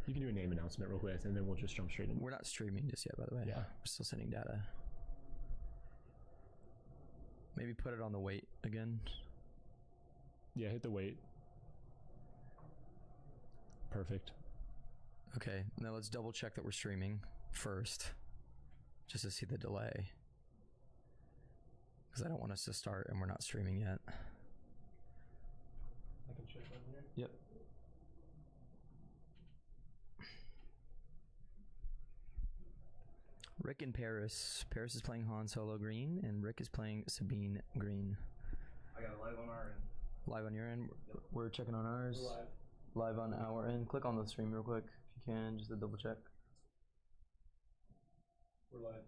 You can do a name announcement real quick, and then we'll just jump straight in. We're not streaming just yet, by the way. Yeah. We're still sending data. Maybe put it on the wait again. Yeah, hit the wait. Perfect. Okay, now let's double check that we're streaming first, just to see the delay. Because I don't want us to start and we're not streaming yet. I can check right here. Yep. Rick and Paris. Paris is playing Han Solo green, and Rick is playing Sabine green. I got it live on our end. Live on your end? Yep. We're checking on ours. We're live. Live on our end. Click on the stream real quick if you can, just to double check. We're live.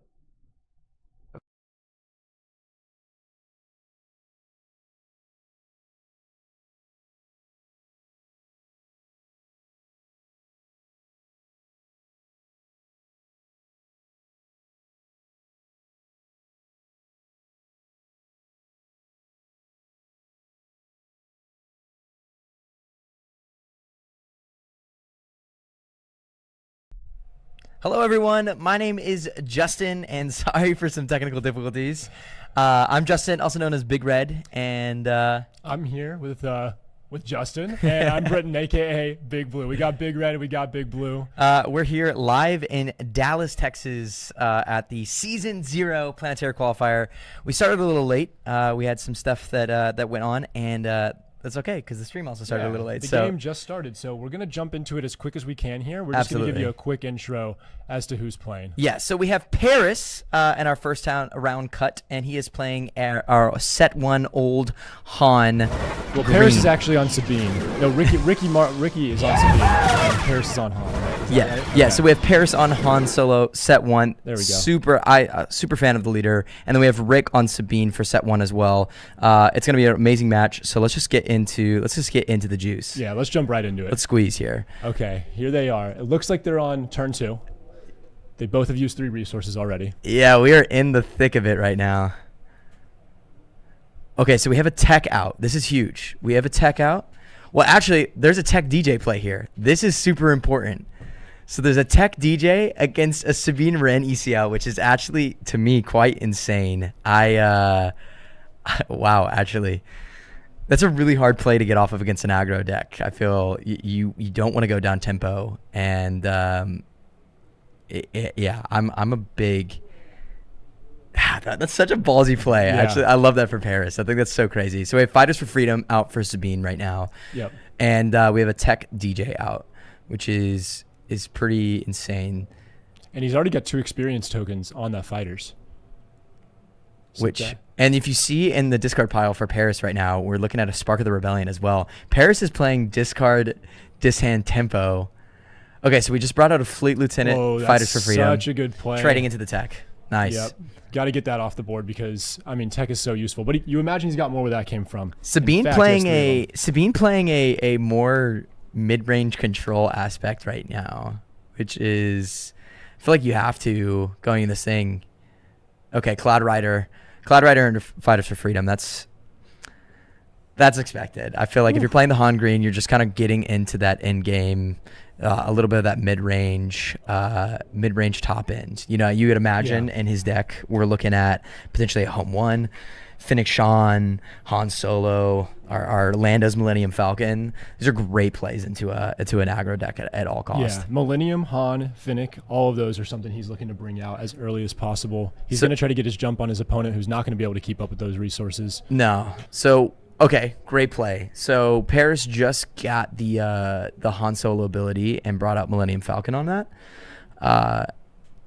Hello everyone, my name is Justin, and sorry for some technical difficulties. I'm Justin, also known as Big Red, and I'm here with Justin, and I'm Britton, aka Big Blue. We got Big Red and we got Big Blue. We're here live in Dallas, Texas, at the Season 0 Planetary Qualifier. We started a little late. We had some stuff that went on, and that's okay, because the stream also started a little late. The game just started, so we're going to jump into it as quick as we can here. We're just going to give you a quick intro as to who's playing. Yeah, so we have Paris in our first round cut, and he is playing our set 1 old Han. Well, Paris is actually on Sabine. No, Ricky is on Sabine, and Paris is on Han. Right? Yeah, right? yeah. So we have Paris on Han Solo set 1. There we go. Super fan of the leader, and then we have Rick on Sabine for set 1 as well. It's going to be an amazing match. So let's just get into the juice. Yeah, let's jump right into it. Let's squeeze here. Okay, here they are. It looks like they're on turn 2. They both have used 3 resources already. Yeah, we are in the thick of it right now. Okay, so we have a tech out. This is huge. We have a tech out. Well, actually, there's a tech DJ play here. This is super important. So there's a tech DJ against a Sabine Wren ECL, which is actually, to me, quite insane. Wow, actually. That's a really hard play to get off of against an aggro deck. I feel you don't want to go down tempo, and yeah, I'm a big. That's such a ballsy play. Yeah. Actually, I love that for Paris. I think that's so crazy. So we have Fighters for Freedom out for Sabine right now. Yep. And we have a tech DJ out, which is pretty insane. And he's already got 2 experience tokens on that Fighters. And if you see in the discard pile for Paris right now, we're looking at a Spark of the Rebellion as well. Paris is playing discard, dishand tempo. Okay, so we just brought out a Fleet Lieutenant, Fighters for Freedom. Such a good play. Trading into the tech. Nice. Yep. Got to get that off the board because, I mean, tech is so useful. But you imagine he's got more where that came from. Sabine playing a more mid-range control aspect right now, which is, I feel like you have to going in this thing. Okay, Cloud Rider and Fighters for Freedom. That's expected. I feel like if you're playing the Han Green, you're just kind of getting into that end game, a little bit of that mid-range top end. You know, you would imagine in his deck, we're looking at potentially a Home 1, Fennec Shan, Han Solo, our Lando's Millennium Falcon. These are great plays into an aggro deck at all costs. Yeah, Millennium, Han, Fennec, all of those are something he's looking to bring out as early as possible. He's going to try to get his jump on his opponent who's not going to be able to keep up with those resources. No. So, okay, great play. So Paris just got the Han Solo ability and brought out Millennium Falcon on that.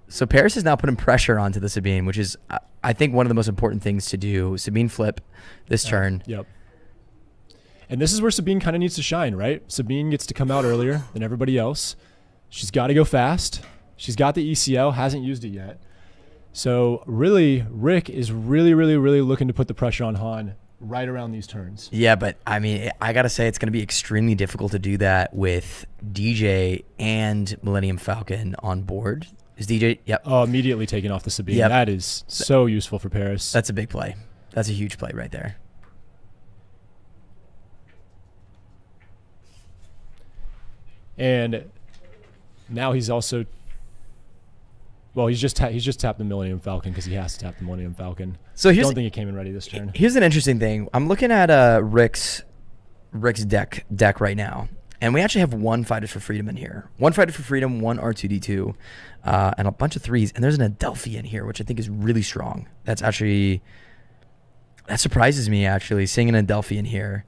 So Paris is now putting pressure onto the Sabine, which is, I think, one of the most important things to do. Sabine flip this turn. Yep. And this is where Sabine kind of needs to shine, right? Sabine gets to come out earlier than everybody else. She's got to go fast. She's got the ECL, hasn't used it yet. So really, Rick is really looking to put the pressure on Han right around these turns. Yeah, but I mean, I got to say it's going to be extremely difficult to do that with DJ and Millennium Falcon on board. Is DJ? Yep. Oh, immediately taking off the Sabine. Yep. That is so useful for Paris. That's a big play. That's a huge play right there. And Now he's also. Well, he's just tapped the Millennium Falcon because he has to tap the Millennium Falcon. So I don't think he came in ready this turn. Here's an interesting thing. I'm looking at Rick's deck right now, and we actually have one Fighters for Freedom in here. One Fighter for Freedom, one R2D2, and a bunch of 3s. And there's an Adelphi in here, which I think is really strong. That surprises me, actually, seeing an Adelphi in here.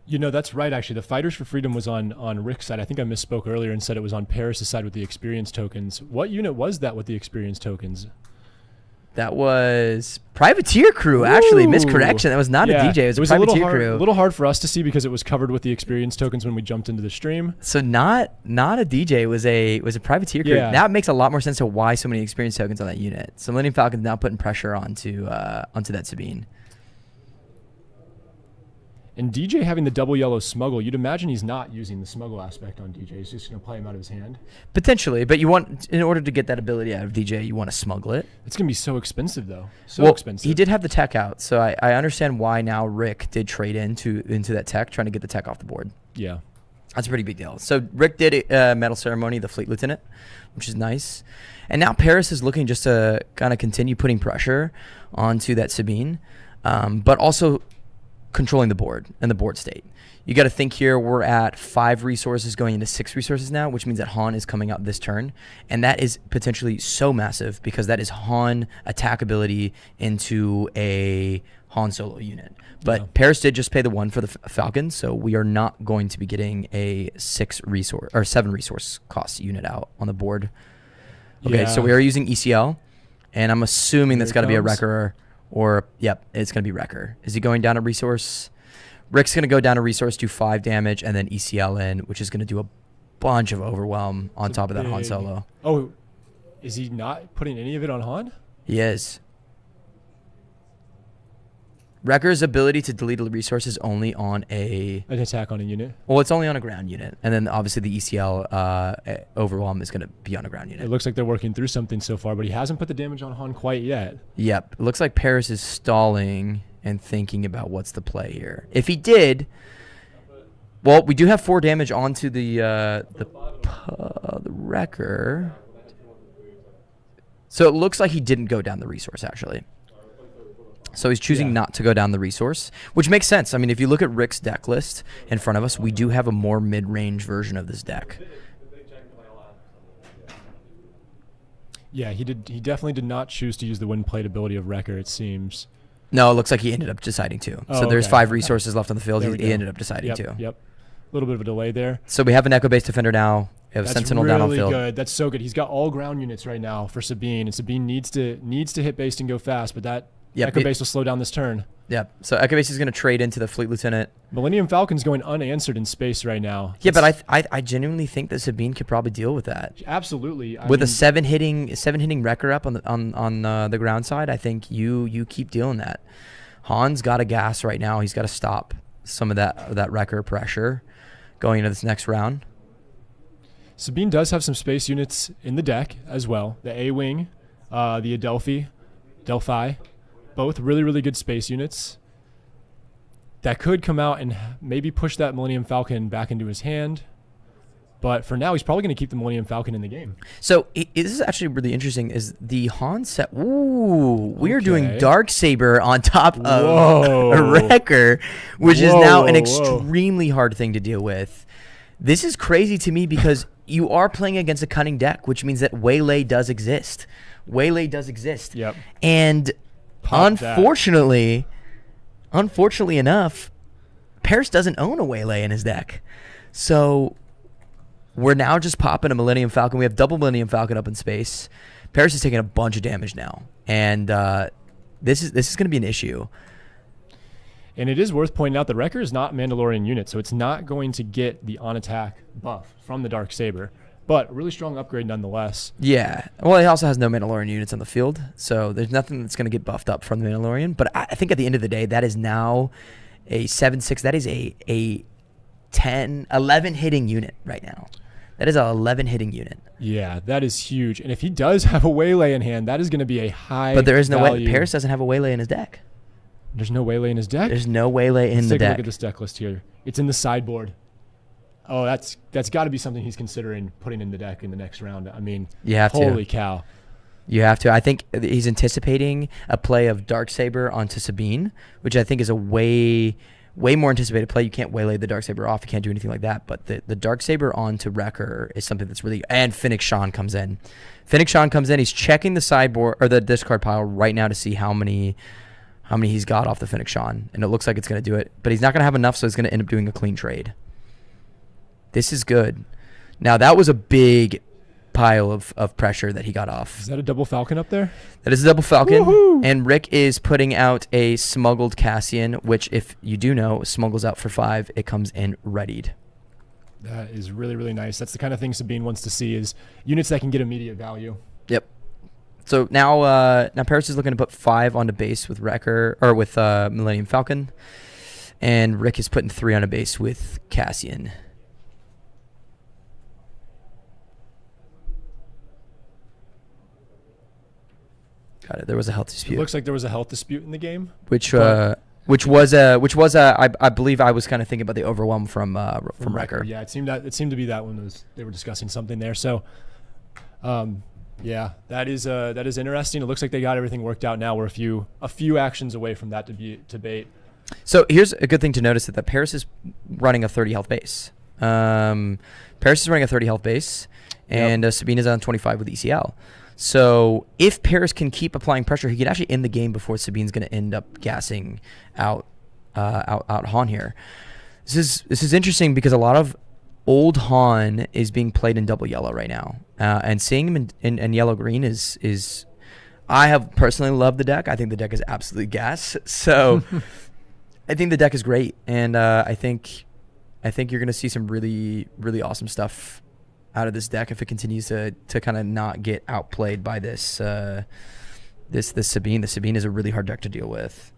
You know, that's right, actually. The Fighters for Freedom was on Rick's side. I think I misspoke earlier and said it was on Paris' side with the experience tokens. What unit was that with the experience tokens? That was Privateer Crew, actually. Ooh. Miscorrection. That was not a DJ. It was a Privateer Crew. A little hard for us to see because it was covered with the experience tokens when we jumped into the stream. So not a DJ. It was a Privateer Crew. Yeah. That makes a lot more sense to why so many experience tokens on that unit. So Millennium Falcon's now putting pressure onto that Sabine. And DJ having the double yellow smuggle, you'd imagine he's not using the smuggle aspect on DJ. He's just going to play him out of his hand. Potentially, but in order to get that ability out of DJ, you want to smuggle it. It's going to be so expensive, though. So expensive. He did have the tech out, so I understand why now Rick did trade into that tech, trying to get the tech off the board. Yeah. That's a pretty big deal. So Rick did Medal Ceremony, the Fleet Lieutenant, which is nice. And now Paris is looking just to kind of continue putting pressure onto that Sabine, but also controlling the board and the board state. You got to think here, we're at 5 resources going into 6 resources now, which means that Han is coming out this turn. And that is potentially so massive because that is Han attack ability into a Han Solo unit. But Yeah. Paris did just pay the 1 for the Falcon, so we are not going to be getting a 7 resource cost unit out on the board. Okay, Yeah. so we are using ECL, and I'm assuming that's got to be a comes. Wrecker. Or, yep, it's going to be Wrecker. Is he going down a resource? Rick's going to go down a resource, do 5 damage, and then ECL in, which is going to do a bunch of overwhelm on top of that Han Solo. Oh, is he not putting any of it on Han? He is. Wrecker's ability to delete a resource is only on An attack on a unit? well, it's only on a ground unit. And then obviously the ECL overwhelm is going to be on a ground It unit. looks like they're working through something so far, but he hasn't put the damage on Han quite yet. Yep. It looks like Paris is stalling and thinking about what's the play here. If he did, well, we do have 4 damage onto the Wrecker. So it looks like he didn't go down the resource, actually. So he's choosing not to go down the resource, which makes sense. I mean, if you look at Rick's deck list in front of us, we do have a more mid-range version of this deck. Yeah, he definitely did not choose to use the wind plate ability of Wrecker, it seems. No, it looks like he ended up deciding to. Oh, So there's okay. 5 resources left on the field. There we He go. ended up deciding to. Yep. A little bit of a delay there. So we have an Echo-based defender now. We have a That's Sentinel really down on field. good. That's so good. He's got all ground units right now for Sabine, and Sabine needs to hit base and go fast, but that Echo base will slow down this turn. Yep. So Echo-base is going to trade into the Fleet Lieutenant. Millennium Falcon's going unanswered in space right now. Yeah, but I genuinely think that Sabine could probably deal with that. Absolutely. With a 7 hitting Wrecker up on the ground side, I think you keep dealing that. Han's got a gas right now. He's got to stop some of that Wrecker pressure going into this next round. Sabine does have some space units in the deck as well. The A-Wing, the Delphi, both really, really good space units that could come out and maybe push that Millennium Falcon back into his hand. But for now, he's probably going to keep the Millennium Falcon in the game. So this is actually really interesting. Is the Han set? Ooh, we are doing Okay. Darksaber on top of Whoa. a Wrecker, which is now an Whoa. extremely hard thing to deal with. This is crazy to me because you are playing against a cunning deck, which means that Waylay does exist. Yep. And Pop that. unfortunately enough, Paris doesn't own a Waylay in his deck. So we're now just popping a Millennium Falcon. We have double Millennium Falcon up in space. Paris is taking a bunch of damage now. And this is going to be an issue. And it is worth pointing out the Wrecker is not a Mandalorian unit, so it's not going to get the on-attack buff from the Darksaber. But a really strong upgrade nonetheless. Yeah. Well, he also has no Mandalorian units on the field, so there's nothing that's going to get buffed up from the Mandalorian. But I think at the end of the day, that is now a 7/6. That is a 11 hitting unit right now. That is an 11 hitting unit. Yeah, that is huge. And if he does have a Waylay in hand, that is going to be a high But there is no way. value. Paris doesn't have a Waylay in his deck. There's no Waylay in his deck? There's no Waylay in Let's the take a look deck. at this deck list here. It's in the sideboard. Oh, that's got to be something he's considering putting in the deck in the next round. I mean, You have to. holy cow. You have to. I think he's anticipating a play of Darksaber onto Sabine, which I think is a way more anticipated play. You can't waylay the Darksaber off. You can't do anything like that. But the Darksaber onto Wrecker is something that's really... And Fennec Sean comes in. Fennec Sean comes in. He's checking the sideboard or the discard pile right now to see how many he's got off the Fennec Sean. And it looks like it's going to do it. But he's not going to have enough, so he's going to end up doing a clean trade. This is good. Now, that was a big pile of pressure that he got off. Is that a double Falcon up there? That is a double Falcon. Woohoo! And Rick is putting out a smuggled Cassian, which, if you do know, smuggles out for 5. It comes in readied. That is really, really nice. That's the kind of thing Sabine wants to see, is units that can get immediate value. Yep. So now Paris is looking to put 5 onto base with Wrecker, or with Millennium Falcon. And Rick is putting 3 on a base with Cassian. Got it. There was a health dispute. It looks like there was a health dispute in the game. Which was I believe I was kind of thinking about the overwhelm from Wrecker. Yeah, it seemed to be that one. They were discussing something there. So, yeah, that is interesting. It looks like they got everything worked out now. We're a few actions away from that debate. So here's a good thing to notice, that Paris is running a 30 health base. Paris is running a 30 health base, and Sabine is on 25 with ECL. So if Paris can keep applying pressure, he can actually end the game before Sabine's going to end up gassing out Han here. This is interesting because a lot of old Han is being played in double yellow right now, and seeing him in yellow green is I have personally loved the deck. I think the deck is absolutely gas. So I think the deck is great, and I think you're going to see some really, really awesome stuff out of this deck if it continues to kind of not get outplayed by this this Sabine. The Sabine is a really hard deck to deal with.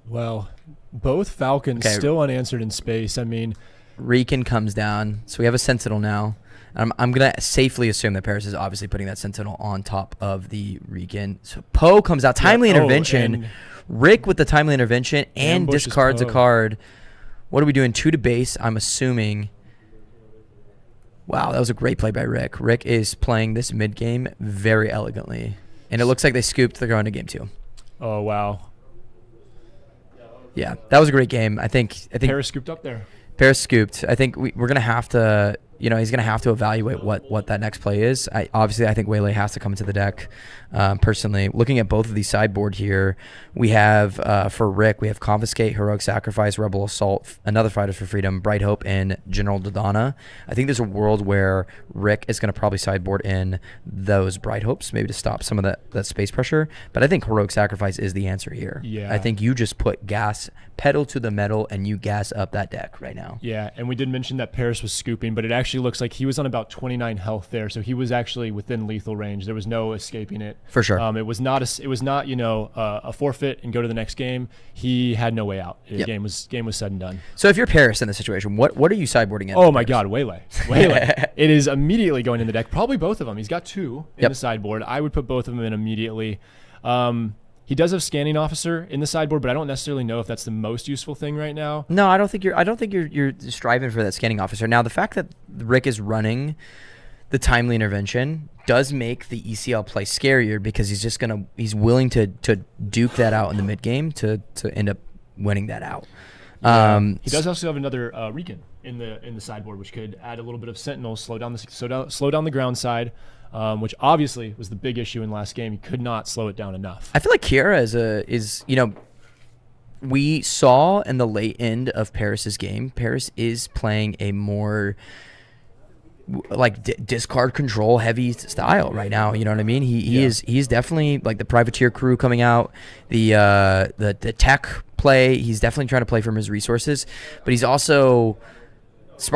Well, both Falcons still unanswered in space. I mean, Rican comes down, so we have a Sentinel now. I'm gonna safely assume that Paris is obviously putting that Sentinel on top of the Rican. So Poe comes out, timely intervention. Rick with the timely intervention and discards a card. What are we doing? 2 to base, I'm assuming. Wow, that was a great play by Rick. Rick is playing this mid-game very elegantly. And it looks like they scooped. They're going to game 2. Oh, wow. Yeah, that was a great game. I think Paris scooped up there. Paris scooped. I think we're going to have to, he's going to have to evaluate what that next play is. I think Waylay has to come into the deck. Personally, looking at both of these sideboard here, we have, for Rick, we have Confiscate, Heroic Sacrifice, Rebel Assault, another Fighters for Freedom, Bright Hope, and General Dodonna. I think there's a world where Rick is going to probably sideboard in those Bright Hopes, maybe to stop some of that space pressure. But I think Heroic Sacrifice is the answer here. Yeah. I think you just put gas, pedal to the metal, and you gas up that deck right now. Yeah, and we did mention that Paris was scooping, but it actually looks like he was on about 29 health there, so he was actually within lethal range. There was no escaping it. For sure. It was not a forfeit and go to the next game. He had no way out. The game was said and done. So if you're Paris in this situation, what are you sideboarding in? Oh my God, Waylay. It is immediately going in the deck. Probably both of them. He's got 2 in the sideboard. I would put both of them in immediately. He does have Scanning Officer in the sideboard, but I don't necessarily know if that's the most useful thing right now. No, I don't think you're striving for that Scanning Officer. Now, the fact that Rick is running the timely intervention does make the ECL play scarier, because he's willing to duke that out in the mid game to end up winning that out. He does also have another Rican in the sideboard, which could add a little bit of Sentinel, slow down the ground side. Which obviously was the big issue in last game. He could not slow it down enough. I feel like Kiera is we saw in the late end of Paris's game, Paris is playing a more like discard control heavy style right now. You know what I mean? He's definitely like the privateer crew coming out, the tech play. He's definitely trying to play from his resources, but he's also,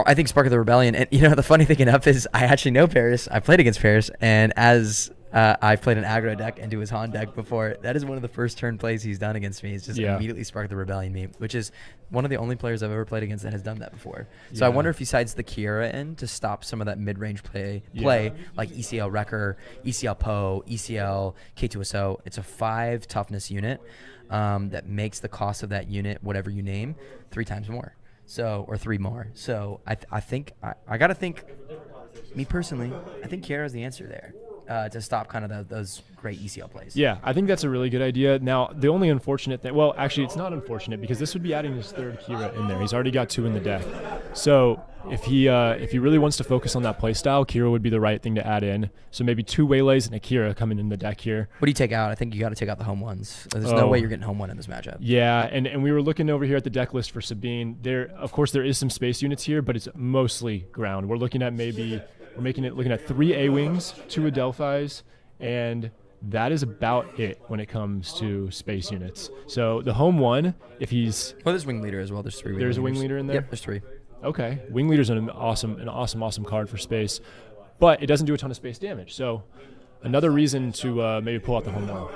I think, Spark of the Rebellion. And the funny thing enough is I actually know Paris. I played against Paris, and as I've played an aggro deck into his Han deck before, that is one of the first turn plays he's done against me. It's just immediately Spark of the Rebellion me, which is one of the only players I've ever played against that has done that before. So I wonder if he sides the Kiera in to stop some of that mid-range play like ECL Wrecker, ECL Poe, ECL K2SO. It's a 5 toughness unit that makes the cost of that unit, whatever you name, 3 times more. So, or 3 more. So I think I gotta think. Me personally, I think Kiera's the answer there to stop kind of those great ECL plays. Yeah, I think that's a really good idea. Now, the only unfortunate thing, well, actually, it's not unfortunate because this would be adding his third Kira in there. He's already got 2 in the deck. So if he really wants to focus on that play style, Kira would be the right thing to add in. So maybe 2 Waylays and a Kira coming in the deck here. What do you take out? I think you got to take out the home ones. There's no way you're getting home one in this matchup. Yeah, and we were looking over here at the deck list for Sabine. Of course, there is some space units here, but it's mostly ground. We're looking at looking at 3 A-Wings, 2 Adelphis, and that is about it when it comes to space units. So the home one, if he's... Well, there's Wing Leader as well. There's 3 Wing There's leaders. a Wing Leader in there? Yep, there's 3. Okay. Wing Leader's an awesome card for space, but it doesn't do a ton of space damage. So another reason to maybe pull out the home one.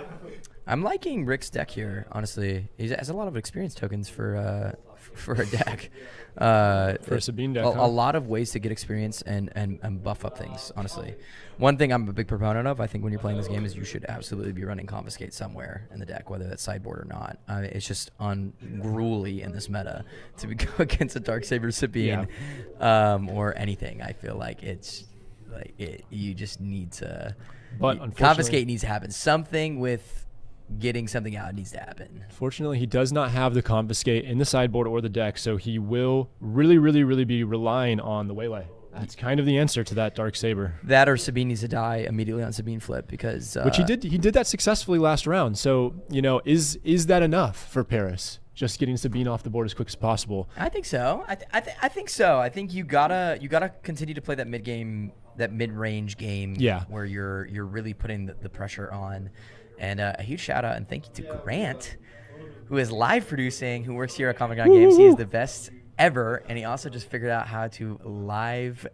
I'm liking Rick's deck here, honestly. He has a lot of experience tokens for a deck. For a Sabine deck, a lot of ways to get experience and buff up things, honestly. One thing I'm a big proponent of, I think when you're playing this game, is you should absolutely be running Confiscate somewhere in the deck, whether that's sideboard or not. It's just unruly in this meta to go against a Darksaber Sabine or anything. I feel like it's like you just need to... But unfortunately, Confiscate needs to happen. Something with... getting something out needs to happen. Fortunately, he does not have the Confiscate in the sideboard or the deck, so he will really be relying on the Waylay. That's kind of the answer to that Darksaber. That or Sabine needs to die immediately on Sabine flip because... Which he did. He did that successfully last round. So, is that enough for Paris? Just getting Sabine off the board as quick as possible. I think so. I think so. I think you gotta continue to play that mid-range game where you're really putting the pressure on. And a huge shout out and thank you to Grant, who is live producing, who works here at Comic Con Games. He is the best ever, and he also just figured out how to live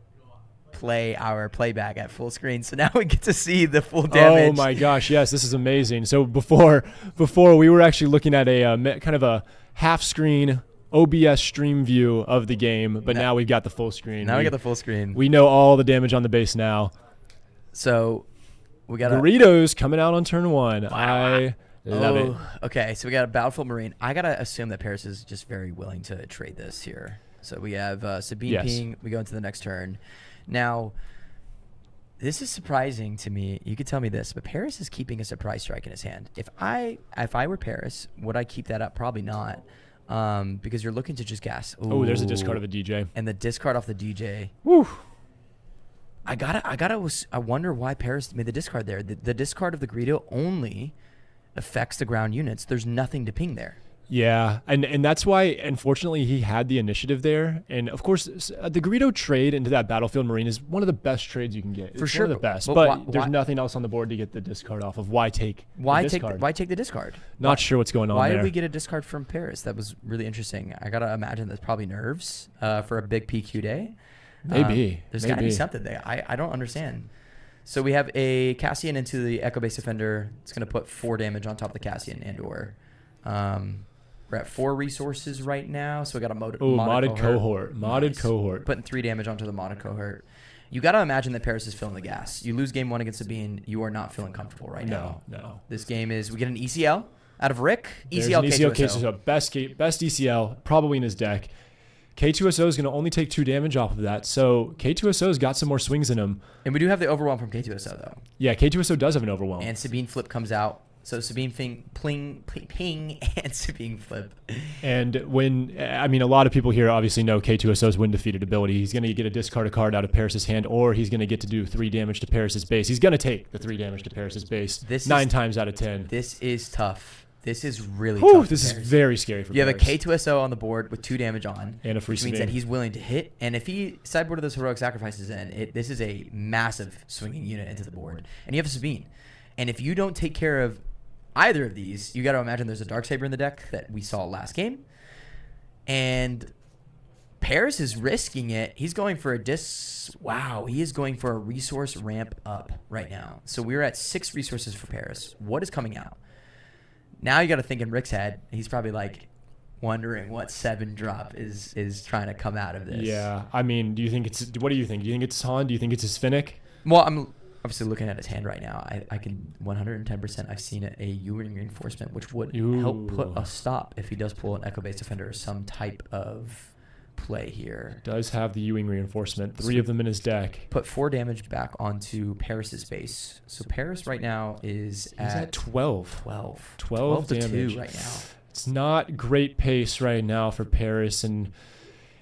play our playback at full screen. So now we get to see the full damage. Oh my gosh, yes, this is amazing. So before we were actually looking at a kind of a half screen OBS stream view of the game, but now we've got the full screen. Now we got the full screen. We know all the damage on the base now. So we got Doritos coming out on turn 1. Wow. I love it. Okay, so we got a Battlefield Marine. I gotta assume that Paris is just very willing to trade this here. So we have Sabine Ping. We go into the next turn. Now, this is surprising to me. You could tell me this, but Paris is keeping a surprise strike in his hand. If I were Paris, would I keep that up? Probably not, because you're looking to just gas. Oh, there's a discard of a DJ. And the discard off the DJ. Woo. I wonder why Paris made the discard there. The discard of the Greedo only affects the ground units. There's nothing to ping there. Yeah, and that's why, unfortunately, he had the initiative there. And, of course, the Greedo trade into that Battlefield Marine is one of the best trades you can get. It's For sure. one of the best. But there's nothing else on the board to get the discard off of. Why take the discard? Why take the discard? Not sure what's going on Why there. did we get a discard from Paris? That was really interesting. I got to imagine that's probably nerves for a big PQ day. Maybe. There's got to be something there. I don't understand. So we have a Cassian into the Echo Base Defender. It's going to put 4 damage on top of the Cassian and/or. We're at 4 resources right now, so we got a modded cohort. Modded cohort. Putting 3 damage onto the modded cohort. You got to imagine that Paris is feeling the gas. You lose game 1 against Sabine, you are not feeling comfortable right now. No. This game is, we get an ECL out of Rick. There's an ECL K2SO. Best ECL, probably in his deck. K2SO is going to only take 2 damage off of that, so K2SO's got some more swings in him. And we do have the Overwhelm from K2SO, though. Yeah, K2SO does have an Overwhelm. And Sabine Flip comes out. So Sabine ping, and Sabine Flip. And a lot of people here obviously know K2SO's win defeated ability. He's going to get a discard a card out of Paris's hand, or he's going to get to do 3 damage to Paris's base. He's going to take the 3 damage to Paris's base 9 times out of 10. This is tough. This is really tough. This is very scary for Paris. You have a K2SO on the board with 2 damage on. And a free which means that he's willing to hit. And if he sideboarded those heroic sacrifices in, this is a massive swinging unit into the board. And you have a Sabine. And if you don't take care of either of these, you got to imagine there's a Darksaber in the deck that we saw last game. And Paris is risking it. He's going for he is going for a resource ramp up right now. So we're at 6 resources for Paris. What is coming out? Now you got to think in Rick's head. He's probably like wondering what 7 drop is trying to come out of this. Yeah. I mean, what do you think? Do you think it's Han? Do you think it's his Finnick? Well, I'm obviously looking at his hand right now. I can 110%. I've seen a U-Ring reinforcement, which would help put a stop if he does pull an Echo Base Defender or some type of play here. Does have the Ewing reinforcement. 3 of them in his deck. Put 4 damage back onto Paris's base. So Paris right now is He's at 12. 12 to damage. 2 right now. It's not great pace right now for Paris, and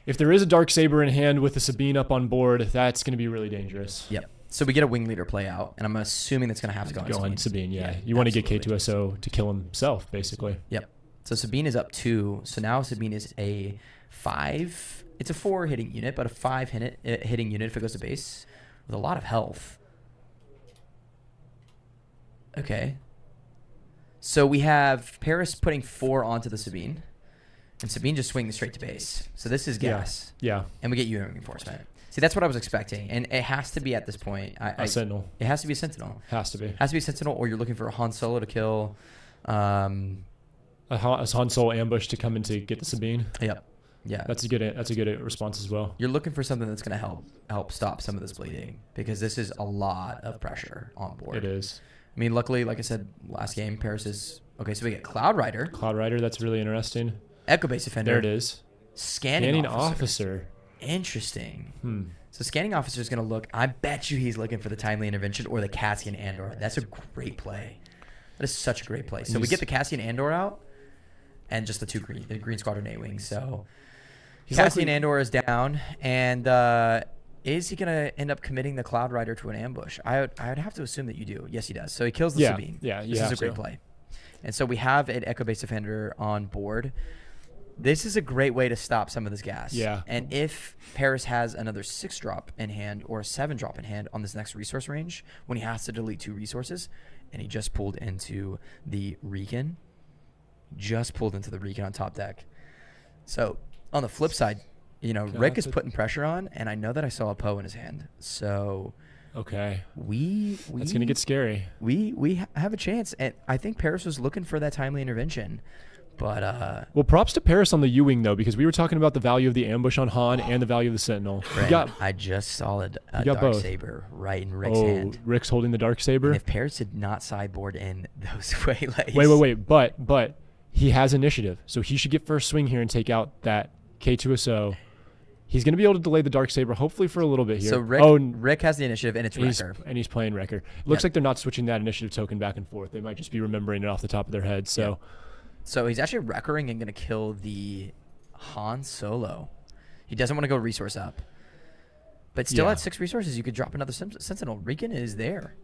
if there is a Darksaber in hand with the Sabine up on board, that's going to be really dangerous. Yep. So we get a wing leader play out, and I'm assuming that's going to have to go on Sabine, yeah. You want to get K2SO to kill himself, basically. Yep. So Sabine is up 2. So now Sabine is a 5. It's a 4 hitting unit, but a 5 hitting unit if it goes to base with a lot of health. Okay. So we have Paris putting 4 onto the Sabine, and Sabine just swinging straight to base. So this is gas. Yeah. And we get Ewing reinforcement. See, that's what I was expecting, and it has to be at this point. A Sentinel. It has to be a Sentinel. Has to be. Has to be a Sentinel, or you're looking for a Han Solo to kill. A Han Solo ambush to come in to get the Sabine. Yep. Yeah. That's a good response as well. You're looking for something that's going to help stop some of this bleeding, because this is a lot of pressure on board. It is. I mean, luckily, like I said, last game, Paris is... Okay, so we get Cloud Rider. Cloud Rider, that's really interesting. Echo Base Defender. There it is. Scanning Officer. Interesting. So Scanning Officer is going to look... I bet you he's looking for the Timely Intervention or the Cassian Andor. That's a great play. That is such a great play. So we get the Cassian Andor out and just the Green Squadron A-Wings. So Cassian Andor is down, and is he going to end up committing the Cloud Rider to an ambush? I would have to assume that you do. Yes, he does. So he kills the Sabine. Yeah, this is a great play. And so we have an Echo Base Defender on board. This is a great way to stop some of this gas. Yeah. And if Paris has another 6-drop in hand or a 7-drop in hand on this next resource range, when he has to delete 2 resources, and he just pulled into the Recon, on top deck. So on the flip side, Rick is putting pressure on, and I know that I saw a Poe in his hand. So okay, that's gonna get scary. We have a chance, and I think Paris was looking for that timely intervention. But well, props to Paris on the Ewing though, because we were talking about the value of the ambush on Han and the value of the Sentinel. I just saw a Darksaber right in Rick's hand. Rick's holding the Darksaber. And if Paris did not sideboard in those waylays. Wait. But he has initiative, so he should get first swing here and take out that K2SO. He's going to be able to delay the Darksaber, hopefully for a little bit here. So Rick has the initiative, and it's Wrecker. And he's playing Wrecker. Looks like they're not switching that initiative token back and forth. They might just be remembering it off the top of their head. So. Yeah. So he's actually Wreckering and going to kill the Han Solo. He doesn't want to go resource up. But still at 6 resources, you could drop another Sentinel. Recon is there.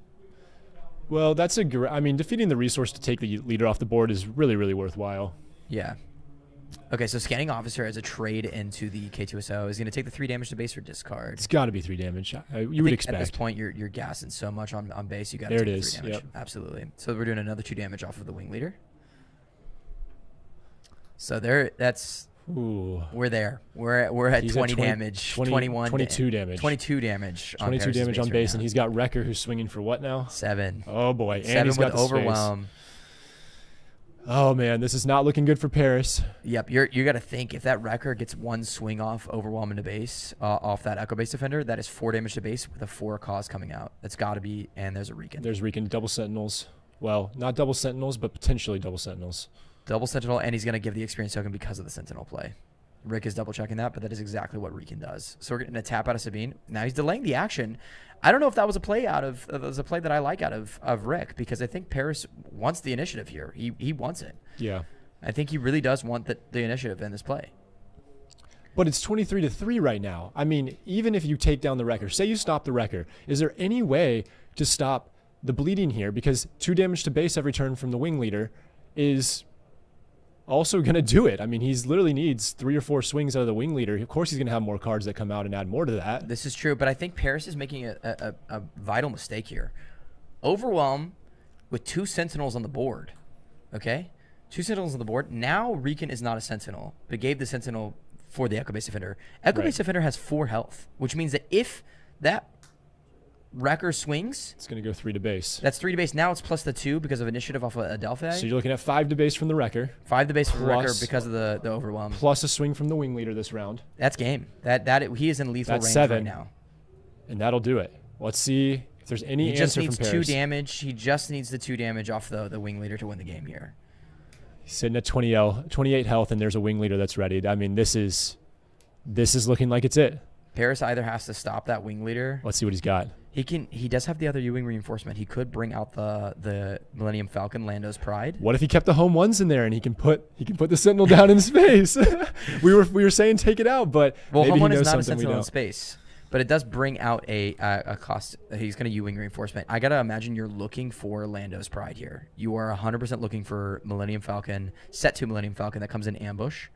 Well, defeating the resource to take the leader off the board is really, really worthwhile. Yeah. Okay, so Scanning Officer as a trade into the K2SO is going to take the 3 damage to base or discard. It's got to be 3 damage. You would expect. At this point, you're gassing so much on base, you got to take the 3 damage. Yep. Absolutely. So we're doing another 2 damage off of the Wing Leader. So we're there. We're at 20 damage, 21, 22 damage. 22 damage. 22 damage on base, and he's got Wrecker who's swinging for what now? 7. Oh boy, 7 and he's got with Overwhelm. Oh man, this is not looking good for Paris. Yep, you got to think if that Wrecker gets 1 swing off Overwhelm into base off that Echo Base Defender, that is 4 damage to base with a 4 cause coming out. That's got to be, and there's a Recon. There's Recon, double Sentinels. Well, not double Sentinels, but potentially double Sentinels. Double Sentinel, and he's going to give the experience token because of the Sentinel play. Rick is double checking that, but that is exactly what Recon does. So we're going to tap out of Sabine. Now he's delaying the action. I don't know if that was a play that I like out of Rick, because I think Paris wants the initiative here. He wants it. Yeah. I think he really does want the initiative in this play. But it's 23-3 right now. I mean, even if you take down the Wrecker, say you stop the Wrecker, is there any way to stop the bleeding here? Because 2 damage to base every turn from the Wing Leader is also going to do it. I mean, he's literally needs 3 or 4 swings out of the Wing Leader. Of course, he's going to have more cards that come out and add more to that. This is true, but I think Paris is making a vital mistake here. Overwhelm with 2 Sentinels on the board. Okay? 2 Sentinels on the board. Now Recon is not a Sentinel, but gave the Sentinel for the Echo Base Defender. Echo Base Defender has 4 health, which means that if that Wrecker swings, it's going to go 3 to base. That's 3 to base. Now it's plus the 2 because of initiative off of Adelphi. So you're looking at 5 to base from the Wrecker. 5 to base from the Wrecker because of the Overwhelm. Plus a swing from the Wing Leader this round. That's game. He is in lethal range 7, right now. And that'll do it. Let's see if there's any answer from Paris. He just needs 2 damage. He just needs the 2 damage off the Wing Leader to win the game here. He's sitting at 28 health, and there's a Wing Leader that's ready. I mean, this is this is looking like it's it. Paris either has to stop that wing leader. Let's see what he's got. He does have the other U-wing reinforcement. He could bring out the Millennium Falcon, Lando's Pride. What if he kept the home ones in there and he can put the Sentinel down in space? we were saying take it out, but maybe Home he one knows is not a something we Sentinel in don't. space, but it does bring out a cost. He's going to U-wing reinforcement. I gotta imagine you're looking for Lando's Pride here. You are 100% looking for Millennium Falcon, set to Millennium Falcon that comes in ambush,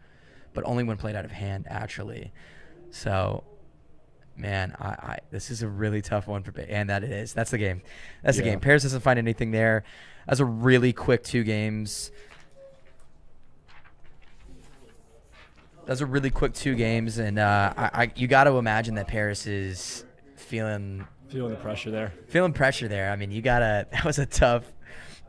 but only when played out of hand, actually. So, man, this is a really tough one and that it is. That's the game. That's the game. Paris doesn't find anything there. That's a really quick 2 games. That's a really quick 2 games, and you got to imagine that Paris is feeling the pressure there. Feeling pressure there. I mean, you gotta. That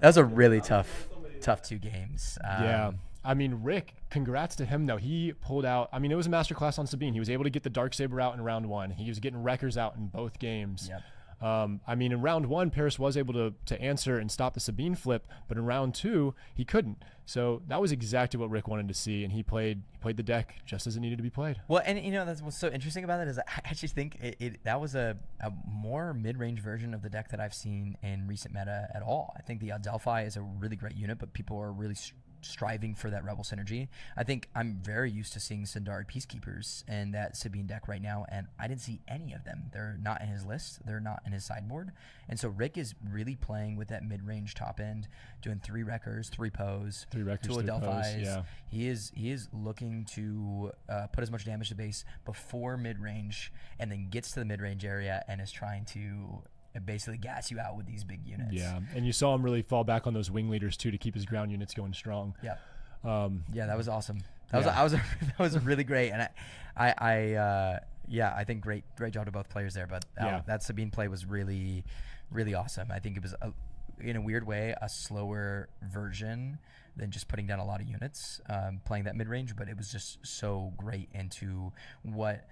was a really tough 2 games. Yeah. I mean, Rick, congrats to him, though. He pulled out. I mean, it was a masterclass on Sabine. He was able to get the Darksaber out in round 1. He was getting Wreckers out in both games. Yep. I mean, in round 1, Paris was able to answer and stop the Sabine flip, but in round 2, he couldn't. So that was exactly what Rick wanted to see, and he played the deck just as it needed to be played. Well, and that's what's so interesting about it is I actually think that was a more mid-range version of the deck that I've seen in recent meta at all. I think the Adelphi is a really great unit, but people are really striving for that Rebel synergy. I think I'm very used to seeing Sindari Peacekeepers and that Sabine deck right now, and I didn't see any of them. They're not in his list. They're not in his sideboard. And so Rick is really playing with that mid-range top end, doing 3 Wreckers, 3 Poes, 3 Wreckers, 2 3 Poes, Adelphis. yeah. He is looking to put as much damage to base before mid-range, and then gets to the mid-range area and is trying to basically gas you out with these big units. Yeah, and you saw him really fall back on those wing leaders too to keep his ground units going strong. Yeah. Yeah, that was awesome. That was really great, and I think great job to both players there. But that Sabine play was really, really awesome. I think it was in a weird way a slower version than just putting down a lot of units, playing that mid range. But it was just so great into what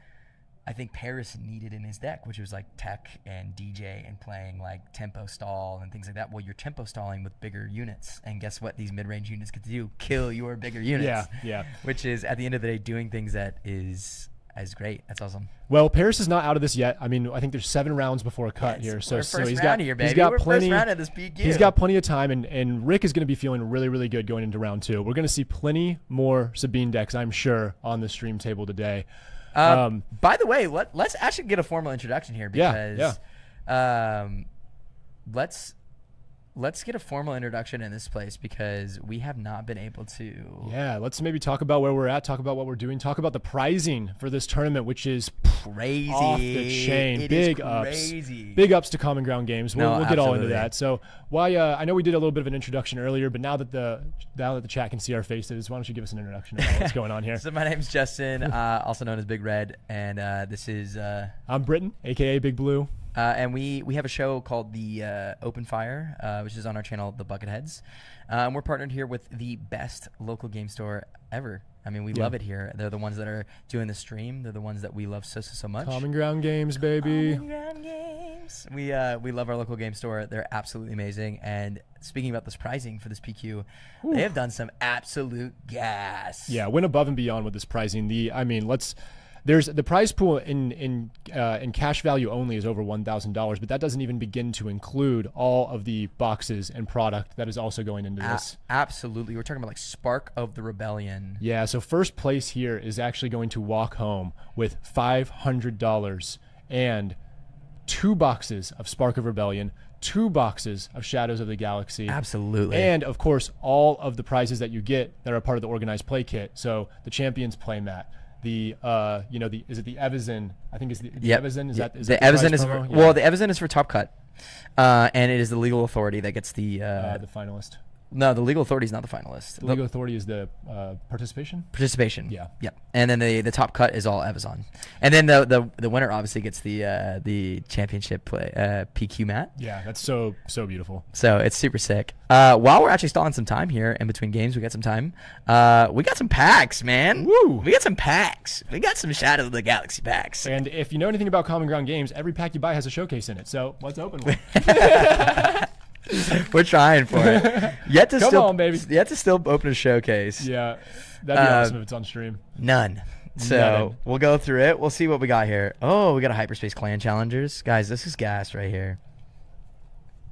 I think Paris needed in his deck, which was like tech and DJ and playing like tempo stall and things like that. Well, you're tempo stalling with bigger units, and guess what these mid-range units get to do? Kill your bigger units. Yeah. Which is at the end of the day doing things that is great. That's awesome. Well, Paris is not out of this yet. I mean, I think there's 7 rounds before a cut here, so he's got here, baby. he's got We're plenty. First round of this PQ. He's got plenty of time, and Rick is going to be feeling really, really good going into round 2. We're going to see plenty more Sabine decks, I'm sure, on the stream table today. By the way, let's actually get a formal introduction here because let's get a formal introduction in this place because we have not been able to. Yeah, let's maybe talk about where we're at, talk about what we're doing, talk about the pricing for this tournament, which is crazy, off the chain. It Big is ups, crazy. Big ups to Common Ground Games. We'll get all into absolutely. that. So I know we did a little bit of an introduction earlier, but now that the chat can see our faces, why don't you give us an introduction about what's going on here? So my name's Justin, also known as Big Red, and this is I'm Britton, aka Big Blue. And we have a show called the Open Fire, which is on our channel, The Bucketheads. And we're partnered here with the best local game store ever. I mean, we love it here. They're the ones that are doing the stream. They're the ones that we love so much. Common Ground Games, baby. Common Ground Games. We love our local game store. They're absolutely amazing. And speaking about this pricing for this PQ, they have done some absolute gas. Yeah, went above and beyond with this pricing. There's the prize pool in cash value only is over $1,000, but that doesn't even begin to include all of the boxes and product that is also going into this. Absolutely. We're talking about like Spark of the Rebellion. Yeah, so first place here is actually going to walk home with $500 and 2 boxes of Spark of Rebellion, 2 boxes of Shadows of the Galaxy. Absolutely. And of course, all of the prizes that you get that are part of the organized play kit. So the Champions play mat. Is it the Evazin? I think it's the Evazin. Is that the Evazin is the Evazin is for Top Cut, and it is the legal authority that gets the finalist. No, the legal authority is not the finalist. The legal authority is the participation. Participation. Yeah. Yep. And then the top cut is all Evazon, and then the winner obviously gets the championship play PQ mat. Yeah, that's so beautiful. So it's super sick. While we're actually stalling some time here in between games, we got some time. We got some packs, man. Woo! We got some packs. We got some Shadow of the Galaxy packs. And if you know anything about Common Ground Games, every pack you buy has a showcase in it. So let's open one. We're trying for it. Come on, baby. Yet to still open a showcase. Yeah, that'd be awesome if it's on stream. None. So Nothing. we'll go through it. We'll see what we got here. Oh, we got a Hyperspace Clan Challengers. Guys, this is gas right here.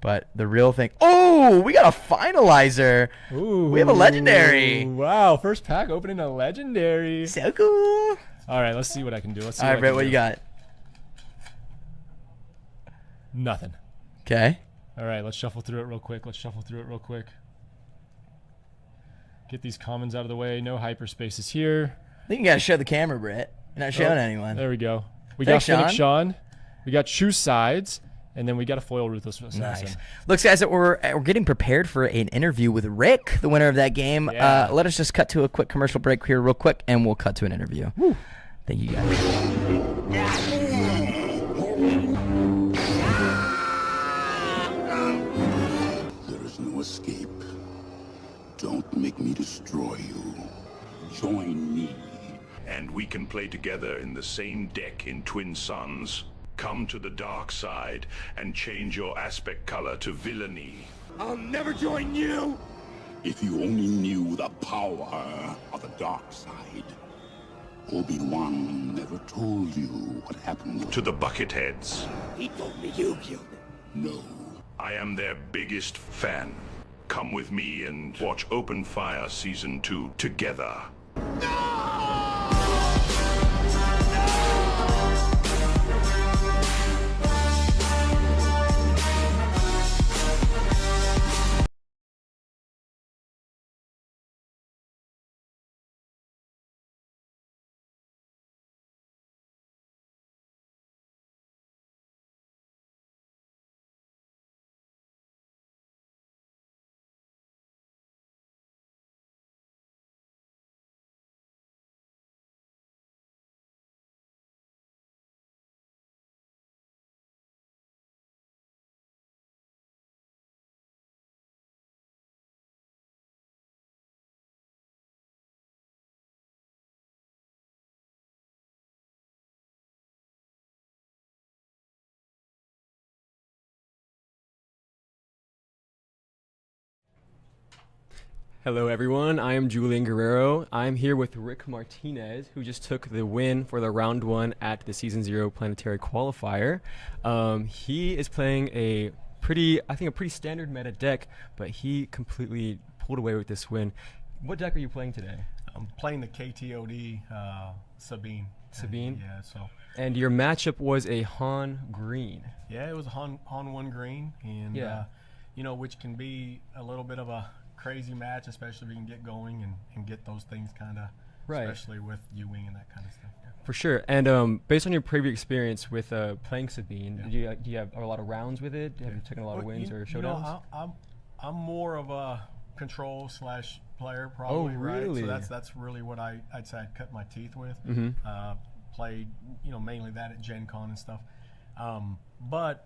But the real thing. Oh, we got a finalizer. Ooh, We have a legendary. Wow, first pack opening a legendary. So cool. All right, let's see what I can do. Let's see. All right, I Brett, can what do. you got? Nothing. Okay. All right, let's shuffle through it real quick. Get these commons out of the way. No hyperspaces here. I think you got to show the camera, Brett. You're not showing Oh, anyone. There we go. We Thanks, got Phoenix Sean. We got Choose Sides. And then we got a foil Ruthless Assassin. Nice. Looks, guys, that we're getting prepared for an interview with Rick, the winner of that game. Yeah. Let us just cut to a quick commercial break here real quick, and we'll cut to an interview. Woo. Thank you, guys. There is no escape. Don't make me destroy you. Join me. And we can play together in the same deck in Twin Suns. Come to the dark side and change your aspect color to villainy. I'll never join you! If you only knew the power of the dark side. Obi-Wan never told you what happened. To the Bucketheads, He told me you killed him. No. I am their biggest fan. Come with me and watch Open Fire Season 2 together. Hello everyone, I am Julian Guerrero. I'm here with Rick Martinez, who just took the win for the round 1 at the Season 0 Planetary Qualifier. He is playing a pretty standard meta deck, but he completely pulled away with this win. What deck are you playing today? I'm playing the KTOD Sabine. Sabine? Yeah, so And your matchup was a Han Green. yeah, it was Han 1 green, and Yeah. which can be a little bit of a crazy match, especially if you can get going and get those things kind of, Right. especially with U-wing and that kind of stuff. Yeah. For sure. And based on your previous experience with playing Sabine, Yeah. do you have a lot of rounds with it? Have you taken a lot of Well, wins or you know, showdowns? I'm more of a control / player probably, right? really? So that's really what I'd say I'd cut my teeth with. Mhm. Played mainly that at Gen Con and stuff. But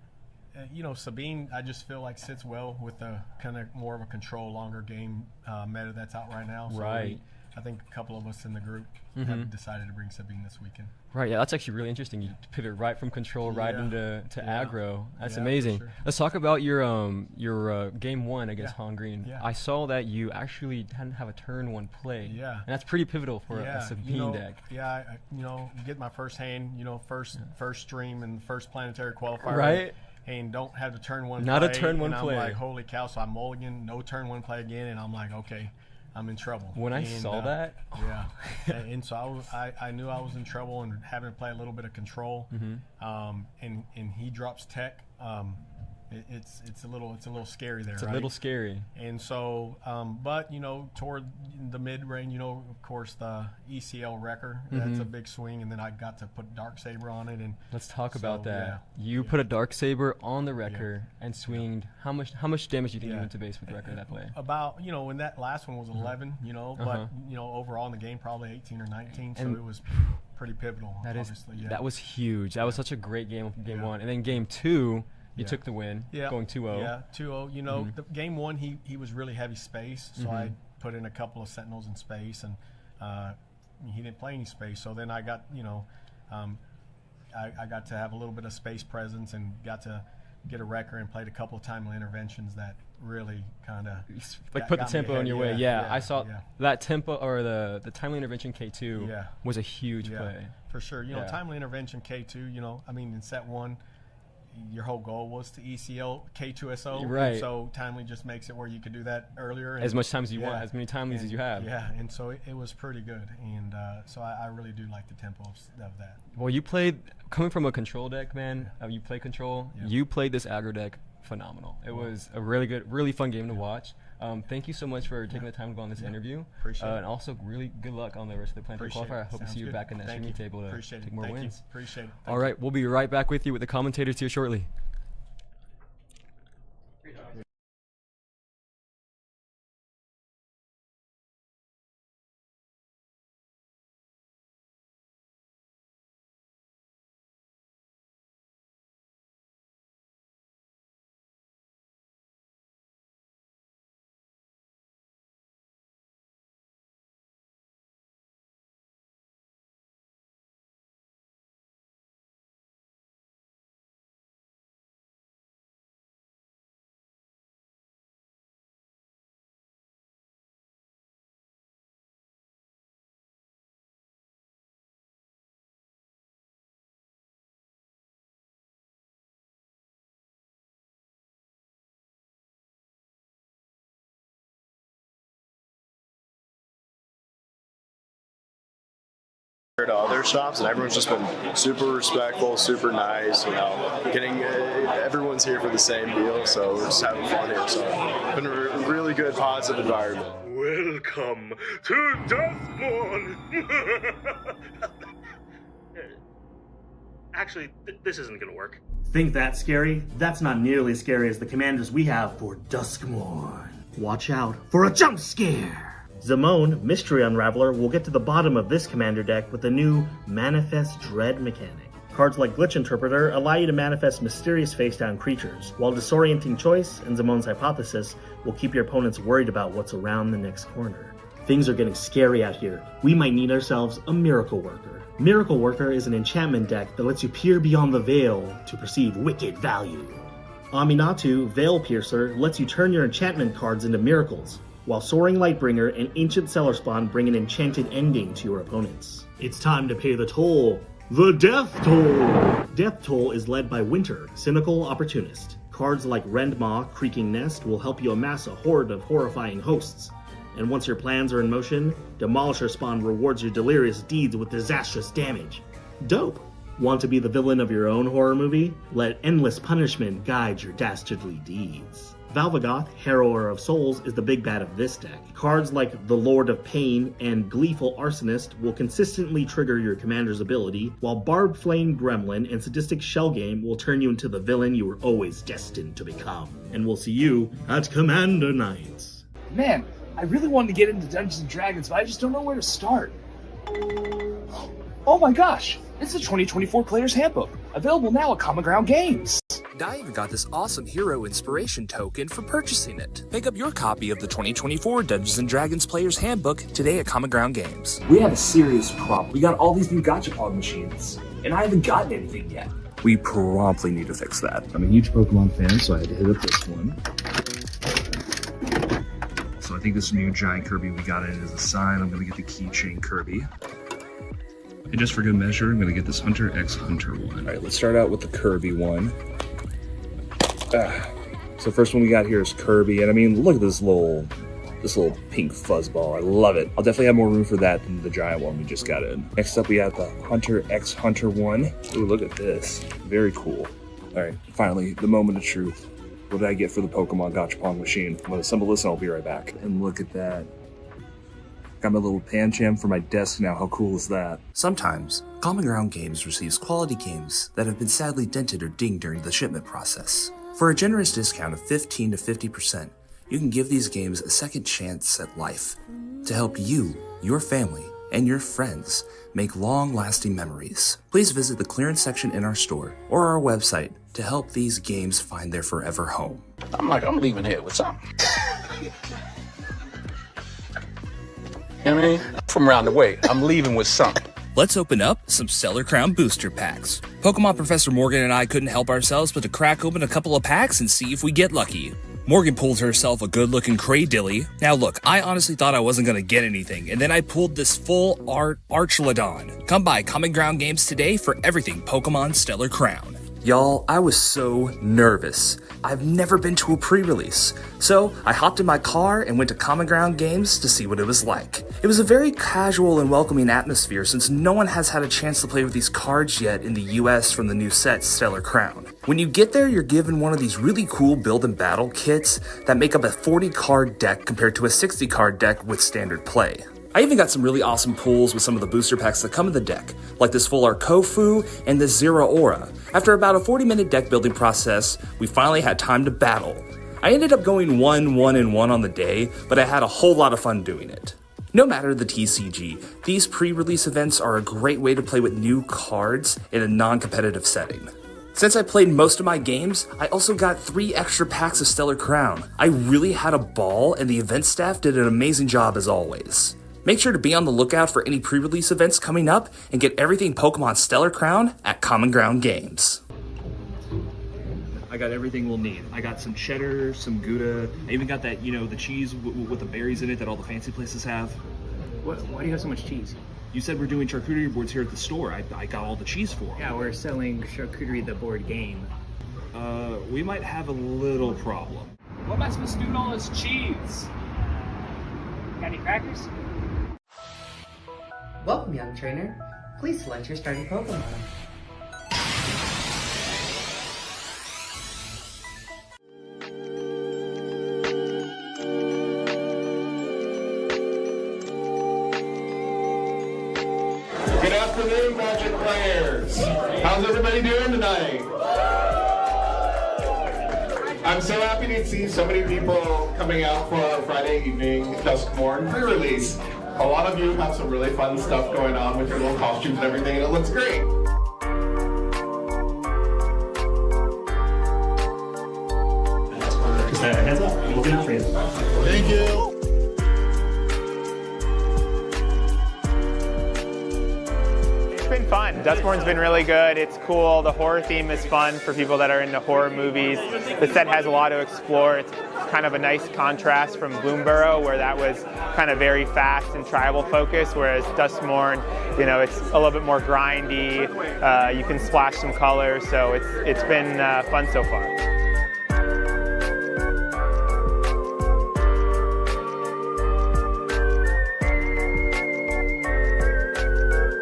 Sabine, I just feel like sits well with the kind of more of a control, longer game meta that's out right now. So Right. I think a couple of us in the group have decided to bring Sabine this weekend. Right, yeah, that's actually really interesting. You pivot right from control right Yeah. into Yeah. aggro. That's Yeah, for amazing. sure. Let's talk about your game 1 against Yeah. Han Green. Yeah. I saw that you actually didn't have a turn 1 play. Yeah. And that's pretty pivotal for Yeah, a Sabine deck. Yeah, get my first hand, first stream and first planetary qualifier. Right. And don't have to turn 1 Not a play. turn 1 and play. I'm like, holy cow, so I mulligan, no turn 1 play again, and I'm like, okay, I'm in trouble. When I And, saw that, yeah, and so I knew I was in trouble and having to play a little bit of control. And he drops tech. It's a little scary there. it's a right? little scary. And so, but toward the mid range, of course, the ECL wrecker, that's a big swing. And then I got to put Darksaber on it. And Let's talk so, about that. yeah. You put a Darksaber on the Wrecker and swinged. How much damage do you think you Yeah. went to base with Wrecker that play? About, when that last one was 11, but, overall in the game, probably 18 or 19. So And it was pretty pivotal, obviously. Yeah. That was huge. That was such a great game 1. And then game 2, you Yeah. took the win, Yeah. going 2-0. Yeah, 2-0. The game 1, he was really heavy space, so I put in a couple of Sentinels in space, and he didn't play any space. So then I got, I got to have a little bit of space presence and got to get a record and played a couple of timely interventions that really kind of like put the tempo in your way. Yeah, I saw that tempo, or the timely intervention K2 was a huge play. For sure. You know, timely intervention K2, you know, I mean, in set 1, your whole goal was to ECL K2SO. Right. So timely just makes it where you could do that earlier. As much time as you want, as many timelys as you have. Yeah, and so it was pretty good. And so I really do like the tempo of that. Well, you played, coming from a control deck, man, you play control, you played this aggro deck phenomenal. It was a really good, really fun game to watch. Thank you so much for taking the time to go on this interview. Appreciate it. And also, really good luck on the rest of the Planetary Qualifier. I hope to see you back in that streaming table to take more wins. Appreciate it. All right, we'll be right back with you with the commentators here shortly. To other shops, and everyone's just been super respectful, super nice. You know, everyone's here for the same deal, so we're just having fun here. So it's been a really good, positive environment. Welcome to Duskmorn! Actually, this isn't gonna work. Think that's scary? That's not nearly as scary as the commanders we have for Duskmorn. Watch out for a jump scare! Zamone, Mystery Unraveler, will get to the bottom of this commander deck with a new Manifest Dread mechanic. Cards like Glitch Interpreter allow you to manifest mysterious face-down creatures, while Disorienting Choice and Zamone's Hypothesis will keep your opponents worried about what's around the next corner. Things are getting scary out here. We might need ourselves a Miracle Worker. Miracle Worker is an enchantment deck that lets you peer beyond the veil to perceive wicked value. Aminatu, Veil Piercer, lets you turn your enchantment cards into miracles, while Soaring Lightbringer and Ancient Cellar bring an enchanted ending to your opponents. It's time to pay the toll. The Death Toll! Death Toll is led by Winter, Cynical Opportunist. Cards like Rendmaw, Creaking Nest will help you amass a horde of horrifying hosts. And once your plans are in motion, Demolisher Spawn rewards your delirious deeds with disastrous damage. Dope! Want to be the villain of your own horror movie? Let endless punishment guide your dastardly deeds. Valvagoth, Harrower of Souls, is the big bad of this deck. Cards like the Lord of Pain and Gleeful Arsonist will consistently trigger your commander's ability, while Barbed Flame Gremlin and Sadistic Shell Game will turn you into the villain you were always destined to become. And we'll see you at Commander Nights. Man, I really wanted to get into Dungeons & Dragons, but I just don't know where to start. Oh my gosh, it's the 2024 Player's Handbook, available now at Common Ground Games. And I even got this awesome hero inspiration token for purchasing it. Pick up your copy of the 2024 Dungeons & Dragons Player's Handbook today at Common Ground Games. We have a serious problem. We got all these new gachapon machines, and I haven't gotten anything yet. We promptly need to fix that. I'm a huge Pokemon fan, so I had to hit up this one. So I think this new giant Kirby we got in is a sign. I'm gonna get the keychain Kirby. And just for good measure, I'm gonna get this Hunter X Hunter one. All right, let's start out with the Kirby one. So first one we got here is Kirby, and I mean, look at this little pink fuzzball. I love it. I'll definitely have more room for that than the giant one we just got in. Next up, we have the Hunter X Hunter one. Ooh, look at this. Very cool. All right, finally, the moment of truth. What did I get for the Pokemon Gachapon machine? I'm gonna assemble this and I'll be right back. And look at that. Got my little Pancham for my desk now. How cool is that? Sometimes, Common Ground Games receives quality games that have been sadly dented or dinged during the shipment process. For a generous discount of 15 to 50%, you can give these games a second chance at life to help you, your family, and your friends make long-lasting memories. Please visit the clearance section in our store or our website to help these games find their forever home. I'm leaving here with something. You know what I mean? From around the way, I'm leaving with something. Let's open up some Stellar Crown booster packs. Pokemon Professor Morgan and I couldn't help ourselves but to crack open a couple of packs and see if we get lucky. Morgan pulled herself a good-looking Craydilly. Now look, I honestly thought I wasn't going to get anything, and then I pulled this full art Archelodon. Come by Common Ground Games today for everything Pokemon Stellar Crown. Y'all, I was so nervous. I've never been to a pre-release, so I hopped in my car and went to Common Ground Games to see what it was like. It was a very casual and welcoming atmosphere since no one has had a chance to play with these cards yet in the US from the new set Stellar Crown. When you get there, you're given one of these really cool build and battle kits that make up a 40 card deck compared to a 60 card deck with standard play. I even got some really awesome pulls with some of the booster packs that come in the deck, like this full art Kofu and this Zero Aura. After about a 40-minute deck building process, we finally had time to battle. I ended up going 1-1-1 on the day, but I had a whole lot of fun doing it. No matter the TCG, these pre-release events are a great way to play with new cards in a non-competitive setting. Since I played most of my games, I also got 3 extra packs of Stellar Crown. I really had a ball, and the event staff did an amazing job as always. Make sure to be on the lookout for any pre-release events coming up and get everything Pokemon Stellar Crown at Common Ground Games. I got everything we'll need. I got some cheddar, some Gouda. I even got that, the cheese with the berries in it that all the fancy places have. Why do you have so much cheese? You said we're doing charcuterie boards here at the store. I got all the cheese for them. Yeah, we're selling charcuterie the board game. We might have a little problem. What am I supposed to do with all this cheese? Got any crackers? Welcome, young trainer. Please select your starting Pokemon. Good afternoon, Magic players. How's everybody doing tonight? I'm so happy to see so many people coming out for our Friday evening Duskmorn pre-release. A lot of you have some really fun stuff going on with your little costumes and everything, and it looks great. Just a heads up, I'm looking out for you. Thank you. It's been fun. Duskmorn's been really good. It's cool. The horror theme is fun for people that are into horror movies. The set has a lot to explore. It's kind of a nice contrast from Bloomburrow, where that was kind of very fast and tribal focused, whereas Duskmorn, it's a little bit more grindy. You can splash some colors, so it's been fun so far.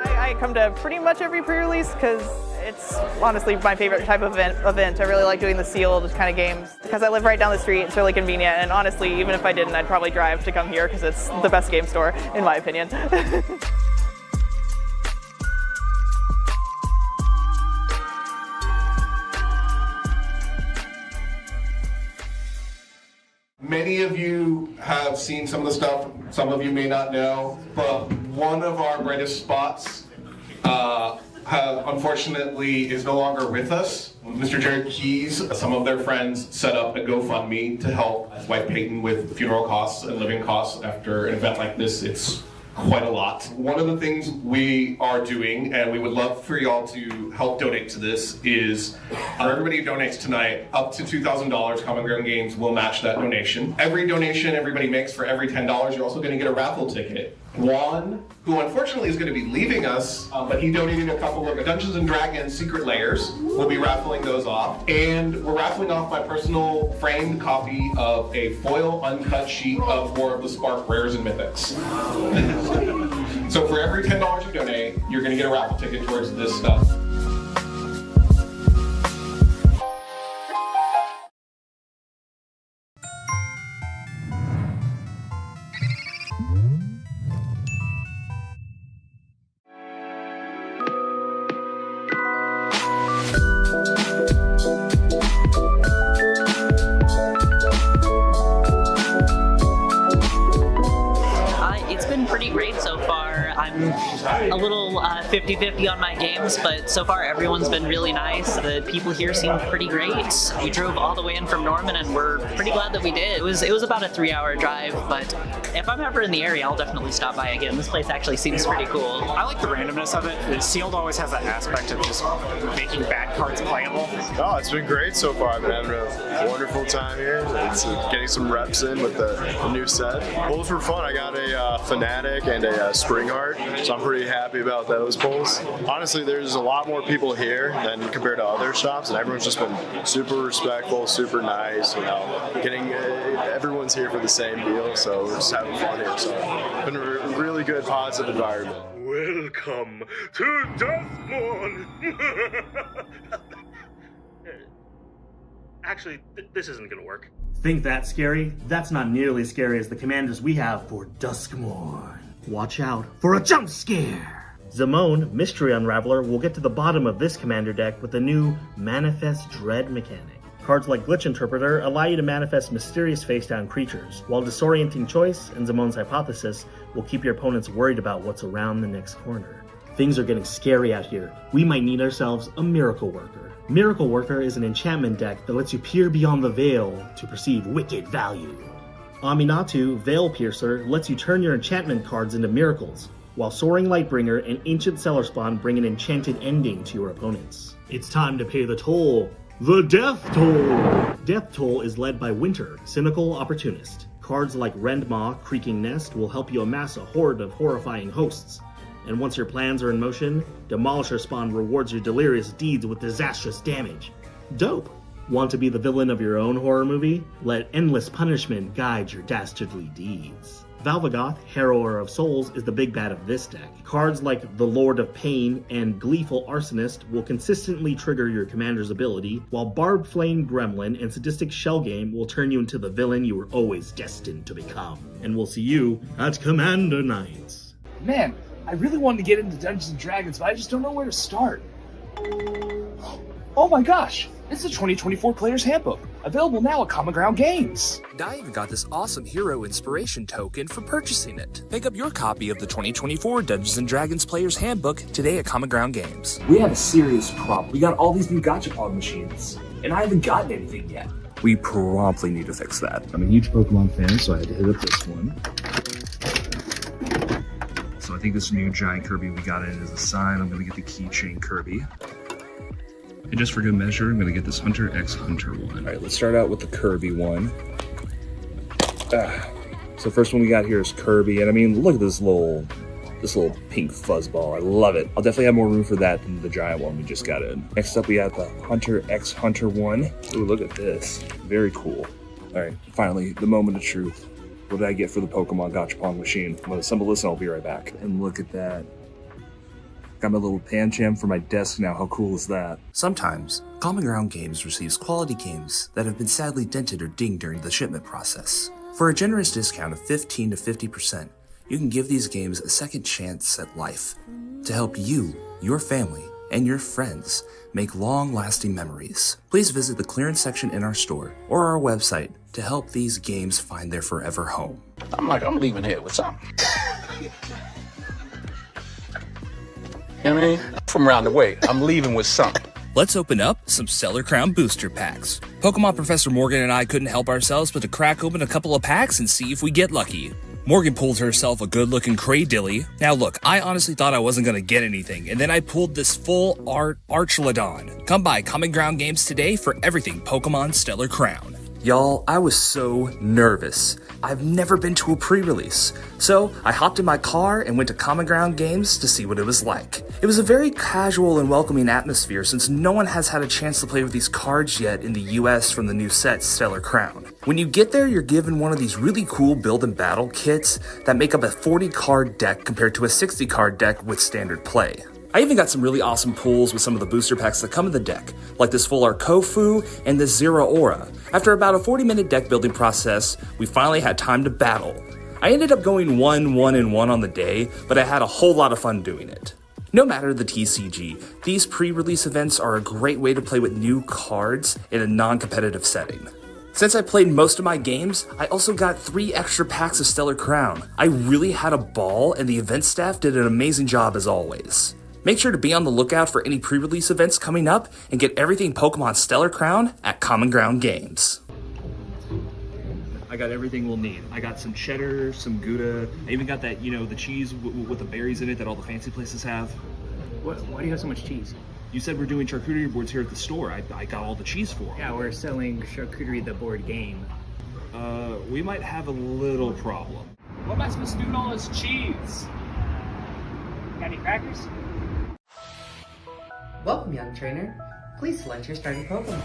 I come to pretty much every pre-release because it's honestly my favorite type of event. I really like doing the sealed kind of games. Because I live right down the street, it's really convenient, and honestly, even if I didn't, I'd probably drive to come here because it's the best game store, in my opinion. Many of you have seen some of the stuff, some of you may not know, but one of our brightest spots unfortunately is no longer with us. Mr. Jared Keys, some of their friends set up a GoFundMe to help White Peyton with funeral costs and living costs after an event like this. It's quite a lot. One of the things we are doing, and we would love for y'all to help donate to this, is for everybody who donates tonight, up to $2,000, Common Ground Games will match that donation. Every donation everybody makes for every $10, you're also going to get a raffle ticket. Juan, who unfortunately is going to be leaving us, but he donated a couple of Dungeons & Dragons Secret Layers. We'll be raffling those off. And we're raffling off my personal framed copy of a foil uncut sheet of War of the Spark Rares and Mythics. So for every $10 you donate, you're going to get a raffle ticket towards this stuff. It's been pretty great so far. I'm a little 50-50 on my games, but so far everyone's been really nice. The people here seem pretty great. We drove all the way in from Norman, and we're pretty glad that we did. It was about a 3-hour drive, but if I'm ever in the area, I'll definitely stop by again. This place actually seems pretty cool. I like the randomness of it. The sealed always has that aspect of just making bad cards playable. Oh, it's been great so far. I've been having a wonderful time here. It's getting some reps in with the new set. Pulls were fun. I got a Fanatic and a Spring Heart, so I'm pretty happy about those pulls. Honestly, there's a lot more people here than compared to other shops, and everyone's just been super respectful, super nice. Everyone's here for the same deal, so we're just having fun here. So it's been a really good, positive environment. Welcome to Duskmorn! Actually, this isn't gonna work. Think that's scary? That's not nearly as scary as the commanders we have for Duskmorn. Watch out for a jump scare! Zamone, Mystery Unraveler, will get to the bottom of this commander deck with a new Manifest Dread mechanic. Cards like Glitch Interpreter allow you to manifest mysterious face-down creatures, while Disorienting Choice and Zamone's Hypothesis will keep your opponents worried about what's around the next corner. Things are getting scary out here. We might need ourselves a Miracle Worker. Miracle Worker is an enchantment deck that lets you peer beyond the veil to perceive wicked value. Aminatu, Veil Piercer, lets you turn your enchantment cards into miracles, while Soaring Lightbringer and Ancient Cellar bring an enchanted ending to your opponents. It's time to pay the toll. The Death Toll! Death Toll is led by Winter, Cynical Opportunist. Cards like Rendmaw, Creaking Nest will help you amass a horde of horrifying hosts. And once your plans are in motion, Demolisher Spawn rewards your delirious deeds with disastrous damage. Dope! Want to be the villain of your own horror movie? Let endless punishment guide your dastardly deeds. Valvagoth, Harrower of Souls, is the big bad of this deck. Cards like the Lord of Pain and Gleeful Arsonist will consistently trigger your commander's ability, while Barbed Flame Gremlin and Sadistic Shell Game will turn you into the villain you were always destined to become. And we'll see you at Commander Nights. Man, I really wanted to get into Dungeons & Dragons, but I just don't know where to start. Oh my gosh! It's the 2024 Player's Handbook, available now at Common Ground Games. I even got this awesome hero inspiration token for purchasing it. Pick up your copy of the 2024 Dungeons & Dragons Player's Handbook today at Common Ground Games. We have a serious problem. We got all these new gachapon machines, and I haven't gotten anything yet. We promptly need to fix that. I'm a huge Pokemon fan, so I had to hit up this one. So I think this new giant Kirby we got in is a sign. I'm gonna get the keychain Kirby. And just for good measure, I'm gonna get this Hunter X Hunter one. All right, let's start out with the Kirby one. So first one we got here is Kirby, and I mean, look at this little pink fuzzball. I love it. I'll definitely have more room for that than the giant one we just got in. Next up, we have the Hunter X Hunter one. Ooh, look at this. Very cool. All right, finally, the moment of truth. What did I get for the Pokemon Gachapon machine? I'm gonna assemble this and I'll be right back. And look at that. Got my little Pancham for my desk now. How cool is that? Sometimes, Common Ground Games receives quality games that have been sadly dented or dinged during the shipment process. For a generous discount of 15 to 50%, you can give these games a second chance at life to help you, your family, and your friends make long-lasting memories. Please visit the clearance section in our store or our website to help these games find their forever home. I'm leaving here with something. You know what I mean? From around the way, I'm leaving with something. Let's open up some Stellar Crown booster packs. Pokemon Professor Morgan and I couldn't help ourselves but to crack open a couple of packs and see if we get lucky. Morgan pulled herself a good-looking Craydilly. Now look, I honestly thought I wasn't going to get anything, and then I pulled this full art Archlodon. Come by Common Ground Games today for everything Pokemon Stellar Crown. Y'all, I was so nervous. I've never been to a pre-release, so I hopped in my car and went to Common Ground Games to see what it was like. It was a very casual and welcoming atmosphere since no one has had a chance to play with these cards yet in the US from the new set Stellar Crown. When you get there, you're given one of these really cool build and battle kits that make up a 40 card deck compared to a 60 card deck with standard play. I even got some really awesome pulls with some of the booster packs that come in the deck, like this full art Kofu and this Zero Aura. After about a 40-minute deck building process, we finally had time to battle. I ended up going 1-1-1 on the day, but I had a whole lot of fun doing it. No matter the TCG, these pre-release events are a great way to play with new cards in a non-competitive setting. Since I played most of my games, I also got 3 extra packs of Stellar Crown. I really had a ball, and the event staff did an amazing job as always. Make sure to be on the lookout for any pre-release events coming up, and get everything Pokemon Stellar Crown at Common Ground Games. I got everything we'll need. I got some cheddar, some Gouda. I even got that, the cheese with the berries in it that all the fancy places have. Why do you have so much cheese? You said we're doing charcuterie boards here at the store. I got all the cheese for them. Yeah, we're selling Charcuterie the board game. We might have a little problem. What am I supposed to do with all this cheese? Got any crackers? Welcome, young trainer. Please select your starting Pokemon.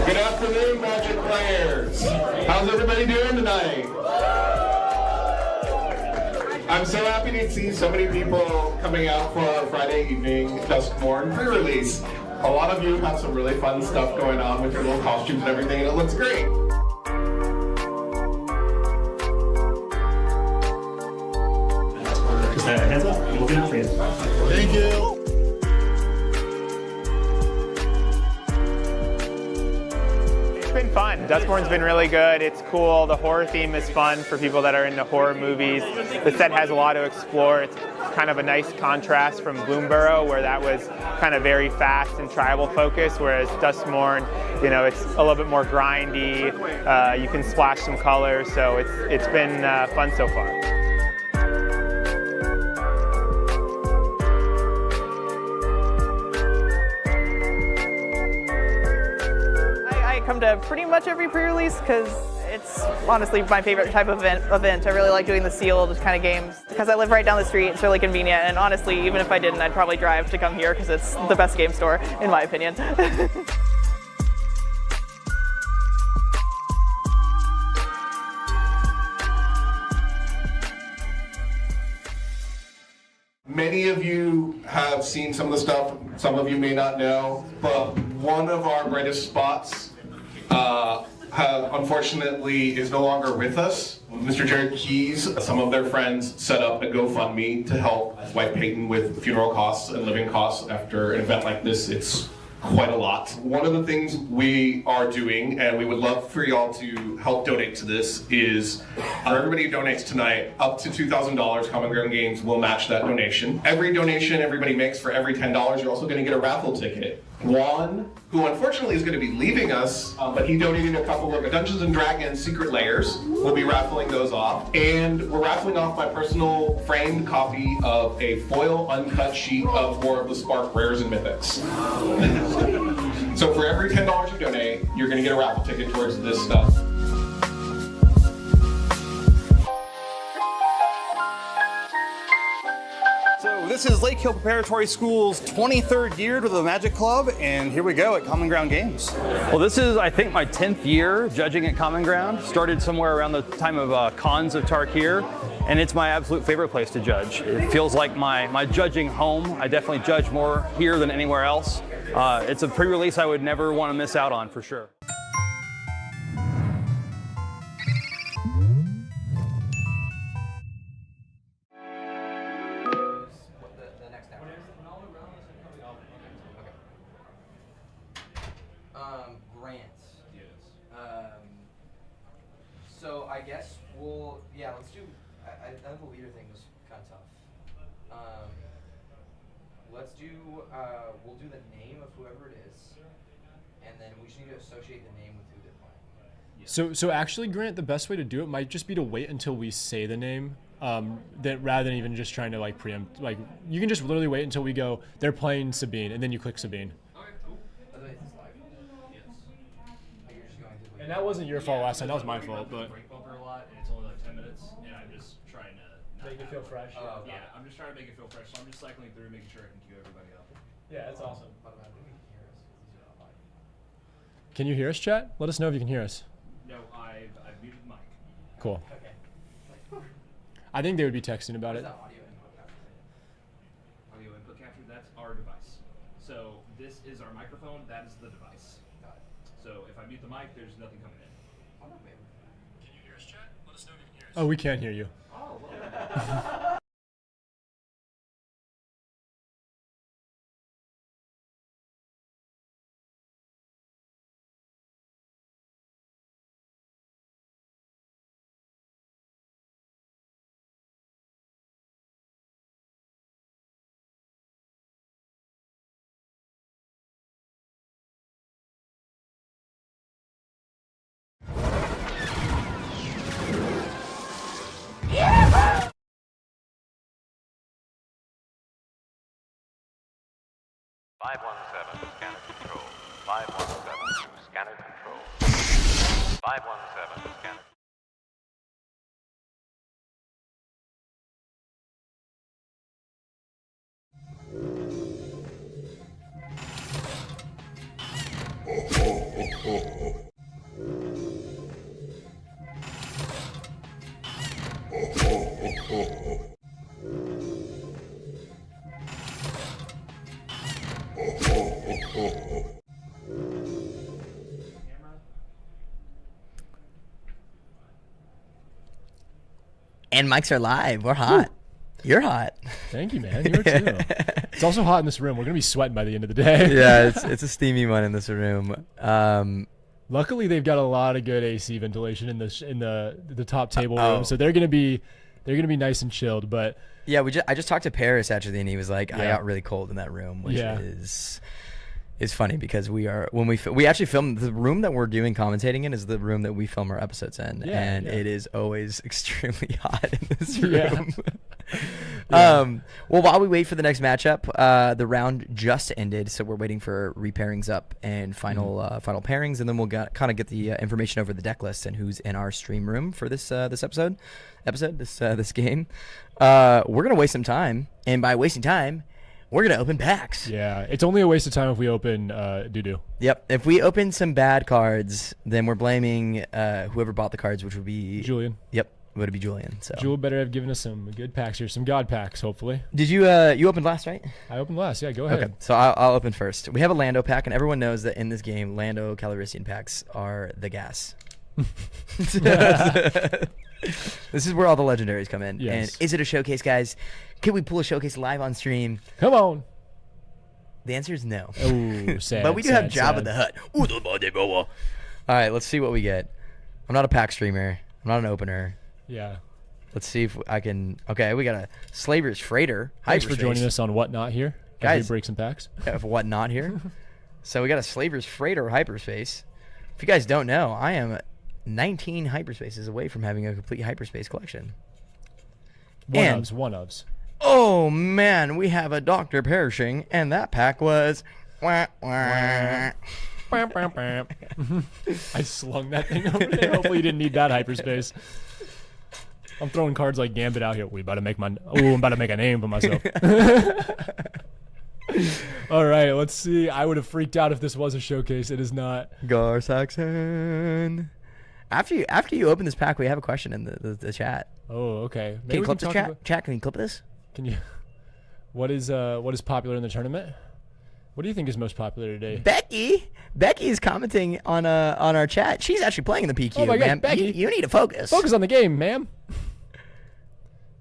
Good afternoon, Magic players. How's everybody doing tonight? I'm so happy to see so many people coming out for our Friday evening Duskmorn pre-release. A lot of you have some really fun stuff going on with your little costumes and everything, and it looks great. Just a heads up, I'm looking out for you. Thank you. It's been fun. Duskmorn's been really good. It's cool. The horror theme is fun for people that are into horror movies. The set has a lot to explore. It's kind of a nice contrast from Bloomborough, where that was kind of very fast and tribal focused, whereas Duskmorn, it's a little bit more grindy. You can splash some colors, so it's been fun so far. I come to pretty much every pre-release because it's honestly my favorite type of event. I really like doing the sealed kind of games because I live right down the street. It's really convenient, and honestly, even if I didn't, I'd probably drive to come here because it's the best game store, in my opinion. Many of you have seen some of the stuff, some of you may not know, but one of our brightest spots unfortunately is no longer with us. Mr. Jared Keys, some of their friends set up a GoFundMe to help White Peyton with funeral costs and living costs after an event like this. It's quite a lot. One of the things we are doing, and we would love for y'all to help donate to this, is for everybody who donates tonight, up to $2,000, Common Ground Games will match that donation. Every donation everybody makes for every $10, you're also going to get a raffle ticket. Juan, who unfortunately is going to be leaving us, but he donated a couple of Dungeons & Dragons Secret Layers. We'll be raffling those off. And we're raffling off my personal framed copy of a foil uncut sheet of War of the Spark Rares and Mythics. So for every $10 you donate, you're going to get a raffle ticket towards this stuff. This is Lake Hill Preparatory School's 23rd year to the Magic Club, and here we go at Common Ground Games. Well, this is, I think, my 10th year judging at Common Ground. Started somewhere around the time of Cons of Tarkir, and it's my absolute favorite place to judge. It feels like my judging home. I definitely judge more here than anywhere else. It's a pre-release I would never want to miss out on, for sure. Grants. Yes. So I guess let's do. I think the leader thing was kind of tough. Let's do. We'll do the name of whoever it is, and then we just need to associate the name with who they're playing. So actually, Grant, the best way to do it might just be to wait until we say the name. That rather than even just trying to preempt, you can just literally wait until we go, they're playing Sabine, and then you click Sabine. And that wasn't your fault last time. That was my fault. But break bumper a lot, and it's only like 10 minutes, and I'm just trying to make it feel fresh. Yeah, I'm just trying to make it feel fresh. So I'm just cycling through, making sure I can cue everybody up. Yeah, that's awesome. Can you hear us, chat? Let us know if you can hear us. No, I've muted the mic. Cool. Okay. I think they would be texting about it. Audio input capture. That's our device. So this is our microphone. That is the device. So if I mute the mic, there's nothing coming in. Can you hear us, chat? Let Oh, we can't hear you. Five 517 scanner control. 517 scanner control. 517 scanner. And mics are live. We're hot. You're hot. Thank you, man. You are too. It's also hot in this room. We're gonna be sweating by the end of the day. Yeah, it's a steamy one in this room. Luckily, they've got a lot of good AC ventilation in the top table room, so they're gonna be nice and chilled. But yeah, I just talked to Paris actually, and he was like, I got really cold in that room, which is funny because we actually film the room that we're doing commentating in is the room that we film our episodes in, it is always extremely hot in this room. Well, while we wait for the next matchup, the round just ended, so we're waiting for repairings up and final pairings, and then we'll kind of get the information over the deck list and who's in our stream room for this game. We're gonna waste some time, and by wasting time, we're going to open packs. Yeah, it's only a waste of time if we open doo-doo. Yep. If we open some bad cards, then we're blaming whoever bought the cards, which would be... Julian. Yep, it would be Julian. So Jewel better have given us some good packs here, some God packs, hopefully. Did you you opened last, right? I opened last, yeah, go ahead. Okay, so I'll open first. We have a Lando pack, and everyone knows that in this game, Lando Calrissian packs are the gas. This is where all the legendaries come in. Yes. And is it a showcase, guys? Can we pull a showcase live on stream? Come on. The answer is no. Ooh, sad. But we do have Jabba the Hutt. All right, let's see what we get. I'm not a pack streamer. I'm not an opener. Yeah. Let's see if I can. Okay, we got a Slaver's Freighter. Thanks for joining us on Whatnot here. Guys, we break some packs. Whatnot here. So we got a Slaver's Freighter Hyperspace. If you guys don't know, I am 19 hyperspaces away from having a complete hyperspace collection. One ofs. Oh man, we have a Dr. Perishing, and that pack was. I slung that thing over there. Hopefully you didn't need that hyperspace. I'm throwing cards like Gambit out here. I'm about to make a name for myself. All right, let's see. I would have freaked out if this was a showcase. It is not. Gar Saxon. After you open this pack, we have a question in the chat. Oh, okay. Can you clip this chat? Chat, can you clip this? Can you? What is popular in the tournament? What do you think is most popular today? Becky is commenting on our chat. She's actually playing in the PQ. Oh my God, ma'am. Becky, you need to focus. Focus on the game, ma'am.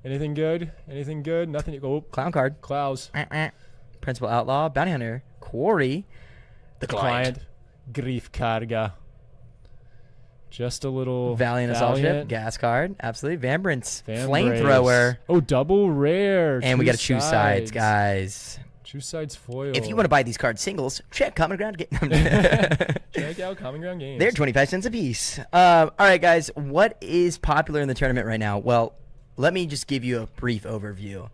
Anything good? Anything good? Nothing. Oh, clown card. Klaus. Principal Outlaw. Bounty Hunter. Quarry. The client. Grief Karga. Just a little Valiant Assault Ship. Gas card. Absolutely. Vambrance. Flamethrower. Oh, double rare. And we got to choose sides, guys. Choose sides foil. If you want to buy these cards singles, check Common Ground Games. Check out Common Ground Games. They're 25 cents a piece. All right, guys. What is popular in the tournament right now? Well, let me just give you a brief overview.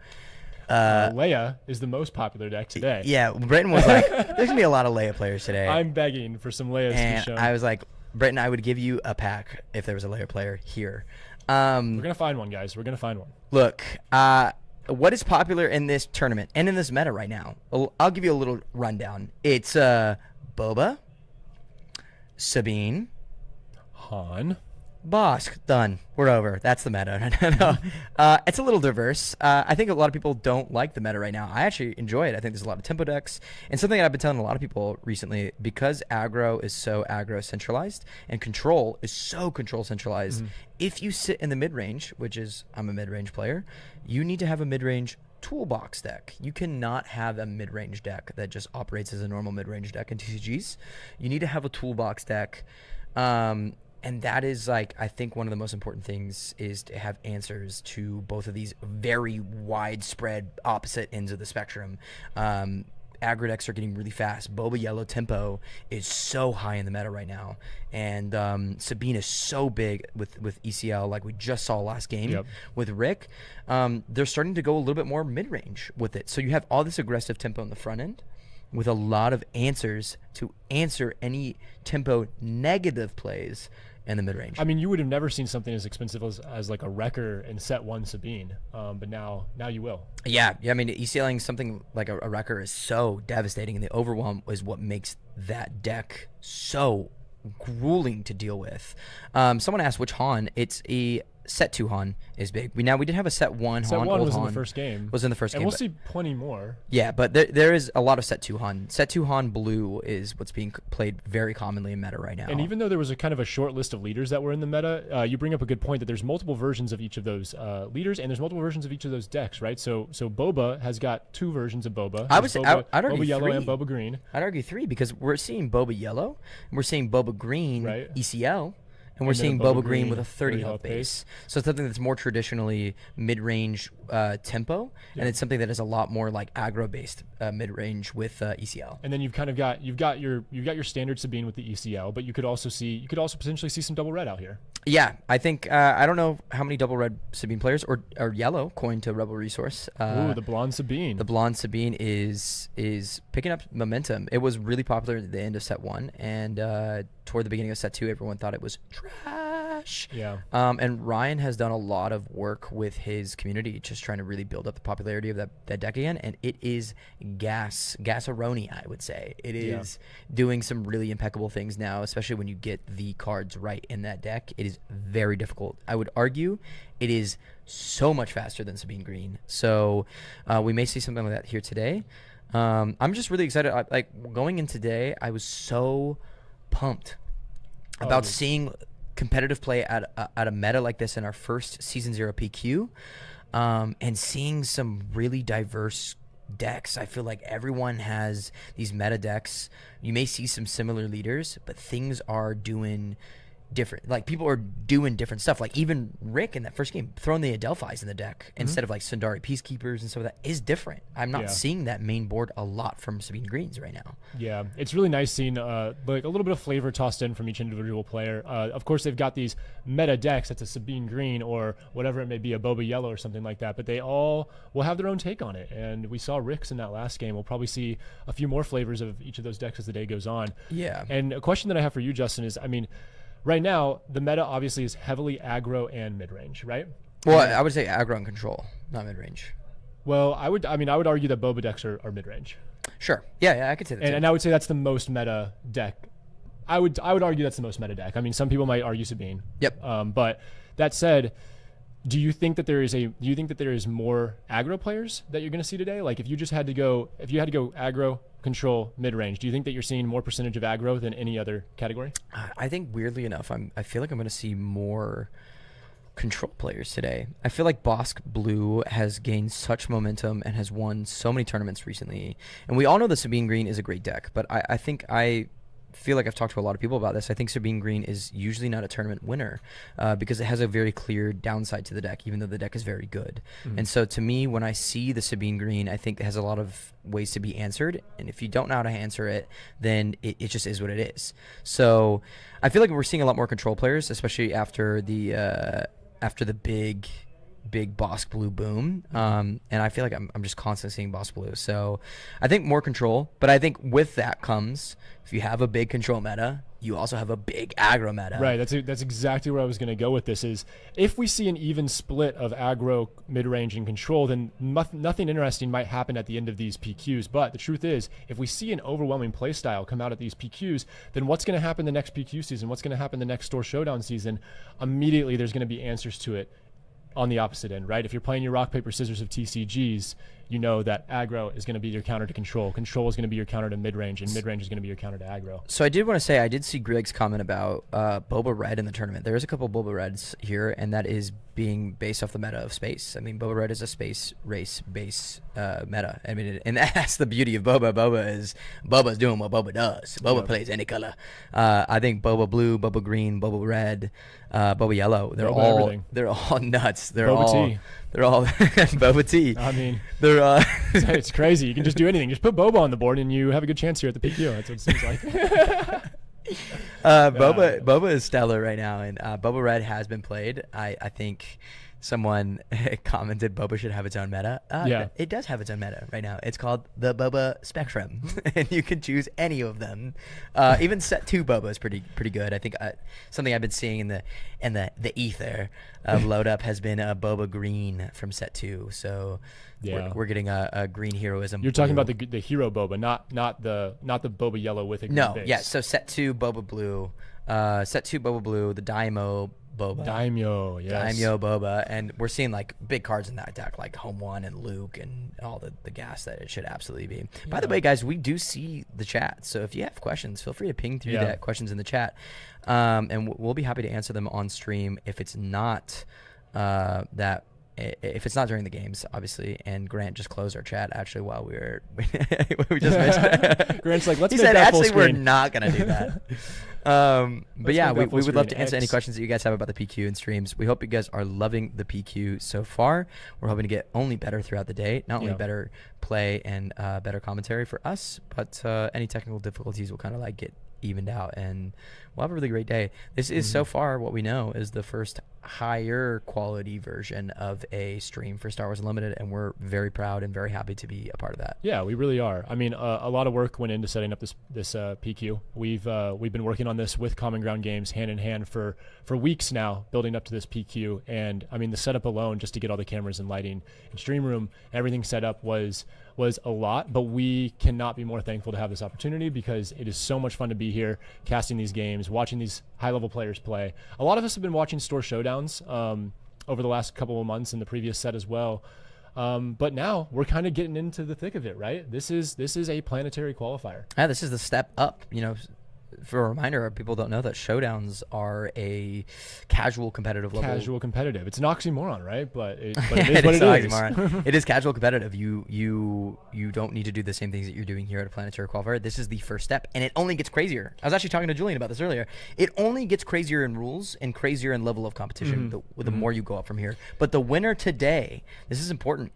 Leia is the most popular deck today. Yeah, Britton was like, there's going to be a lot of Leia players today. I'm begging for some Leias to be shown. I was like, Britton, I would give you a pack if there was a Leia player here. We're going to find one, guys. We're going to find one. Look, what is popular in this tournament and in this meta right now? I'll give you a little rundown. It's Boba, Sabine, Han, Bosk, done. We're over. That's the meta. No. It's a little diverse. I think a lot of people don't like the meta right now. I actually enjoy it. I think there's a lot of tempo decks. And something that I've been telling a lot of people recently, because aggro is so aggro centralized and control is so control centralized, if you sit in the mid-range, which is, I'm a mid-range player, you need to have a mid-range toolbox deck. You cannot have a mid-range deck that just operates as a normal mid-range deck in TCGs. You need to have a toolbox deck. And that is, like, I think one of the most important things is to have answers to both of these very widespread opposite ends of the spectrum. Aggro decks are getting really fast. Boba Yellow tempo is so high in the meta right now. And Sabine is so big with ECL, like we just saw last game with Rick. They're starting to go a little bit more mid-range with it. So you have all this aggressive tempo in the front end with a lot of answers to answer any tempo negative plays in the mid-range. I mean, you would have never seen something as expensive as like a Wrecker in set 1 Sabine, but now you will. Yeah. I mean, ECLing something like a Wrecker is so devastating, and the overwhelm is what makes that deck so grueling to deal with. Someone asked which Han. It's a set 2 Han is big. We did have a set 1 set Han. 1 old was Han, in the first game. Was in the first and game. And we'll see plenty more. Yeah, but there is a lot of set 2 Han. Set 2 Han Blue is what's being played very commonly in meta right now. And even though there was a kind of a short list of leaders that were in the meta, you bring up a good point that there's multiple versions of each of those leaders, and there's multiple versions of each of those decks, right? So Boba has got 2 versions of Boba. I'd argue Boba Yellow 3. and Boba Green. I'd argue 3 because we're seeing Boba Yellow, and we're seeing Boba Green ECL. And we're seeing Boba Green with a 30 health base. So it's something that's more traditionally mid-range tempo, and it's something that is a lot more like aggro-based mid-range with ECL. And then you've got your standard Sabine with the ECL, but you could also potentially see some double red out here. Yeah, I think I don't know how many double red Sabine players or yellow coined to Rebel Resource. Ooh, the blonde Sabine. The blonde Sabine is picking up momentum. It was really popular at the end of set 1, and toward the beginning of set 2, everyone thought it was trash. Yeah. And Ryan has done a lot of work with his community, just trying to really build up the popularity of that deck again. And it is gas-a-roni, I would say. It is doing some really impeccable things now, especially when you get the cards right in that deck. It is very difficult. I would argue it is so much faster than Sabine Green. So we may see something like that here today. I'm just really excited. Like going in today, I was so pumped about seeing competitive play at a meta like this in our first Season 0 PQ, and seeing some really diverse decks. I feel like everyone has these meta decks. You may see some similar leaders, but things are doing different. Like people are doing different stuff. Like even Rick in that first game throwing the Adelphis in the deck instead of like Sundari Peacekeepers and stuff like that is different. I'm not seeing that main board a lot from Sabine Greens right now. Yeah, it's really nice seeing like a little bit of flavor tossed in from each individual player. Of course, they've got these meta decks. That's a Sabine Green or whatever it may be, a Boba Yellow or something like that. But they all will have their own take on it. And we saw Rick's in that last game. We'll probably see a few more flavors of each of those decks as the day goes on. Yeah. And a question that I have for you, Justin, is, I mean, right now, the meta obviously is heavily aggro and mid-range, right? Well, I would say aggro and control, not mid-range. Well, I would argue that Boba decks are mid-range. Sure. Yeah, I could say that. And I would say that's the most meta deck. I would argue that's the most meta deck. I mean, some people might argue Sabine. Yep. But that said, do you think that there is more aggro players that you're going to see today? Like if you had to go aggro, control, mid-range, do you think that you're seeing more percentage of aggro than any other category? I think weirdly enough, I feel like I'm going to see more control players today. I feel like Bosk Blue has gained such momentum and has won so many tournaments recently. And we all know that Sabine Green is a great deck, but I think I feel like I've talked to a lot of people about this. I think Sabine Green is usually not a tournament winner because it has a very clear downside to the deck, even though the deck is very good. And so to me, when I see the Sabine Green, I think it has a lot of ways to be answered. And if you don't know how to answer it, then it just is what it is. So I feel like we're seeing a lot more control players, especially after the big Bosk Blue boom. And I feel like I'm just constantly seeing Bosk Blue. So I think more control, but I think with that comes, if you have a big control meta, you also have a big aggro meta. Right. That's exactly where I was going to go with this. Is if we see an even split of aggro, mid range, and control, then nothing interesting might happen at the end of these PQs. But the truth is, if we see an overwhelming playstyle come out at these PQs, then what's going to happen the next PQ season? What's going to happen the next Store Showdown season? Immediately, there's going to be answers to it on the opposite end, right? If you're playing your rock, paper, scissors of TCGs, you know that aggro is going to be your counter to control. Control is going to be your counter to mid-range, and mid-range is going to be your counter to aggro. So I did want to say, I did see Greg's comment about Boba Red in the tournament. There is a couple Boba Reds here, and that is being based off the meta of space. I mean, Boba Red is a space race base meta. I mean, and that's the beauty of Boba. Boba's doing what Boba does. Boba plays any color. I think Boba Blue, Boba Green, Boba Red, Boba Yellow. They're all nuts. They're all Boba Tea. I mean, they're it's crazy. You can just do anything. Just put Boba on the board, and you have a good chance here at the PQ. That's what it seems like. Boba is stellar right now, and Boba Red has been played. I think someone commented Boba should have its own meta. Yeah. It does have its own meta right now. It's called the Boba Spectrum, and you can choose any of them. Even set 2 Boba is pretty good. I think something I've been seeing in the ether of load up has been a Boba Green from set 2. So we're getting a green heroism. You're talking about the hero Boba, not the Boba Yellow with a green base. Yeah. So set 2 Boba Blue, the Daimyo Boba. Daimyo, yes. Daimyo Boba, and we're seeing like big cards in that deck, like Home One and Luke and all the gas that it should absolutely be. By the way, guys, we do see the chat, so if you have questions, feel free to ping through that questions in the chat, and we'll be happy to answer them on stream if it's not if it's not during the games, obviously. And Grant just closed our chat actually while we just mentioned. Grant's like, let's. He make said, that actually, full we're screen. not gonna do that. But yeah, we would love to answer any X. questions that you guys have about the PQ and streams. We hope you guys are loving the PQ so far. We're hoping to get only better throughout the day, not only better play and better commentary for us, but any technical difficulties will kind of like get evened out, and we'll have a really great day. This is so far what we know is the first higher quality version of a stream for Star Wars Unlimited, and we're very proud and very happy to be a part of that. Yeah, we really are. I mean, a lot of work went into setting up this PQ. We've been working on this with Common Ground Games hand in hand for weeks now, building up to this PQ. And I mean, the setup alone, just to get all the cameras and lighting and stream room, everything set up was a lot, but we cannot be more thankful to have this opportunity because it is so much fun to be here casting these games, watching these high-level players play. A lot of us have been watching Store Showdowns over the last couple of months and the previous set as well. But now we're kind of getting into the thick of it, right? This is a planetary qualifier. Yeah, this is the step up, for a reminder, people don't know that showdowns are a casual competitive level. Casual competitive. It's an oxymoron, right? But it is what it is. It is casual competitive. You don't need to do the same things that you're doing here at a planetary qualifier. This is the first step, and it only gets crazier. I was actually talking to Julian about this earlier. It only gets crazier in rules and crazier in level of competition the more you go up from here. But the winner today, this is important.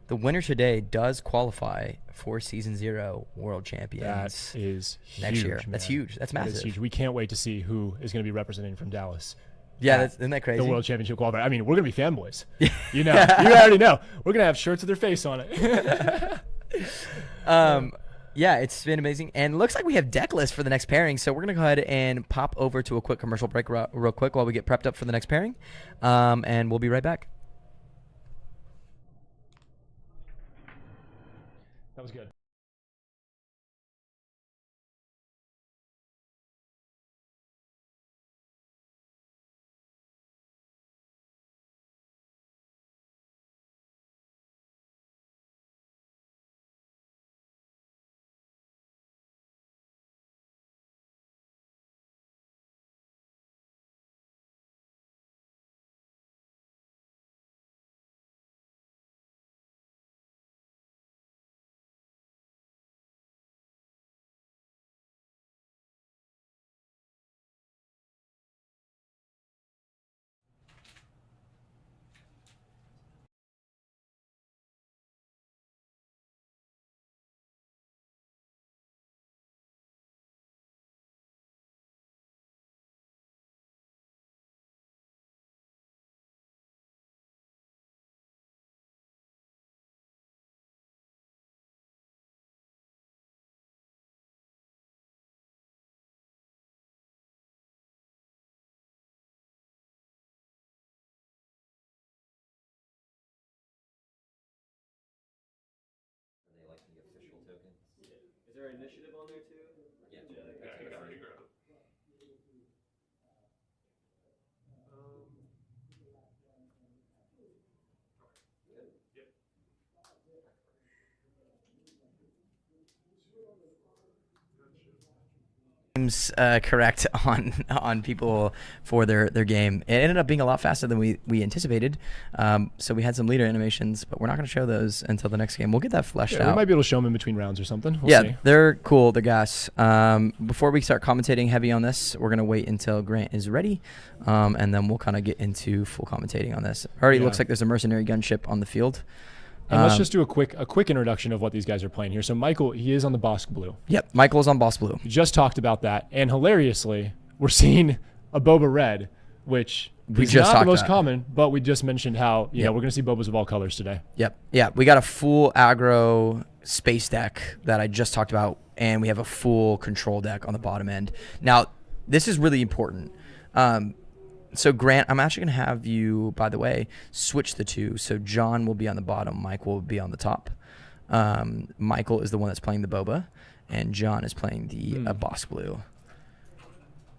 The winner today does qualify for Season 0 World Champions. That is next huge, year. man. That's huge. That's massive. That is huge. We can't wait to see who is going to be representing from Dallas. Yeah, isn't that crazy? The World Championship qualifier. I mean, we're going to be fanboys. You already know. We're going to have shirts with their face on it. Yeah, it's been amazing. And looks like we have deck lists for the next pairing. So we're going to go ahead and pop over to a quick commercial break real quick while we get prepped up for the next pairing. And we'll be right back. That was good. there initiative on there too? Yeah, I got already grabbed it. Correct on people for their game. It ended up being a lot faster than we anticipated. So we had some leader animations, but we're not going to show those until the next game. We'll get that fleshed out. We might be able to show them in between rounds or something. We'll yeah, see. they're cool. They're gas. Before we start commentating heavy on this, we're going to wait until Grant is ready, and then we'll kind of get into full commentating on this. Already looks like there's a mercenary gunship on the field. And let's just do a quick introduction of what these guys are playing here. So Michael, he is on the Bosk Blue. Yep, Michael's on Bosk Blue. We just talked about that, and hilariously, we're seeing a Boba Red, which is not the most common, but we just mentioned how we're going to see Bobas of all colors today. Yep, yeah, we got a full aggro space deck that I just talked about, and we have a full control deck on the bottom end. Now, this is really important. So Grant, I'm actually going to have you, by the way, switch the two. So John will be on the bottom, Mike will be on the top. Michael is the one that's playing the Boba, and John is playing the Bosk Blue.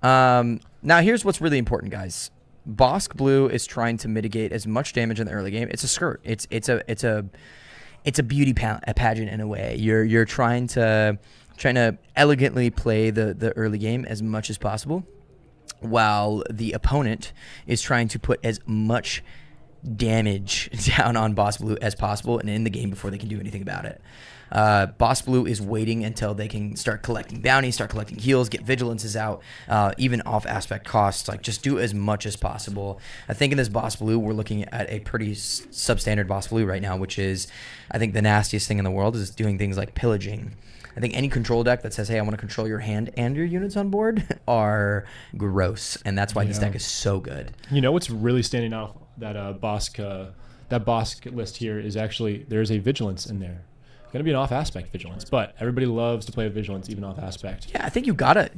Now here's what's really important, guys. Bosk Blue is trying to mitigate as much damage in the early game. It's a skirt. It's a beauty pageant in a way. You're trying to elegantly play the early game as much as possible, while the opponent is trying to put as much damage down on Bosk Blue as possible and in the game before they can do anything about it. Bosk Blue is waiting until they can start collecting bounties, start collecting heals, get vigilances out, even off aspect costs. Like, just do as much as possible. I think in this Bosk Blue, we're looking at a pretty substandard Bosk Blue right now, which is, I think, the nastiest thing in the world is doing things like pillaging. I think any control deck that says, hey, I want to control your hand and your units on board are gross, and that's why this deck is so good. You know what's really standing out that Bosk list here is actually there's a vigilance in there. It's gonna be an off aspect vigilance, but everybody loves to play a vigilance even off aspect. Yeah, I think you gotta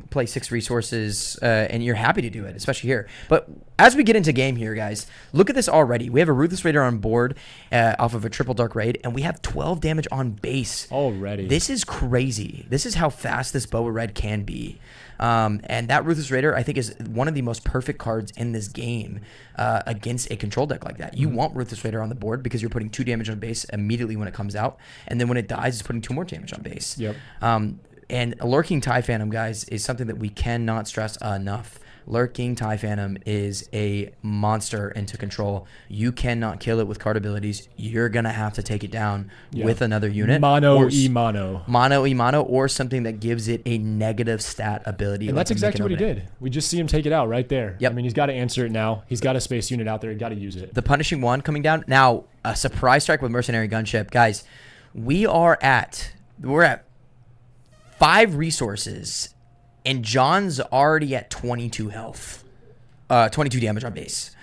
play 6 resources, and you're happy to do it, especially here. But as we get into game here, guys, look at this already. We have a Ruthless Raider on board off of a triple dark raid, and we have 12 damage on base already. This is crazy. This is how fast this Boba Red can be. And that Ruthless Raider, I think, is one of the most perfect cards in this game against a control deck like that. You want Ruthless Raider on the board because you're putting 2 damage on base immediately when it comes out, and then when it dies, it's putting 2 more damage on base. Yep. And Lurking TIE Phantom, guys, is something that we cannot stress enough. Lurking TIE Phantom is a monster into control. You cannot kill it with card abilities. You're going to have to take it down with another unit. Mono, or something that gives it a negative stat ability. And that's exactly what he did. We just see him take it out right there. Yep. I mean, he's got to answer it now. He's got a space unit out there. He's got to use it. The Punishing One coming down. Now, a surprise strike with Mercenary Gunship. Guys, we're at 5 resources, and John's already at 22 health. 22 damage on base.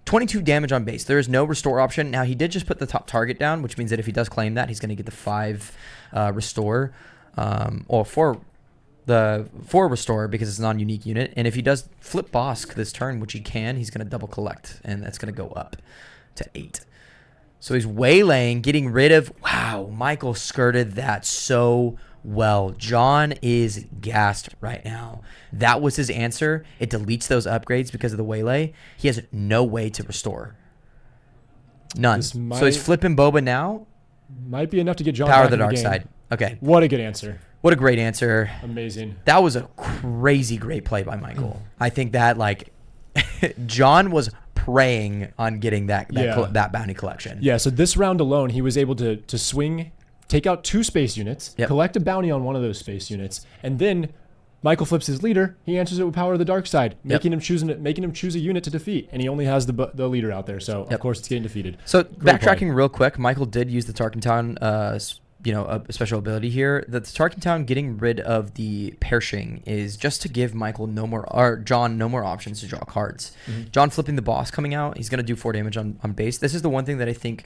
22 damage on base. There is no restore option. Now, he did just put the top target down, which means that if he does claim that, he's going to get the 5 restore, or 4 restore because it's a non-unique unit. And if he does flip Bosk this turn, which he can, he's going to double collect, and that's going to go up to 8. So he's waylaying, getting rid of... Wow, Michael skirted that so well. John is gassed right now. That was his answer. It deletes those upgrades because of the waylay. He has no way to restore. None. So he's flipping Boba now. Might be enough to get John Power back of the in the dark game. side. Okay. What a good answer. What a great answer. Amazing. That was a crazy great play by Michael. I think that, like, John was preying on getting that bounty collection. Yeah, so this round alone, he was able to swing, take out 2 space units, collect a bounty on one of those space units, and then Michael flips his leader. He answers it with Power of the Dark Side, making him choose a unit to defeat, and he only has the leader out there. So of course it's getting defeated. So backtracking real quick, Michael did use the Tarkentown, a special ability here. The Tarkentown getting rid of the Pershing is just to give Michael John no more options to draw cards. John flipping the boss coming out, he's going to do 4 damage on base. This is the one thing that I think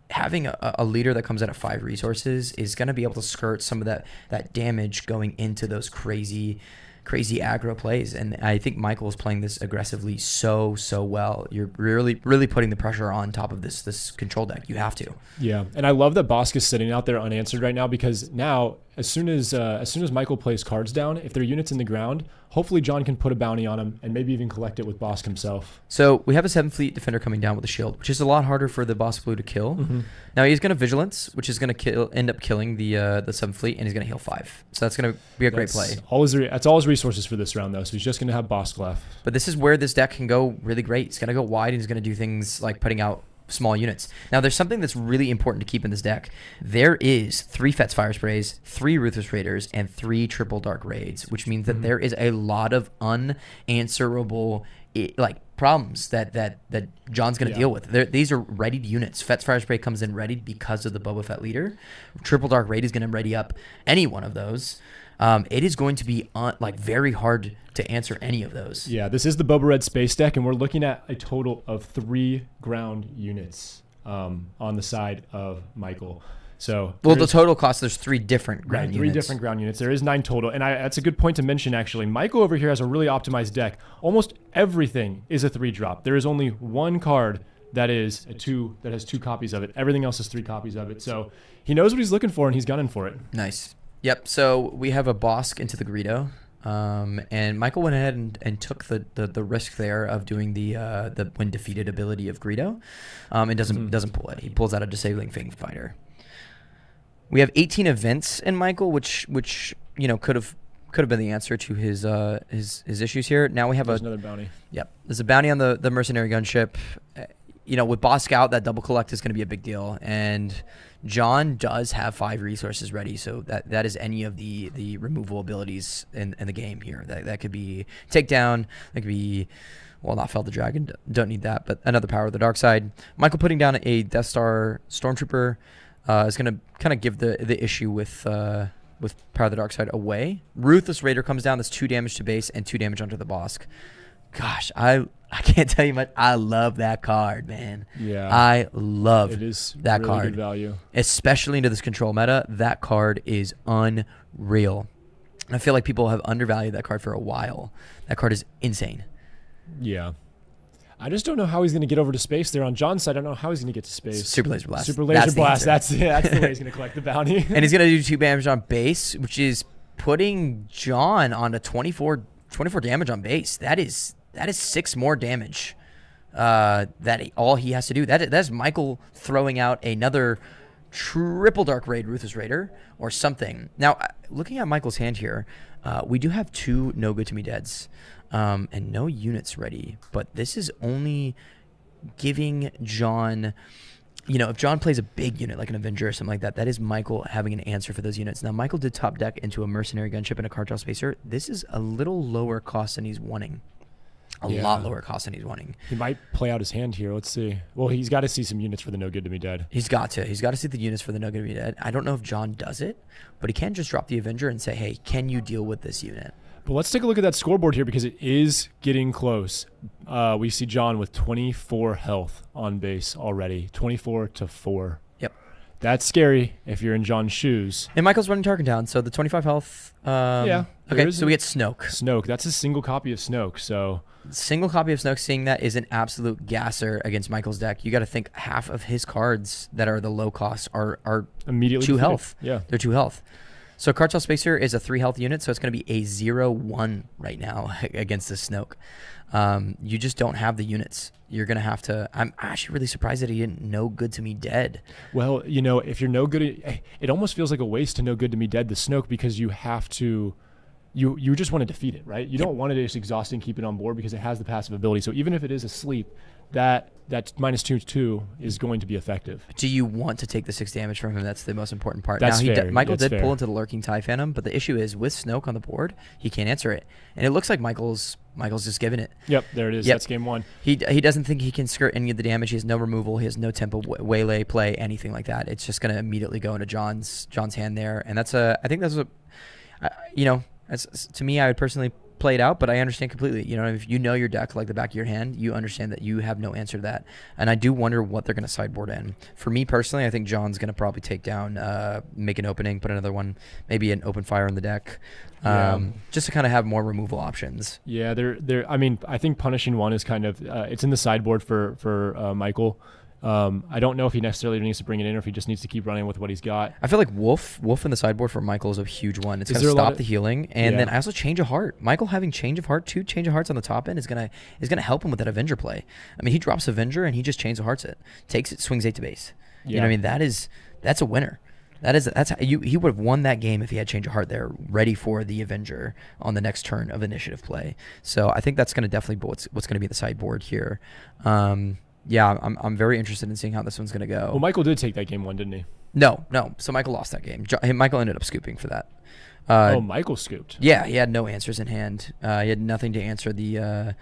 having a leader that comes out of 5 resources is going to be able to skirt some of that damage going into those crazy crazy aggro plays. And I think Michael is playing this aggressively so well. You're really putting the pressure on top of this control deck. You have to. Yeah, and I love that Bosk is sitting out there unanswered right now, because now as soon as Michael plays cards down, if there are units in the ground, hopefully John can put a bounty on him and maybe even collect it with Bosk himself. So we have a 7th Fleet Defender coming down with a shield, which is a lot harder for the Bosk Blue to kill. Now he's going to Vigilance, which is going to end up killing the 7th Fleet, and he's going to heal 5. So that's going to be a great play. That's all his resources for this round, though, so he's just going to have Bosk left. But this is where this deck can go really great. It's going to go wide, and he's going to do things like putting out small units. Now, there's something that's really important to keep in this deck. There is 3 Fet's Fire Sprays, 3 Ruthless Raiders, and 3 Triple Dark Raids, which means that there is a lot of unanswerable problems that John's going to deal with. These are readied units. Fet's Fire Spray comes in readied because of the Boba Fett leader. Triple Dark Raid is going to ready up any one of those. It is going to be very hard to answer any of those. Yeah, this is the Boba Red space deck, and we're looking at a total of 3 ground units on the side of Michael. So the total cost, there's 3 different ground units. 3 different ground units. There is 9 total, and that's a good point to mention, actually. Michael over here has a really optimized deck. Almost everything is a 3-drop. There is only 1 card that is that has 2 copies of it. Everything else is 3 copies of it. So he knows what he's looking for, and he's gunning for it. Nice. Yep. So we have a Bosk into the Greedo. And Michael went ahead and took the risk there of doing the when defeated ability of Greedo. And doesn't pull it. He pulls out a Disabling Fang Fighter. We have 18 events in Michael, which could have been the answer to his issues here. Now we have another bounty. Yep. There's a bounty on the mercenary gunship. With Bosk out, that double collect is going to be a big deal. And John does have 5 resources ready, so that is any of the removal abilities in the game here. That could be Takedown, that could be, not Fell the Dragon, don't need that, but another Power of the Dark Side. Michael putting down a Death Star Stormtrooper is going to kind of give the issue with Power of the Dark Side away. Ruthless Raider comes down, that's 2 damage to base and 2 damage onto the Bosk. Gosh, I can't tell you much. I love that card, man. Yeah. I love it is that really card. Good value. Especially into this control meta, that card is unreal. I feel like people have undervalued that card for a while. That card is insane. Yeah. I just don't know how he's going to get over to space there on John's side. I don't know how he's going to get to space. Super Laser Blast. Super Laser Blast. That's the way he's going to collect the bounty. And he's going to do 2 damage on base, which is putting John on a 24 damage on base. That is 6 more damage. All he has to do. That's Michael throwing out another Triple Dark Raid Ruthless Raider or something. Now, looking at Michael's hand here, we do have 2 No Good To Me Deads and no units ready. But this is only giving John... if John plays a big unit like an Avenger or something like that, that is Michael having an answer for those units. Now, Michael did top deck into a Mercenary Gunship and a Cartel Spacer. This is a little lower cost than he's wanting. A lot lower cost than he's wanting. He might play out his hand here. Let's see. Well, he's got to see some units for the No Good To Me Dead. He's got to see the units for the No Good To Me Dead. I don't know if John does it, but he can just drop the Avenger and say, hey, can you deal with this unit? But let's take a look at that scoreboard here because it is getting close. We see John with 24 health on base already. 24-4. Yep. That's scary if you're in John's shoes. And Michael's running Tarkin down, so the 25 health. Yeah. Okay, so we get Snoke. Snoke. That's a single copy of Snoke, so... Single copy of Snoke, seeing that is an absolute gasser against Michael's deck. You got to think half of his cards that are the low cost are immediately 2 health. Yeah. They're 2 health. So Cartel Spacer is a 3 health unit, so it's going to be a 0-1 right now against this Snoke. You just don't have the units. You're going to have to... I'm actually really surprised that he didn't No Good To Me Dead. Well, if you're no good... It almost feels like a waste to No Good To Me Dead the Snoke because you have to... You just want to defeat it, right? You don't want to just exhaust and keep it on board because it has the passive ability. So even if it is asleep, that -2/2 is going to be effective. Do you want to take the 6 damage from him? That's the most important part. That's now, fair. Michael did pull into the Lurking TIE Phantom, but the issue is with Snoke on the board, he can't answer it. And it looks like Michael's just giving it. Yep, there it is. Yep. That's game 1. He doesn't think he can skirt any of the damage. He has no removal. He has no tempo, waylay, play, anything like that. It's just going to immediately go into John's hand there. And I think that's to me, I would personally played out, but I understand completely. You know, if you know your deck like the back of your hand, you understand that you have no answer to that. And I do wonder what they're going to sideboard in. For me personally, I think John's going to probably take down, make an opening, put another one, maybe an open fire in the deck, just to kind of have more removal options. Yeah, I mean, I think punishing one is kind of it's in the sideboard for Michael. I don't know if he necessarily needs to bring it in or if he just needs to keep running with what he's got. I feel like Wolf in the sideboard for Michael is a huge one. It's going to stop the healing, and then I also Change of Heart. Michael having Change of Heart, 2 Change of Hearts on the top end is gonna help him with that Avenger play. I mean, he drops Avenger and he just Change of Hearts it, takes it, swings 8 to base. You know what I mean? That's a winner. He would have won that game if he had Change of Heart there, ready for the Avenger on the next turn of initiative play. So I think that's going to definitely be what's going to be the sideboard here. Yeah, I'm very interested in seeing how this one's going to go. Well, Michael did take that game 1, didn't he? No. So Michael lost that game. Michael ended up scooping for that. Michael scooped. Yeah, he had no answers in hand. He had nothing to answer the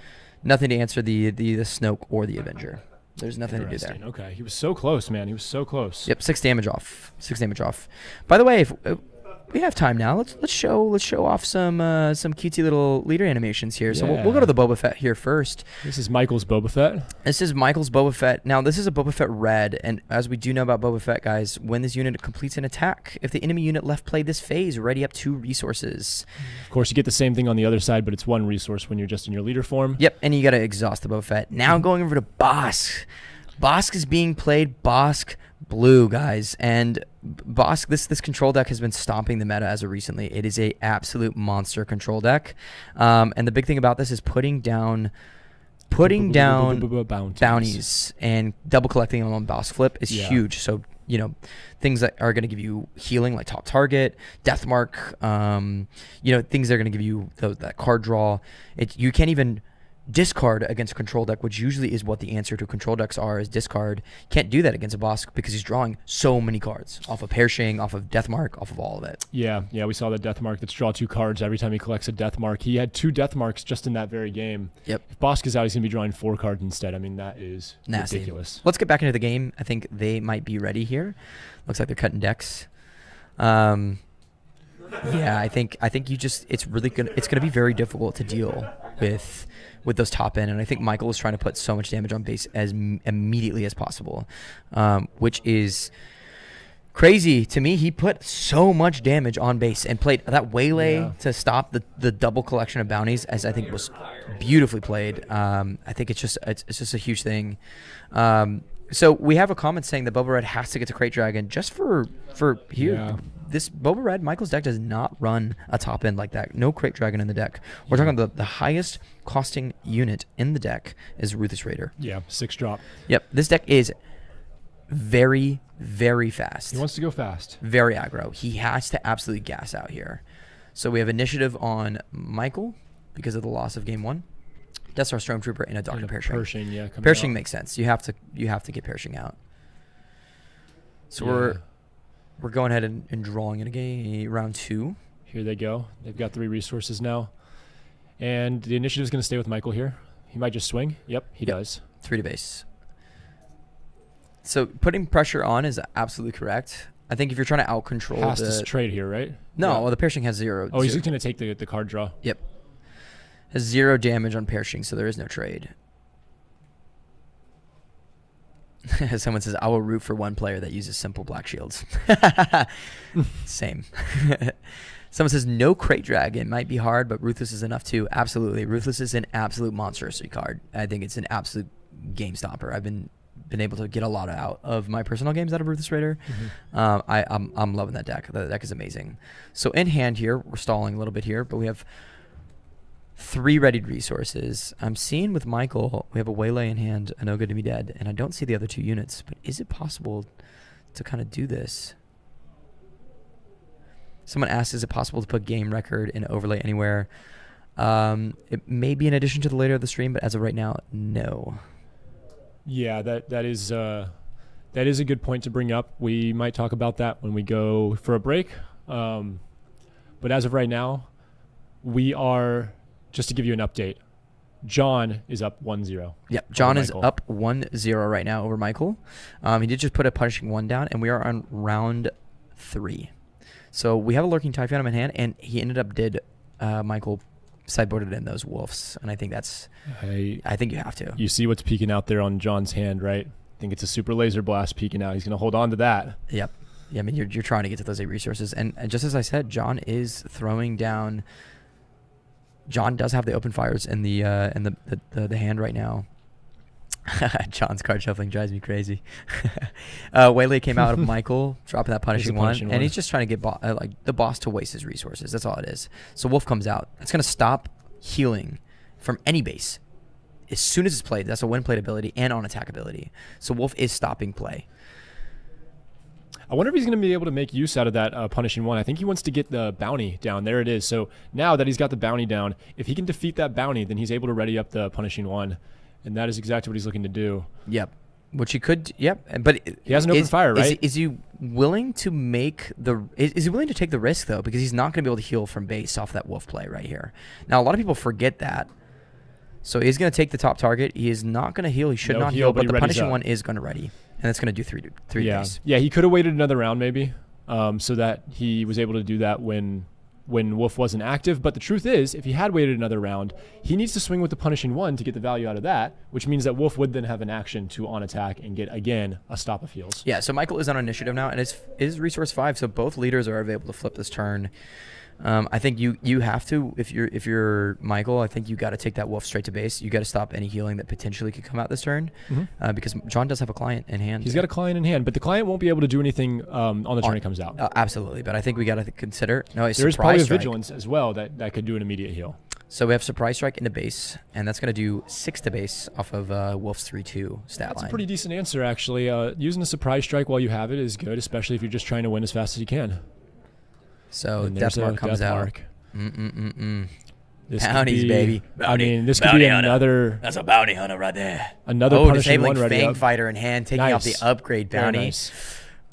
Snoke or the Avenger. There's nothing to do there. Okay, he was so close, man. He was so close. Yep, 6 damage off. By the way, if we have time now, let's show off some cutesy little leader animations here. So we'll go to the Boba Fett here first. This is Michael's Boba Fett. This is Michael's Boba Fett. Now this is a Boba Fett red, and as we do know about Boba Fett, guys, when this unit completes an attack, if the enemy unit left played this phase, ready up 2 resources. Of course, you get the same thing on the other side, but it's 1 resource when you're just in your leader form. Yep, and you got to exhaust the Boba Fett. Now going over to Bosk. Bosk is being played Bosk blue, guys, and Bosk, this control deck has been stomping the meta as of recently. It is a absolute monster control deck, and the big thing about this is putting down bounties and double collecting them on Bosk flip is huge. So you know, things that are going to give you healing like top target, death mark, you know, things that are going to give you that card draw. You can't even discard against a control deck, which usually is what the answer to control decks are, is discard. Can't do that against a boss because he's drawing so many cards off of Perishing, off of Death Mark, off of all of it. Yeah, we saw the Death Mark that's draw 2 cards every time he collects a Death Mark. He had 2 Death Marks just in that very game. Yep. If Bosk is out, he's going to be drawing 4 cards instead. I mean, that is nasty. Ridiculous. Let's get back into the game. I think they might be ready here. Looks like they're cutting decks. Yeah, I think it's gonna be very difficult to deal with those top end, and I think Michael is trying to put so much damage on base as immediately as possible, which is crazy to me. He put so much damage on base and played that waylay to stop the double collection of bounties, as I think was beautifully played. I think it's just a huge thing. So we have a comment saying that Boba Red has to get to Crate Dragon just for here. Yeah. This Boba Red, Michael's deck does not run a top end like that. No Crate Dragon in the deck. We're talking about the highest costing unit in the deck is Ruthless Raider. Yeah, 6 drop. Yep. This deck is very, very fast. He wants to go fast. Very aggro. He has to absolutely gas out here. So we have initiative on Michael because of the loss of game 1. Death Star Stormtrooper and a Dr. Perishing. Perishing makes sense. You have to get Perishing out. So we're going ahead and drawing it again. Round 2. Here they go. They've got 3 resources now. And the initiative is going to stay with Michael here. He might just swing. Yep, he does. 3 to base. So putting pressure on is absolutely correct. I think if you're trying to out-control has to trade here, right? No, well, the Perishing has 0. Oh, he's going to take the card draw. Yep. Has 0 damage on Perishing, so there is no trade. Someone says, I will root for one player that uses simple black shields. Same. Someone says, no Crate Dragon. Might be hard, but Ruthless is enough too. Absolutely. Ruthless is an absolute monstrosity card. I think it's an absolute game stopper. I've been able to get a lot out of my personal games out of Ruthless Raider. Mm-hmm. I'm loving that deck. The deck is amazing. So in hand here, we're stalling a little bit here, but we have 3 readied resources. I'm seeing with Michael, we have a Waylay in hand, a No Good to Be Dead, and I don't see the other 2 units, but is it possible to kind of do this? Someone asked, is it possible to put game record in overlay anywhere? It may be in addition to the later of the stream, but as of right now, no. Yeah, that is a good point to bring up. We might talk about that when we go for a break. But as of right now, we are... Just to give you an update, John is up 1-0. Yep, John is up 1-0 right now over Michael. He did just put a punishing 1 down, and we are on round 3. So we have a Lurking Typhoon in hand, and he ended up Michael sideboarded in those wolves, and I think that's. I think you have to. You see what's peeking out there on John's hand, right? I think it's a super laser blast peeking out. He's going to hold on to that. Yep. Yeah, I mean, you're trying to get to those 8 resources, and just as I said, John is throwing down. John does have the open fires in the hand right now. John's card shuffling drives me crazy. Waylay came out of Michael, dropping that punishing one, and he's just trying to get the boss to waste his resources. That's all it is. So Wolf comes out. That's going to stop healing from any base. As soon as it's played, that's a win played ability and on attack ability. So Wolf is stopping play. I wonder if he's going to be able to make use out of that punishing one. I think he wants to get the bounty down. There it is. So now that he's got the bounty down, if he can defeat that bounty, then he's able to ready up the punishing one. And that is exactly what he's looking to do. Yep. Which he could, yep. But he has an open fire, right? Is he willing to make the? Is he willing to take the risk though? Because he's not going to be able to heal from base off that wolf play right here. Now a lot of people forget that. So he's going to take the top target. He is not going to heal. He should not heal, but the punishing one is going to ready, and it's going to do three days. Yeah, he could have waited another round maybe, so that he was able to do that when Wolf wasn't active. But the truth is, if he had waited another round, he needs to swing with the punishing one to get the value out of that, which means that Wolf would then have an action to on attack and get, again, a stop of heals. Yeah, so Michael is on initiative now, and it is resource 5, so both leaders are able to flip this turn. I think you have to, if you're Michael, I think you got to take that wolf straight to base. You got to stop any healing that potentially could come out this turn, because John does have a client in hand. He's got a client in hand, but the client won't be able to do anything on the turn it comes out. Absolutely, but I think we got to consider. No, there is probably a vigilance as well that could do an immediate heal. So we have surprise strike into base, and that's going to do 6 to base off of Wolf's 3-2 stat line. That's a pretty decent answer, actually. Using a surprise strike while you have it is good, especially if you're just trying to win as fast as you can. So Death Mark comes out. This Bounties, baby. Bounty. I mean, this could be another. That's a bounty hunter right there. Another punishing one ready Fang up. Fighter in hand, taking off the upgrade bounty. Nice.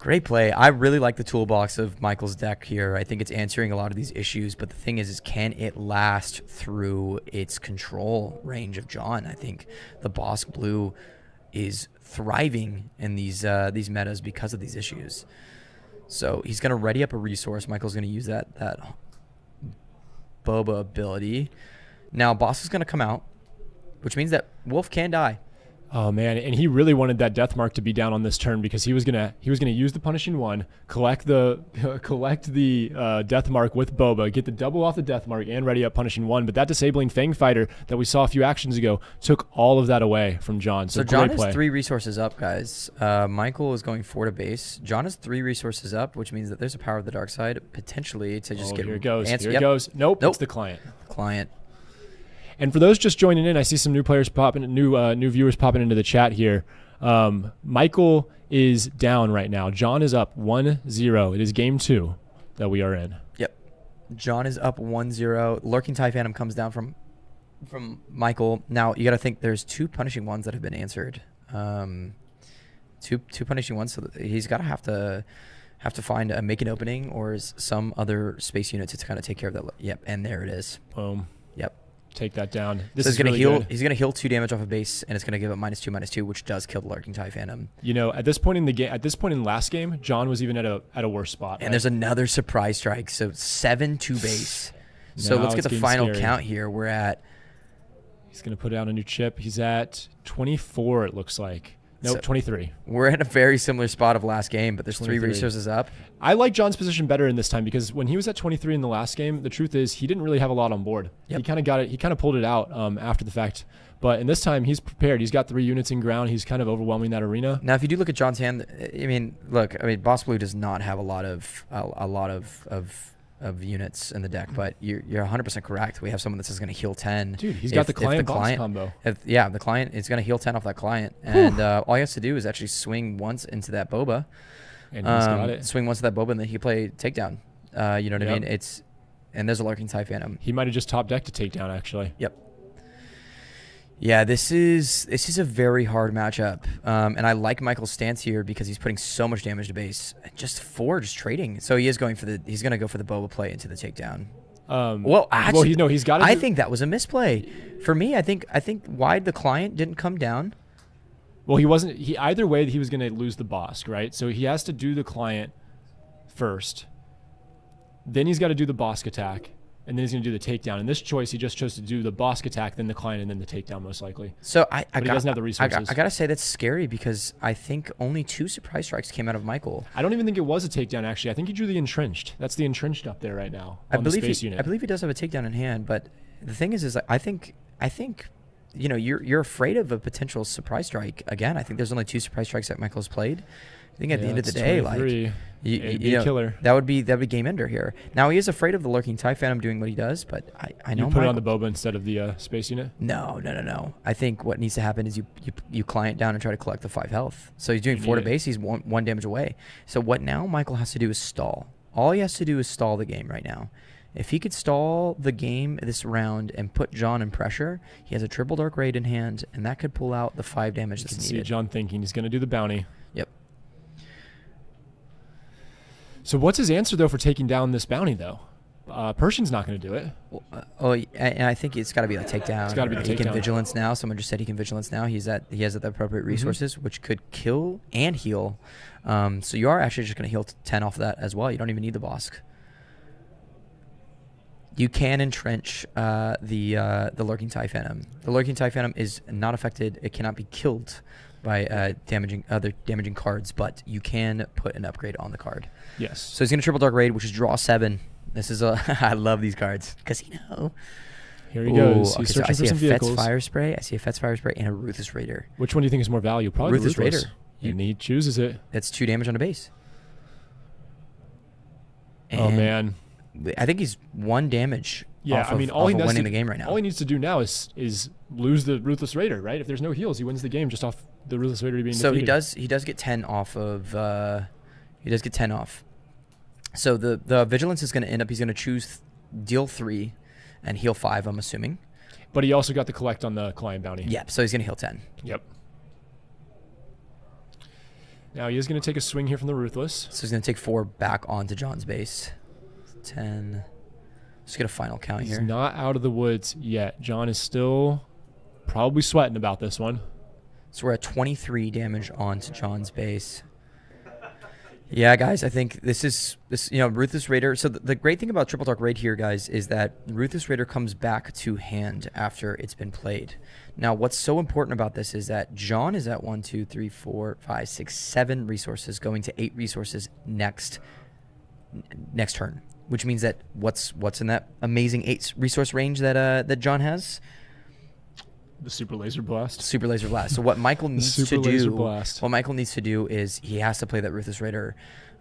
Great play. I really like the toolbox of Michael's deck here. I think it's answering a lot of these issues, but the thing is can it last through its control range of John? I think the Bosk Blue is thriving in these metas because of these issues. So he's going to ready up a resource. Michael's going to use that Boba ability. Now Boss is going to come out, which means that Wolf can die. Oh man, and he really wanted that death mark to be down on this turn because he was gonna use the punishing one, collect the death mark with Boba, get the double off the death mark, and ready up punishing one. But that disabling Fang Fighter that we saw a few actions ago took all of that away from John. So John great play. is 3 resources up, guys. Michael is going 4 to base. John is 3 resources up, which means that there's a power of the dark side potentially to just get. Here it goes. Answer. Here it goes. Nope. It's the client. Client. And for those just joining in, I see some new players popping, new viewers popping into the chat here. Michael is down right now. John is up 1-0. It is game 2 that we are in. Yep. John is up 1-0. Lurking TIE Phantom comes down from Michael. Now you got to think there's 2 punishing ones that have been answered. Two punishing ones, so he's got to have to find make an opening or some other space unit to kind of take care of that. Yep, and there it is. Boom. Yep. Take that down. This so is really heal. good. He's gonna heal 2 damage off of base, and it's gonna give it -2/-2, which does kill the Lurking TIE Phantom. You know, at this point in the game, at this point in last game, John was even at a worse spot. And there's another surprise strike, so 7 to base. So Now let's get it's the getting final scary. count here. We're at. He's gonna put down a new chip. He's at 24. It looks like. Nope, So 23. We're in a very similar spot of last game, but there's 3 23. resources up. I like John's position better in this time because when he was at 23 in the last game, the truth is he didn't really have a lot on board. Yep. He kind of got it. He kind of pulled it out after the fact. But in this time, he's prepared. He's got 3 units in ground. He's kind of overwhelming that arena. Now, if you do look at John's hand, I mean, Boss Blue does not have a lot of units in the deck, but you're 100% correct. We have someone that's just going to heal 10. Dude, he's got the client boss combo. The client is going to heal 10 off that client, and all he has to do is actually swing once into that Boba. And he's got it. Swing once to that Boba, and then he can play takedown. You know what I Yep. mean? And there's a Lurking TIE Phantom. He might have just top decked to take down, actually. Yep. Yeah, this is a very hard matchup, and I like Michael's stance here because he's putting so much damage to base. Just trading, so he's going to go for the Boba play into the takedown. He's got. I think that was a misplay for me. I think why the client didn't come down. Well, he wasn't. Either way, he was going to lose the Bosk, right? So he has to do the client first. Then he's got to do the Bosk attack. and then he's going to do the takedown. In this choice, he just chose to do the Bosk attack, then the Klein, and then the takedown most likely. So he doesn't have the resources. I gotta say that's scary because I think only 2 surprise strikes came out of Michael. I don't even think it was a takedown, actually. I think he drew the entrenched. That's the entrenched up there right now on the space unit. I believe he does have a takedown in hand, but the thing is I think you know, you're afraid of a potential surprise strike. Again, I think there's only 2 surprise strikes that Michael's played. I think at the end of the day, like you know, killer. that would be game ender here. Now he is afraid of the lurking TIE Phantom doing what he does, but I know you put it on the Boba instead of the space unit. No. I think what needs to happen is you client down and try to collect the 5 health. So he's doing 4 to base. He's one damage away. So what now Michael has to do is stall. All he has to do is stall the game right now. If he could stall the game this round and put John in pressure, he has a triple dark raid in hand, and that could pull out the 5 damage that's needed. See John thinking he's going to do the bounty. Yep. So what's his answer, though, for taking down this bounty, though? Pershing's not going to do it. And I think it's got to be a takedown. It's got to be the takedown. He can vigilance now. Someone just said he can vigilance now. He has the appropriate resources, which could kill and heal. So you are actually just going to heal 10 off of that as well. You don't even need the Bosk. You can entrench the Lurking TIE Phantom. The Lurking TIE Phantom is not affected. It cannot be killed by damaging cards, but you can put an upgrade on the card. Yes. So he's going to triple dark raid, which is draw 7. This is I love these cards. Casino. Here he goes. Okay, He's so searching for some I see a Fet's vehicles. Fire Spray. I see a Fet's Fire Spray and a Ruthless Raider. Which one do you think is more value? Probably Ruthless the Ruthless. Raider. And he chooses it. That's 2 damage on a base. Oh, And man. I think he's 1 damage. Yeah, off I mean, of, all he off of needs winning to, the game right now. All he needs to do now is lose the Ruthless Raider, right? If there's no heals, he wins the game just off the Ruthless Raider being So defeated. he does get 10 off of he does get 10 off. So the vigilance is going to end up, he's going to choose deal 3 and heal 5, I'm assuming. But he also got the collect on the client bounty. Yep, so he's going to heal 10. Yep. Now he is going to take a swing here from the Ruthless. So he's going to take 4 back onto John's base. 10. Let's get a final count He's here. not out of the woods yet. John is still probably sweating about this one. So we're at 23 damage onto John's base. Yeah, guys, I think this Ruthless Raider. So the great thing about Triple Dark Raid here, guys, is that Ruthless Raider comes back to hand after it's been played. Now, what's so important about this is that John is at 1, 2, 3, 4, 5, 6, 7 resources, going to 8 resources next turn, which means that what's in that amazing 8 resource range that John has? The Super Laser Blast. Super Laser Blast. So what Michael needs to Laser do, Blast. what Michael needs to do is he has to play that Ruthless Raider.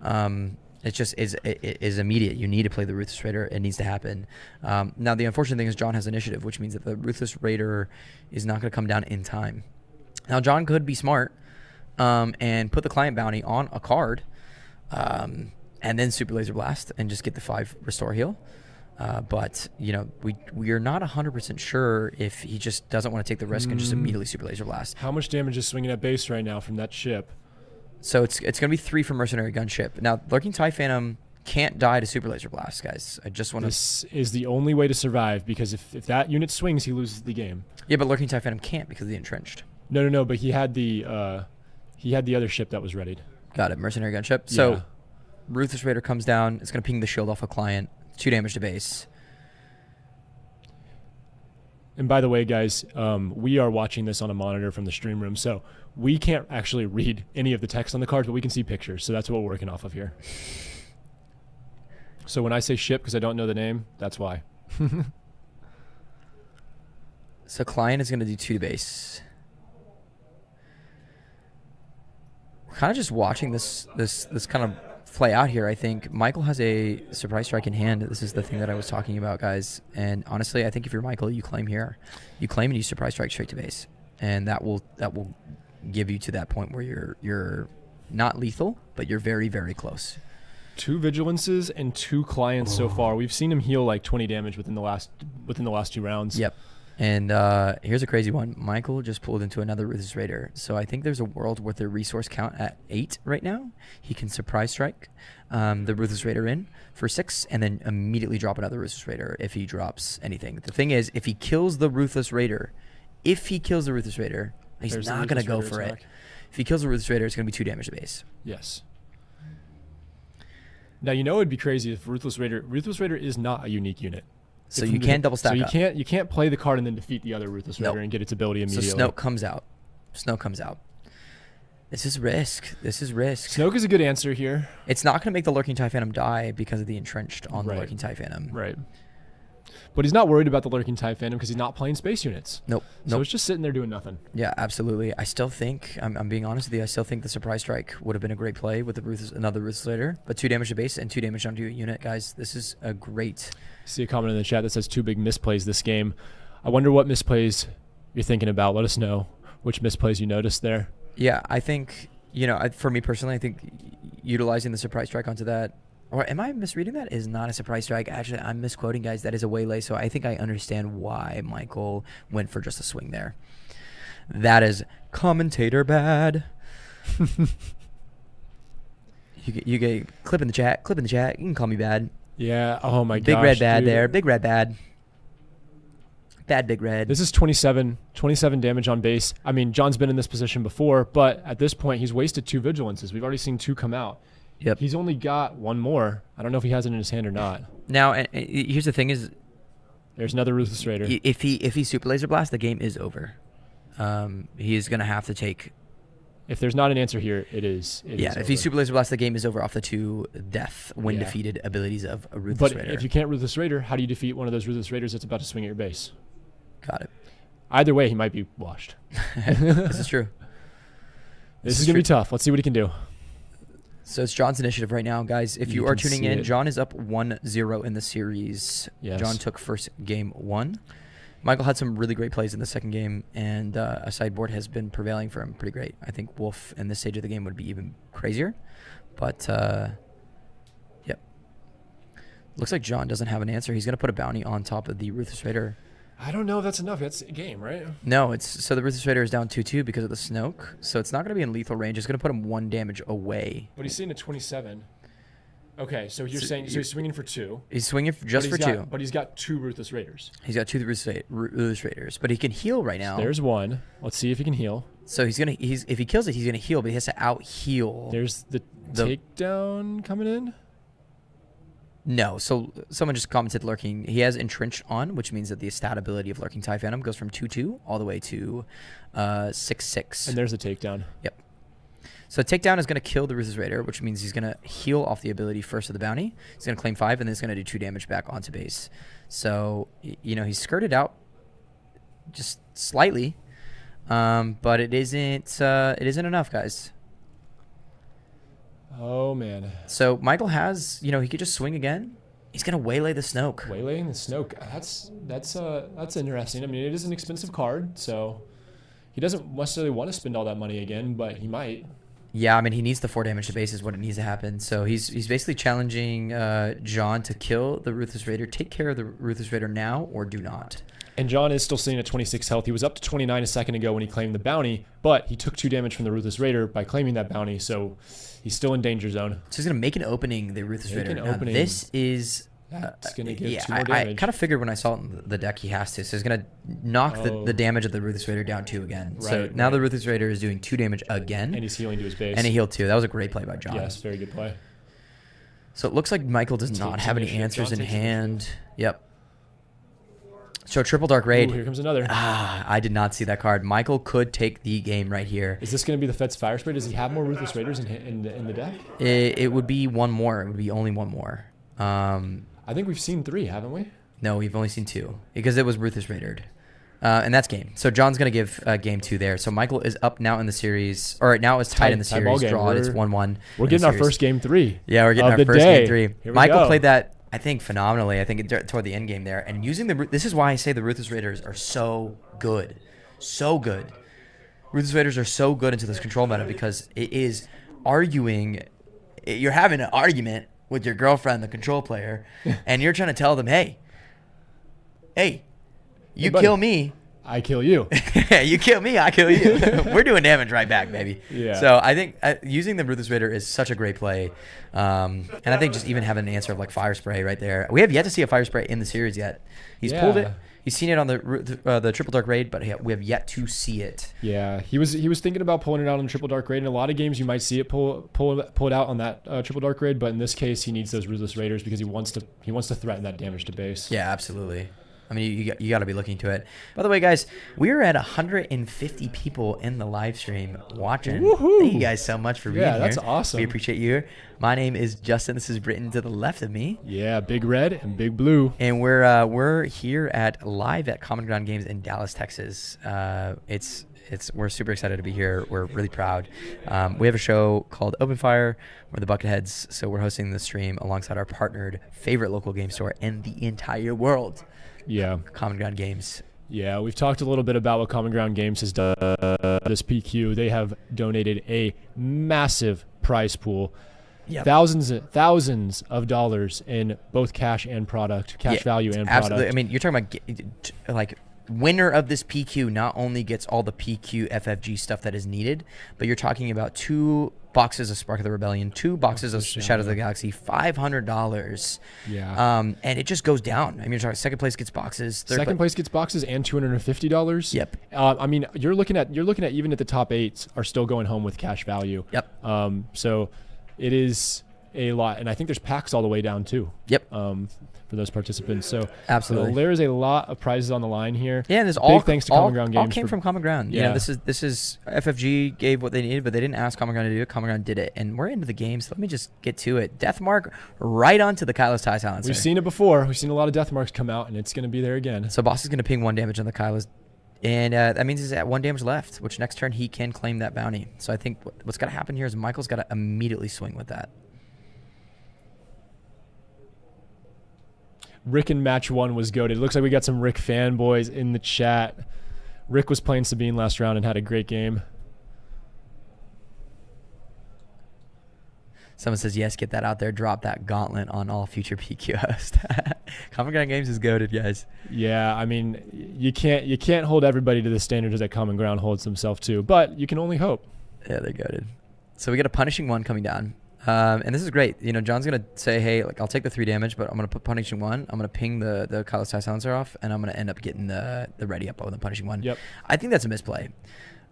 It just is immediate. You need to play the Ruthless Raider. It needs to happen. Now the unfortunate thing is John has initiative, which means that the Ruthless Raider is not going to come down in time. Now John could be smart and put the client bounty on a card, and then Super Laser Blast and just get the 5 restore heal. But we are not 100% sure if he just doesn't want to take the risk and just immediately Super Laser Blast. How much damage is swinging at base right now from that ship? So it's going to be 3 for Mercenary Gunship. Now Lurking TIE Phantom can't die to Super Laser Blast, guys. I just want to. This is the only way to survive because if that unit swings, he loses the game. Yeah, but Lurking TIE Phantom can't because of the entrenched. No. But he had the other ship that was readied. Got it. Mercenary Gunship. So Ruthless Raider comes down. It's going to ping the shield off a client. 2 damage to base. And by the way, guys, we are watching this on a monitor from the stream room, so we can't actually read any of the text on the cards, but we can see pictures, so that's what we're working off of here. So when I say ship, because I don't know the name, that's why. So client is going to do 2 to base. We're kind of just watching this kind of play out here. I think Michael has a surprise strike in hand. This is the thing that I was talking about, guys. And honestly, I think if you're Michael, you claim here. You claim and you surprise strike straight to base. And that will give you to that point where you're not lethal, but you're very, very close. 2 vigilances and 2 clients so far. We've seen him heal like 20 damage within the last 2 rounds. Yep. And here's a crazy one. Michael just pulled into another Ruthless Raider. So I think there's a world with their resource count at 8 right now. He can surprise strike the Ruthless Raider in for 6 and then immediately drop another Ruthless Raider if he drops anything. The thing is, if he kills the Ruthless Raider, he's not going to go for it. If he kills the Ruthless Raider, it's going to be 2 damage to base. Yes. Now, it'd be crazy if Ruthless Raider is not a unique unit. So you can double stack up. So you can't play the card and then defeat the other Ruthless Raider and get its ability immediately. So Snoke comes out. Snoke comes out. This is risk. This is risk. Snoke is a good answer here. It's not going to make the Lurking TIE Phantom die because of the entrenched on the Lurking TIE Phantom. Right. But he's not worried about the Lurking TIE Phantom because he's not playing space units. Nope. So it's just sitting there doing nothing. Yeah, absolutely. I still think, I'm being honest with you, I still think the Surprise Strike would have been a great play with another Ruthless Raider. But 2 damage to base and 2 damage onto a unit. Guys, this is a great... See a comment in the chat that says 2 big misplays this game. I wonder what misplays you're thinking about. Let us know which misplays you noticed there. Yeah, I think, for me personally, I think utilizing the Surprise Strike onto that... Or am I misreading that? Is not a surprise strike. Actually, I'm misquoting, guys. That is a waylay. So I think I understand why Michael went for just a swing there. That is commentator bad. you get clip in the chat. Clip in the chat. You can call me bad. Yeah. Oh my gosh. Big red bad dude. there. Big red bad. Bad big red. This is 27 damage on base. I mean, John's been in this position before, but at this point, he's wasted 2 vigilances. We've already seen 2 come out. Yep. He's only got 1 more. I don't know if he has it in his hand or not. Now, here's the thing: is there's another Ruthless Raider. If he Super Laser Blast, the game is over. He is gonna have to take. If there's not an answer here, it is. If he Super Laser Blast, the game is over off the 2 death when defeated abilities of a Ruthless Raider. But if you can't Ruthless Raider, how do you defeat one of those Ruthless Raiders that's about to swing at your base? Got it. Either way, he might be washed. This is true. This is gonna be tough. Let's see what he can do. So it's John's initiative right now, guys. If you are tuning in, John is up 1-0 in the series. Yes. John took first game 1. Michael had some really great plays in the second game, and a sideboard has been prevailing for him pretty great. I think Wolf in this stage of the game would be even crazier. But, yep. Looks like John doesn't have an answer. He's going to put a bounty on top of the Ruthless Raider. I don't know if that's enough. That's a game, right? No, so the Ruthless Raider is down 2-2 because of the Snoke. So it's not going to be in lethal range. It's going to put him 1 damage away. But he's sitting at 27. Okay, so you're saying he's swinging for 2. He's swinging just for 2. But he's got 2 Ruthless Raiders. He's got 2 Ruthless Raiders, but he can heal right now. So there's 1. Let's see if he can heal. So if he kills it, he's gonna heal, but he has to out heal. There's the takedown coming in. No, so someone just commented Lurking. He has Entrenched on, which means that the stat ability of Lurking TIE Phantom goes from 2-2 all the way to 6-6. And there's the takedown. Yep. So takedown is going to kill the Ruthless Raider, which means he's going to heal off the ability first of the bounty. He's going to claim 5, and then he's going to do 2 damage back onto base. So, he's skirted out just slightly, but it isn't enough, guys. Oh, man. So Michael has, he could just swing again. He's going to waylay the Snoke. Waylaying the Snoke. That's interesting. I mean, it is an expensive card, so he doesn't necessarily want to spend all that money again, but he might. Yeah, I mean, he needs the 4 damage to base is what it needs to happen. So he's basically challenging John to kill the Ruthless Raider, take care of the Ruthless Raider now, or do not. And John is still sitting at 26 health. He was up to 29 a second ago when he claimed the bounty, but he took 2 damage from the Ruthless Raider by claiming that bounty, so he's still in danger zone. So he's going to make an opening, the Ruthless Raider. Now, this is... It's going to get 2 more I damage. kind of figured when I saw it in the deck he has to. So he's going to knock the damage of the Ruthless Raider down 2 again. Right, so now the Ruthless Raider is doing 2 damage again. And he's healing to his base. And he healed 2. That was a great play by John. Yes, very good play. So it looks like Michael does not have any answers in hand. Yep. So triple Dark Raid. Ooh, here comes another. I did not see that card. Michael could take the game right here. Is this going to be the Fed's Fire Spray? Does he have more Ruthless Raiders in the deck? It would be 1 more. It would be only 1 more. I think we've seen 3, haven't we? No, we've only seen 2 because it was Ruthless Raidered. And that's game. So John's going to give game 2 there. So Michael is up now in the series, or now it's tied in the series. Draw it. It's 1-1. We're getting our first game 3. Yeah, we're getting our first game 3. Michael played that, I think, phenomenally. I think toward the end game there. And using this is why I say the Ruthless Raiders are so good. So good. Ruthless Raiders are so good into this control meta because it is arguing. You're having an argument with your girlfriend, the control player, and you're trying to tell them, hey, you buddy, kill me, I kill you. You kill me, I kill you. We're doing damage right back, baby. Yeah. So I think using the Ruthless Raider is such a great play. And I think just even having an answer of like Fire Spray right there. We have yet to see a Fire Spray in the series yet. He's pulled it. He's seen it on the Triple Dark Raid, but we have yet to see it. Yeah, he was thinking about pulling it out on the Triple Dark Raid. In a lot of games, you might see it pull it out on that Triple Dark Raid, but in this case, he needs those Ruthless Raiders because he wants to threaten that damage to base. Yeah, absolutely. I mean, you got to be looking to it. By the way, guys, we're at 150 people in the live stream watching. Woohoo! Thank you guys so much for being here. Yeah, that's awesome. We appreciate you. My name is Justin. This is Britton to the left of me. Yeah, Big Red and Big Blue. And we're here live at Common Ground Games in Dallas, Texas. We're super excited to be here. We're really proud. We have a show called Open Fire. We're the Bucketheads, so we're hosting the stream alongside our partnered favorite local game store in the entire world. Yeah. Common Ground Games. Yeah, we've talked a little bit about what Common Ground Games has done. This PQ, they have donated a massive prize pool. Yep. Thousands of dollars in both cash and product, value and product. Absolutely. I mean, you're talking about like winner of this PQ not only gets all the PQ FFG stuff that is needed, but you're talking about 2 boxes of Spark of the Rebellion, 2 boxes of Shadow of the Galaxy, $500. Yeah. And it just goes down. I mean, you're talking second place gets boxes. Second place gets boxes and $250. Yep. I mean, you're looking at even at the top 8 are still going home with cash value. Yep. So it is a lot, and I think there's packs all the way down too. Yep. For those participants. So absolutely, there is a lot of prizes on the line here. Yeah, and there's big thanks to Common Ground Games. All came from Common Ground. Yeah, this is FFG gave what they needed, but they didn't ask Common Ground to do it. Common Ground did it, and we're into the game. So let me just get to it. Deathmark right onto the Kylo's TIE Silencer. We've seen it before. We've seen a lot of Deathmarks come out, and it's going to be there again. So Boss is going to ping 1 damage on the Kylo's, and that means he's at 1 damage left. Which next turn he can claim that bounty. So I think what's got to happen here is Michael's got to immediately swing with that. Rick in match 1 was goated. It looks like we got some Rick fanboys in the chat. Rick was playing Sabine last round and had a great game. Someone says, yes, get that out there. Drop that gauntlet on all future PQ hosts. Common Ground Games is goated, guys. Yeah, I mean, you can't hold everybody to the standards that Common Ground holds themselves to, but you can only hope. Yeah, they're goated. So we got a Punishing 1 coming down. And this is great. You know, John's going to say, hey, like I'll take the 3 damage, but I'm going to put Punishing 1. I'm going to ping the Kylo's TIE Silencer off, and I'm going to end up getting the ready up on the Punishing 1. Yep. I think that's a misplay.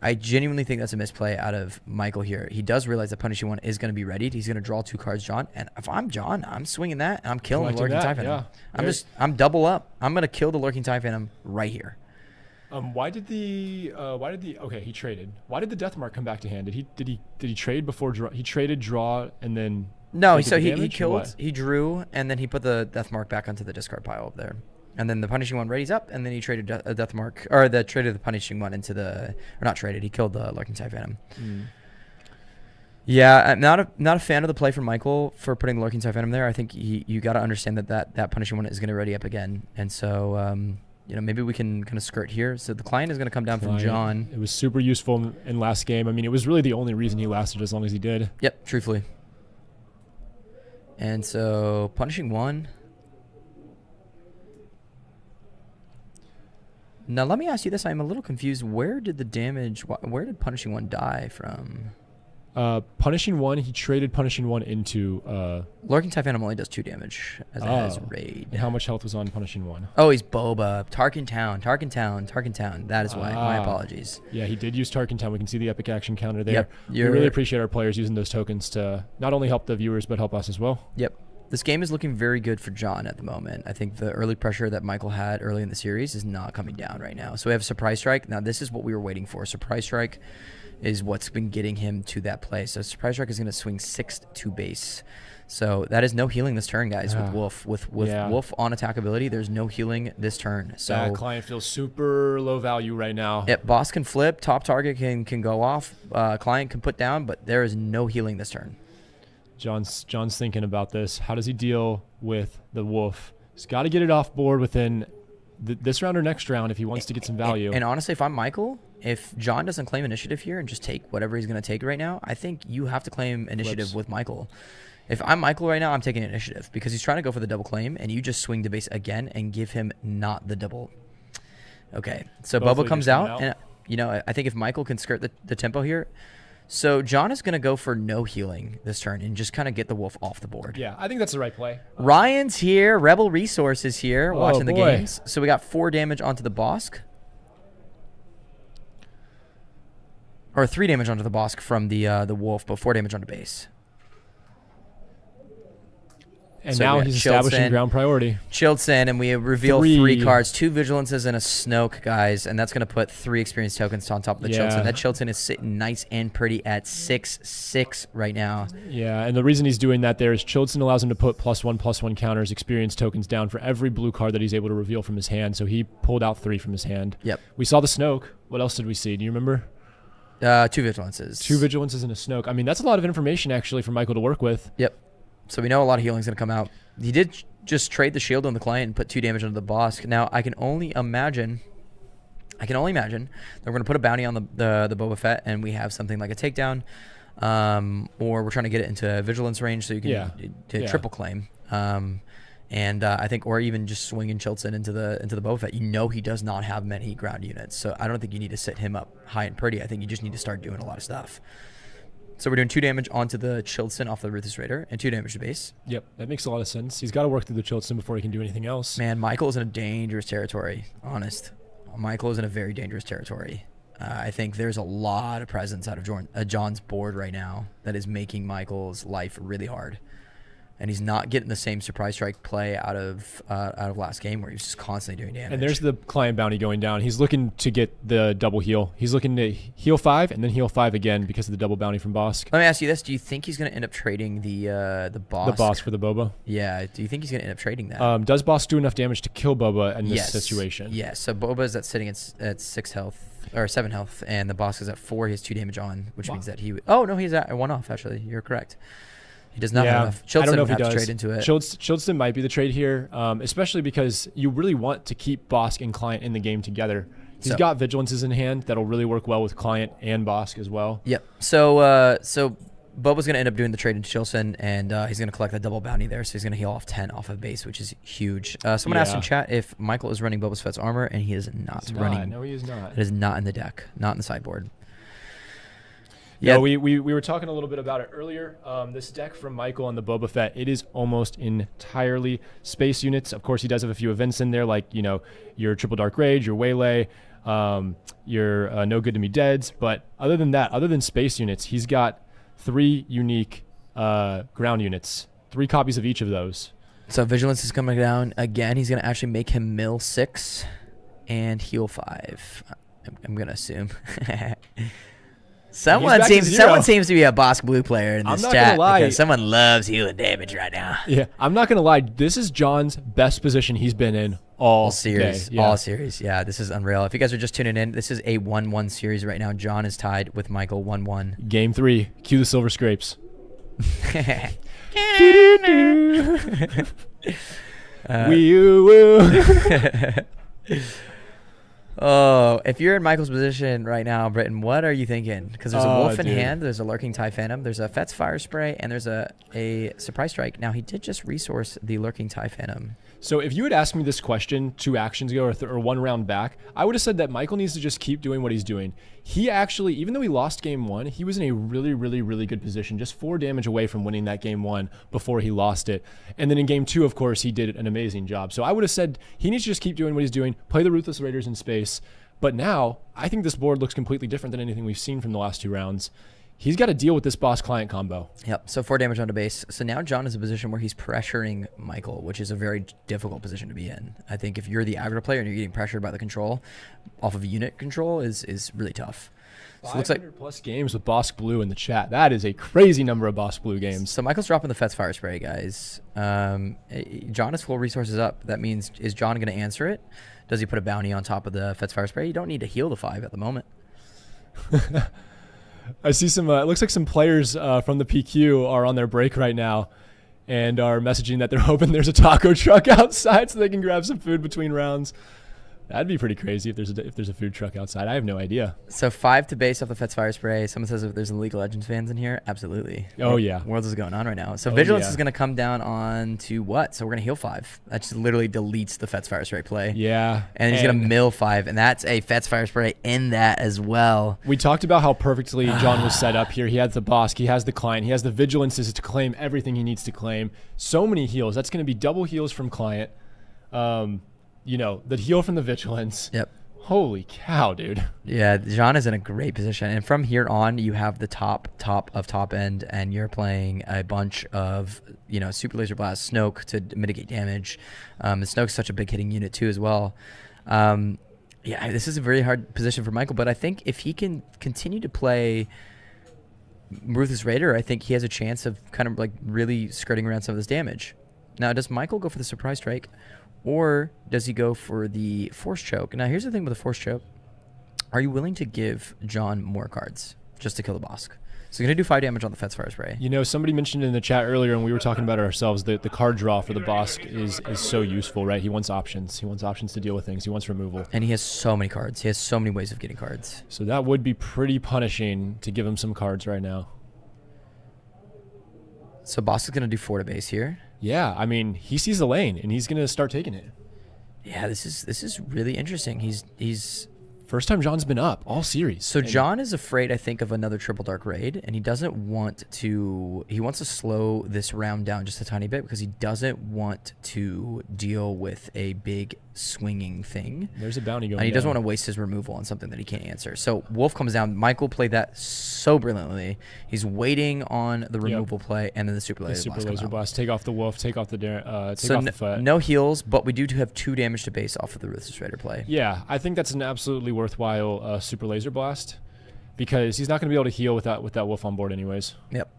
I genuinely think that's a misplay out of Michael here. He does realize that Punishing 1 is going to be readied. He's going to draw 2 cards, John. And if I'm John, I'm swinging that, and I'm killing the Lurking TIE Phantom. Yeah. I'm double up. I'm going to kill the Lurking TIE Phantom right here. Why did okay, he traded. Why did the Deathmark come back to hand? Did he trade before draw? He traded draw and then no. So he killed. He drew and then he put the Deathmark back onto the discard pile up there, and then the Punishing 1 readies up, and then he traded a Deathmark or traded the Punishing 1 into the not traded. He killed the Lurking TIE Phantom. Yeah, I'm not a fan of the play from Michael for putting the Lurking TIE Phantom there. I think you got to understand that Punishing 1 is going to ready up again, and so. You know, maybe we can kind of skirt here. So the client is going to come down from John. It was super useful in last game. I mean, it was really the only reason he lasted as long as he did. Yep, truthfully. And so Punishing 1. Now let me ask you this. I'm a little confused. Where did where did Punishing 1 die from? Punishing 1, he traded Punishing 1 into... Lurking TIE Phantom only does 2 damage as it has raid. And how much health was on Punishing 1? Oh, he's Boba. Tarkin Town. That is why. My apologies. Yeah, he did use Tarkin Town. We can see the epic action counter there. Yep. We really appreciate our players using those tokens to not only help the viewers, but help us as well. Yep. This game is looking very good for John at the moment. I think the early pressure that Michael had early in the series is not coming down right now. So we have Surprise Strike. Now, this is what we were waiting for. Surprise Strike is what's been getting him to that play. So Surprise Strike is going to swing 6th to base. So that is no healing this turn, guys, with Wolf. With Wolf on attackability, there's no healing this turn. So that client feels super low value right now. Yep, boss can flip, top target can go off, client can put down, but there is no healing this turn. John's thinking about this. How does he deal with the Wolf? He's got to get it off board within this round or next round if he wants to get some value. And honestly, if I'm Michael, if John doesn't claim initiative here and just take whatever he's going to take right now, I think you have to claim initiative with Michael. If I'm Michael right now, I'm taking initiative because he's trying to go for the double claim, and you just swing to base again and give him not the double. Okay, so Bubba comes out, and you know I think if Michael can skirt the tempo here, So John is going to go for no healing this turn and just kind of get the wolf off the board. Yeah, I think that's the right play. Ryan's here. Rebel Resources here watching the boy. games. So we got 4 damage onto the Bosk. Or 3 damage onto the Bosk from the wolf, but 4 damage onto base. And So now we got he's establishing Chilton, ground priority. Chilton, and we reveal 3. 3 cards, 2 Vigilances and a Snoke, guys, and that's going to put 3 experience tokens on top of the Chilton. That Chilton is sitting nice and pretty at 6/6 right now. Yeah, and the reason he's doing that there is Chilton allows him to put +1/+1 counters, experience tokens down for every blue card that he's able to reveal from his hand. So he pulled out 3 from his hand. Yep. We saw the Snoke. What else did we see? Do you remember? 2 Vigilances. 2 Vigilances and a Snoke. I mean, that's a lot of information actually for Michael to work with. Yep. So we know a lot of healing is going to come out. He did just trade the shield on the client and put 2 damage onto the Bosk. Now, I can only imagine that we're going to put a bounty on the Boba Fett and we have something like a takedown, or we're trying to get it into vigilance range so you can triple claim. And I think, or even just swinging Chilton into the Boba Fett. You know he does not have many ground units, so I don't think you need to sit him up high and pretty. I think you just need to start doing a lot of stuff. So we're doing 2 damage onto the Chilton off the Ruthless Raider and 2 damage to base. Yep, that makes a lot of sense. He's got to work through the Chilton before he can do anything else. Man, Michael is in a dangerous territory, honest. Michael is in a very dangerous territory. I think there's a lot of presence out of John's board right now that is making Michael's life really hard. And he's not getting the same surprise strike play out of last game where he was just constantly doing damage. And there's the client bounty going down. He's looking to get the double heal. He's looking to heal 5 and then heal 5 again because of the double bounty from Bosk. Let me ask you this: do you think he's going to end up trading the Bosk? The Bosk for the Boba. Yeah. Do you think he's going to end up trading that? Does Bosk do enough damage to kill Boba in this situation? Yes. So Boba's sitting at 6 health or 7 health, and the Bosk is at 4. He has 2 damage on, which means that he. Oh no, he's at 1 off. Actually, you're correct. He does not have enough. Chilton I don't know if would he have does. to trade into it. Chilton might be the trade here, especially because you really want to keep Bosk and Client in the game together. He's got Vigilances in hand that'll really work well with Client and Bosk as well. Yep. So Boba's going to end up doing the trade into Chilton, and he's going to collect that double bounty there. So he's going to heal off 10 off of base, which is huge. Someone asked in chat if Michael is running Boba Fett's armor, and he is not running. No, he is not. It is not in the deck, not in the sideboard. Yeah, we were talking a little bit about it earlier. This deck from Michael on the Boba Fett, it is almost entirely space units. Of course, he does have a few events in there, like your Triple Dark Rage, your Waylay, your No Good to Me Deads. But other than that, other than space units, he's got 3 unique ground units, 3 copies of each of those. So Vigilance is coming down again. He's going to actually make him mill 6 and heal 5. I'm going to assume. Someone seems to be a Bosk Blue player in this chat because someone loves healing damage right now. Yeah, I'm not gonna lie. This is John's best position he's been in all series. Day. Yeah. All series. Yeah, this is unreal. If you guys are just tuning in, this is a 1-1 series right now. John is tied with Michael 1-1. Game 3. Cue the Silver Scrapes. Wee-oo-woo. Oh, if you're in Michael's position right now, Britton, what are you thinking? Because there's a wolf in hand, there's a lurking TIE Phantom, there's a Fett's Fire Spray, and there's a surprise strike. Now, he did just resource the lurking TIE Phantom. So if you had asked me this question 2 actions ago or 1 round back, I would have said that Michael needs to just keep doing what he's doing. He actually, even though he lost game 1, he was in a really, really, really good position, just 4 damage away from winning that game 1 before he lost it. And then in game 2, of course, he did an amazing job. So I would have said he needs to just keep doing what he's doing, play the Ruthless Raiders in space. But now, I think this board looks completely different than anything we've seen from the last 2 rounds. He's got to deal with this Boss Client combo. Yep, so 4 damage onto base. So now John is in a position where he's pressuring Michael, which is a very difficult position to be in. I think if you're the aggro player and you're getting pressured by the control off of unit control is really tough. So it looks like plus games with Bosk Blue in the chat. That is a crazy number of Bosk Blue games. So Michael's dropping the Fett's Fire Spray, guys. John is full resources up. That means, is John going to answer it? Does he put a bounty on top of the Fett's Fire Spray? You don't need to heal the 5 at the moment. I see some, it looks like some players from the PQ are on their break right now and are messaging that they're hoping there's a taco truck outside so they can grab some food between rounds. That'd be pretty crazy if there's a food truck outside. I have no idea. So 5 to base off the Fet's Fire Spray. Someone says if there's a League of Legends fans in here. Absolutely. Oh, yeah. What is going on right now? So Oh, Vigilance yeah. is going to come down on to what? So we're going to heal 5. That just literally deletes the Fet's Fire Spray play. Yeah. And he's going to mill 5. And that's a Fet's Fire Spray in that as well. We talked about how perfectly John was set up here. He has the Bosk, he has the Client, he has the Vigilances to claim everything he needs to claim. So many heals. That's going to be double heals from Client. You know, the heal from the Vigilance. Yep. Holy cow, dude. Yeah, John is in a great position. And from here on, you have the top of top end, and you're playing a bunch of, you know, Super Laser Blast, Snoke to mitigate damage. And Snoke's such a big hitting unit too as well. Yeah, this is a very hard position for Michael, but I think if he can continue to play Ruthless Raider, I think he has a chance of kind of like really skirting around some of this damage. Now, does Michael go for the Surprise Strike? Or does he go for the Force Choke? Now, here's the thing with the Force Choke. Are you willing to give John more cards just to kill the Bosk? So you're going to do 5 damage on the Fet's Fire Spray. You know, somebody mentioned in the chat earlier, and we were talking about it ourselves, that the card draw for the Bosk is so useful, right? He wants options. He wants options to deal with things. He wants removal. And he has so many cards. He has so many ways of getting cards. So that would be pretty punishing to give him some cards right now. So Bosk is going to do 4 to base here. Yeah, I mean, he sees the lane, and he's going to start taking it. Yeah, this is really interesting. He's first time John's been up all series. So John is afraid, I think, of another Triple Dark Raid, and he doesn't want to. He wants to slow this round down just a tiny bit because he doesn't want to deal with a big swinging thing. There's a bounty going. And he doesn't down. want to waste his removal on something that he can't answer. So Wolf comes down. Michael played that so brilliantly. He's waiting on the removal play, and then the Super Laser Blast. Take off the Wolf. Take off the take off the foot. No heals, but we do have 2 damage to base off of the Ruthless Raider play. Yeah, I think that's an absolutely worthwhile Super Laser Blast because he's not going to be able to heal with that Wolf on board anyways. Yep.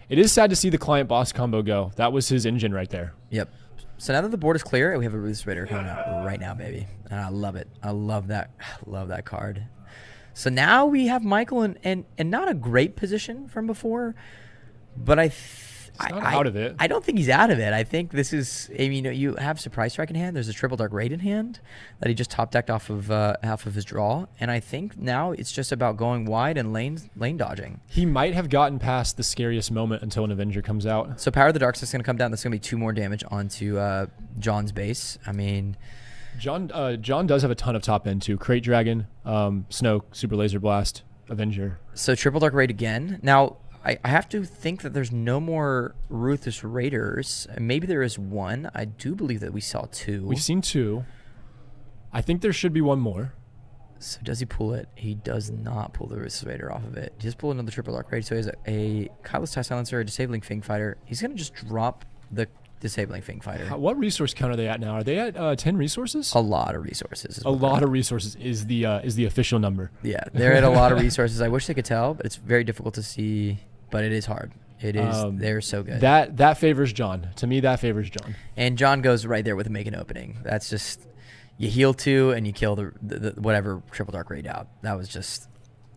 It is sad to see the Client Boss combo go. That was his engine right there. Yep. So now that the board is clear, we have a Ruthless Raider coming out right now, baby. And I love it. I love that card. So now we have Michael in not a great position from before, but out of it. I don't think he's out of it. I think this is, I mean, you have Surprise Strike in hand. There's a Triple Dark Raid in hand that he just top decked off of half of his draw. And I think now it's just about going wide and lane dodging. He might have gotten past the scariest moment until an Avenger comes out. So Power of the Dark is going to come down. That's going to be 2 more damage onto John's base. I mean, John does have a ton of top end too. Crate Dragon, Snoke, Super Laser Blast, Avenger. So Triple Dark Raid again. Now, I have to think that there's no more Ruthless Raiders. Maybe there is 1. I do believe that we saw 2. We've seen 2. I think there should be 1 more. So does he pull it? He does not pull the Ruthless Raider off of it. He just pull another Triple Dark Raid. So he has a Kylo's TIE Silencer, a Disabling Fang Fighter. He's going to just drop the Disabling Fang Fighter. What resource count are they at now? Are they at 10 resources? A lot of resources. A lot of resources is the official number. Yeah, they're at a lot of resources. I wish they could tell, but it's very difficult to see. But it is hard. It is. They're so good. That favors John. To me, that favors John. And John goes right there with a make an opening. That's just, you heal 2 and you kill the whatever Triple Dark Raid out. That was just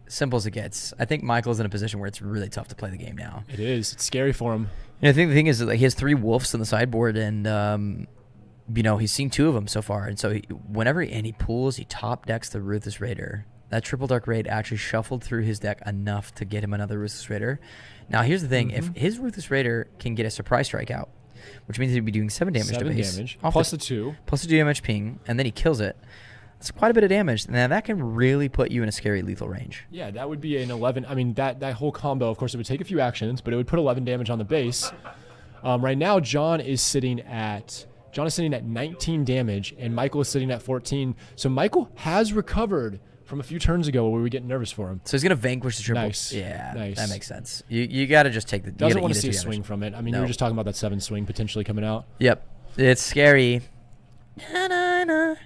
simple as it gets. I think Michael's in a position where it's really tough to play the game now. It is. It's scary for him. And I think the thing is that he has 3 wolves on the sideboard, and you know, he's seen 2 of them so far. And so whenever he pulls, he top decks the Ruthless Raider. That Triple Dark Raid actually shuffled through his deck enough to get him another Ruthless Raider. Now, here's the thing. If his Ruthless Raider can get a Surprise Strike out, which means he'd be doing 7 damage to base. 7 damage, plus the 2. Plus the 2 damage ping, and then he kills it. That's quite a bit of damage. Now, that can really put you in a scary lethal range. Yeah, that would be an 11. I mean, that whole combo, of course, it would take a few actions, but it would put 11 damage on the base. Right now, John is sitting at 19 damage, and Michael is sitting at 14. So Michael has recovered from a few turns ago where we were getting nervous for him. So he's going to vanquish the triple. Nice. Yeah, nice. That makes sense. You got to just take the... Doesn't want to see a swing from it. I mean, you were just talking about that 7 swing potentially coming out. Yep. It's scary. Na-na-na,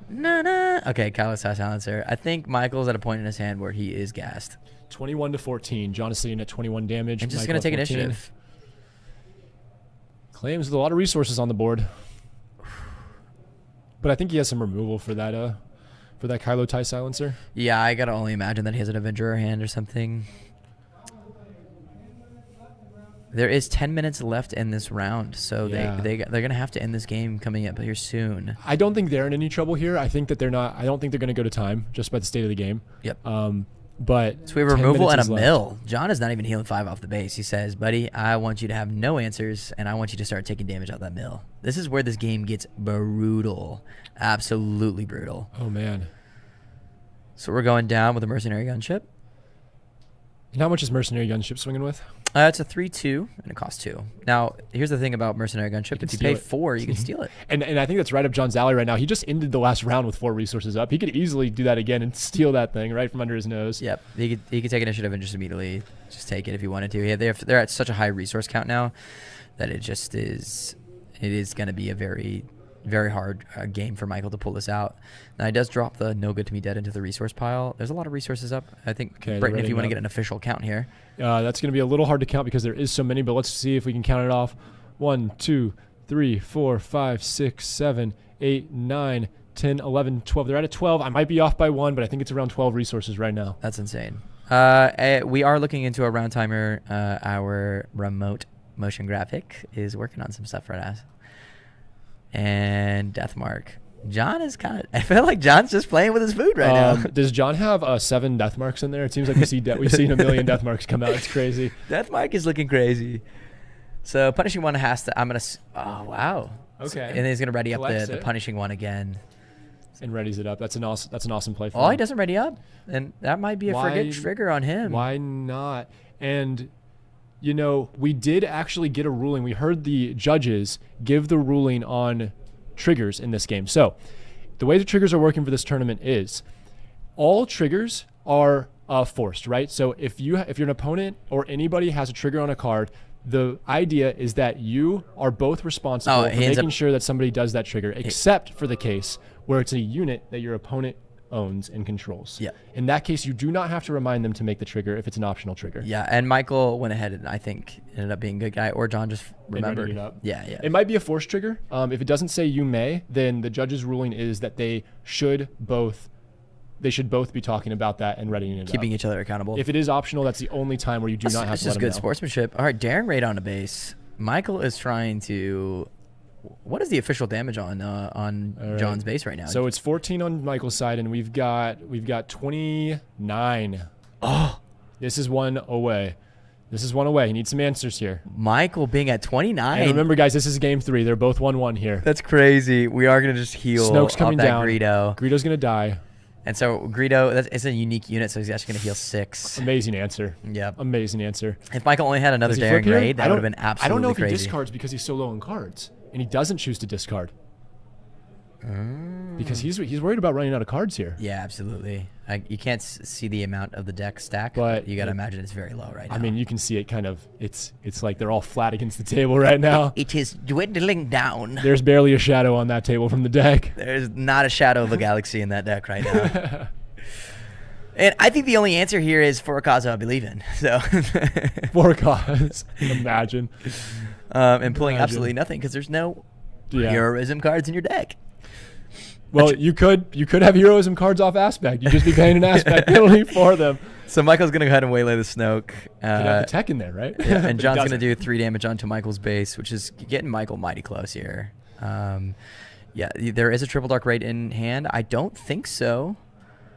na-na. Okay, Kylo's TIE Silencer. I think Michael's at a point in his hand where he is gassed. 21 to 14. John is sitting at 21 damage. I'm just going to take initiative. Claims with a lot of resources on the board. But I think he has some removal for that Kylo TIE Silencer. Yeah, I gotta only imagine that he has an Avenger hand or something. There is 10 minutes left in this round, so Yeah. they're going to have to end this game coming up here soon. I don't think they're in any trouble here. I think that they're not. I don't think they're going to go to time just by the state of the game. Yep. But So we have 10 removal and a minutes is left. mill. John is not even healing 5 off the base. He says, buddy, I want you to have no answers, and I want you to start taking damage out that mill. This is where this game gets brutal. Absolutely brutal. Oh, man. So we're going down with a mercenary gunship. And how much is mercenary gunship swinging with? It's a 3/2, and it costs 2. Now, here's the thing about mercenary gunship. If you pay 4, you can steal it. And I think that's right up John's alley right now. He just ended the last round with 4 resources up. He could easily do that again and steal that thing right from under his nose. Yep. He could take initiative and just immediately just take it if he wanted to. Yeah, they're at such a high resource count now that it is going to be a very, very hard game for Michael to pull this out. Now, he does drop the no good to me dead into the resource pile. There's a lot of resources up. I think, Britton, if you want to get an official count here. That's going to be a little hard to count because there is so many, but let's see if we can count it off. 1, 2, 3, 4, 5, 6, 7, 8, 9, 10, 11, 12. They're at a 12. I might be off by 1, but I think it's around 12 resources right now. That's insane. We are looking into a round timer. Our remote motion graphic is working on some stuff right now. And Deathmark. John is kind of... I feel like John's just playing with his food right now. Does John have 7 death marks in there? It seems like we've seen a million death marks come out. It's crazy. Deathmark is looking crazy. So punishing one has to... I'm going to... Oh, wow. Okay. And then he's going to ready up Collects the it. punishing one again. And readies it up. That's an awesome play for Oh, him. he doesn't ready up. And that might be a forget trigger on him. Why not? And... You know, we did actually get a ruling. We heard the judges give the ruling on triggers in this game. So the way the triggers are working for this tournament is all triggers are forced, right? So if you're an opponent or anybody has a trigger on a card, the idea is that you are both responsible for making sure that somebody does that trigger, except for the case where it's a unit that your opponent owns and controls. Yeah. In that case, you do not have to remind them to make the trigger if it's an optional trigger. Yeah, and Michael went ahead and I think ended up being a good guy, or John just remembered. It up. Yeah, yeah. It might be a forced trigger. If it doesn't say you may, then the judge's ruling is that they should both be talking about that and readying it Keeping up. each other accountable. If it is optional, that's the only time where you do not have This to let is them good know. sportsmanship. All right, daring raid on a base. Michael is trying to... What is the official damage on right. John's base right now? So it's 14 on Michael's side, and we've got 29. Oh, this is one away. He needs some answers here. Michael being at 29. And remember, guys, this is game 3. They're both 1-1 here. That's crazy. We are gonna just heal. Snoke's coming off that down. Greedo. Greedo's gonna die. And so Greedo, it's a unique unit, so he's actually gonna heal 6. Amazing answer. Yep. Amazing answer. If Michael only had another Does he daring flip here? raid, that would have been absolutely crazy. I don't know if he discards because he's so low on cards, and he doesn't choose to discard. Because he's worried about running out of cards here. Yeah, absolutely. You can't see the amount of the deck stack, but you got to imagine it's very low right now. I mean, you can see it kind of. It's like they're all flat against the table right now. It is dwindling down. There's barely a shadow on that table from the deck. There's not a shadow of a galaxy in that deck right now. And I think the only answer here is for a cause I believe in. So for a cause, imagine. And pulling absolutely nothing because there's no heroism cards in your deck. Well, you could have heroism cards off aspect. You'd just be paying an aspect penalty for them. So Michael's gonna go ahead and waylay the Snoke. Could have the tech in there, right? Yeah, and John's gonna do 3 damage onto Michael's base, which is getting Michael mighty close here. Yeah, there is a triple dark raid in hand. I don't think so.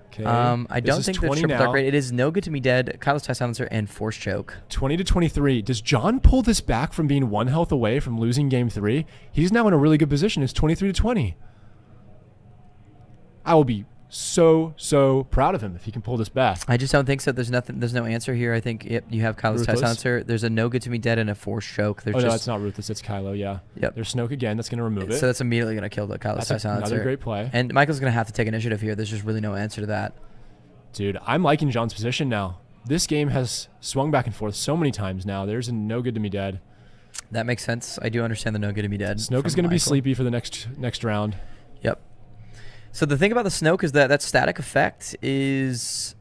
Okay. I don't think there's triple dark raid. It is no good to me dead, Kylo's Tie Silencer, and Force Choke. 20 to 23. Does John pull this back from being 1 health away from losing game 3? He's now in a really good position. It's 23 to 20. I will be so proud of him if he can pull this back. I just don't think so. There's no answer here. I think you have Kylo's Tie Silencer. There's a no good to me dead and a Force Choke. No, that's not Ruthless. It's Kylo, yeah. Yep. There's Snoke again. That's going to remove it. So that's immediately going to kill the Kylo's Tie Silencer. Another great play. And Michael's going to have to take initiative here. There's just really no answer to that. Dude, I'm liking John's position now. This game has swung back and forth so many times now. There's a no good to me dead. That makes sense. I do understand the no good to me dead. Snoke is going to be sleepy for the next round. Yep. So the thing about the Snoke is that static effect is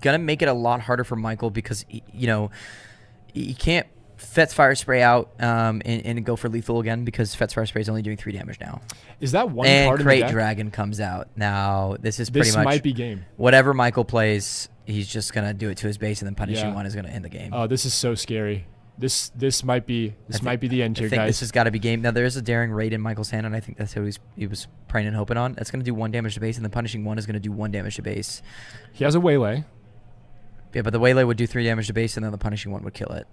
gonna make it a lot harder for Michael because he can't Fet's Fire Spray out and go for lethal again because Fet's Fire Spray is only doing 3 damage now. Is that one and card in the Crate deck? Dragon comes out. Now, this is pretty much... This might be game. Whatever Michael plays, he's just going to do it to his base, and then Punishing One is going to end the game. Oh, this is so scary. This might be the end here, I think guys. this has got to be game. Now, there is a Daring Raid in Michael's hand, and I think that's what he was praying and hoping on. That's going to do 1 damage to base, and then Punishing One is going to do 1 damage to base. He has a Waylay. Yeah, but the Waylay would do 3 damage to base, and then the Punishing One would kill it.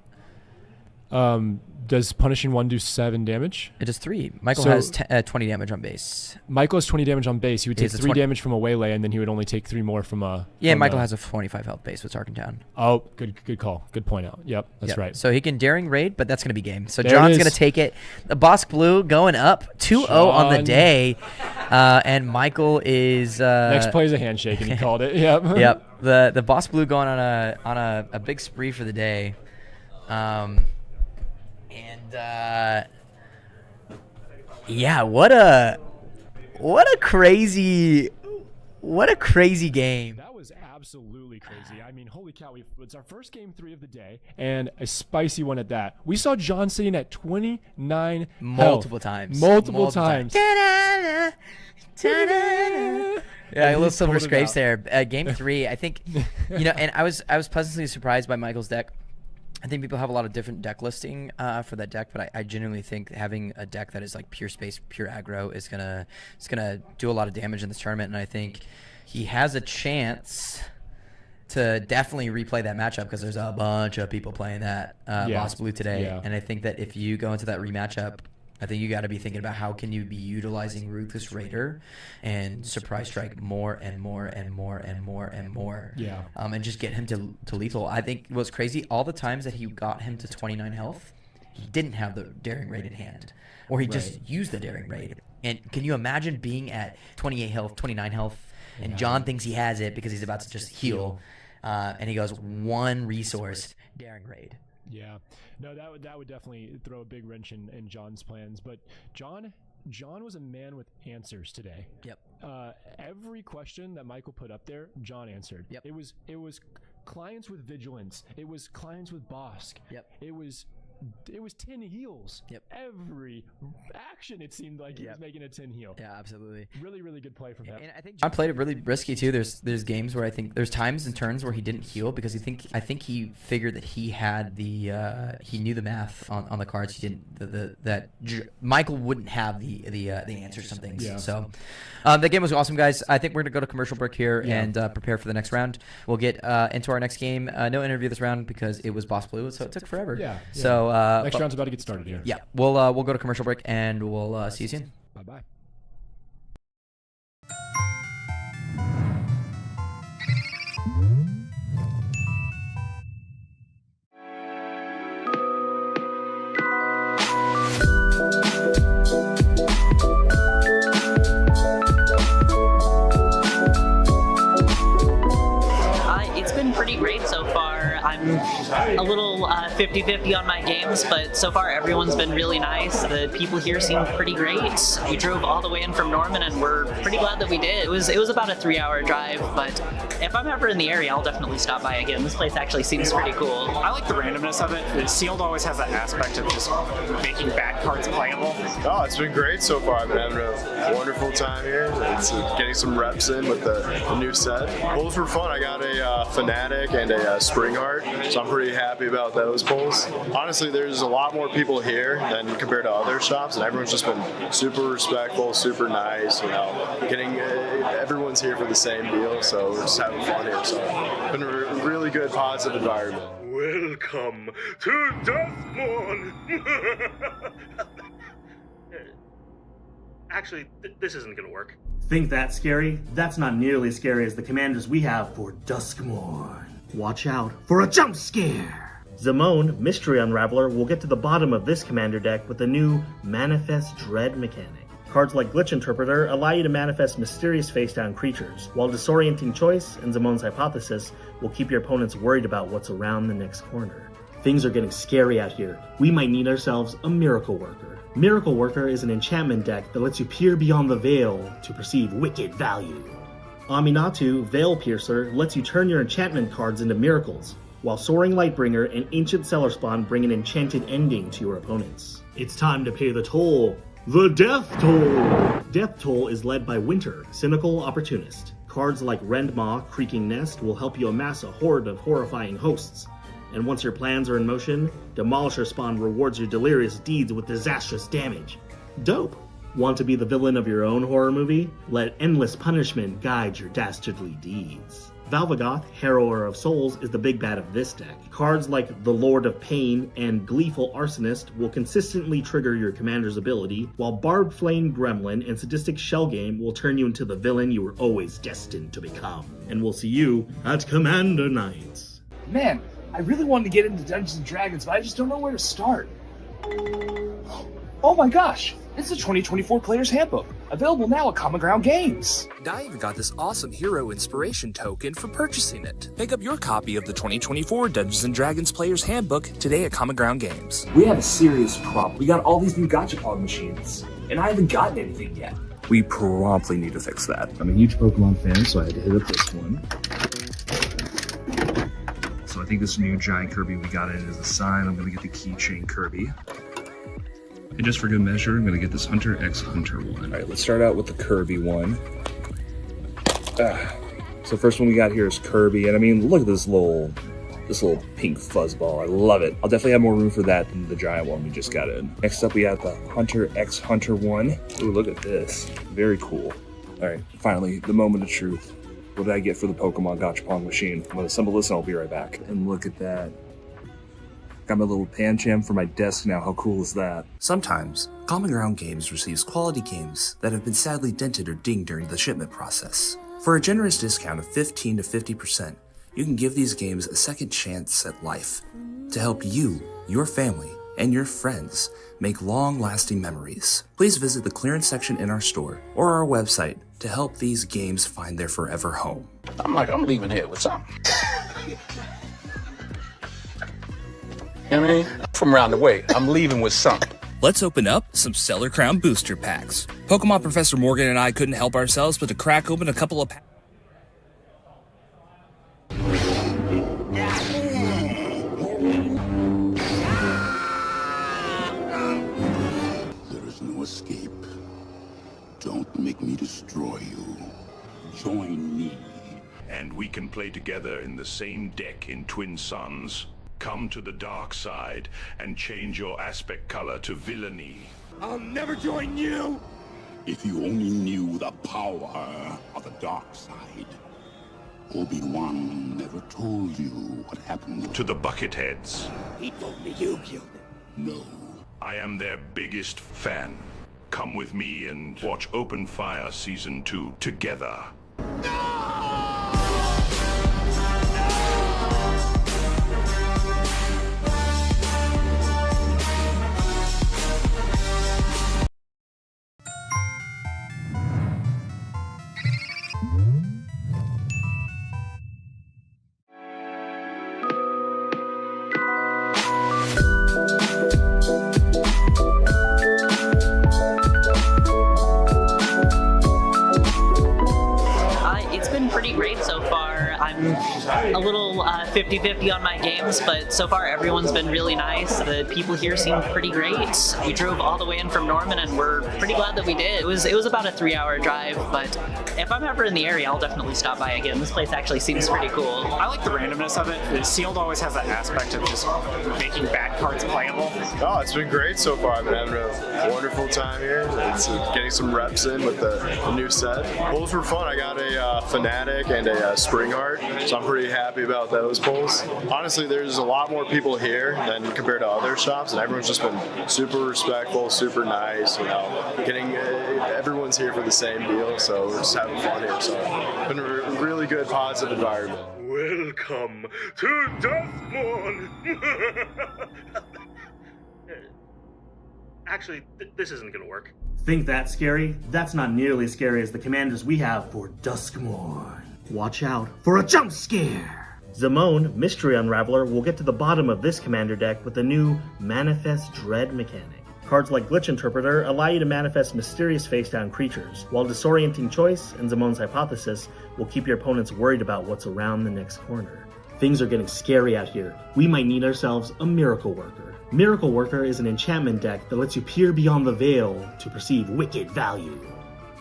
Does Punishing One do 7 damage? It does 3. Michael has 20 damage on base. Michael has 20 damage on base. He would take 3 20 damage from a Waylay, and then he would only take 3 more from a... Yeah, Michael has a 25 health base with Tarkentown. Oh, good call. Good point out. Yep, that's right. So he can Daring Raid, but that's going to be game. So There John's it going is. to take it. The Boss Blue going up 2-0 on the day. And Michael is... Next play is a handshake, and he called it. Yep. Yep. The Boss Blue going on a big spree for the day. Yeah, what a crazy game. That was absolutely crazy. I mean, holy cow! It's our first game 3 of the day, and a spicy one at that. We saw John sitting at 29 Multiple times. Multiple times. Yeah, a little silver scrapes there. Game 3, I think, and I was pleasantly surprised by Michael's deck. I think people have a lot of different deck listing for that deck, but I genuinely think having a deck that is like pure space, pure aggro is gonna do a lot of damage in this tournament, and I think he has a chance to definitely replay that matchup because there's a bunch of people playing that Boss Blue today, and I think that if you go into that rematchup, I think you got to be thinking about how can you be utilizing Ruthless Raider and Surprise Strike more and more and more and more and more. Yeah. And just get him to lethal. I think what's crazy, all the times that he got him to 29 health, he didn't have the Daring Raid in hand. Or he just used the Daring Raid. And can you imagine being at 28 health, 29 health, and John thinks he has it because he's about to just heal, and he goes, 1 resource, Daring Raid. Yeah, no, that would definitely throw a big wrench in John's plans. But John was a man with answers today. Yep. Every question that Michael put up there, John answered. Yep. It was clients with vigilance. It was clients with Bosk. Yep. It was 10 heals. Yep. Every action, it seemed like he was making a 10 heal. Yeah, absolutely. Really, really good play from him. And I think John played it really risky too. There's games where I think there's times and turns where he didn't heal because I think he figured that he had he knew the math on the cards. He didn't Michael wouldn't have the answers to some things. Yeah. So that game was awesome, guys. I think we're gonna go to commercial break here and prepare for the next round. We'll get into our next game. No interview this round because it was Boss Blue, so it took forever. Yeah. So next round's about to get started here. Yeah, we'll go to commercial break and we'll see you soon. Bye bye. It's been pretty great so far. I'm a little 50-50 on my games, but so far everyone's been really nice. The people here seem pretty great. We drove all the way in from Norman, and we're pretty glad that we did. It was about a 3-hour drive, but if I'm ever in the area, I'll definitely stop by again. This place actually seems pretty cool. I like the randomness of it. Sealed always has that aspect of just making bad cards playable. Oh, it's been great so far. I've been having a wonderful time here. It's getting some reps in with the new set. Pulls were fun. I got a Fanatic and a Spring Heart, so I'm pretty happy about those pulls. Honestly, there's a lot more people here than compared to other shops, and everyone's just been super respectful, super nice. Everyone's here for the same deal, so we're just having fun here. So it's been a really good, positive environment. Welcome to Duskmourn! Actually, this isn't gonna work. Think that's scary? That's not nearly as scary as the commanders we have for Duskmourn. Watch out for a jump scare! Zamone, Mystery Unraveler, will get to the bottom of this commander deck with the new Manifest Dread mechanic. Cards like Glitch Interpreter allow you to manifest mysterious face-down creatures, while Disorienting Choice and Zamone's Hypothesis will keep your opponents worried about what's around the next corner. Things are getting scary out here. We might need ourselves a Miracle Worker. Miracle Worker is an enchantment deck that lets you peer beyond the veil to perceive wicked value. Aminatu, Veil Piercer, lets you turn your enchantment cards into miracles, while Soaring Lightbringer and Ancient Cellar Spawn bring an enchanted ending to your opponents. It's time to pay the toll. The Death Toll! Death Toll is led by Winter, cynical opportunist. Cards like Rendmaw, Creaking Nest will help you amass a horde of horrifying hosts. And once your plans are in motion, Demolisher Spawn rewards your delirious deeds with disastrous damage. Dope! Want to be the villain of your own horror movie? Let endless punishment guide your dastardly deeds. Valvagoth, Harrower of Souls, is the big bad of this deck. Cards like the Lord of Pain and Gleeful Arsonist will consistently trigger your commander's ability, while Barbed Flame Gremlin and Sadistic Shell Game will turn you into the villain you were always destined to become. And we'll see you at Commander Nights. Man, I really wanted to get into Dungeons & Dragons, but I just don't know where to start. Oh my gosh! It's the 2024 Player's Handbook, available now at Common Ground Games. And I even got this awesome hero inspiration token for purchasing it. Pick up your copy of the 2024 Dungeons & Dragons Player's Handbook today at Common Ground Games. We have a serious problem. We got all these new gachapon machines, and I haven't gotten anything yet. We promptly need to fix that. I'm a huge Pokemon fan, so I had to hit up this one. So I think this new giant Kirby we got in is a sign. I'm gonna get the keychain Kirby. And just for good measure, I'm gonna get this Hunter X Hunter one. All right, let's start out with the Kirby one. So first one we got here is Kirby, and I mean, look at this little pink fuzzball. I love it. I'll definitely have more room for that than the giant one we just got in. Next up, we have the Hunter X Hunter one. Ooh, look at this. Very cool. All right, finally, the moment of truth. What did I get for the Pokemon Gachapon machine? I'm gonna assemble this and I'll be right back. And look at that. Got my little Pancham for my desk now. How cool is that? Sometimes, Common Ground Games receives quality games that have been sadly dented or dinged during the shipment process. For a generous discount of 15 to 50%, you can give these games a second chance at life to help you, your family, and your friends make long-lasting memories. Please visit the clearance section in our store or our website to help these games find their forever home. I'm leaving here with something. You know what I mean? I'm from around the way. I'm leaving with something. Let's open up some Stellar Crown booster packs. Pokemon Professor Morgan and I couldn't help ourselves but to crack open a couple of packs. There is no escape. Don't make me destroy you. Join me. And we can play together in the same deck in Twin Suns. Come to the dark side and change your aspect color to villainy. I'll never join you! If you only knew the power of the dark side. Obi-Wan never told you what happened To the Bucketheads. He told me you killed him. No. I am their biggest fan. Come with me and watch Open Fire Season 2 together. It's been pretty great so far. I'm a little 50-50 on my games, but so far everyone's been really nice. The people here seem pretty great. We drove all the way in from Norman and we're pretty glad that we did. It was about a 3-hour drive, but if I'm ever in the area, I'll definitely stop by again. This place actually seems pretty cool. I like the randomness of it. Sealed always has that aspect of just making bad cards playable. Oh, it's been great so far. I've been having a wonderful time here. It's getting some reps in with the new set. Pulls were fun. I got a Fanatic and a Springheart, so I'm pretty happy about those pulls. Honestly, there's a lot more people here than compared to other shops, and everyone's just been super respectful, super nice. You know, everyone's here for the same deal, so we're just having fun here. So it's been a really good, positive environment. Welcome to Duskmourn! Actually, this isn't gonna work. Think that's scary? That's not nearly as scary as the commanders we have for Duskmourn. Watch out for a jump scare! Zamone, Mystery Unraveler, will get to the bottom of this commander deck with a new Manifest Dread mechanic. Cards like Glitch Interpreter allow you to manifest mysterious face-down creatures, while Disorienting Choice and Zamone's Hypothesis will keep your opponents worried about what's around the next corner. Things are getting scary out here. We might need ourselves a Miracle Worker. Miracle Worker is an enchantment deck that lets you peer beyond the veil to perceive wicked value.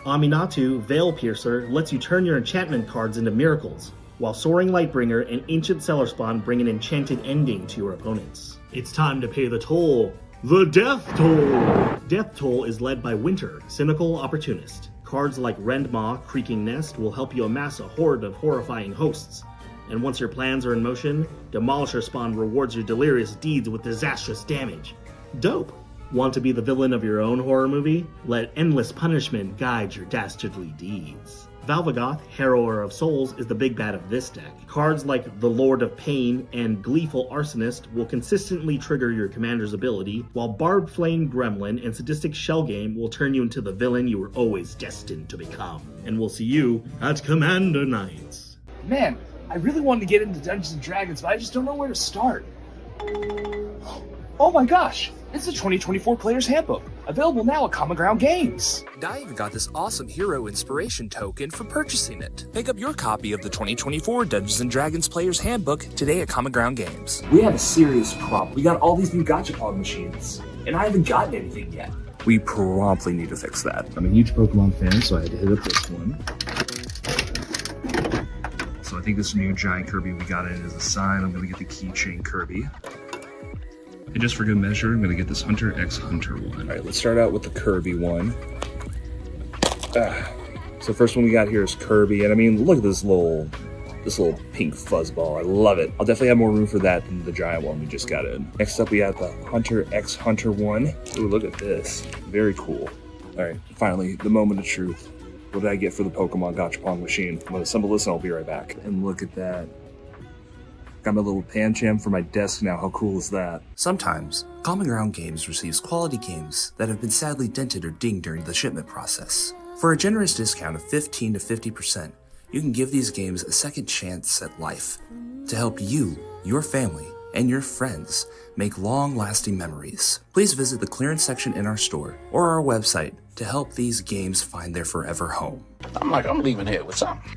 Aminatu, Veil Piercer, lets you turn your enchantment cards into miracles, while Soaring Lightbringer and Ancient Cellar Spawn bring an enchanted ending to your opponents. It's time to pay the toll. The Death Toll! Death Toll is led by Winter, Cynical Opportunist. Cards like Rendmaw, Creaking Nest will help you amass a horde of horrifying hosts. And once your plans are in motion, Demolisher Spawn rewards your delirious deeds with disastrous damage. Dope! Want to be the villain of your own horror movie? Let endless punishment guide your dastardly deeds. Valvagoth, Harrower of Souls, is the big bad of this deck. Cards like the Lord of Pain and Gleeful Arsonist will consistently trigger your commander's ability, while Barbed Flame Gremlin and Sadistic Shell Game will turn you into the villain you were always destined to become. And we'll see you at Commander Nights. Man, I really wanted to get into Dungeons and Dragons, but I just don't know where to start. Oh my gosh! It's the 2024 Player's Handbook, available now at Common Ground Games. I even got this awesome hero inspiration token for purchasing it. Pick up your copy of the 2024 Dungeons & Dragons Player's Handbook today at Common Ground Games. We have a serious problem. We got all these new gachapon machines, and I haven't gotten anything yet. We promptly need to fix that. I'm a huge Pokemon fan, so I had to hit up this one. So I think this new giant Kirby we got in is a sign. I'm gonna get the keychain Kirby. And just for good measure, I'm gonna get this Hunter X Hunter one. All right, let's start out with the Kirby one. So first one we got here is Kirby, and I mean, look at this little pink fuzzball. I love it. I'll definitely have more room for that than the giant one we just got in. Next up, we have the Hunter X Hunter one. Ooh, look at this. Very cool. All right, finally, the moment of truth. What did I get for the Pokemon Gachapon machine? I'm gonna assemble this and I'll be right back. And look at that. Got my little Pancham for my desk now. How cool is that? Sometimes, Common Ground Games receives quality games that have been sadly dented or dinged during the shipment process. For a generous discount of 15 to 50%, you can give these games a second chance at life to help you, your family, and your friends make long-lasting memories. Please visit the clearance section in our store or our website to help these games find their forever home. I'm leaving here with something.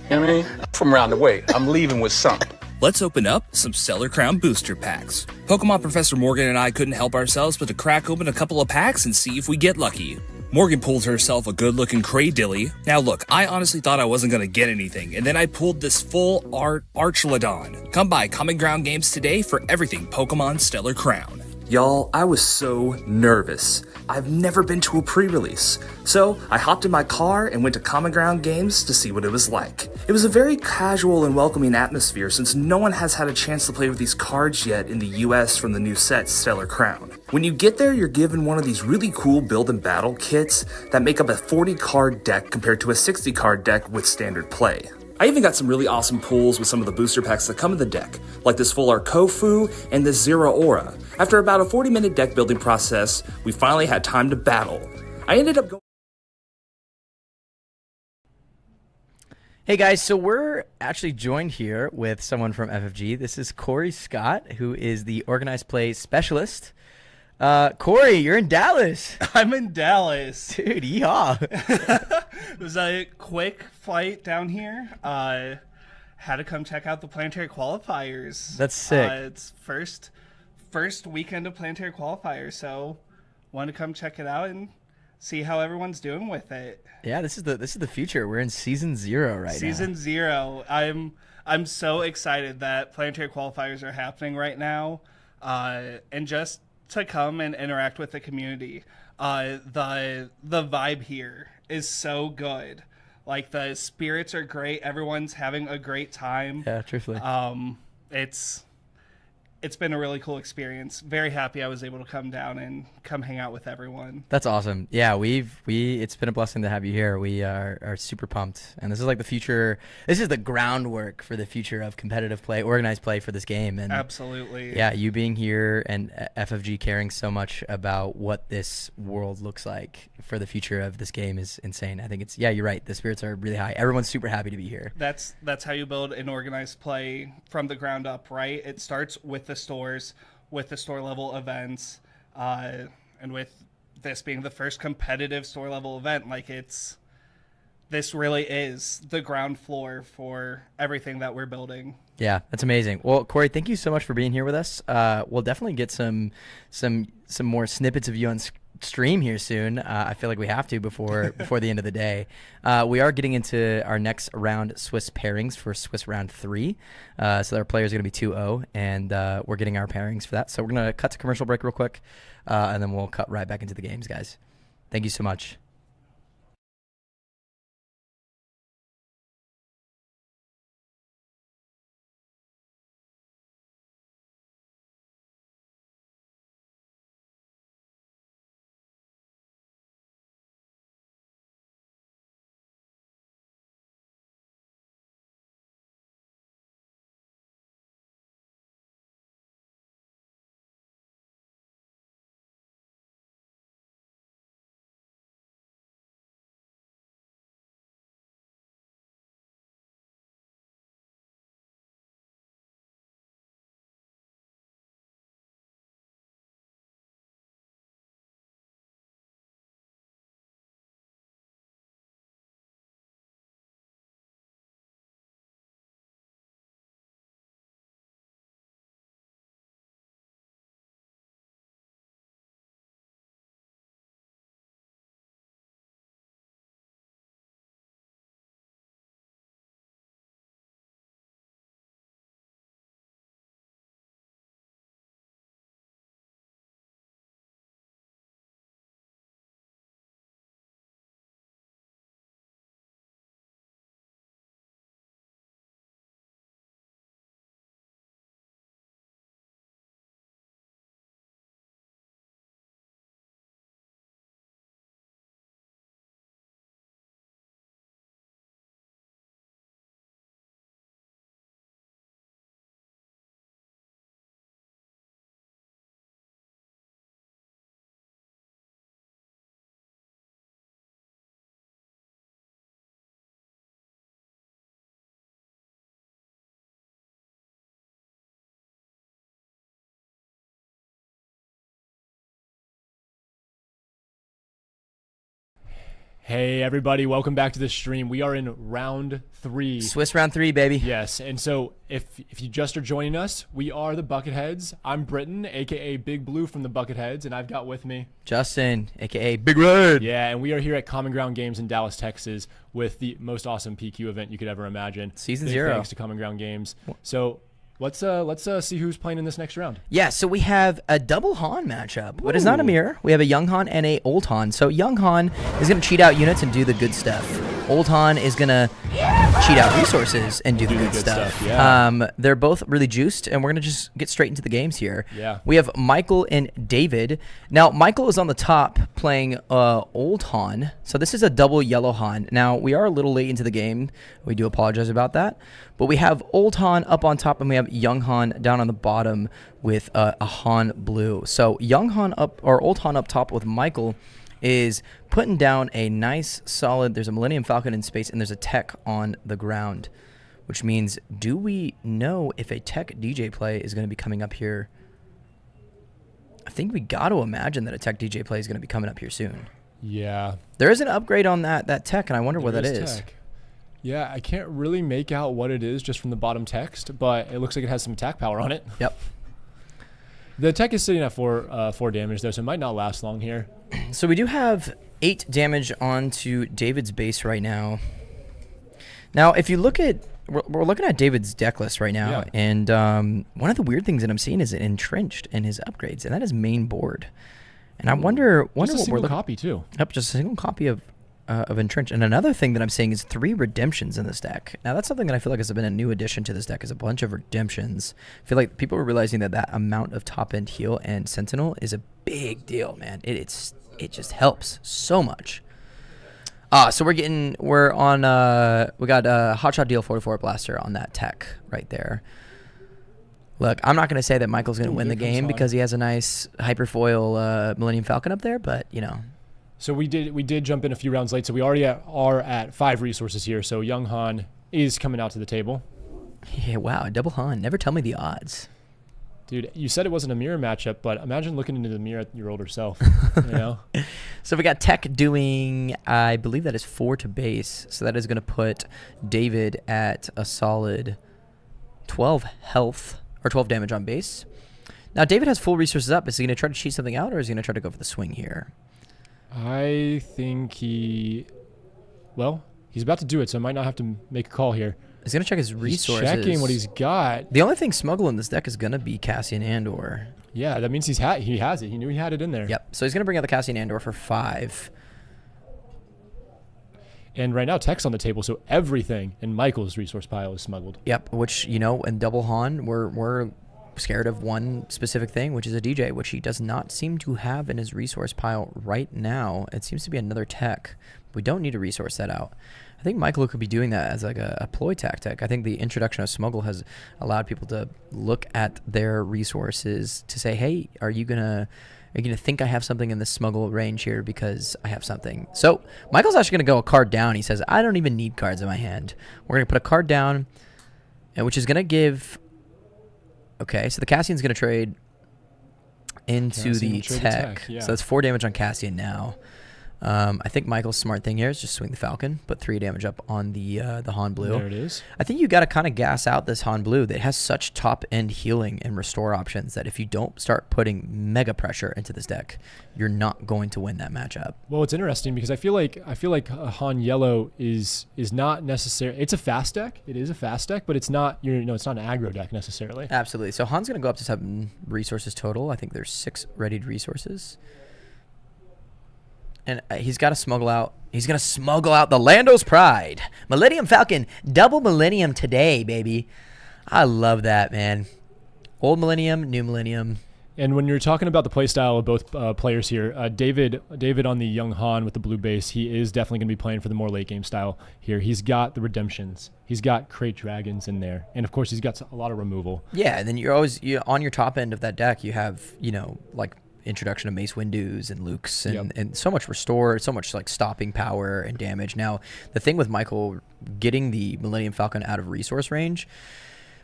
You know what I mean? From around the way, I'm leaving with something. Let's open up some Stellar Crown booster packs. Pokemon Professor Morgan and I couldn't help ourselves but to crack open a couple of packs and see if we get lucky. Morgan pulled herself a good-looking Craydilly. Now look, I honestly thought I wasn't going to get anything, and then I pulled this full art Archlodon. Come by Common Ground Games today for everything Pokemon Stellar Crown. Y'all, I was so nervous. I've never been to a pre-release, so I hopped in my car and went to Common Ground Games to see what it was like. It was a very casual and welcoming atmosphere since no one has had a chance to play with these cards yet in the US from the new set Stellar Crown. When you get there, you're given one of these really cool build and battle kits that make up a 40 card deck compared to a 60 card deck with standard play. I even got some really awesome pulls with some of the booster packs that come in the deck, like this full art Kofu and this Zero Aura. After about a 40-minute deck building process, we finally had time to battle. I ended up going... Hey guys, so we're actually joined here with someone from FFG. This is Corey Scott, who is the organized play specialist. Corey, you're in Dallas. I'm in Dallas. Dude, yeehaw. It was a quick flight down here. Had to come check out the Planetary Qualifiers. That's sick. It's first weekend of Planetary Qualifier, so wanted to come check it out and see how everyone's doing with it. Yeah, this is the future. We're in season 0 right now. Season 0. I'm so excited that Planetary Qualifiers are happening right now, and just to come and interact with the community. The vibe here is so good. Like, the spirits are great. Everyone's having a great time. Yeah, truthfully. It's been a really cool experience. Very happy I was able to come down and come hang out with everyone. That's awesome. Yeah, it's been a blessing to have you here. We are super pumped. And this is like the future. This is the groundwork for the future of competitive play, organized play for this game. And absolutely. Yeah, you being here and FFG caring so much about what this world looks like for the future of this game is insane. I think you're right. The spirits are really high. Everyone's super happy to be here. That's how you build an organized play from the ground up, right? It starts with the stores, with the store level events, and with this being the first competitive store level event, like it's this really is the ground floor for everything that we're building. Yeah, that's amazing. Well, Corey, thank you so much for being here with us. We'll definitely get some more snippets of you on stream here soon. I feel like we have to before the end of the day. We are getting into our next round Swiss pairings for Swiss round 3. So our players are going to be 2-0, and we're getting our pairings for that. So we're going to cut to commercial break real quick, and then we'll cut right back into the games, guys. Thank you so much. Hey everybody, welcome back to the stream. We are in round 3. Swiss round 3, baby. Yes, and so if you just are joining us, we are the Bucketheads. I'm Britton, aka Big Blue from the Bucketheads, and I've got with me Justin, aka Big Red. Yeah, and we are here at Common Ground Games in Dallas, Texas, with the most awesome PQ event you could ever imagine. Season Big 0. Thanks to Common Ground Games. So let's see who's playing in this next round. Yeah, so we have a double Han matchup, but it's not a mirror. We have a young Han and a old Han. So young Han is going to cheat out units and do the good stuff. Old Han is going to cheat out resources and do the good stuff. Yeah. They're both really juiced, and we're going to just get straight into the games here. Yeah. We have Michael and David. Now, Michael is on the top playing old Han. So this is a double yellow Han. Now, we are a little late into the game. We do apologize about that. But we have old Han up on top, and we have young Han down on the bottom with a Han blue. So young Han up, or old Han up top with Michael is putting down a nice solid, there's a Millennium Falcon in space, and there's a tech on the ground, which means, do we know if a tech DJ play is going to be coming up here? I think we got to imagine that a tech DJ play is going to be coming up here soon. Yeah. There is an upgrade on that tech, and I wonder what that is. Tech. Yeah, I can't really make out what it is just from the bottom text, but it looks like it has some attack power on it. Yep. The tech is sitting at 4 damage though, so it might not last long here. So we do have 8 damage onto David's base right now. Now, if you look at, we're looking at David's deck list right now, and one of the weird things that I'm seeing is entrenched in his upgrades, and that is main board. And I wonder just what a we're single looking. copy too. Yep, just a single copy of entrenched. And another thing that I'm seeing is 3 redemptions in this deck. Now that's something that I feel like has been a new addition to this deck, is a bunch of redemptions. I feel like people are realizing that amount of top end heal and sentinel is a big deal, man. It just helps so much. So we got Hotshot Deal 44 Blaster on that tech right there. Look, I'm not going to say that Michael's going to win the game because he has a nice Hyperfoil Millennium Falcon up there, but you know. So we did jump in a few rounds late, so we already are at 5 resources here. So young Han is coming out to the table. Yeah, wow, a double Han. Never tell me the odds. Dude, you said it wasn't a mirror matchup, but imagine looking into the mirror at your older self. You know. So we got Tech doing, I believe that is 4 to base. So that is going to put David at a solid 12 health or 12 damage on base. Now David has full resources up. Is he going to try to cheat something out, or is he going to try to go for the swing here? I think well, he's about to do it, so I might not have to make a call here. He's going to check his resources. He's checking what he's got. The only thing smuggled in this deck is going to be Cassian Andor. Yeah, that means he has it. He knew he had it in there. Yep. So he's going to bring out the Cassian Andor for 5. And right now, Tech's on the table, so everything in Michael's resource pile is smuggled. Yep. Which, you know, in Double Han, we're scared of one specific thing, which is a DJ, which he does not seem to have in his resource pile right now. It seems to be another Tech. We don't need to resource that out. I think Michael could be doing that as like a ploy tactic. I think the introduction of Smuggle has allowed people to look at their resources to say, hey, are you gonna think I have something in the Smuggle range here because I have something? So Michael's actually gonna go a card down. He says, I don't even need cards in my hand. We're gonna put a card down, and which is gonna give. Okay, so the Cassian's gonna trade into the Tech. Yeah. So that's 4 damage on Cassian now. I think Michael's smart thing here is just swing the Falcon, put 3 damage up on the Han Blue. There it is. I think you got to kind of gas out this Han Blue that has such top-end healing and restore options that if you don't start putting mega pressure into this deck, you're not going to win that matchup. Well, it's interesting because I feel like Han Yellow is not necessary. It's a fast deck. It is a fast deck, but it's not it's not an aggro deck necessarily. Absolutely. So Han's going to go up to 7 resources total. I think there's 6 readied resources. And he's got to smuggle out. He's going to smuggle out the Lando's Pride. Millennium Falcon. Double Millennium today, baby. I love that, man. Old Millennium, new Millennium. And when you're talking about the playstyle of both players here, David on the young Han with the blue base, he is definitely going to be playing for the more late game style here. He's got the Redemptions. He's got Crate Dragons in there. And, of course, he's got a lot of removal. Yeah, and then you're on your top end of that deck, you have, like, introduction of Mace Windu's and Luke's and so much restore, so much like stopping power and damage. Now, the thing with Michael getting the Millennium Falcon out of resource range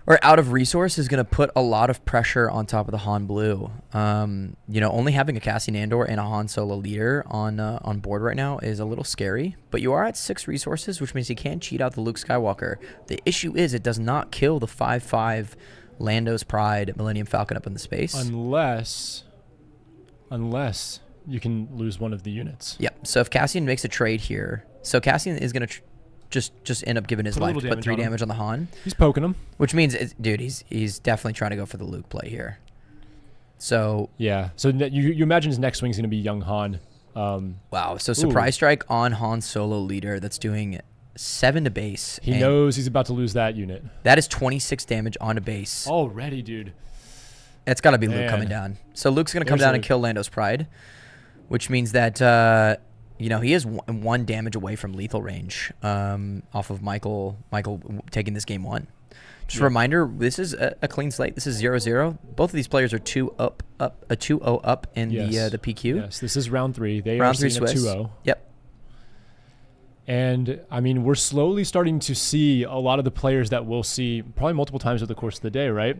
or out of resource is going to put a lot of pressure on top of the Han Blue. Only having a Cassian Andor and a Han Solo leader on board right now is a little scary, but you are at 6 resources, which means you can cheat out the Luke Skywalker. The issue is it does not kill the 5/5 Lando's Pride Millennium Falcon up in the space. Unless you can lose one of the units. Yep. So if Cassian makes a trade here, so Cassian is going to just end up giving his life to put 3 damage on the Han. He's poking him. Which means, dude, he's definitely trying to go for the Luke play here. So yeah. So you imagine his next swing is going to be young Han. Wow. So surprise strike on Han Solo leader. That's doing 7 to base. He knows he's about to lose that unit. That is 26 damage on a base. Already, dude. It's got to be Luke coming down. So Luke's going to come down and kill Lando's Pride, which means that, he is 1 damage away from lethal range off of Michael taking this game 1. Just a reminder, this is a clean slate. This is 0-0. Both of these players are 2-0 up in the PQ. Yes, this is round 3. They round are 3 sitting at Swiss. 2-0. Yep. And, I mean, we're slowly starting to see a lot of the players that we'll see probably multiple times over the course of the day, right?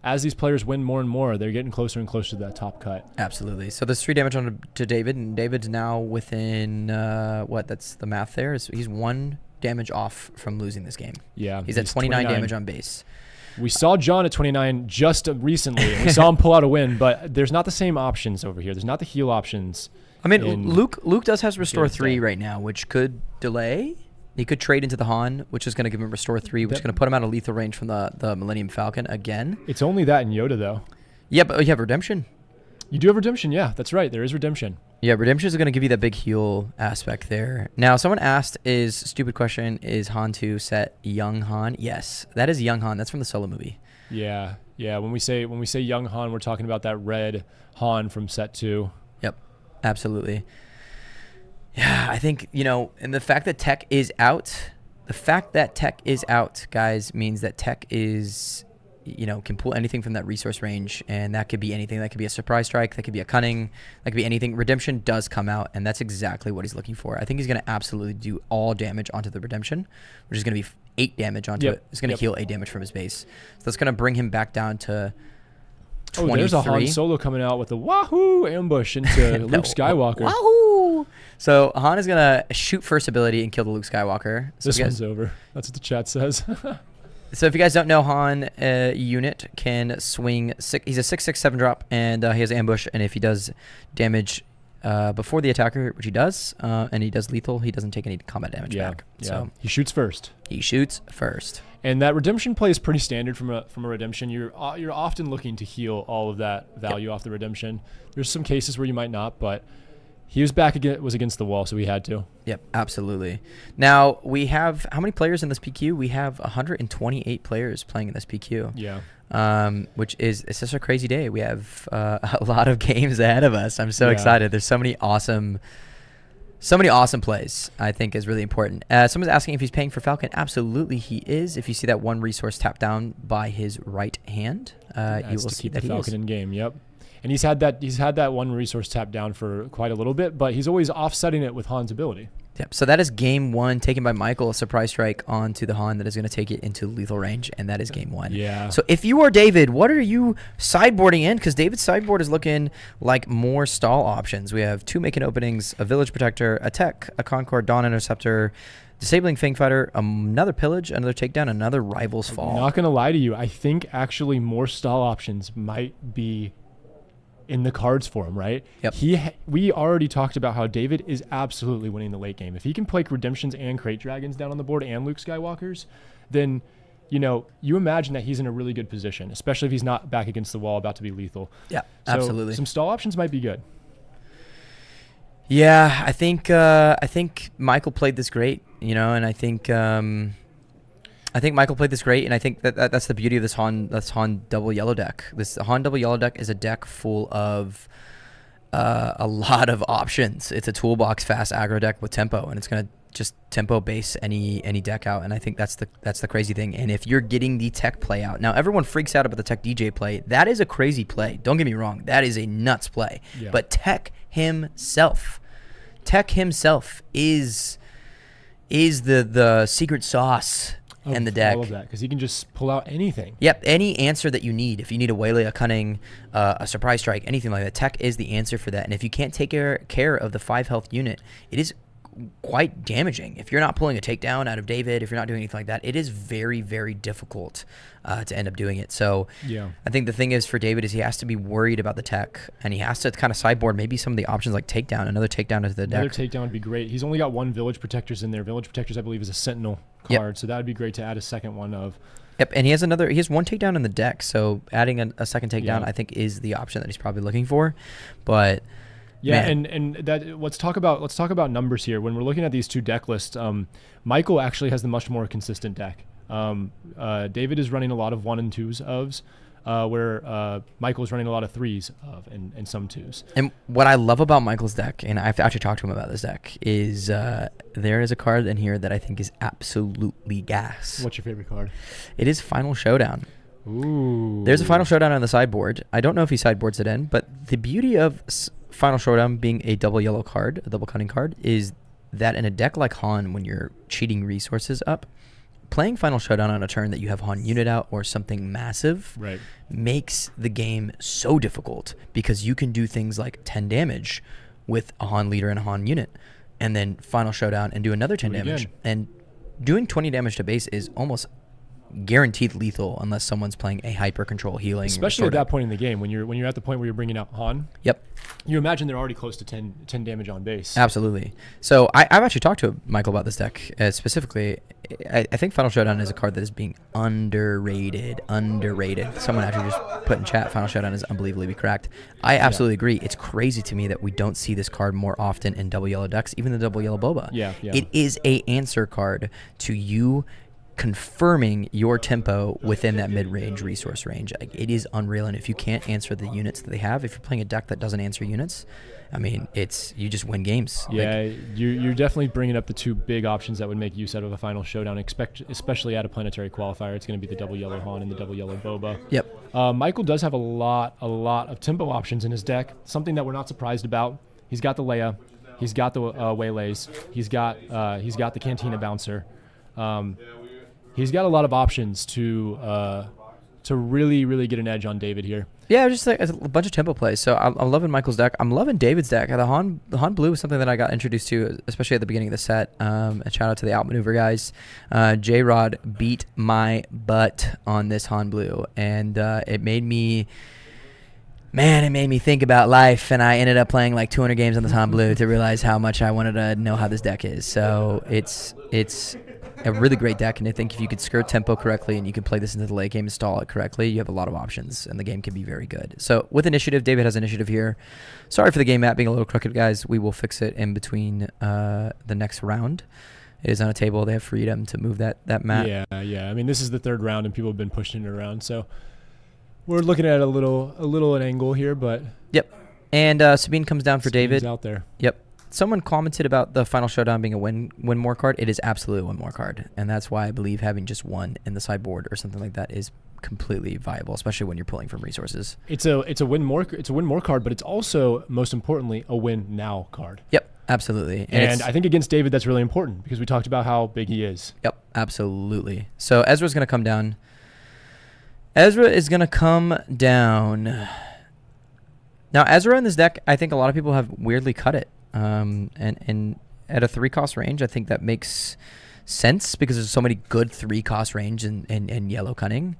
As these players win more and more, they're getting closer and closer to that top cut. Absolutely. So there's 3 damage on to David, and David's now within, that's the math there. He's 1 damage off from losing this game. Yeah. He's at 29 damage on base. We saw John at 29 just recently, and we saw him pull out a win, but there's not the same options over here. There's not the heal options. I mean, Luke does have Restore 3 right now, which could delay. He could trade into the Han, which is going to give him Restore 3, which is going to put him out of lethal range from the Millennium Falcon again. It's only that in Yoda, though. Yeah, but you have Redemption. You do have Redemption, yeah. That's right. There is Redemption. Yeah, Redemption is going to give you that big heal aspect there. Now, someone asked, stupid question, is Han 2 set young Han? Yes, that is young Han. That's from the Solo movie. Yeah. When we say young Han, we're talking about that red Han from set 2. Yep, absolutely. Yeah, I think, and the fact that Tech is out, guys, means that Tech is, can pull anything from that resource range, and that could be anything. That could be a surprise strike, that could be a cunning, that could be anything. Redemption does come out, and that's exactly what he's looking for. I think he's going to absolutely do all damage onto the Redemption, which is going to be 8 damage onto it. It's going to heal 8 damage from his base. So that's going to bring him back down to Oh, there's a Han Solo coming out with a wahoo ambush into Luke Skywalker. Wahoo! So Han is gonna shoot first ability and kill the Luke Skywalker. So This one's over. That's what the chat says. So if you guys don't know, Han unit can swing he's a 6/6/7 drop, and he has ambush, and if he does damage before the attacker, which he does, and he does lethal, he doesn't take any combat damage back. Yeah. So He shoots first. he shoots first. And that redemption play is pretty standard from a redemption. You're often looking to heal all of that value off the redemption. There's some cases where you might not, but he was against the wall, so he had to. Yep, absolutely. Now we have how many players in this PQ? We have 128 players playing in this PQ. Yeah. Which is it's just a crazy day. We have a lot of games ahead of us. I'm so excited. There's so many awesome plays. I think is really important. Someone's asking if he's paying for Falcon. Absolutely, he is. If you see that one resource tapped down by his right hand, you will see that he Falcon is. in game. Yep. And he's had that one resource tapped down for quite a little bit, but he's always offsetting it with Han's ability. Yep. So that is game 1 taken by Michael, a surprise strike onto the Han that is going to take it into lethal range, and that is game 1. Yeah. So if you are David, what are you sideboarding in? Because David's sideboard is looking like more stall options. We have 2 Making openings, a Village Protector, a Tech, a Concord, Dawn Interceptor, Disabling Fang Fighter, another Pillage, another Takedown, another Rival's Fall. I'm not going to lie to you. I think actually more stall options might be in the cards for him, right? Yep. We already talked about how David is absolutely winning the late game. If he can play Redemptions and Crate Dragons down on the board and Luke Skywalkers, then, you imagine that he's in a really good position, especially if he's not back against the wall about to be lethal. Yeah, so absolutely. Some stall options might be good. Yeah, I think Michael played this great, and I think Michael played this great, and I think that's the beauty of this Han double yellow deck. This Han double yellow deck is a deck full of a lot of options. It's a toolbox fast aggro deck with tempo, and it's gonna just tempo base any deck out. And I think that's the crazy thing. And if you're getting the tech play out, now everyone freaks out about the tech DJ play. That is a crazy play. Don't get me wrong. That is a nuts play. Yeah. But Tech himself is the secret sauce. And the deck. All of that, because he can just pull out anything. Yep, any answer that you need. If you need a Waylay, a Cunning, a Surprise Strike, anything like that, Tech is the answer for that. And if you can't take care of the 5 health unit, it is quite damaging. If you're not pulling a takedown out of David, if you're not doing anything like that, it is very, very difficult to end up doing it. So yeah. I think the thing is for David is he has to be worried about the tech, and he has to kind of sideboard maybe some of the options like takedown, another takedown into the deck. Another takedown would be great. He's only got 1 Village Protectors in there. Village Protectors, I believe, is a Sentinel card, so that would be great to add a second one of. Yep, and he has 1 takedown in the deck, so adding a second takedown I think is the option that he's probably looking for. But yeah, man. and that let's talk about numbers here. When we're looking at these 2 deck lists, Michael actually has the much more consistent deck. David is running a lot of 1 and 2s ofs, where Michael is running a lot of 3s of and some 2s. And what I love about Michael's deck, and I've actually talked to him about this deck, is there is a card in here that I think is absolutely gas. What's your favorite card? It is Final Showdown. Ooh. There's a Final Showdown on the sideboard. I don't know if he sideboards it in, but the beauty of Final Showdown being a double yellow card, a double cunning card, is that in a deck like Han, when you're cheating resources up, playing Final Showdown on a turn that you have Han unit out or something massive makes the game so difficult, because you can do things like 10 damage with a Han leader and a Han unit, and then Final Showdown and do another 10 damage. Again. And doing 20 damage to base is almost guaranteed lethal unless someone's playing a hyper control healing. Especially at that point in the game, when you're at the point where you're bringing out Han. Yep. You imagine they're already close to 10 damage on base. Absolutely. So I've actually talked to Michael about this deck. Specifically, I think Final Showdown is a card that is being underrated. Someone actually just put in chat, Final Showdown is unbelievably cracked. I absolutely agree. It's crazy to me that we don't see this card more often in double yellow decks, even the double yellow boba. Yeah. It is a answer card to you confirming your tempo within that mid-range resource range. Like, it is unreal, and if you can't answer the units that they have, if you're playing a deck that doesn't answer units, I mean, you just win games. Yeah, you're definitely bringing up the 2 big options that would make use out of a Final Showdown, especially at a Planetary Qualifier. It's going to be the double yellow Han and the double yellow boba. Yep. Michael does have a lot of tempo options in his deck, something that we're not surprised about. He's got the Leia, he's got the Waylays, he's got the Cantina Bouncer. He's got a lot of options to really get an edge on David here. Yeah, just like a bunch of tempo plays. So I'm loving Michael's deck. I'm loving David's deck. The Han Blue was something that I got introduced to, especially at the beginning of the set. A shout out to the Outmaneuver guys. J-Rod beat my butt on this Han Blue, and it made me think about life, and I ended up playing like 200 games on this Han Blue to realize how much I wanted to know how this deck is. So it's a really great deck, and I think if you could skirt tempo correctly and you can play this into the late game, install it correctly, you have a lot of options, and the game can be very good. So with initiative, David has initiative here. Sorry for the game map being a little crooked, guys. We will fix it in between the next round. It is on a table. They have freedom to move that map. Yeah. I mean, this is the third round, and people have been pushing it around, so we're looking at a little an angle here, but yep. And Sabine comes down for David. Out there. Yep. Someone commented about the Final Showdown being a win more card. It is absolutely a win more card, and that's why I believe having just one in the sideboard or something like that is completely viable, especially when you're pulling from resources. It's a win more card, but it's also, most importantly, a win now card. Yep, absolutely. And I think against David that's really important because we talked about how big he is. Yep, absolutely. So Ezra's going to come down. Ezra is going to come down. Now, Ezra in this deck, I think a lot of people have weirdly cut it. And at a 3-cost range, I think that makes sense because there's so many good 3-cost range in Yellow Cunning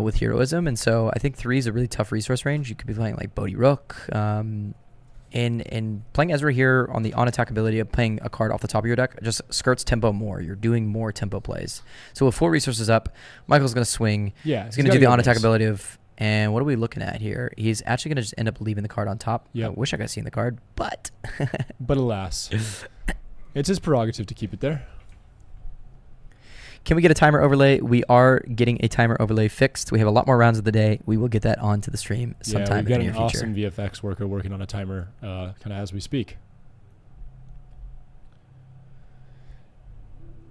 with Heroism. And so I think 3 is a really tough resource range. You could be playing like Bodhi Rook. And playing Ezra here on the on-attack ability of playing a card off the top of your deck just skirts tempo more. You're doing more tempo plays. So with 4 resources up, Michael's going to swing. Yeah, he's going to do the on-attack ability of... And what are we looking at here? He's actually going to just end up leaving the card on top. Yep. I wish I could have seen the card, but... But alas. It's his prerogative to keep it there. Can we get a timer overlay? We are getting a timer overlay fixed. We have a lot more rounds of the day. We will get that onto the stream sometime in the near future. We've got an awesome VFX worker working on a timer kind of as we speak.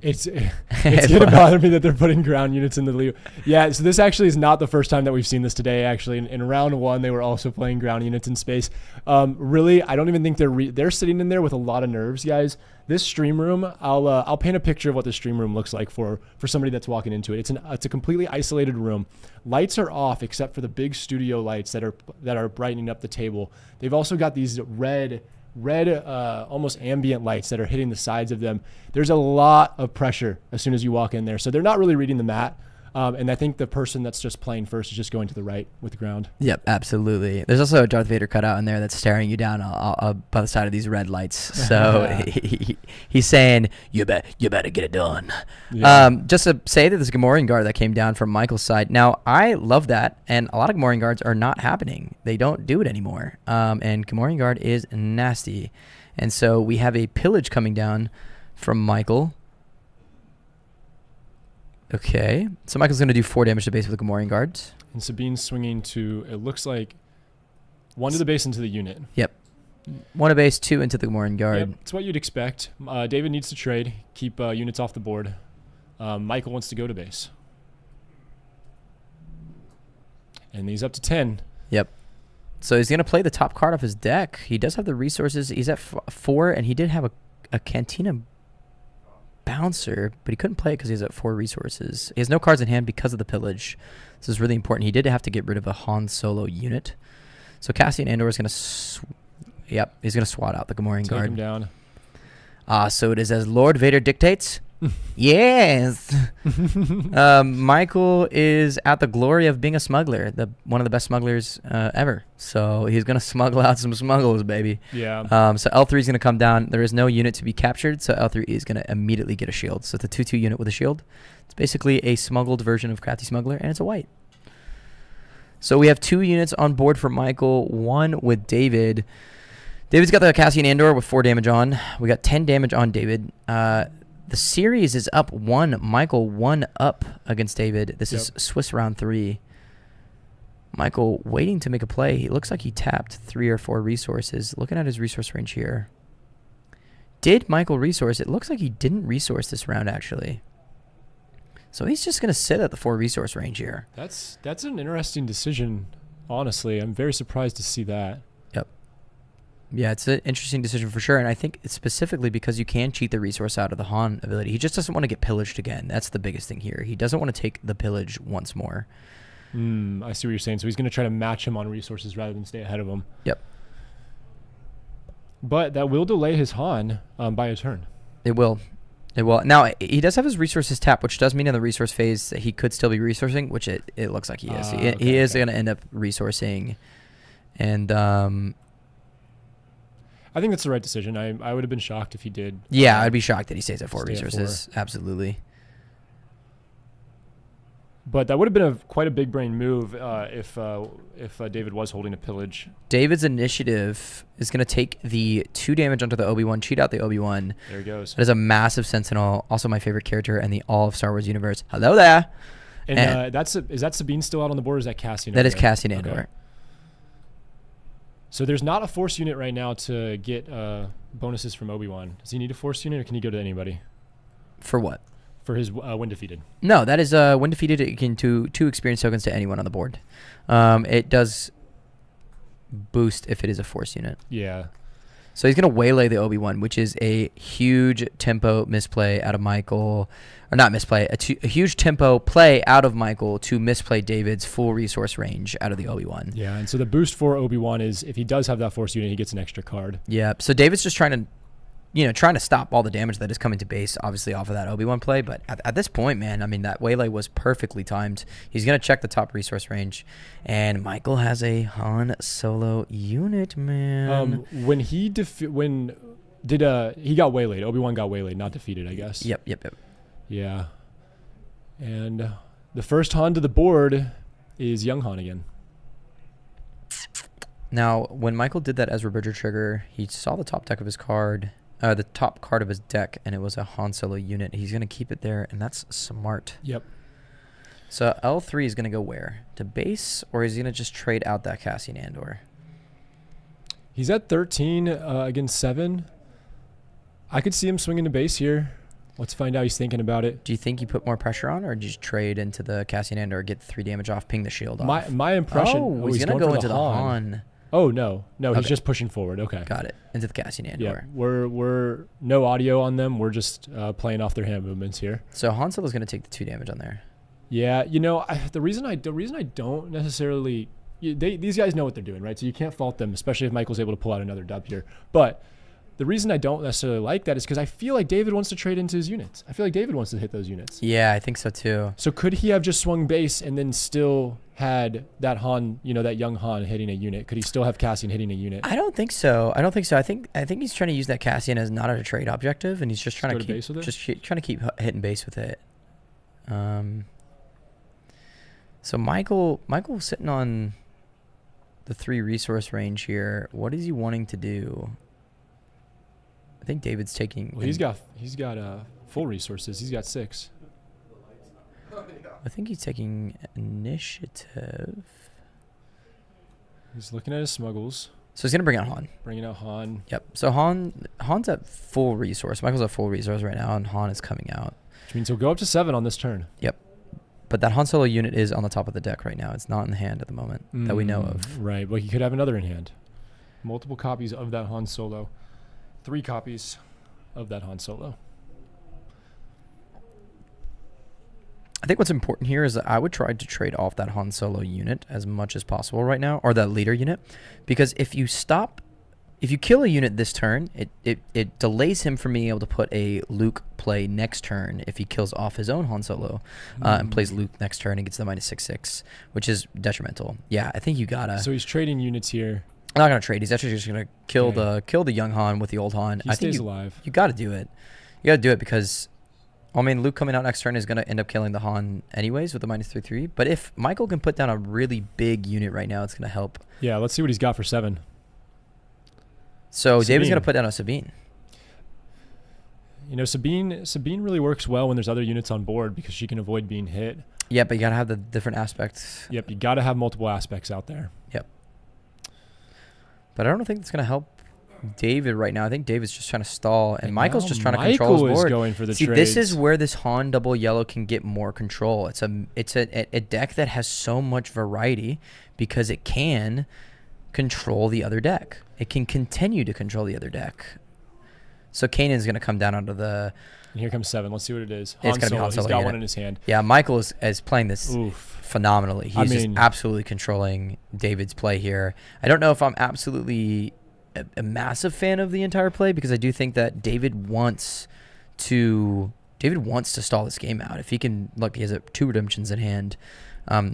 It's going to bother me that they're putting ground units in the lead. Yeah, so this actually is not the first time that we've seen this today. Actually, in round 1, they were also playing ground units in space. Really, I don't even think they're sitting in there with a lot of nerves, guys. This stream room, I'll paint a picture of what the stream room looks like for somebody that's walking into it. It's a completely isolated room. Lights are off except for the big studio lights that are brightening up the table. They've also got these red almost ambient lights that are hitting the sides of them. There's a lot of pressure as soon as you walk in there. So they're not really reading the mat. And I think the person that's just playing first is just going to the right with the ground. Yep, absolutely. There's also a Darth Vader cutout in there that's staring you down by the side of these red lights. So he's saying, you better get it done. Yeah. Just to say that this Gamorrean guard that came down from Michael's side. Now, I love that, and a lot of Gamorrean guards are not happening. They don't do it anymore. And Gamorrean guard is nasty. And so we have a pillage coming down from Michael. Okay, so Michael's going to do 4 damage to base with the Gamorrean guards. And Sabine's swinging to, it looks like, 1 to the base into the unit. Yep. 1 to base, 2 into the Gamorrean guard. Yep, it's what you'd expect. David needs to trade, keep units off the board. Michael wants to go to base. And he's up to 10. Yep. So he's going to play the top card off his deck. He does have the resources. He's at 4, and he did have a Cantina Bouncer, but he couldn't play it because he's at 4 resources. He has no cards in hand because of the pillage. This is really important. He did have to get rid of a Han Solo unit. So Cassian Andor is going to... he's going to swat out the Gamorrean guard. Take him down. So it is as Lord Vader dictates. Yes. Michael is at the glory of being a smuggler, one of the best smugglers ever. So he's going to smuggle out some smuggles, baby. Yeah. So L3 is going to come down. There is no unit to be captured, so L3 is going to immediately get a shield. So it's a 2/2 unit with a shield. It's basically a smuggled version of Crafty Smuggler, and it's a white. So we have 2 units on board for Michael, 1 with David. David's got the Cassian Andor with 4 damage on. We got 10 damage on David. The series is up 1. Michael 1 up against David. This is Swiss round 3. Michael waiting to make a play. He looks like he tapped 3 or 4 resources. Looking at his resource range here. Did Michael resource? It looks like he didn't resource this round, actually. So he's just going to sit at the 4 resource range here. That's an interesting decision, honestly. I'm very surprised to see that. Yep. Yeah, it's an interesting decision for sure, and I think it's specifically because you can cheat the resource out of the Han ability. He just doesn't want to get pillaged again. That's the biggest thing here. He doesn't want to take the pillage once more. I see what you're saying. So he's going to try to match him on resources rather than stay ahead of him. Yep. But that will delay his Han by a turn. It will. It will. Now, he does have his resources tapped, which does mean in the resource phase that he could still be resourcing, which it looks like he is. He is going to end up resourcing. And I think that's the right decision. I would have been shocked if he did. Yeah, I'd be shocked that he stays at 4 resources. Absolutely. But that would have been quite a big brain move if David was holding a pillage. David's initiative is going to take the 2 damage onto the Obi-Wan, cheat out the Obi-Wan. There he goes. That is a massive Sentinel, also my favorite character in the all of Star Wars universe. Hello there. And is that Sabine still out on the board, or is that Cassian? That is Cassian Andor. Okay. So there's not a Force unit right now to get bonuses from Obi-Wan. Does he need a Force unit, or can he go to anybody? For what? For his when defeated. No, that is when defeated, it can do 2 experience tokens to anyone on the board. It does boost if it is a Force unit. Yeah. So he's going to waylay the Obi-Wan, which is a huge tempo misplay out of Michael. Or not misplay, a huge tempo play out of Michael to misplay David's full resource range out of the Obi-Wan. Yeah, and so the boost for Obi-Wan is if he does have that Force unit, he gets an extra card. Yeah, so David's just trying to stop all the damage that is coming to base, obviously, off of that Obi-Wan play. But at this point, man, I mean, that waylay was perfectly timed. He's going to check the top resource range. And Michael has a Han Solo unit, man. When he he got waylaid. Obi-Wan got waylaid, not defeated, I guess. Yep. Yeah. And the first Han to the board is young Han again. Now, when Michael did that Ezra Bridger trigger, he saw the top deck of his card. The top card of his deck, and it was a Han Solo unit. He's going to keep it there, and that's smart. Yep. So L3 is going to go where? To base, or is he going to just trade out that Cassian Andor? He's at 13 against 7. I could see him swinging to base here. Let's find out. He's thinking about it. Do you think you put more pressure on, or do you just trade into the Cassian Andor, get 3 damage off, ping the shield off? My impression... Oh, he's going to go into the Han. Oh, no. Okay. He's just pushing forward. Okay. Got it. Into the Cassian Andor. Yeah, we're no audio on them. We're just playing off their hand movements here. So Han Solo's going to take the 2 damage on there. Yeah, the reason I don't necessarily... these guys know what they're doing, right? So you can't fault them, especially if Michael's able to pull out another dub here. But the reason I don't necessarily like that is because I feel like David wants to trade into his units. I feel like David wants to hit those units. Yeah, I think so too. So could he have just swung base and then still had that Han, that young Han hitting a unit? Could he still have Cassian hitting a unit? I don't think so. I think he's trying to use that Cassian as not a trade objective, and he's just trying to keep hitting base with it. So Michael's sitting on the 3 resource range here. What is he wanting to do? I think David's taking... Well, he's got full resources. He's got 6. I think he's taking initiative. He's looking at his smuggles. So he's going to bring out Han. Bringing out Han. Yep. So Han's at full resource. Michael's at full resource right now, and Han is coming out. Which means he'll go up to 7 on this turn. Yep. But that Han Solo unit is on the top of the deck right now. It's not in the hand at the moment that we know of. Right. Well, he could have another in hand. Multiple copies of that Han Solo. 3 copies of that Han Solo. I think what's important here is that I would try to trade off that Han Solo unit as much as possible right now, or that leader unit, because if you kill a unit this turn, it delays him from being able to put a Luke play next turn if he kills off his own Han Solo and plays Luke next turn and gets the -6/6, which is detrimental. Yeah, I think you gotta. So he's trading units here. I'm not gonna trade. He's actually just gonna kill the young Han with the old Han. He stays alive. You gotta do it. You gotta do it because, Luke coming out next turn is gonna end up killing the Han anyways with the -3/3. But if Michael can put down a really big unit right now, it's gonna help. Yeah, let's see what he's got for 7. So Sabine. David's gonna put down a Sabine. Sabine really works well when there's other units on board because she can avoid being hit. Yeah, but you gotta have the different aspects. Yep, you gotta have multiple aspects out there. Yep. But I don't think it's going to help David right now. I think David's just trying to stall, and Michael's just trying to control his board. Michael is going for the See, trades. this is where this Han double yellow can get more control. It's a deck that has so much variety because it can control the other deck. It can continue to control the other deck. So Kanan's going to come down onto the... And here comes 7. Let's see what it is. It's going to be Han Solo. He's got one in his hand. Yeah, Michael is playing this phenomenally. He's just absolutely controlling David's play here. I don't know if I'm absolutely a massive fan of the entire play, because I do think that David wants to stall this game out. If he can, look, he has 2 redemptions in hand.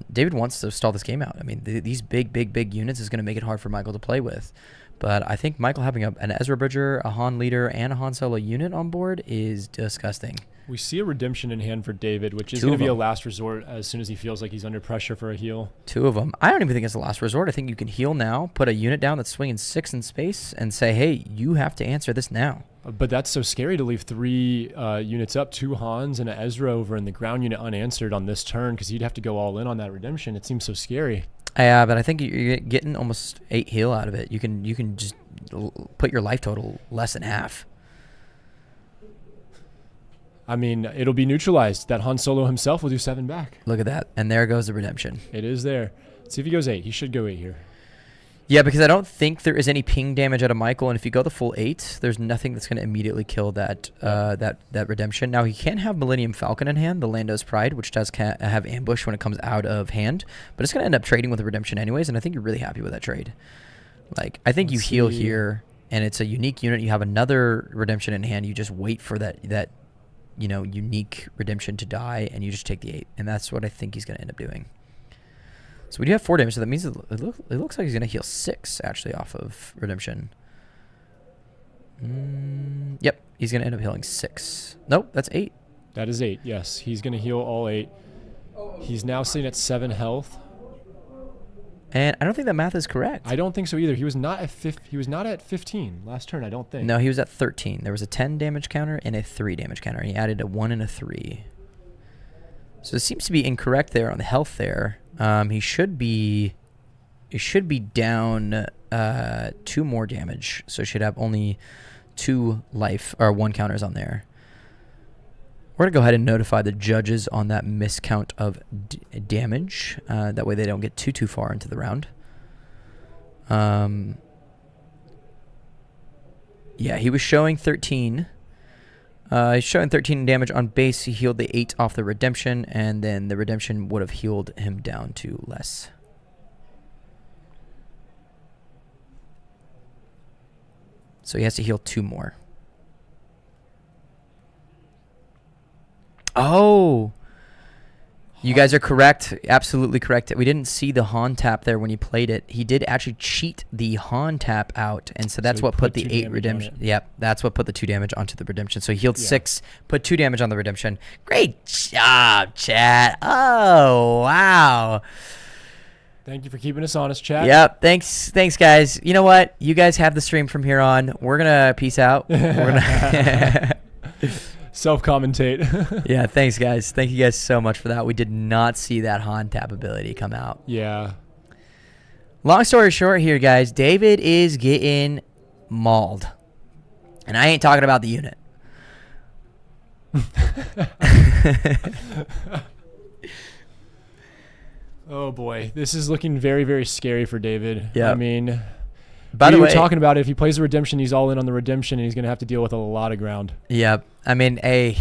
David wants to stall this game out. I mean, these big units is going to make it hard for Michael to play with. But I think Michael having an Ezra Bridger, a Han Leader, and a Han Solo unit on board is disgusting. We see a redemption in hand for David, which is going to be a last resort as soon as he feels like he's under pressure for a heal. 2 of them. I don't even think it's a last resort. I think you can heal now, put a unit down that's swinging 6 in space, and say, hey, you have to answer this now. But that's so scary to leave 3 units up, 2 Hans and an Ezra over, and the ground unit unanswered on this turn, because you'd have to go all in on that redemption. It seems so scary. Yeah, but I think you're getting almost 8 heal out of it. You can just put your life total less than half. I mean, it'll be neutralized. That Han Solo himself will do 7 back. Look at that. And there goes the redemption. It is there. Let's see if he goes 8. He should go 8 here. Yeah, because I don't think there is any ping damage out of Michael, and if you go the full 8, there's nothing that's going to immediately kill that that redemption. Now, he can have Millennium Falcon in hand, the Lando's Pride, which does have ambush when it comes out of hand, but it's going to end up trading with a redemption anyways, and I think you're really happy with that trade. Like, I think you heal here, and it's a unique unit. You have another redemption in hand. You just wait for that unique redemption to die, and you just take the 8, and that's what I think he's going to end up doing. So we do have 4 damage, so that means it looks like he's going to heal 6, actually, off of redemption. Yep, he's going to end up healing 6. Nope, that's 8. That is 8, yes. He's going to heal all 8. He's now sitting at 7 health. And I don't think that math is correct. I don't think so either. He was not at 15 last turn, I don't think. No, he was at 13. There was a 10 damage counter and a 3 damage counter. And he added a 1 and a 3. So it seems to be incorrect there on the health there. He should be down 2 more damage. So he should have only 2 life or 1 counters on there. We're going to go ahead and notify the judges on that miscount of damage. That way they don't get too far into the round. Yeah, he was showing 13. He's showing 13 damage on base. He healed the 8 off the redemption, and then the redemption would have healed him down to less. So he has to heal 2 more. Oh, you guys are correct. Absolutely correct. We didn't see the Han tap there when he played it. He did actually cheat the Han tap out, and so that's what put the 8 redemption. Yep, that's what put the 2 damage onto the redemption. So he healed 6, put 2 damage on the redemption. Great job, chat. Oh, wow. Thank you for keeping us honest, chat. Yep, thanks guys. You know what? You guys have the stream from here on. We're going to peace out. We're gonna self-commentate. Yeah, thanks guys. Thank you guys so much for that. We did not see that Han tap ability come out. Yeah. Long story short here, guys, David is getting mauled. And I ain't talking about the unit. Oh boy, this is looking very, very scary for David. Yeah. I mean, by the way, we were talking about it. If he plays the redemption, he's all in on the redemption, and he's going to have to deal with a lot of ground. Yep. I mean, yeah,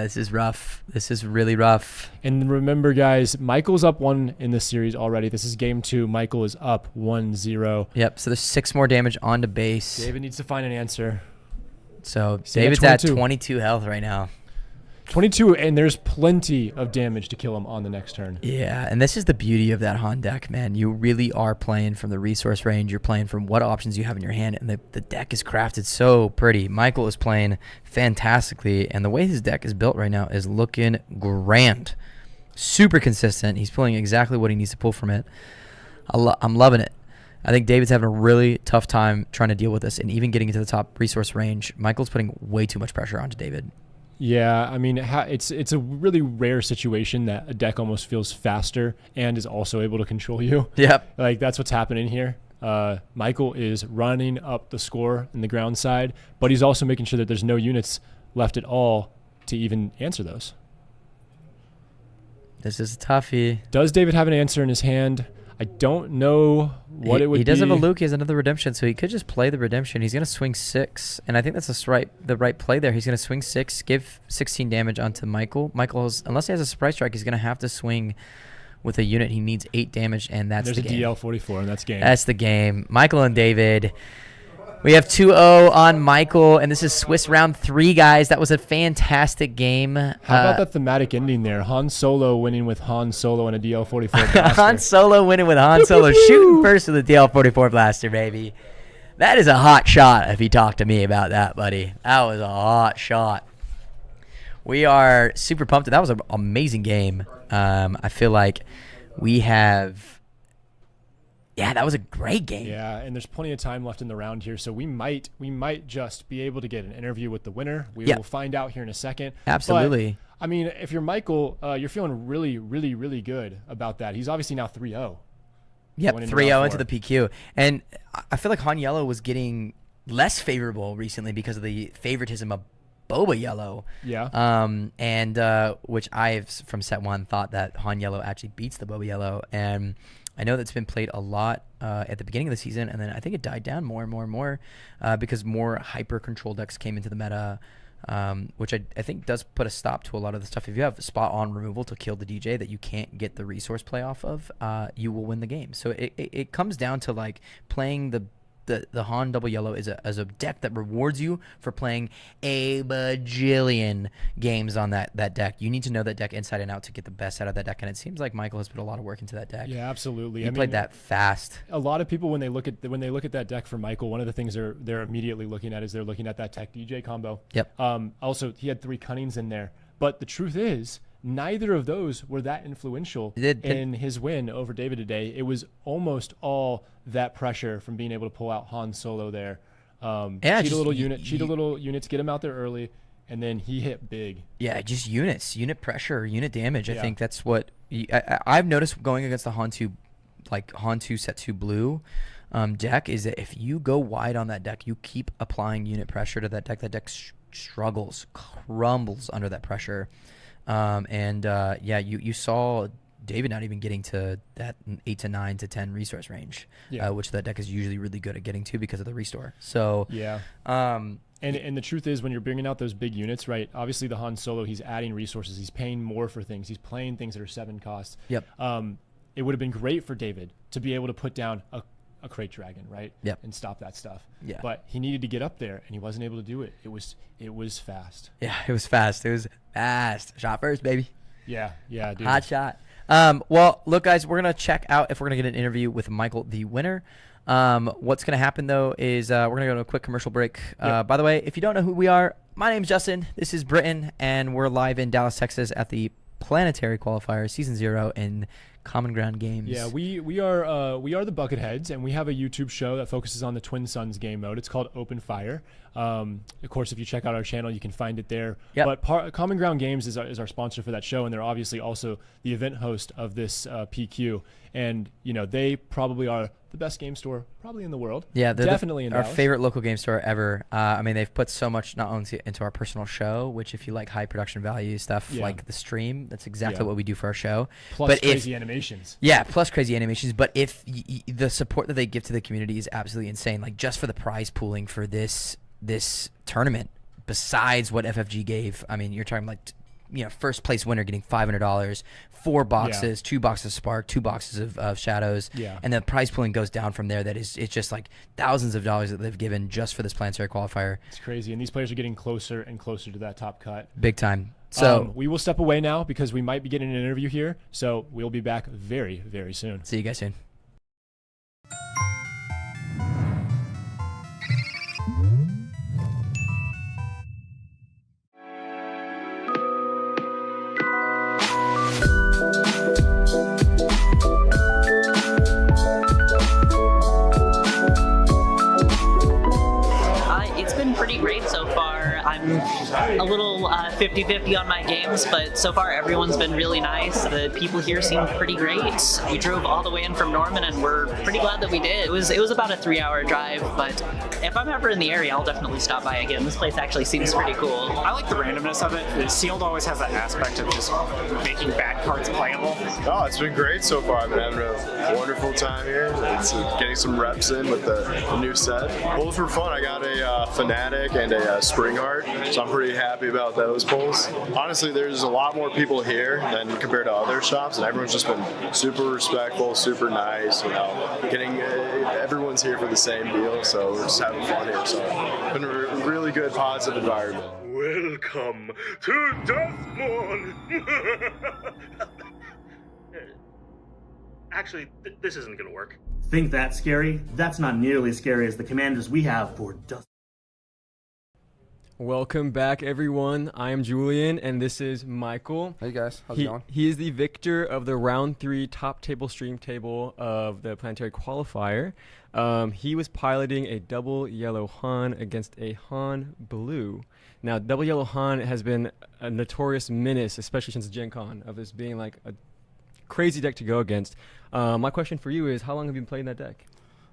this is rough. This is really rough. And remember, guys, Michael's up 1 in this series already. This is game 2. Michael is up 1-0. Yep. So there's 6 more damage onto base. David needs to find an answer. So David's at 22 health right now. 22, and there's plenty of damage to kill him on the next turn. Yeah, and this is the beauty of that Han deck, man. You really are playing from the resource range. You're playing from what options you have in your hand, and the deck is crafted so pretty. Michael is playing fantastically, and the way his deck is built right now is looking grand. Super consistent. He's pulling exactly what he needs to pull from it. I'm loving it. I think David's having a really tough time trying to deal with this, and even getting into the top resource range. Michael's putting way too much pressure onto David. Yeah, I mean, it's a really rare situation that a deck almost feels faster and is also able to control you. Yep. Like, that's what's happening here. Michael is running up the score in the ground side, but he's also making sure that there's no units left at all to even answer those. This is a toughie. Does David have an answer in his hand? I don't know what it would be. He does have a Luke. He has another redemption, so he could just play the redemption. He's going to swing 6, and I think that's the right play there. He's going to swing 6, give 16 damage onto Michael. Michael's, unless he has a surprise strike, he's going to have to swing with a unit. He needs 8 damage, and that's the game. There's a DL44, and that's game. That's the game. Michael and David. We have 2-0 on Michael, and this is Swiss round 3, guys. That was a fantastic game. How about that thematic ending there? Han Solo winning with Han Solo and a DL44 blaster. Han Solo winning with Han Solo shooting first with a DL44 blaster, baby. That is a hot shot if you talk to me about that, buddy. That was a hot shot. We are super pumped. That was an amazing game. I feel like we have... Yeah, that was a great game. Yeah, and there's plenty of time left in the round here, so we might just be able to get an interview with the winner. We will find out here in a second. Absolutely. But, I mean, if you're Michael, you're feeling really, really, really good about that. He's obviously now 3-0. Yep, 3-0 into the PQ. And I feel like Han Yellow was getting less favorable recently because of the favoritism of Boba Yellow. Yeah. And which I've, from set 1, thought that Han Yellow actually beats the Boba Yellow. And I know that's been played a lot at the beginning of the season, and then I think it died down more and more and more because more hyper control decks came into the meta, which I think does put a stop to a lot of the stuff. If you have spot on removal to kill the DJ that you can't get the resource play off of, you will win the game. So it comes down to like playing the Han double yellow is a deck that rewards you for playing a bajillion games on that deck. You need to know that deck inside and out to get the best out of that deck, and it seems like Michael has put a lot of work into that deck. Yeah, absolutely. He played that fast. A lot of people when they look at that deck for Michael, one of the things they're immediately looking at is they're looking at that Tech DJ combo. Yep. Also, he had 3 Cunnings in there, but the truth is, neither of those were that influential in his win over David today. It was almost all that pressure from being able to pull out Han Solo there. Cheat a little units, get him out there early, and then he hit big. Yeah, just unit pressure, unit damage. I think that's what I've noticed going against the Han 2 set 2 blue deck is that if you go wide on that deck, you keep applying unit pressure to that deck struggles, crumbles under that pressure. You saw David not even getting to that 8 to 9 to 10 resource range, which that deck is usually really good at getting to because of the restore. So and the truth is, when you're bringing out those big units, right? Obviously, the Han Solo, he's adding resources, he's paying more for things, he's playing things that are 7 costs. Yep. It would have been great for David to be able to put down a crate dragon, right? Yep. And stop that stuff. Yeah. But he needed to get up there, and he wasn't able to do it. It was fast. Yeah, it was fast. It was fast. Shot first, baby. Yeah, dude. Hot shot. Well, look, guys, we're going to check out if we're going to get an interview with Michael, the winner. What's going to happen, though, is we're going to go to a quick commercial break. By the way, if you don't know who we are, my name's Justin. This is Britton, and we're live in Dallas, Texas at the Planetary Qualifier Season 0 in Common Ground Games. Yeah, we are the Bucketheads, and we have a YouTube show that focuses on the Twin Suns game mode. It's called Open Fire. Of course, if you check out our channel, you can find it there. Yep. But Common Ground Games is our sponsor for that show, and they're obviously also the event host of this PQ. And they probably are the best game store probably in the world. Yeah, they're definitely in our Dallas. favorite local game store ever. I mean, they've put so much not only into our personal show, which if you like high production value stuff like the stream, that's exactly what we do for our show. Plus crazy animations. Yeah, plus crazy animations. But if the support that they give to the community is absolutely insane. Like just for the prize pooling for this tournament, besides what FFG gave, I mean, you're talking like first place winner getting $500, 4 boxes, 2 boxes of Spark, 2 boxes of Shadows, and the prize pooling goes down from there. It's just like thousands of dollars that they've given just for this Planetary Qualifier. It's crazy, and these players are getting closer and closer to that top cut. Big time. So we will step away now because we might be getting an interview here. So we'll be back very, very soon. See you guys soon. seem pretty great so far. I'm a little 50-50 on my games, but so far everyone's been really nice. The people here seem pretty great. We drove all the way in from Norman, and we're pretty glad that we did. It was about a 3-hour drive, but if I'm ever in the area, I'll definitely stop by again. This place actually seems pretty cool. I like the randomness of it. Sealed always has that aspect of just making bad cards playable. Oh, it's been great so far. I've been having a wonderful time here. It's getting some reps in with the new set. Pulls were fun. I got a Fanatic and a Spring Heart, so I'm pretty happy about those pulls. Honestly, there's a lot more people here than compared to other shops, and everyone's just been super respectful, super nice. Everyone's here for the same deal, so we're just having fun here. So it's been a really good, positive environment. Welcome to Duskmorn! Actually, this isn't gonna work. Think that's scary? That's not nearly as scary as the commanders we have for Dusk. Welcome back, everyone. I am Julian, and this is Michael. Hey guys, how's it going? He is the victor of the round 3 top table stream table of the Planetary Qualifier. He was piloting a double yellow Han against a Han blue. Now, double yellow Han has been a notorious menace, especially since Gen Con, of this being like a crazy deck to go against. My question for you is, how long have you been playing that deck?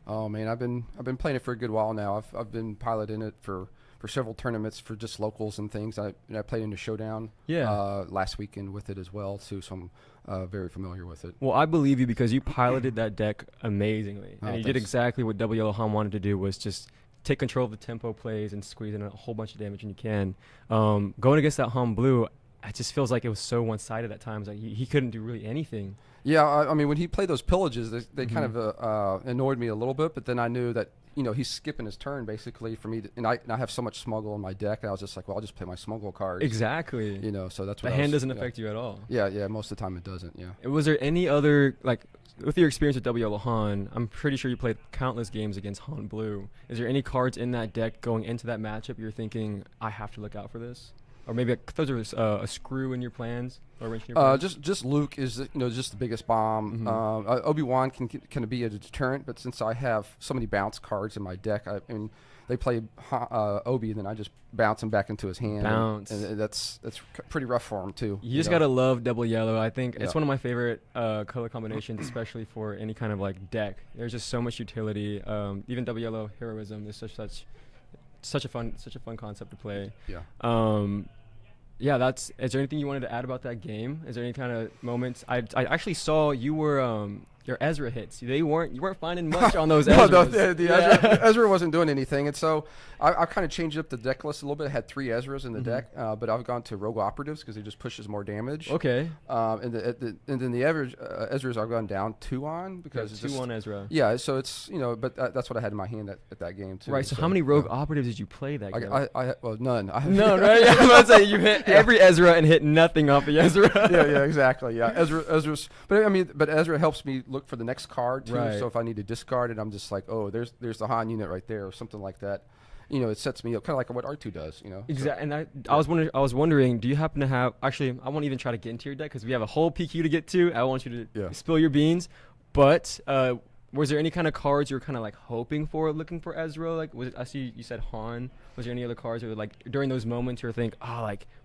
Oh man, I've been playing it for a good while now. I've been piloting it for several tournaments for just locals and things. I played in the Showdown last weekend with it as well too, so I'm very familiar with it. Well, I believe you because you piloted that deck amazingly. And you did Thanks. exactly what double yellow Han wanted to do, was just take control of the tempo plays and squeeze in a whole bunch of damage when you can. Going against that Han blue, it just feels like it was so one-sided at times. Like he couldn't do really anything. Yeah, I mean, when he played those pillages, they kind of annoyed me a little bit, but then I knew that, he's skipping his turn basically for me, and I have so much smuggle in my deck, and I was just like, well, I'll just play my smuggle cards. Exactly. So that's the what hand doesn't affect you at all. Yeah, most of the time it doesn't, yeah. Was there any other, like, with your experience with double yellow Han, I'm pretty sure you played countless games against Han blue. Is there any cards in that deck going into that matchup you're thinking, I have to look out for this? Or maybe those are a screw in your plans, or a wrench in your plans? Just Luke is just the biggest bomb. Obi-Wan can be a deterrent, but since I have so many bounce cards in my deck, they play Obi, and then I just bounce him back into his hand. And that's pretty rough for him too. You just gotta love double yellow. I think it's one of my favorite color combinations, especially for any kind of like deck. There's just so much utility. Even double yellow heroism is such a fun concept to play. Yeah. Is there anything you wanted to add about that game? Is there any kind of moments? I actually saw you were your Ezra hits. You weren't finding much on those Ezras. Ezra wasn't doing anything, and so I kind of changed up the deck list a little bit. I had 3 Ezras in the deck, but I've gone to Rogue Operatives because it just pushes more damage. Okay. And then the average Ezras I've gone down 2 on because it's 2 on Ezra. Yeah, so it's but that's what I had in my hand at that game too. Right. So how many Rogue Operatives did you play that game? Well, none. None, right? Yeah, I'm about to say you hit every Ezra and hit nothing off the Ezra. yeah, exactly. Yeah, Ezra's. But Ezra helps me look for the next card too. Right. So if I need to discard it, I'm just like, oh, there's the Han unit right there, or something like that. It sets me up kind of like what R2 does. Exactly. And I was wondering, do you happen to have? Actually, I won't even try to get into your deck because we have a whole PQ to get to. I want you to spill your beans. But was there any kind of cards you were kind of like hoping for, looking for Ezra? Like, I see you said Han. Was there any other cards that were like during those moments you were thinking,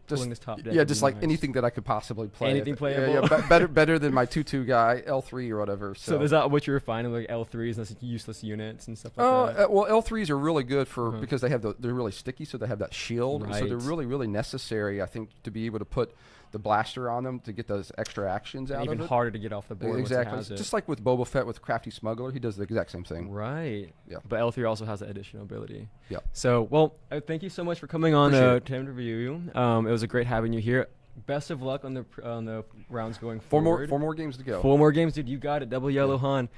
pulling this top deck? Yeah, just like anything that I could possibly play. Anything playable. Yeah, better than my 2/2 guy L3 or whatever. So is that what you were finding, like L3s and useless units and stuff like that? Well, L3s are really good for because they're really sticky, so they have that shield. Right. So they're really, really necessary, I think, to be able to put the blaster on them to get those extra actions out of it. Even harder to get off the board. Exactly. Once it has Just like with Boba Fett with Crafty Smuggler, he does the exact same thing. Right. Yeah. But L3 also has that additional ability. Yeah. So, well, thank you so much for coming on to interview you. It was a great having you here. Best of luck on the rounds going forward. 4 more games to go. 4 more games, dude. You got it. Double yellow Han.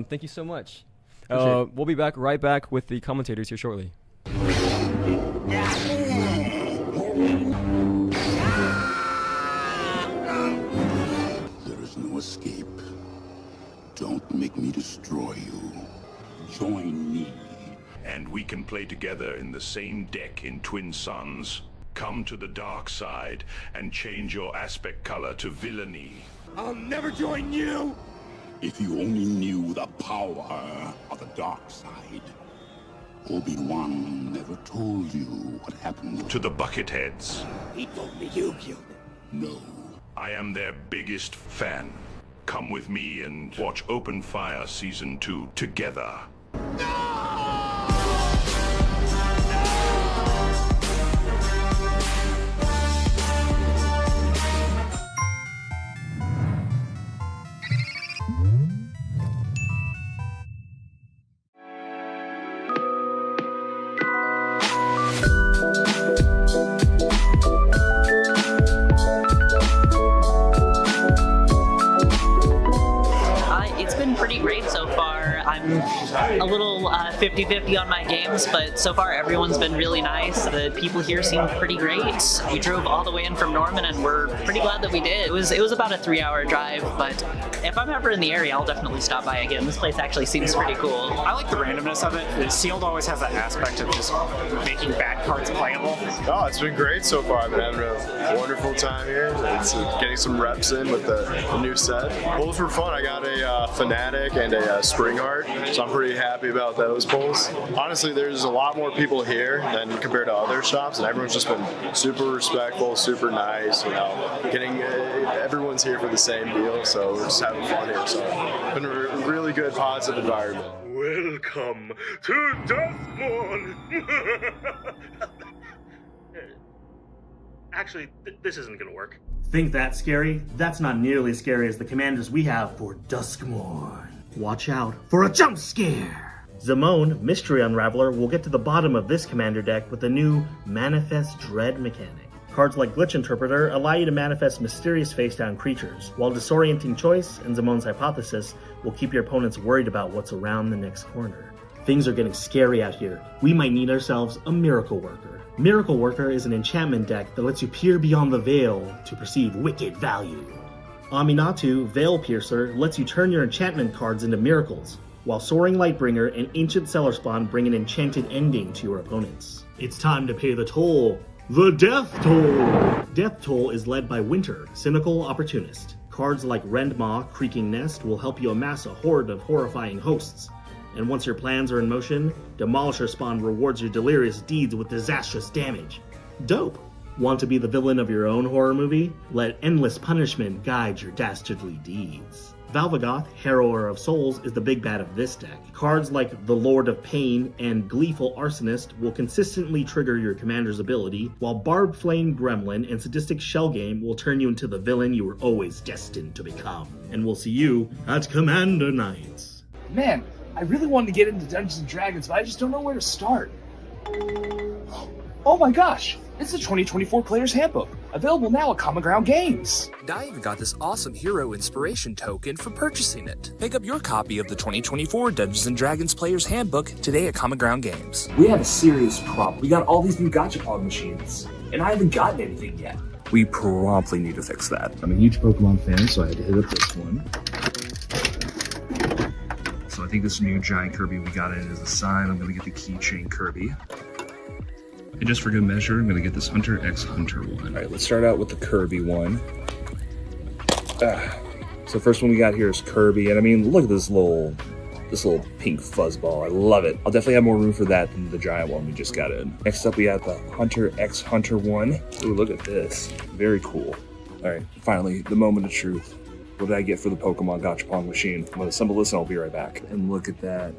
Thank you so much. We'll be right back with the commentators here shortly. No escape. Don't make me destroy you. Join me. And we can play together in the same deck in Twin Suns. Come to the dark side and change your aspect color to villainy. I'll never join you! If you only knew the power of the dark side. Obi-Wan never told you what happened To the Bucketheads. He told me you killed him. No. I am their biggest fan. Come with me and watch Open Fire Season 2 together. It's been pretty great so far. I'm a little 50-50 on my games, but so far everyone's been really nice. The people here seem pretty great. We drove all the way in from Norman and we're pretty glad that we did. It was about a 3-hour drive, but if I'm ever in the area, I'll definitely stop by again. This place actually seems pretty cool. I like the randomness of it. Sealed always has that aspect of just making bad cards playable. Oh, it's been great so far. I've been having a wonderful time here. It's getting some reps in with the new set. Pulls were fun. I got a Fanatic and a Spring Heart, so I'm pretty happy about those pulls. Honestly, there's a lot more people here than compared to other shops, and everyone's just been super respectful, super nice. Everyone's here for the same deal, so we're just having fun here. So it's been a really good, positive environment. Welcome to Duskmorn! Actually, this isn't gonna work. Think that's scary? That's not nearly as scary as the commanders we have for Duskmorn. Watch out for a jump scare! Zamone, Mystery Unraveler, will get to the bottom of this commander deck with a new Manifest Dread mechanic. Cards like Glitch Interpreter allow you to manifest mysterious face-down creatures, while Disorienting Choice and Zamone's Hypothesis will keep your opponents worried about what's around the next corner. Things are getting scary out here. We might need ourselves a Miracle Worker. Miracle Worker is an enchantment deck that lets you peer beyond the veil to perceive wicked value. Aminatu, Veil Piercer, lets you turn your enchantment cards into miracles, while Soaring Lightbringer and Ancient Cellar bring an enchanted ending to your opponents. It's time to pay the toll. The Death Toll! Death Toll is led by Winter, Cynical Opportunist. Cards like Rendmaw, Creaking Nest will help you amass a horde of horrifying hosts. And once your plans are in motion, Demolisher Spawn rewards your delirious deeds with disastrous damage. Dope! Want to be the villain of your own horror movie? Let endless punishment guide your dastardly deeds. Valvagoth, Harrower of Souls, is the big bad of this deck. Cards like the Lord of Pain and Gleeful Arsonist will consistently trigger your commander's ability, while Barbed Flame Gremlin and Sadistic Shell Game will turn you into the villain you were always destined to become. And we'll see you at Commander Nights. Man, I really wanted to get into Dungeons & Dragons, but I just don't know where to start. Oh my gosh! It's the 2024 Player's Handbook, available now at Common Ground Games. I even got this awesome hero inspiration token for purchasing it. Pick up your copy of the 2024 Dungeons & Dragons Player's Handbook today at Common Ground Games. We have a serious problem. We got all these new gachapon machines, and I haven't gotten anything yet. We promptly need to fix that. I'm a huge Pokemon fan, so I had to hit up this one. So I think this new giant Kirby we got in is a sign. I'm gonna get the keychain Kirby. And just for good measure, I'm gonna get this Hunter X Hunter one. All right, let's start out with the Kirby one. So first one we got here is Kirby, and I mean, look at this little pink fuzzball. I love it. I'll definitely have more room for that than the giant one we just got in. Next up, we got the Hunter X Hunter one. Ooh, look at this. Very cool. All right, finally, the moment of truth. What did I get for the Pokemon Gachapon machine? I'm gonna assemble this and I'll be right back. And look at that.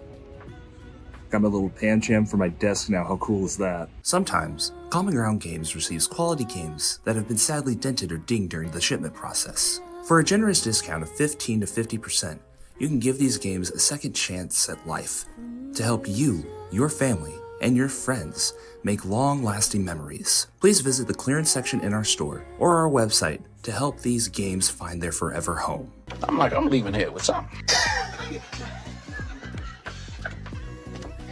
Got my little Pancham for my desk now. How cool is that? Sometimes, Common Ground Games receives quality games that have been sadly dented or dinged during the shipment process. For a generous discount of 15 to 50%, you can give these games a second chance at life to help you, your family, and your friends make long-lasting memories. Please visit the clearance section in our store or our website to help these games find their forever home. I'm leaving here with something.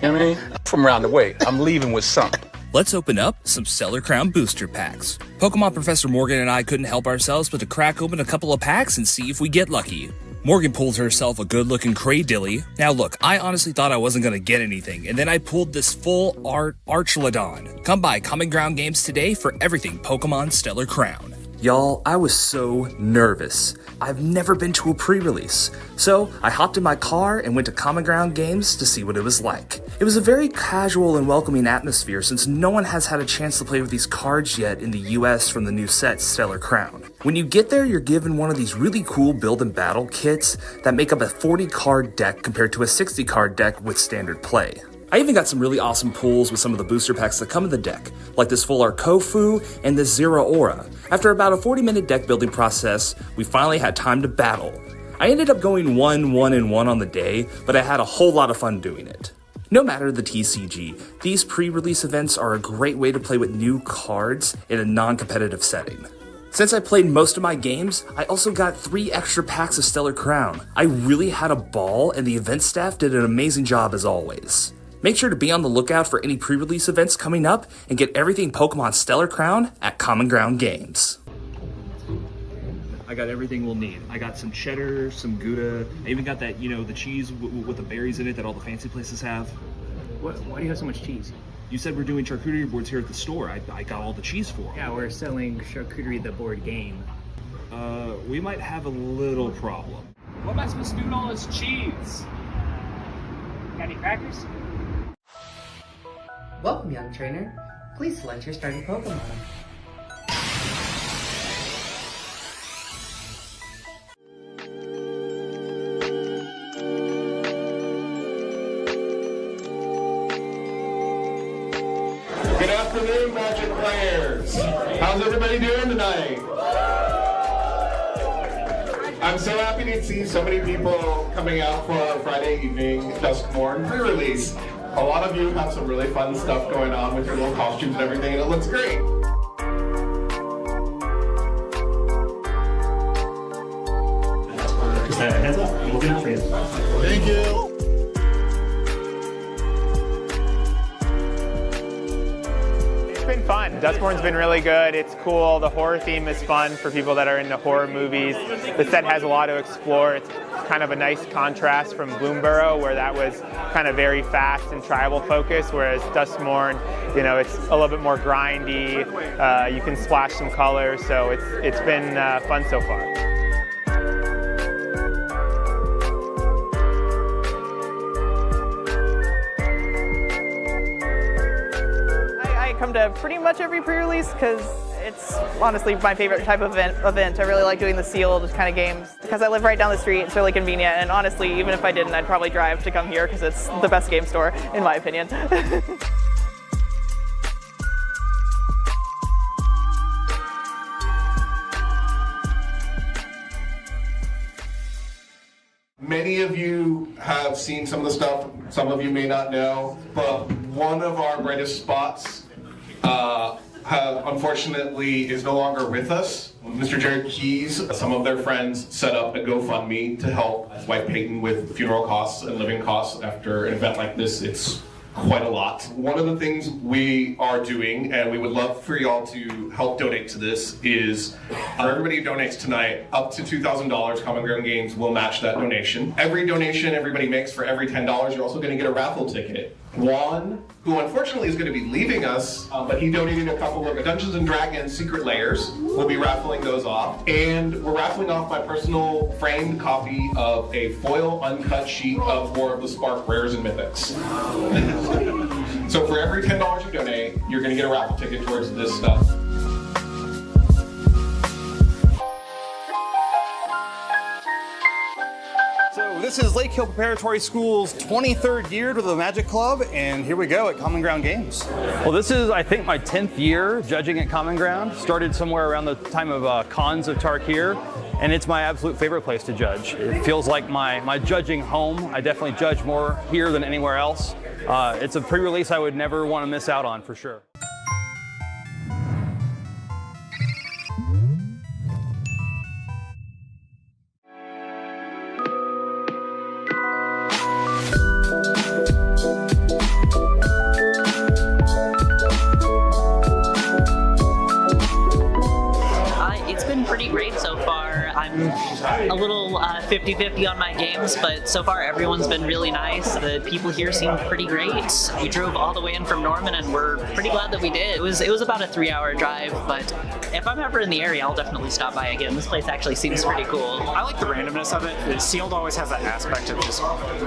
You know what I mean? From around the way, I'm leaving with something. Let's open up some Stellar Crown booster packs. Pokemon Professor Morgan and I couldn't help ourselves but to crack open a couple of packs and see if we get lucky. Morgan pulled herself a good-looking Craydilly. Now look, I honestly thought I wasn't going to get anything, and then I pulled this full-art Archlodon. Come by Common Ground Games today for everything Pokemon Stellar Crown. Y'all, I was so nervous. I've never been to a pre-release, so I hopped in my car and went to Common Ground Games to see what it was like. It was a very casual and welcoming atmosphere since no one has had a chance to play with these cards yet in the US from the new set Stellar Crown. When you get there, you're given one of these really cool build and battle kits that make up a 40 card deck compared to a 60 card deck with standard play. I even got some really awesome pulls with some of the booster packs that come in the deck, like this Full Art Kofu and this Zero Aura. After about a 40-minute deck building process, we finally had time to battle. I ended up going 1-1-1 on the day, but I had a whole lot of fun doing it. No matter the TCG, these pre-release events are a great way to play with new cards in a non-competitive setting. Since I played most of my games, I also got 3 extra packs of Stellar Crown. I really had a ball, and the event staff did an amazing job as always. Make sure to be on the lookout for any pre-release events coming up and get everything Pokemon Stellar Crown at Common Ground Games. I got everything we'll need. I got some cheddar, some Gouda. I even got that, the cheese with the berries in it that all the fancy places have. Why do you have so much cheese? You said we're doing charcuterie boards here at the store. I got all the cheese for 'em. Yeah, we're selling charcuterie the board game. We might have a little problem. What am I supposed to do with all this cheese? Got any crackers? Welcome, young trainer. Please select your starting Pokemon. Good afternoon, Magic players. How's everybody doing tonight? I'm so happy to see so many people coming out for our Friday evening Duskmorn pre-release. A lot of you have some really fun stuff going on with your little costumes and everything, and it looks great. Just a heads up, we'll do it for you. Thank you. It's been fun. Duskmorn's been really good. It's cool. The horror theme is fun for people that are into horror movies. The set has a lot to explore. It's kind of a nice contrast from Bloomborough, where that was kind of very fast and tribal focused, whereas Duskmorn, it's a little bit more grindy. You can splash some colors, so it's been fun so far. I come to pretty much every pre-release because it's honestly my favorite type of event. I really like doing the sealed kind of games because I live right down the street. It's really convenient, and honestly, even if I didn't, I'd probably drive to come here because it's the best game store, in my opinion. Many of you have seen some of the stuff, some of you may not know, but one of our brightest spots unfortunately is no longer with us. Mr. Jared Keys, some of their friends set up a GoFundMe to help White Peyton with funeral costs and living costs after an event like this. It's quite a lot. One of the things we are doing, and we would love for y'all to help donate to this, is for everybody who donates tonight, up to $2,000, Common Ground Games will match that donation. Every donation everybody makes for every $10, you're also going to get a raffle ticket. Juan, who unfortunately is going to be leaving us, but he donated a couple of Dungeons & Dragons Secret Layers. We'll be raffling those off. And we're raffling off my personal framed copy of a foil uncut sheet of War of the Spark Rares and Mythics. So for every $10 you donate, you're going to get a raffle ticket towards this stuff. So this is Lake Hill Preparatory School's 23rd year to the Magic Club, and here we go at Common Ground Games. Well, this is, I think, my 10th year judging at Common Ground. Started somewhere around the time of Cons of Tarkir, and it's my absolute favorite place to judge. It feels like my judging home. I definitely judge more here than anywhere else. It's a pre-release I would never want to miss out on, for sure. It's been pretty great so far. I'm a little 50-50 on my games, but so far everyone's been really nice. The people here seem pretty great. We drove all the way in from Norman and we're pretty glad that we did. It was about a 3-hour drive, but if I'm ever in the area, I'll definitely stop by again. This place actually seems pretty cool. I like the randomness of it. Sealed always has that aspect of just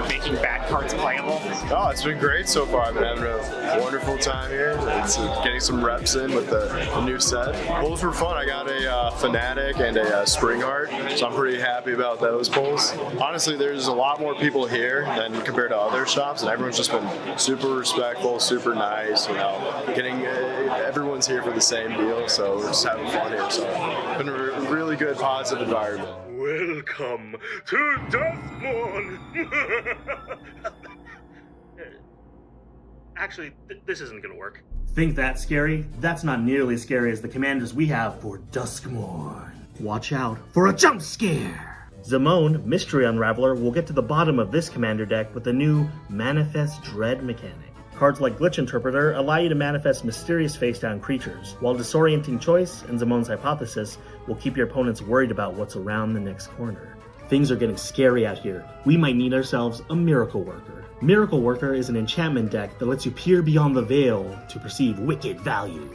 making bad cards playable. Oh, it's been great so far. I've been having a wonderful time here. It's getting some reps in with the new set. Pulls were fun. I got a Fanatic and a Spring Heart, so I'm pretty happy about those pulls. Honestly, there's a lot more people here than compared to other shops, and everyone's just been super respectful, super nice. Everyone's here for the same deal, so we're just having fun here. So it's been a really good, positive environment. Welcome to Duskmorn! Actually, this isn't gonna work. Think that's scary? That's not nearly as scary as the commanders we have for Duskmorn. Watch out for a jump scare! Zamone, Mystery Unraveler, will get to the bottom of this commander deck with a new Manifest Dread mechanic. Cards like Glitch Interpreter allow you to manifest mysterious face-down creatures, while Disorienting Choice and Zamone's Hypothesis will keep your opponents worried about what's around the next corner. Things are getting scary out here. We might need ourselves a Miracle Worker. Miracle Worker is an enchantment deck that lets you peer beyond the veil to perceive wicked value.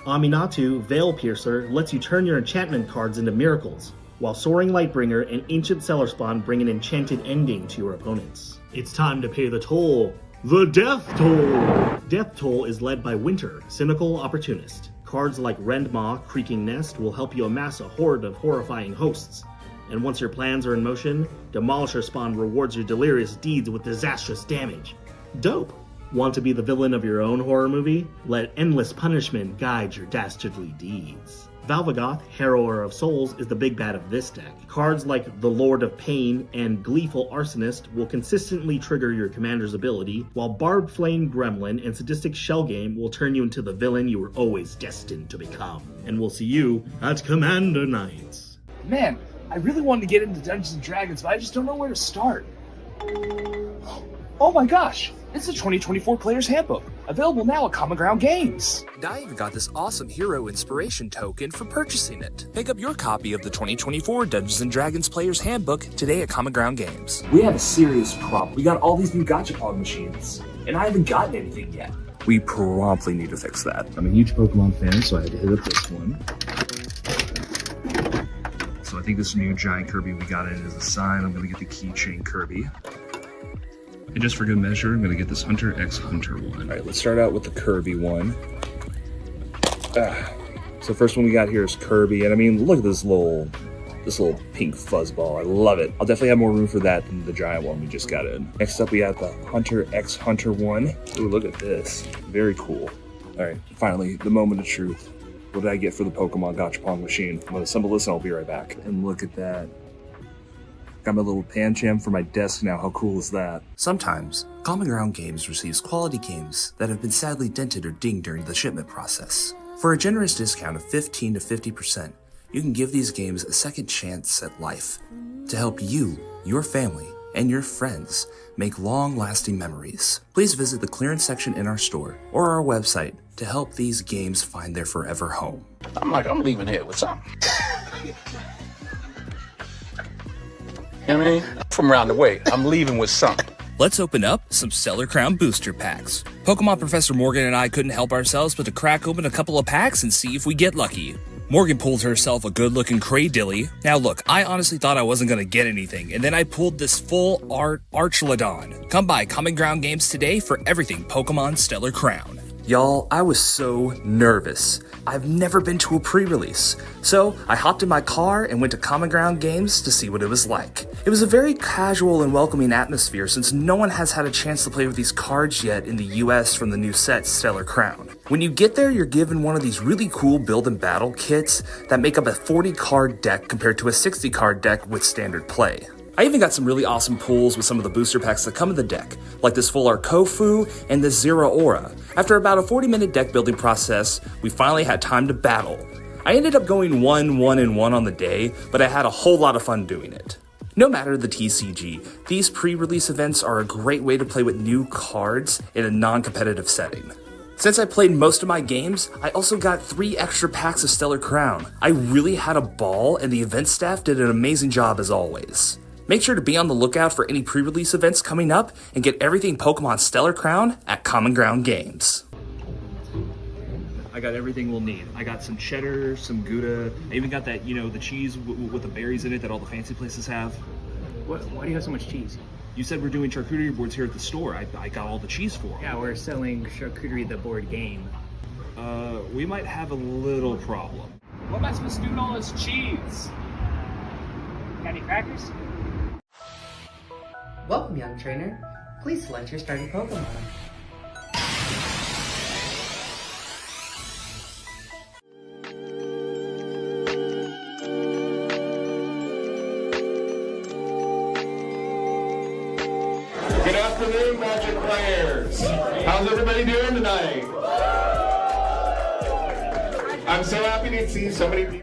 Aminatu, Veil Piercer, lets you turn your enchantment cards into miracles, while Soaring Lightbringer and Ancient Cellar bring an enchanted ending to your opponents. It's time to pay the toll. The Death Toll! Death Toll is led by Winter, Cynical Opportunist. Cards like Rendmaw, Creaking Nest will help you amass a horde of horrifying hosts. And once your plans are in motion, Demolisher Spawn rewards your delirious deeds with disastrous damage. Dope! Want to be the villain of your own horror movie? Let endless punishment guide your dastardly deeds. Valvagoth, Harrower of Souls, is the big bad of this deck. Cards like the Lord of Pain and Gleeful Arsonist will consistently trigger your commander's ability, while Barbed Flame Gremlin and Sadistic Shell Game will turn you into the villain you were always destined to become. And we'll see you at Commander Nights. Man, I really wanted to get into Dungeons & Dragons, but I just don't know where to start. Oh my gosh! It's the 2024 Player's Handbook, available now at Common Ground Games. And I even got this awesome hero inspiration token for purchasing it. Pick up your copy of the 2024 Dungeons & Dragons Player's Handbook today at Common Ground Games. We have a serious problem. We got all these new gachapon machines, and I haven't gotten anything yet. We promptly need to fix that. I'm a huge Pokemon fan, so I had to hit up this one. So I think this new giant Kirby we got in is a sign. I'm gonna get the keychain Kirby. And just for good measure, I'm gonna get this Hunter X Hunter one. All right, let's start out with the Kirby one. So first one we got here is Kirby, and I mean, look at this little pink fuzzball. I love it. I'll definitely have more room for that than the giant one we just got in. Next up, we got the Hunter X Hunter one. Ooh, look at this. Very cool. All right, finally, the moment of truth. What did I get for the Pokemon Gachapon machine? I'm gonna assemble this and I'll be right back. And look at that. Got my little Pancham for my desk now. How cool is that? Sometimes, Common Ground Games receives quality games that have been sadly dented or dinged during the shipment process. For a generous discount of 15 to 50%, you can give these games a second chance at life to help you, your family, and your friends make long-lasting memories. Please visit the clearance section in our store or our website to help these games find their forever home. I'm leaving here with something. You know what I mean? I'm from around the way. I'm leaving with something. Let's open up some Stellar Crown booster packs. Pokemon Professor Morgan and I couldn't help ourselves but to crack open a couple of packs and see if we get lucky. Morgan pulled herself a good-looking Craydilly. Now look, I honestly thought I wasn't going to get anything, and then I pulled this full art Archlodon. Come by Common Ground Games today for everything Pokemon Stellar Crown. Y'all, I was so nervous. I've never been to a pre-release, so I hopped in my car and went to Common Ground Games to see what it was like. It was a very casual and welcoming atmosphere since no one has had a chance to play with these cards yet in the US from the new set Stellar Crown. When you get there, you're given one of these really cool build and battle kits that make up a 40 card deck compared to a 60 card deck with standard play. I even got some really awesome pulls with some of the booster packs that come in the deck, like this full art Kofu and this Zero Aura. After about a 40-minute deck building process, we finally had time to battle. I ended up going 1-1-1 on the day, but I had a whole lot of fun doing it. No matter the TCG, these pre-release events are a great way to play with new cards in a non-competitive setting. Since I played most of my games, I also got 3 extra packs of Stellar Crown. I really had a ball, and the event staff did an amazing job as always. Make sure to be on the lookout for any pre-release events coming up, and get everything Pokemon Stellar Crown at Common Ground Games. I got everything we'll need. I got some cheddar, some Gouda. I even got that, the cheese with the berries in it that all the fancy places have. Why do you have so much cheese? You said we're doing charcuterie boards here at the store. I got all the cheese for 'em. Yeah, we're selling charcuterie the board game. We might have a little problem. What am I supposed to do with all this cheese? Got any crackers? Welcome, young trainer. Please select your starting Pokemon. Good afternoon, Magic players. How's everybody doing tonight? I'm so happy to see so many people.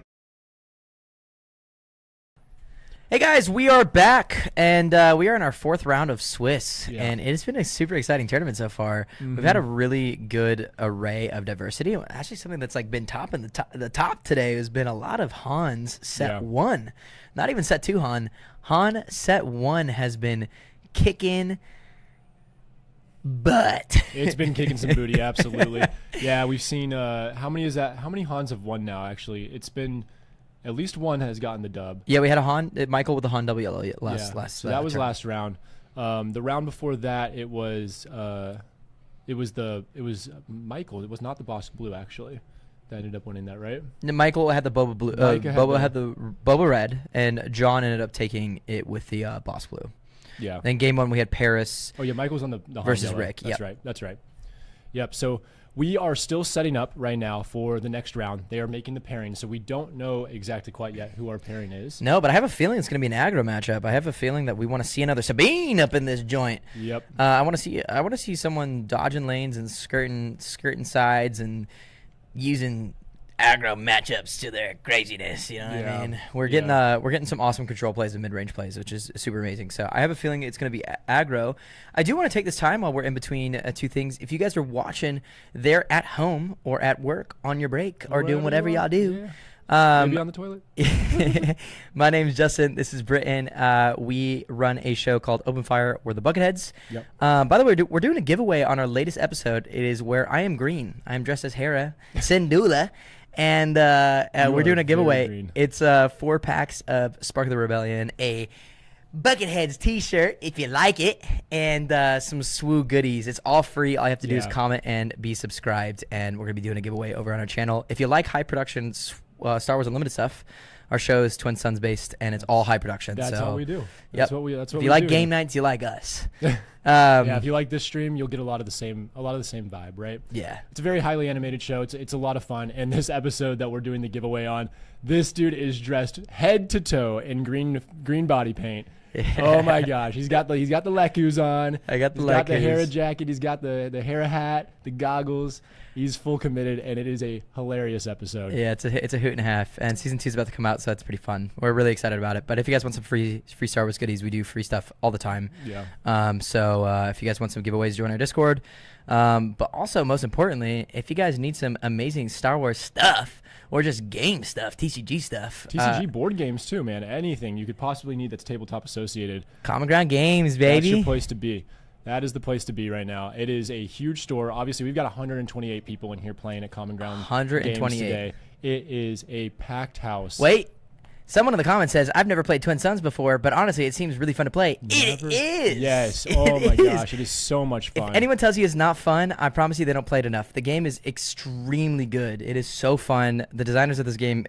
Hey guys, we are back, and we are in our 4th round of Swiss, and it's been a super exciting tournament so far. We've had a really good array of diversity. Actually, something that's been top in the top today has been a lot of Hans set 1, not even set 2 Han. Han set 1 has been kicking butt. It's been kicking some booty, absolutely. Yeah, we've seen how many is that? How many Hans have won now? Actually, it's been. At least one has gotten the dub. Yeah, we had a Han, Michael with the Han double yellow last. So that was last round. The round before that, it was Michael. It was not the Boss Blue actually that ended up winning that, right? Michael had the Boba Blue. Boba had the Boba Red, and John ended up taking it with the Boss Blue. Yeah. Then game 1 we had Paris. Oh yeah, Michael's on the Han versus yellow. Rick. That's right. That's right. Yep. So we are still setting up right now for the next round. They are making the pairing, so we don't know exactly quite yet who our pairing is. No, but I have a feeling it's going to be an aggro matchup. I have a feeling that we want to see another Sabine up in this joint. Yep. I want to see someone dodging lanes and skirting sides and using aggro matchups to their craziness. You know what I mean? We're getting some awesome control plays and mid-range plays, which is super amazing. So I have a feeling it's going to be aggro. I do want to take this time while we're in between 2 things. If you guys are watching there at home or at work on your break or doing whatever y'all do. Maybe on the toilet. My name is Justin. This is Britton. We run a show called Open Fire. We're the Bucketheads. Yep. By the way, we're doing a giveaway on our latest episode. It is where I am green. I am dressed as Hera Syndulla. And we're doing a giveaway. It's 4 packs of Spark of the Rebellion, a Bucketheads t-shirt if you like it, and some SWU goodies. It's all free. All you have to do is comment and be subscribed, and we're going to be doing a giveaway over on our channel. If you like high production Star Wars Unlimited stuff, our show is Twin Suns based, and it's all high production. That's so, all we do. That's what we if you like game nights, you like us. Yeah, if you like this stream, you'll get a lot of the same vibe, right? Yeah. It's a very highly animated show. It's a lot of fun. And this episode that we're doing the giveaway on, this dude is dressed head to toe in green body paint. Oh my gosh, he's got the Lekus on. I got the He's got the Hera jacket. He's got the Hera hat, the goggles. He's full committed, and it is a hilarious episode. Yeah, it's a hoot and a half, and season 2 is about to come out, so it's pretty fun. We're really excited about it. But if you guys want some free Star Wars goodies, we do free stuff all the time. Yeah. So if you guys want some giveaways, join our Discord. But also, most importantly, if you guys need some amazing Star Wars stuff or just game stuff, TCG stuff. TCG board games too, man. Anything you could possibly need that's tabletop associated. Common Ground Games, baby. That's your place to be. That is the place to be right now. It is a huge store. Obviously, we've got 128 people in here playing at Common Ground 128 Games today. It is a packed house. Wait. Someone in the comments says, I've never played Twin Suns before, but honestly, it seems really fun to play. It is. Yes. Oh my gosh. It is so much fun. If anyone tells you it's not fun, I promise you they don't play it enough. The game is extremely good. It is so fun. The designers of this game,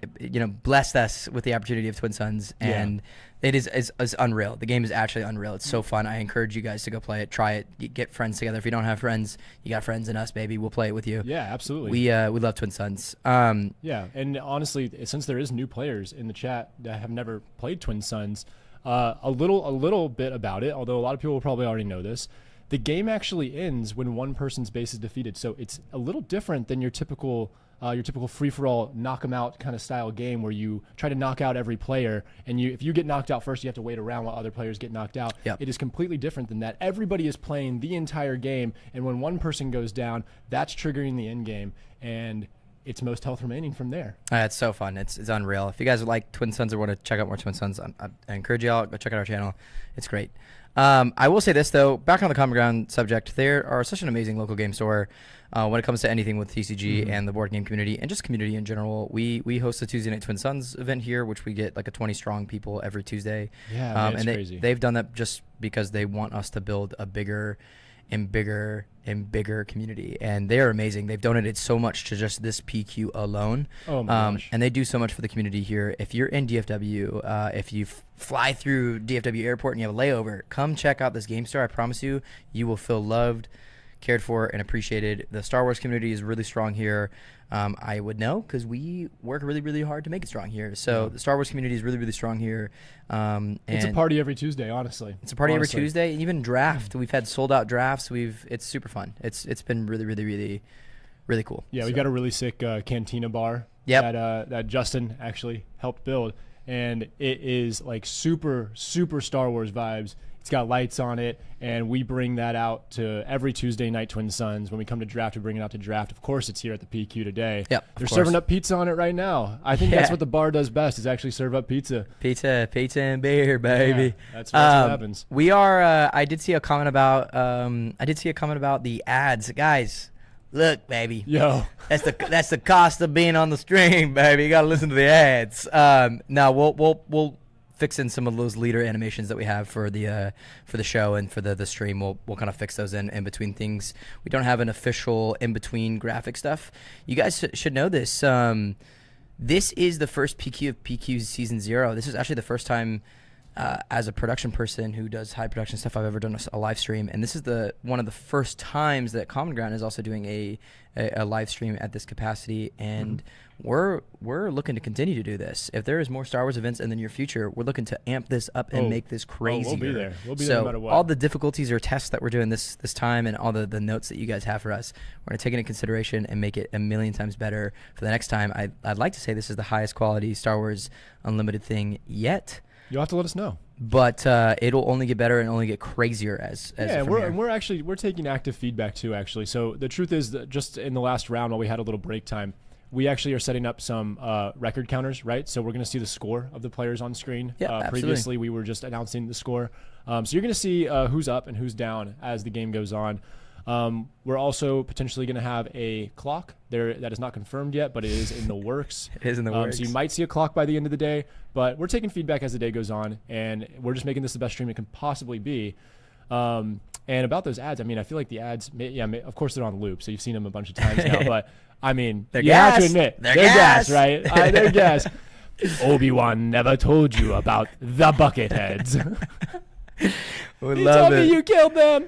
blessed us with the opportunity of Twin Suns, and it is unreal. The game is actually unreal. It's so fun. I encourage you guys to go play it, try it, get friends together. If you don't have friends, you got friends in us, baby. We'll play it with you. Yeah, absolutely. We love Twin Suns. Yeah, and honestly, since there is new players in the chat that have never played Twin Suns, a little bit about it, although a lot of people will probably already know this. The game actually ends when one person's base is defeated, so it's a little different than your typical your typical free-for-all knock-em-out kind of style game where you try to knock out every player, and if you get knocked out first, you have to wait around while other players get knocked out. Yep. It is completely different than that. Everybody is playing the entire game, and when one person goes down, that's triggering the end game, and it's most health remaining from there. It's so fun. It's unreal. If you guys like Twin Suns or want to check out more Twin Suns, I encourage y'all, go check out our channel. It's great. I will say this, though, back on the Common Ground subject, there are such an amazing local game store when it comes to anything with TCG and the board game community and just community in general. We host a Tuesday Night Twin Suns event here, which we get like a 20 strong people every Tuesday. Yeah, man, it's and crazy. They've done that just because they want us to build a bigger and bigger and bigger community, and they're amazing. They've donated so much to just this PQ alone. Oh my gosh. And they do so much for the community here. If you're in DFW, if you fly through DFW airport and you have a layover, come check out this game store. I promise you, you will feel loved, cared for, and appreciated. The Star Wars community is really strong here. I would know because we work really, really hard to make it strong here. So the Star Wars community is really, really strong here. And it's a party every Tuesday, honestly. It's a party every Tuesday. Even draft. We've had sold out drafts. It's super fun. It's been really, really, really, really cool. Yeah, we got a really sick cantina bar that Justin actually helped build, and it is like super, super Star Wars vibes. It's got lights on it, and we bring that out to every Tuesday night Twin Suns. When we come to draft, we bring it out to draft. Of course, it's here at the PQ today. Yep, They're serving up pizza on it right now. I think that's what the bar does best, is actually serve up pizza. Pizza and beer, baby. Yeah, that's what happens. We are. I did see a comment about. The ads, guys. Look, baby. Yo, that's the cost of being on the stream, baby. You gotta listen to the ads. Now we'll fix in some of those leader animations that we have for the show and for the stream. We'll kind of fix those in between things. We don't have an official in between graphic stuff. You guys should know this. This is the first PQ of PQ season 0. This is actually the first time as a production person who does high production stuff I've ever done a live stream, and this is one of the first times that Common Ground is also doing a live stream at this capacity, and we're looking to continue to do this. If there is more Star Wars events in the near future, we're looking to amp this up and make this crazy. We'll be there. We'll be there no matter what. All the difficulties or tests that we're doing this time, and all the notes that you guys have for us, we're going to take into consideration and make it a million times better for the next time. I'd like to say this is the highest quality Star Wars Unlimited thing yet. You'll have to let us know. But it'll only get better and only get crazier as we're taking active feedback too, actually. So the truth is that just in the last round, while we had a little break time, we actually are setting up some record counters, right? So we're going to see the score of the players on screen. Yeah, previously, we were just announcing the score. So you're going to see who's up and who's down as the game goes on. We're also potentially going to have a clock there that is not confirmed yet, but it is in the works. It is in the works. So you might see a clock by the end of the day, but we're taking feedback as the day goes on, and we're just making this the best stream it can possibly be. And about those ads, I mean, I feel like the ads, of course they're on loop, so you've seen them a bunch of times now, but I mean, you have to admit, they're gas, right? They're gas. Obi-Wan never told you about the bucket heads. Would You love told it. me you killed them.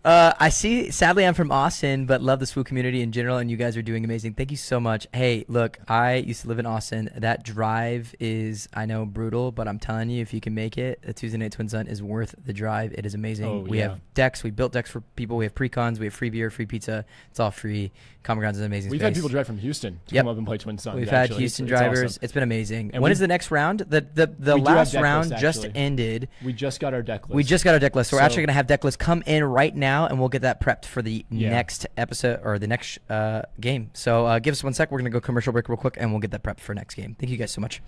I see. Sadly, I'm from Austin, but love the SWU community in general, and you guys are doing amazing. Thank you so much. Hey, look, I used to live in Austin. That drive is, I know, brutal, but I'm telling you, if you can make it, a Tuesday Night Twin Sun is worth the drive. It is amazing. Oh, We have decks. We built decks for people. We have pre-cons. We have free beer, free pizza. It's all free. Common Grounds is an amazing We've space. had people drive from Houston to come up and play Twin Suns. We've actually. had Houston It's drivers. awesome. It's been amazing. And When is the next round? The We do have last deck round lists, just actually. ended. We just got our deck list. We just got our deck list. So we're So- actually going to have deck lists come in right now, and we'll get that prepped for the Yeah. next episode or the next game. So give us 1 sec. We're going to go commercial break real quick, and we'll get that prepped for next game. Thank you guys so much.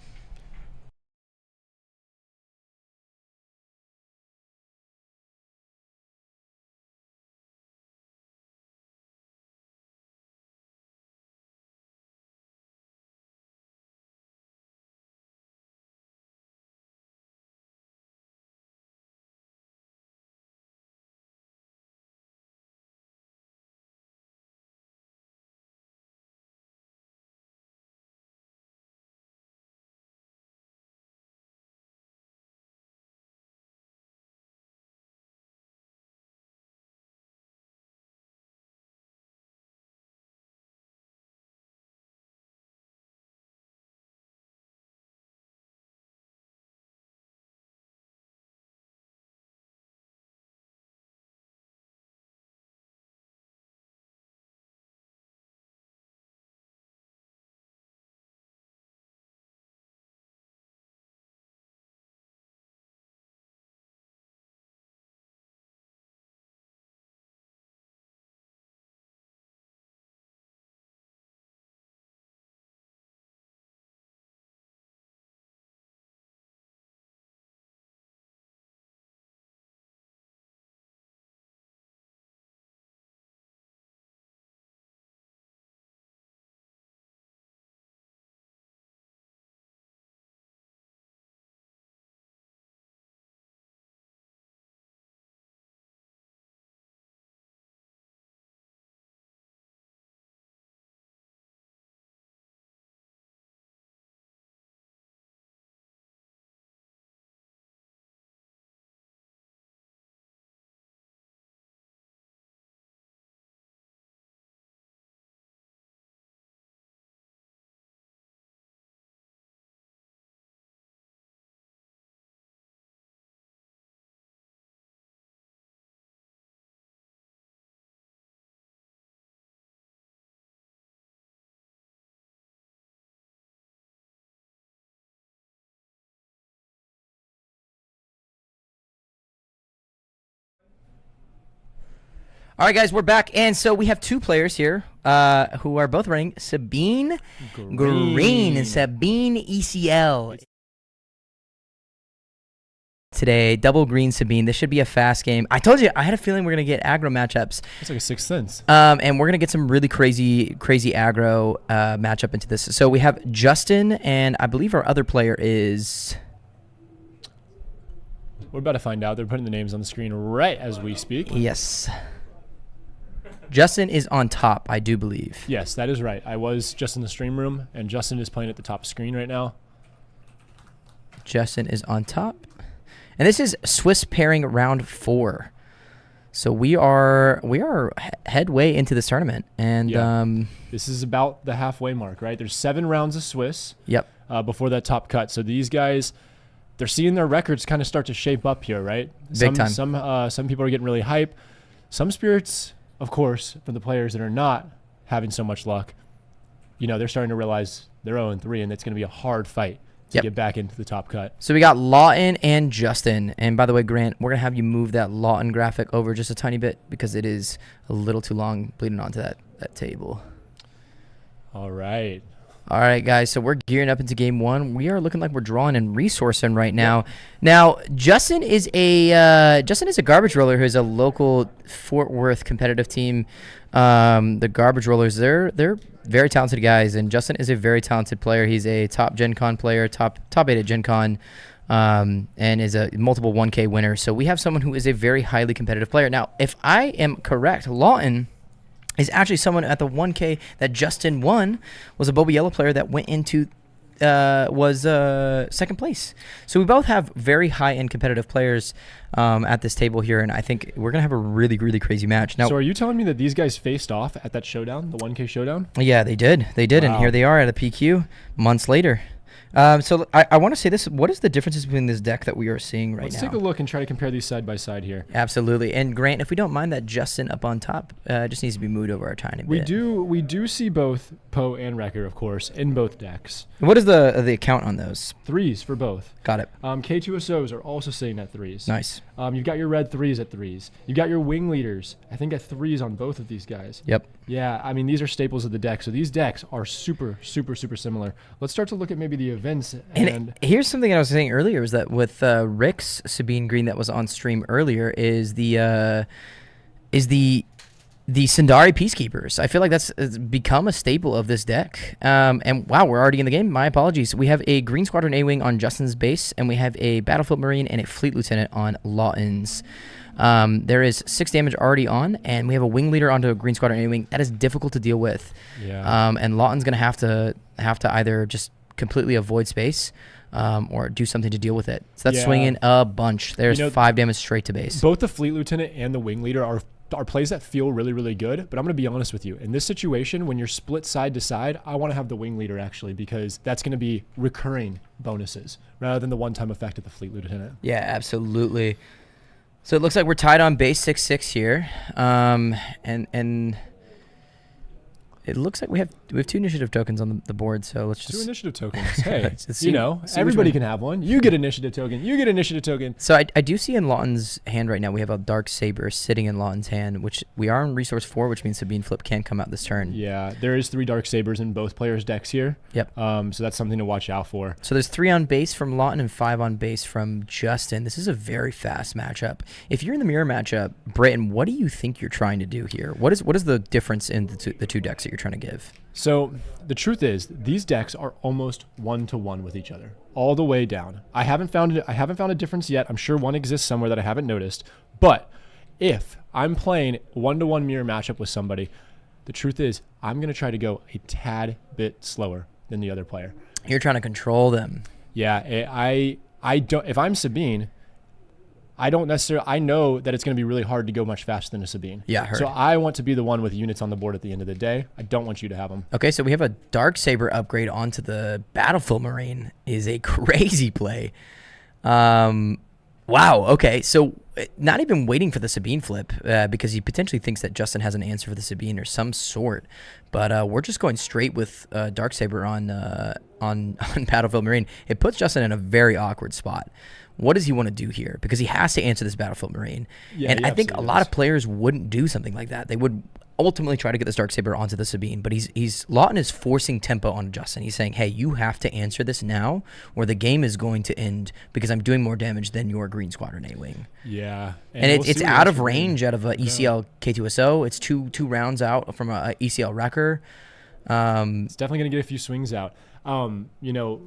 All right, guys, we're back, and so we have two players here who are both running Sabine Green and Sabine ECL. Today, double green Sabine. This should be a fast game. I told you, I had a feeling we're going to get aggro matchups. It's like a sixth sense. And we're going to get some really crazy aggro matchup into this. So we have Justin, and I believe our other player is... We're about to find out. They're putting the names on the screen right as we speak. Yes. Justin is on top, I do believe. Yes, that is right. I was just in the stream room, and Justin is playing at the top screen right now. Justin is on top. And this is Swiss pairing round 4. So we are headway into this tournament. And this is about the halfway mark, right? There's 7 rounds of Swiss. Yep. Before that top cut. So these guys, they're seeing their records kind of start to shape up here, right? Big time. Some people are getting really hype. Some spirits, of course, for the players that are not having so much luck, you know, they're starting to realize they're 0-3, and it's going to be a hard fight to get back into the top cut. So we got Lawton and Justin. And by the way, Grant, we're going to have you move that Lawton graphic over just a tiny bit because it is a little too long bleeding onto that table. All right. All right, guys, so we're gearing up into game 1. We are looking like we're drawing and resourcing right now. Yep. Now, Justin is a garbage roller who is a local Fort Worth competitive team. The Garbage Rollers, they're very talented guys, and Justin is a very talented player. He's a top Gen Con player, top 8 at Gen Con, and is a multiple 1K winner. So we have someone who is a very highly competitive player. Now, if I am correct, Lawton is actually someone at the 1K that Justin won, was a Boba Yellow player that went into second place. So we both have very high-end competitive players at this table here, and I think we're going to have a really, really crazy match. Now, so are you telling me that these guys faced off at that showdown, the 1K showdown? Yeah, they did. They did, wow. And here they are at a PQ months later. So I want to say this. What is the differences between this deck that we are seeing right now? Let's take a look and try to compare these side by side here. Absolutely. And Grant, if we don't mind that Justin up on top just needs to be moved over a tiny bit. We do see both Poe and Wrecker, of course, in both decks. What is the count on those? 3s for both. Got it. K2SOs are also sitting at 3s. Nice. You've got your red 3s at 3s. You've got your wing leaders, I think, at 3s on both of these guys. Yep. Yeah, I mean, these are staples of the deck. So these decks are super, super, super similar. Let's start to look at maybe the events. And here's something I was saying earlier is that with Rick's Sabine Green that was on stream earlier is the Sundari Peacekeepers. I feel like that's become a staple of this deck. And wow, we're already in the game. My apologies. We have a Green Squadron A-Wing on Justin's base, and we have a Battlefield Marine and a Fleet Lieutenant on Lawton's. There is 6 damage already on, and we have a Wing Leader onto a Green Squadron A-Wing. That is difficult to deal with. Yeah. And Lawton's going to have to either just completely avoid space or do something to deal with it. So that's swinging a bunch. There's 5 damage straight to base. Both the Fleet Lieutenant and the Wing Leader are plays that feel really, really good, but I'm going to be honest with you. In this situation, when you're split side to side, I want to have the Wing Leader actually, because that's going to be recurring bonuses rather than the one-time effect of the Fleet Lieutenant. Yeah, absolutely. So it looks like we're tied on base 6-6 here, and it looks like we have 2 initiative tokens on the board. So let's just 2 initiative tokens. Hey, let's see, everybody can have one. You get initiative token. You get initiative token. So I do see in Lawton's hand right now we have a Dark Saber sitting in Lawton's hand, which we are on resource 4, which means Sabine Flip can come out this turn. Yeah, there is 3 Dark Sabers in both players' decks here. Yep. So that's something to watch out for. So there's 3 on base from Lawton and 5 on base from Justin. This is a very fast matchup. If you're in the mirror matchup, Brayton, what do you think you're trying to do here? What is the difference in the two decks that you're trying to give? So the truth is, these decks are almost 1-to-1 with each other, all the way down. I haven't found a difference yet. I'm sure one exists somewhere that I haven't noticed. But if I'm playing 1-to-1 mirror matchup with somebody, the truth is, I'm going to try to go a tad bit slower than the other player. You're trying to control them. Yeah, I don't. If I'm Sabine, I don't necessarily. I know that it's going to be really hard to go much faster than a Sabine. Yeah, heard. So I want to be the one with units on the board at the end of the day. I don't want you to have them. Okay, so we have a Dark Saber upgrade onto the Battlefield Marine. Is a crazy play. Wow. Okay, so not even waiting for the Sabine flip because he potentially thinks that Justin has an answer for the Sabine or some sort. But we're just going straight with Dark Saber on Battlefield Marine. It puts Justin in a very awkward spot. what does he want to do here? Because he has to answer this Battlefield Marine. Yeah, and he I think a absolutely lot does. of players wouldn't do something like that. They would ultimately try to get this Darksaber onto the Sabine, but Lawton is forcing tempo on Justin. He's saying, hey, you have to answer this now or the game is going to end because I'm doing more damage than your Green Squadron A-Wing. Yeah. And we'll it's see what out else of we bring. range out of a ECL K2SO. It's two rounds out from a ECL Wrecker. It's definitely going to get a few swings out. You know,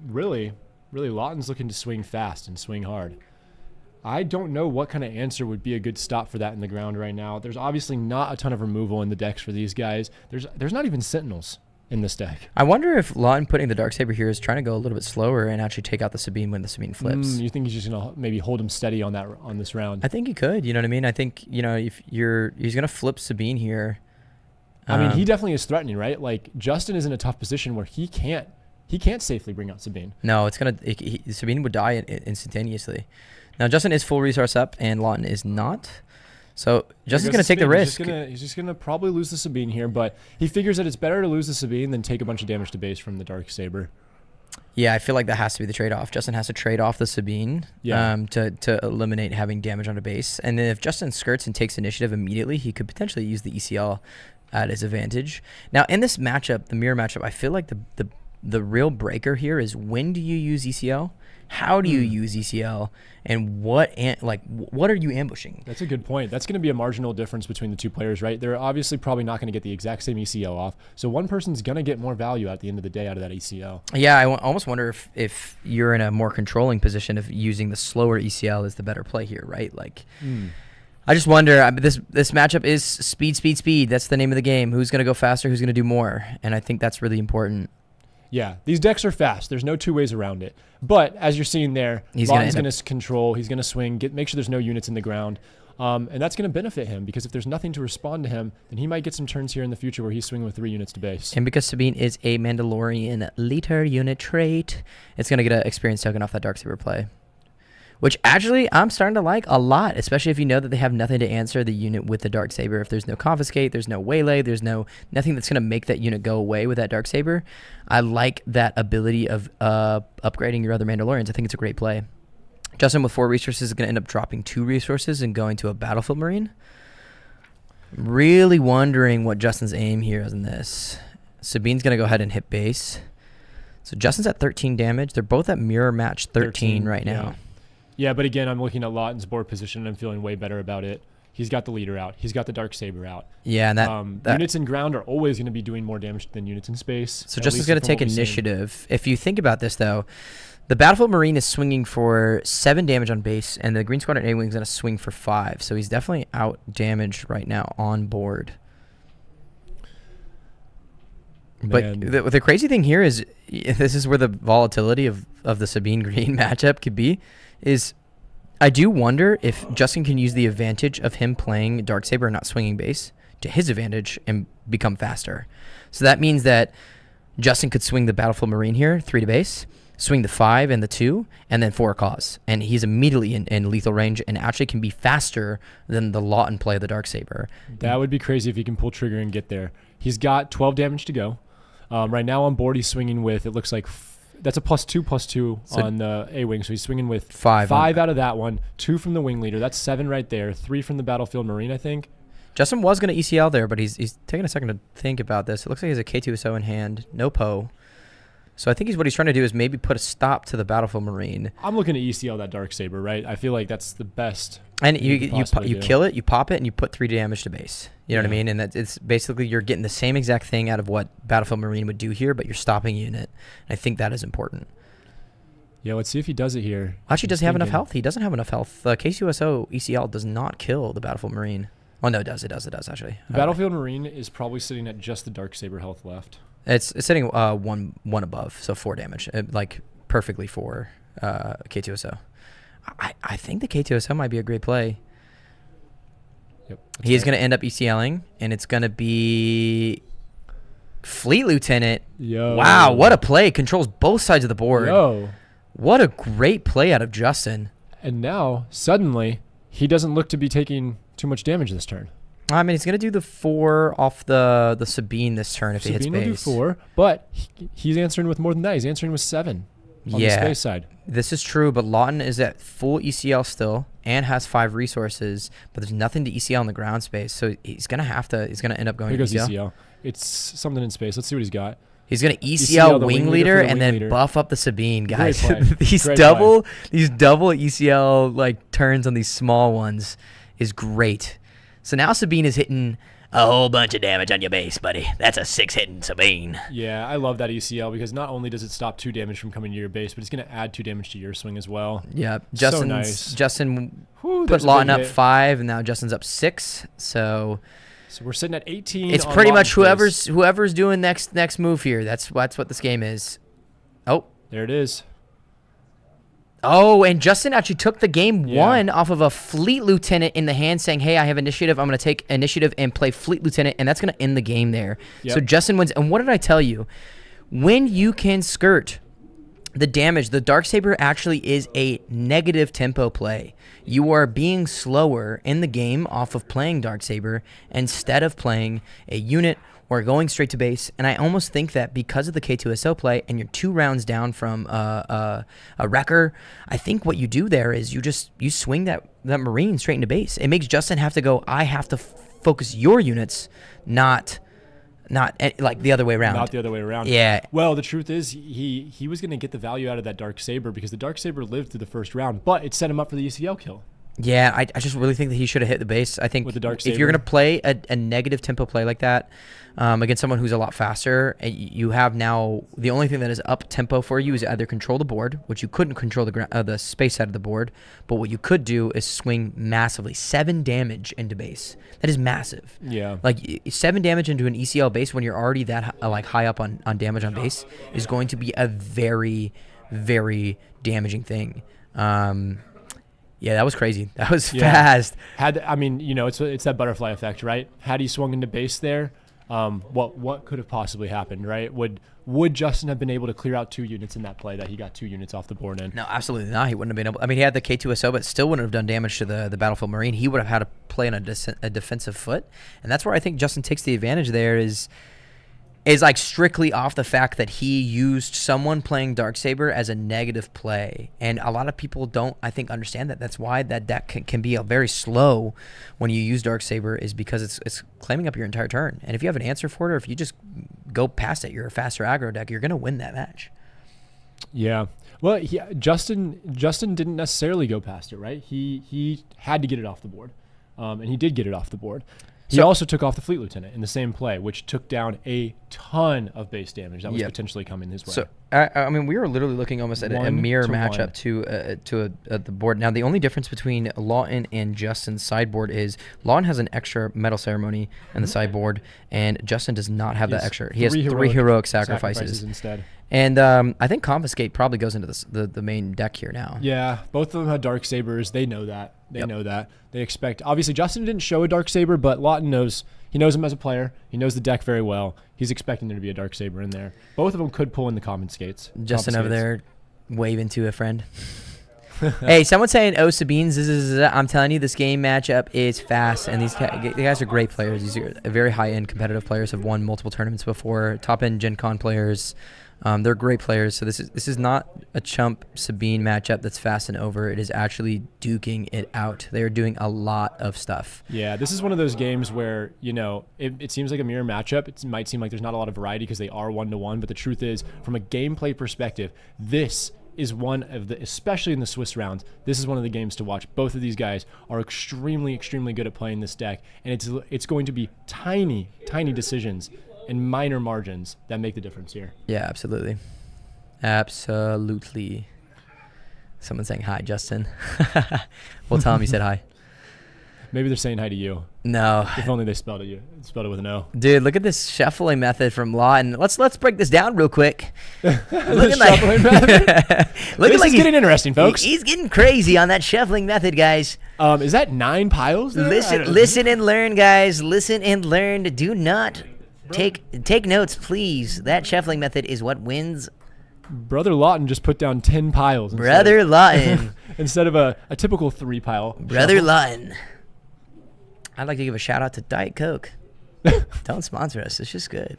really, Lawton's looking to swing fast and swing hard. I don't know what kind of answer would be a good stop for that in the ground right now. There's obviously not a ton of removal in the decks for these guys. There's not even Sentinels in this deck. I wonder if Lawton putting the Darksaber here is trying to go a little bit slower and actually take out the Sabine when the Sabine flips. You think he's just going to maybe hold him steady on this round? I think he could. You know what I mean? I think, you know, if he's going to flip Sabine here. I mean, he definitely is threatening, right? Like, Justin is in a tough position where he can't safely bring out Sabine. No, Sabine would die instantaneously. Now, Justin is full resource up, and Lawton is not. So, Justin's going to take the risk. He's just going to probably lose the Sabine here, but he figures that it's better to lose the Sabine than take a bunch of damage to base from the Darksaber. Yeah, I feel like that has to be the trade-off. Justin has to trade off the Sabine to eliminate having damage on a base. And then if Justin skirts and takes initiative immediately, he could potentially use the ECL at his advantage. Now, in this matchup, the mirror matchup, I feel like the real breaker here is when do you use ECL? How do you use ECL? And what are you ambushing? That's a good point. That's going to be a marginal difference between the two players, right? They're obviously probably not going to get the exact same ECL off. So one person's going to get more value at the end of the day out of that ECL. Yeah, I almost wonder if you're in a more controlling position of using the slower ECL is the better play here, right? Like, I just wonder. This matchup is speed. That's the name of the game. Who's going to go faster? Who's going to do more? And I think that's really important. Yeah, these decks are fast. There's no two ways around it. But as you're seeing there, Lawton's going to control. He's going to swing, make sure there's no units in the ground. And that's going to benefit him because if there's nothing to respond to him, then he might get some turns here in the future where he's swinging with 3 units to base. And because Sabine is a Mandalorian leader unit trait, it's going to get an experience token off that Darksaber play. Which actually I'm starting to like a lot, especially if you know that they have nothing to answer the unit with the Darksaber. If there's no Confiscate, there's no Waylay, there's nothing that's going to make that unit go away with that Darksaber. I like that ability of upgrading your other Mandalorians. I think it's a great play. Justin with 4 resources is going to end up dropping 2 resources and going to a Battlefield Marine. Really wondering what Justin's aim here is in this. Sabine's going to go ahead and hit base. So Justin's at 13 damage. They're both at mirror match 13 right now. Yeah, but again, I'm looking at Lawton's board position and I'm feeling way better about it. He's got the leader out. He's got the Darksaber out. Yeah, and that units in ground are always going to be doing more damage than units in space. So Justin's going to take initiative. If you think about this, though, the Battlefield Marine is swinging for 7 damage on base, and the Green Squadron A-Wing is going to swing for 5. So he's definitely out damaged right now on board. But the crazy thing here is, this is where the volatility of the Sabine Green matchup could be, is I do wonder if Justin can use the advantage of him playing Darksaber and not swinging base to his advantage and become faster. So that means that Justin could swing the Battlefield Marine here, 3 to base, swing the 5 and the 2, and then 4 cause. And he's immediately in lethal range and actually can be faster than the Lawton play of the Darksaber. That would be crazy if he can pull trigger and get there. He's got 12 damage to go. Right now on board, he's swinging with, it looks like, that's a +2/+2 on the A-Wing. So he's swinging with 5 out of that one, 2 from the wing leader. That's 7 right there, 3 from the Battlefield Marine, I think. Justin was going to ECL there, but he's taking a second to think about this. It looks like he has a K2SO in hand, no Poe. So I think what he's trying to do is maybe put a stop to the Battlefield Marine. I'm looking to ECL that Darksaber, right? I feel like that's the best. And you kill it, you pop it, and you put 3 damage to base. You know what I mean? And it's basically you're getting the same exact thing out of what Battlefield Marine would do here, but you're stopping a unit. And I think that is important. Yeah, let's see if he does it here. Actually, does he have enough health? He doesn't have enough health. K2SO ECL does not kill the Battlefield Marine. Oh, no, it does. It does, actually. The Battlefield Marine is probably sitting at just the Darksaber health left. It's sitting one above, so 4 damage. Like, perfectly for K2SO. I think the K2SO might be a great play. Yep. He is going to end up ECLing, and it's going to be Fleet Lieutenant. Yo. Wow, what a play. Controls both sides of the board. Yo. What a great play out of Justin. And now, suddenly, he doesn't look to be taking too much damage this turn. I mean, he's going to do the 4 off the Sabine this turn if he hits base. Sabine will do 4, but he's answering with more than that. He's answering with 7. on the space side. This is true, but Lawton is at full ECL still and has 5 resources, but there's nothing to ECL on the ground space, so he's gonna end up going Here to goes ECL. ECL. It's something in space. Let's see what he's got. He's gonna ECL the wing for leader the and wing then leader. buff up the Sabine, guys. Great play. these Great double play. ECL like turns on these small ones is great. So now Sabine is hitting a whole bunch of damage on your base, buddy. That's a 6 hitting Sabine. Yeah, I love that ECL because not only does it stop 2 damage from coming to your base, but it's going to add 2 damage to your swing as well. Yeah, So nice. Justin Whew, put there's a Lawton big up hit. 5, and now Justin's up 6. So we're sitting at 18. it's on pretty much Lawton's base. whoever's doing next move here. That's what this game is. Oh, there it is. Oh, and Justin actually took the game 1 off of a Fleet Lieutenant in the hand saying, hey, I have initiative. I'm going to take initiative and play Fleet Lieutenant, and that's going to end the game there. Yep. So Justin wins. And what did I tell you? When you can skirt the damage, the Darksaber actually is a negative tempo play. You are being slower in the game off of playing Darksaber instead of playing a unit or going straight to base. And I almost think that because of the K2SO play and you're 2 rounds down from a wrecker, I think what you do there is you swing that Marine straight into base. It makes Justin have to go, I have to focus your units, not like the other way around. Not the other way around. Yeah. Well, the truth is he was going to get the value out of that Darksaber because the Darksaber lived through the first round, but it set him up for the ECL kill. Yeah, I just really think that he should have hit the base. I think With the if you're going to play a negative tempo play like that against someone who's a lot faster, you have now the only thing that is up tempo for you is either control the board, which you couldn't control the space side of the board, but what you could do is swing massively 7 damage into base. That is massive. Yeah. Like 7 damage into an ECL base when you're already that like high up on damage on base is going to be a very, very damaging thing. Yeah, that was crazy. That was fast. It's that butterfly effect, right? Had he swung into base there, what could have possibly happened, right? Would Justin have been able to clear out 2 units in that play that he got 2 units off the board in? No, absolutely not. He wouldn't have been able. I mean, he had the K2SO, but still wouldn't have done damage to the Battlefield Marine. He would have had to play on a defensive foot, and that's where I think Justin takes the advantage. There is like strictly off the fact that he used someone playing Darksaber as a negative play. And a lot of people don't, I think, understand that. That's why that deck can be very slow when you use Darksaber, is because it's claiming up your entire turn. And if you have an answer for it, or if you just go past it, you're a faster aggro deck, you're going to win that match. Yeah. Well, Justin didn't necessarily go past it, right? He had to get it off the board, and he did get it off the board. He also took off the Fleet Lieutenant in the same play, which took down a ton of base damage that was potentially coming his way. So, I mean, we were literally looking almost at a mirror matchup to the board. Now, the only difference between Lawton and Justin's sideboard is Lawton has an extra Metal Ceremony in the sideboard, and Justin does not have that extra. He has 3 heroic sacrifices instead. And I think Confiscate probably goes into the main deck here now. Yeah, both of them had Darksabers. They know that. They know that. They expect. Obviously, Justin didn't show a Darksaber, but Lawton knows. He knows him as a player. He knows the deck very well. He's expecting there to be a Darksaber in there. Both of them could pull in the Confiscates. Justin over there waving to a friend. Hey, someone's saying, oh, Sabines. I'm telling you, this game matchup is fast, and these guys are great players. These are very high-end competitive players, have won multiple tournaments before, top-end Gen Con players. They're great players, so this is not a chump Sabine matchup that's fast and over. It is actually duking it out. They are doing a lot of stuff. Yeah, this is one of those games where, it seems like a mirror matchup. It might seem like there's not a lot of variety because they are 1-to-1, but the truth is, from a gameplay perspective, this is one of the, especially in the Swiss rounds, this is one of the games to watch. Both of these guys are extremely, extremely good at playing this deck, and it's going to be tiny, tiny decisions and minor margins that make the difference here. Yeah, absolutely. Absolutely. Someone's saying hi, Justin. We'll tell him you said hi. Maybe they're saying hi to you. No. If only they spelled it with an O. Dude, look at this shuffling method from Lawton. Let's break this down real quick. Looking shuffling method? This is getting interesting, folks. He's getting crazy on that shuffling method, guys. Is that 9 piles there? Listen and learn, guys. Listen and learn. Do not take notes, please. That shuffling method is what wins. Brother Lawton just put down 10 piles. Brother Lawton. Instead of a typical 3-pile. Brother shuffle. Lawton. I'd like to give a shout out to Diet Coke. Don't sponsor us. It's just good.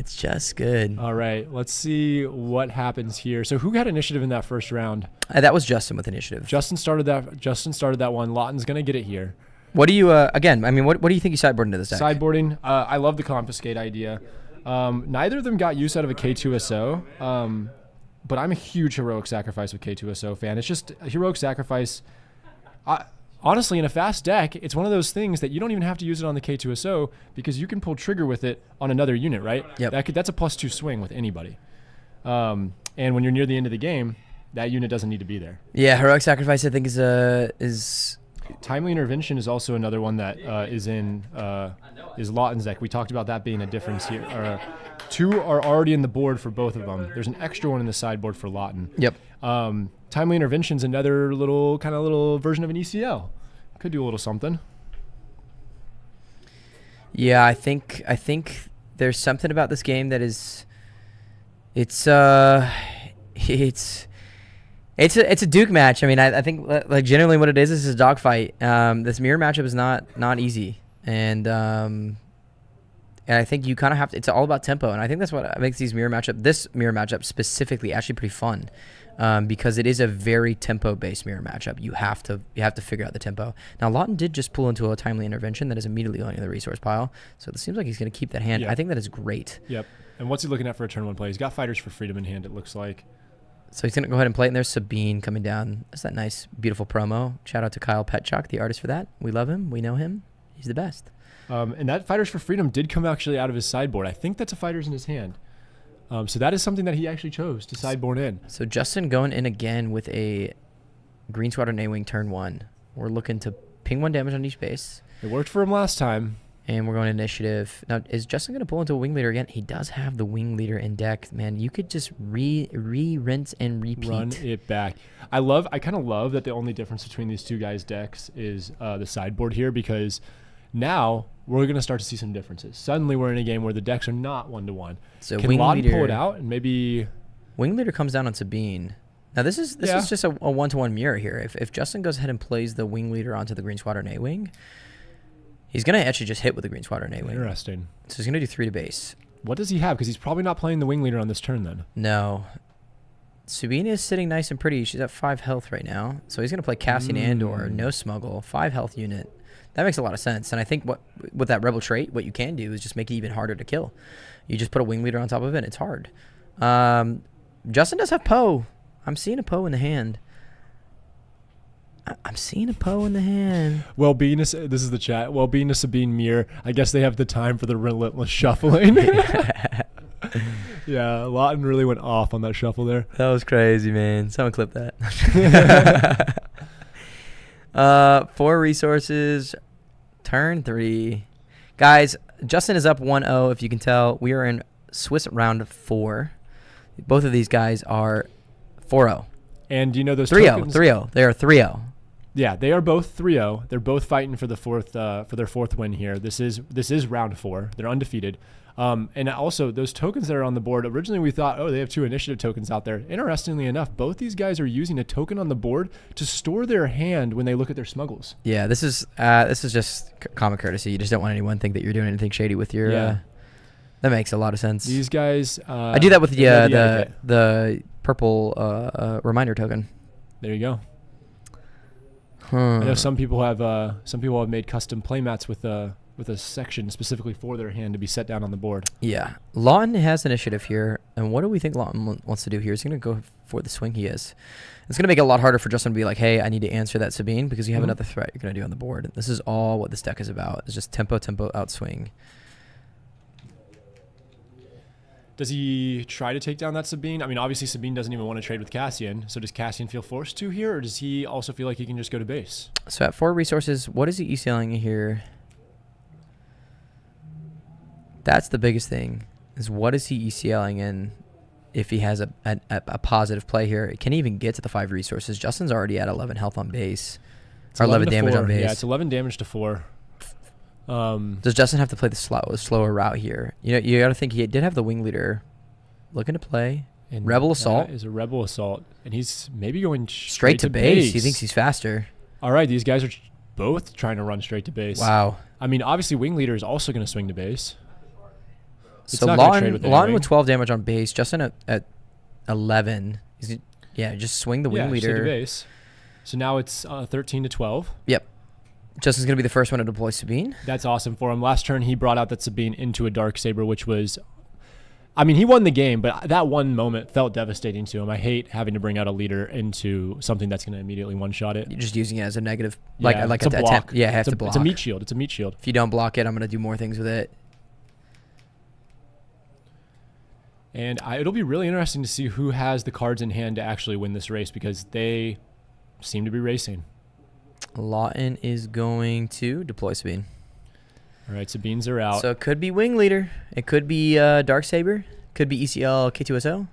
It's just good. All right, let's see what happens here. So who got initiative in that first round? That was Justin with initiative. Justin started that one. Lawton's going to get it here. What do you, again, I mean, what do you think you sideboard into this deck? Sideboarding, I love the confiscate idea. Neither of them got use out of a K2SO, but I'm a huge Heroic Sacrifice with K2SO fan. It's just a Heroic Sacrifice. Honestly, in a fast deck, it's one of those things that you don't even have to use it on the K2SO because you can pull trigger with it on another unit, right? Yep. That's a +2 swing with anybody. And when you're near the end of the game, that unit doesn't need to be there. Yeah, Heroic Sacrifice I think is Timely Intervention is also another one that is Lawton's deck. We talked about that being a difference here. Two are already in the board for both of them. There's an extra one in the sideboard for Lawton. Yep. Timely Intervention's another little version of an ECL. Could do a little something. Yeah, I think there's something about this game that is it's a Duke match. I mean, I think like generally what it is a dogfight. This mirror matchup is not easy, and I think you kind of have to. It's all about tempo, and I think that's what makes this mirror matchup specifically actually pretty fun, because it is a very tempo-based mirror matchup. You have to figure out the tempo. Now Lawton did just pull into a Timely Intervention that is immediately going to the resource pile, so it seems like he's going to keep that hand. Yep. I think that is great. Yep. And what's he looking at for a turn 1 play? He's got Fighters for Freedom in hand. It looks like. So he's going to go ahead and play it, and there's Sabine coming down. That's that nice, beautiful promo. Shout out to Kyle Petchuk, the artist, for that. We love him. We know him. He's the best. And that Fighters for Freedom did come actually out of his sideboard. I think that's a Fighters in his hand. So that is something that he actually chose to sideboard in. So Justin going in again with a Green Squadron A-Wing turn 1. We're looking to ping 1 damage on each base. It worked for him last time. And we're going initiative. Now, is Justin going to pull into a Wing Leader again? He does have the Wing Leader in deck. Man, you could just rinse and repeat. Run it back. I kind of love that the only difference between these two guys' decks is the sideboard here, because now we're going to start to see some differences. Suddenly we're in a game where the decks are not 1-to-1. So can Lawton pull it out and maybe... Wing Leader comes down on Sabine. Now, this is just a 1-to-1 mirror here. If Justin goes ahead and plays the Wing Leader onto the Green Squadron A-Wing, he's going to actually just hit with the Green Squadron A-Wing. Interesting. So he's going to do 3 to base. What does he have? Because he's probably not playing the Wing Leader on this turn then. No. Sabine is sitting nice and pretty. She's at 5 health right now. So he's going to play Cassian Andor, no smuggle, 5 health unit. That makes a lot of sense. And I think with that Rebel trait, what you can do is just make it even harder to kill. You just put a Wing Leader on top of it. It's hard. Justin does have Poe. I'm seeing a Poe in the hand. I'm seeing a Poe in the hand. Well, this is the chat. Well, being a Sabine mirror, I guess they have the time for the relentless shuffling. Yeah, Lawton really went off on that shuffle there. That was crazy, man. Someone clip that. 4 resources, turn 3. Guys, Justin is up 1-0, if you can tell. We are in Swiss round 4. Both of these guys are 4-0. And do you know those 3-0, 3-0. They are 3-0. Yeah, they are both 3-0. They're both fighting for the for their 4th win here. This is round 4. They're undefeated. And also, those tokens that are on the board, originally we thought, oh, they have 2 initiative tokens out there. Interestingly enough, both these guys are using a token on the board to store their hand when they look at their smuggles. Yeah, this is just common courtesy. You just don't want anyone to think that you're doing anything shady with your... Yeah. That makes a lot of sense. These guys... I do that with the purple reminder token. There you go. I know some people have made custom playmats with a section specifically for their hand to be set down on the board. Yeah. Lawton has initiative here, and what do we think Lawton wants to do here? He's going to go for the swing he is. It's going to make it a lot harder for Justin to be like, hey, I need to answer that Sabine, because you have another threat you're going to do on the board. This is all what this deck is about. It's just tempo, outswing. Does he try to take down that Sabine? I mean, obviously Sabine doesn't even want to trade with Cassian, so does Cassian feel forced to here, or does he also feel like he can just go to base? So at 4 resources, what is he ECLing here? That's the biggest thing, is what is he ECLing in if he has a positive play here? Can he even get to the 5 resources? Justin's already at 11 health on base. Or 11 damage on base. Yeah, it's 11 damage to 4. Does Justin have to play the slower route here? You know, you got to think he did have the Wing Leader looking to play. And Rebel Assault. That is a Rebel Assault. And he's maybe going straight to base. He thinks he's faster. All right, these guys are both trying to run straight to base. Wow. I mean, obviously Wing Leader is also going to swing to base. So not gonna trade with Lawton any with wing. 12 damage on base. Justin at 11. Yeah, just swing the wing Yeah, just hit leader. the base. So now it's 13 to 12. Yep. Justin's going to be the first one to deploy Sabine. That's awesome for him. Last turn, he brought out that Sabine into a Darksaber, which was... I mean, he won the game, but that one moment felt devastating to him. I hate having to bring out a leader into something that's going to immediately one-shot it. You're just using it as a negative. Yeah, Like it's a block. Yeah, I have It's to block. It's a meat shield. It's a meat shield. If you don't block it, I'm going to do more things with it. And it'll be really interesting to see who has the cards in hand to actually win this race, because they seem to be racing. Lawton is going to deploy Sabine. All right, Sabines are out. So it could be Wing Leader. It could be Darksaber. Could be ECL K2SO.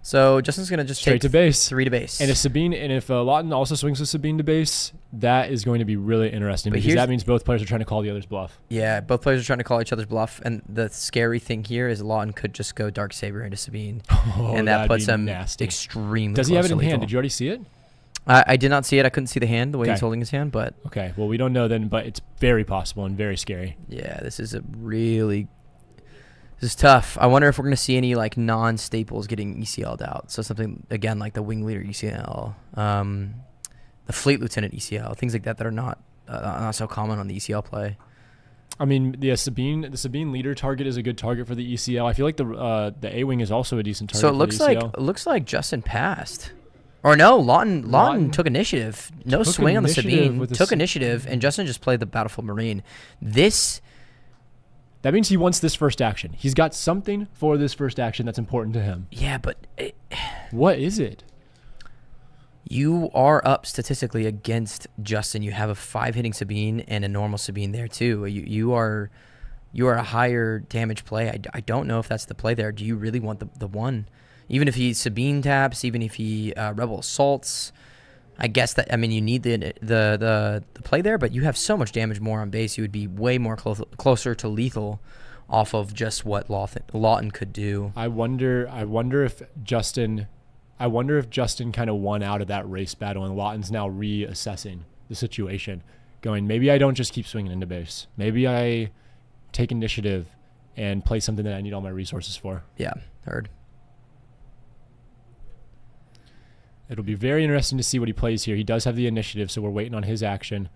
So Justin's going to just Straight take to base. 3 to base. And if Lawton also swings with Sabine to base, that is going to be really interesting, But because that means both players are trying to call the other's bluff. Yeah, both players are trying to call each other's bluff, and the scary thing here is Lawton could just go Darksaber into Sabine, and that that'd puts be him nasty. extremely Does he have close it in to hand? lethal. Did you already see it? I did not see it. I couldn't see the hand, the way Okay. he's holding his hand, but... Okay, well, we don't know then, but it's very possible and very scary. Yeah, this is this is tough. I wonder if we're going to see any like non-staples getting ECL'd out. So something, again, like the Wing Leader ECL, the Fleet Lieutenant ECL, things like that that are not so common on the ECL play. I mean, the Sabine leader target is a good target for the ECL. I feel like the A-Wing is also a decent target So for the ECL. it looks like Justin passed. Or no, Lawton took initiative. No Took swing on the initiative Sabine. with the Took initiative, and Justin just played the Battlefield Marine. That means he wants this first action. He's got something for this first action that's important to him. Yeah, but... what is it? You are up statistically against Justin. You have a 5-hitting Sabine and a normal Sabine there too. You are a higher damage play. I don't know if that's the play there. Do you really want the one? Even if he Sabine taps, even if he Rebel assaults, I guess that, I mean, you need the play there, but you have so much damage more on base. You would be way more closer to lethal off of just what Lawton could do. I wonder if Justin kind of won out of that race battle, and Lawton's now reassessing the situation, going, maybe I don't just keep swinging into base. Maybe I take initiative and play something that I need all my resources for. Yeah, heard. It'll be very interesting to see what he plays here. He does have the initiative, so we're waiting on his action.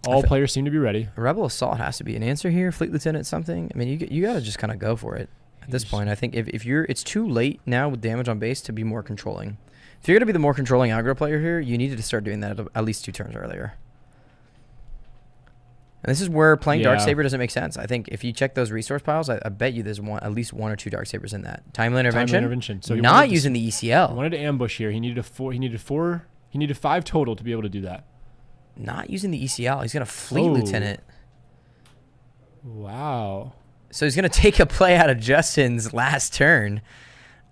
All players seem to be ready. Rebel Assault has to be an answer here. Fleet Lieutenant something. I mean, you got to just kind of go for it at this point. I think if it's too late now with damage on base to be more controlling. If you're going to be the more controlling aggro player here, you needed to start doing that at least 2 turns earlier. And this is where playing Darksaber doesn't make sense. I think if you check those resource piles, I bet you there's at least 1 or 2 Darksabers in that. Timely intervention. So not using the ECL. He wanted to ambush here. He needed 5 total to be able to do that. Not using the ECL. He's going to Fleet Lieutenant. Wow. So he's going to take a play out of Justin's last turn.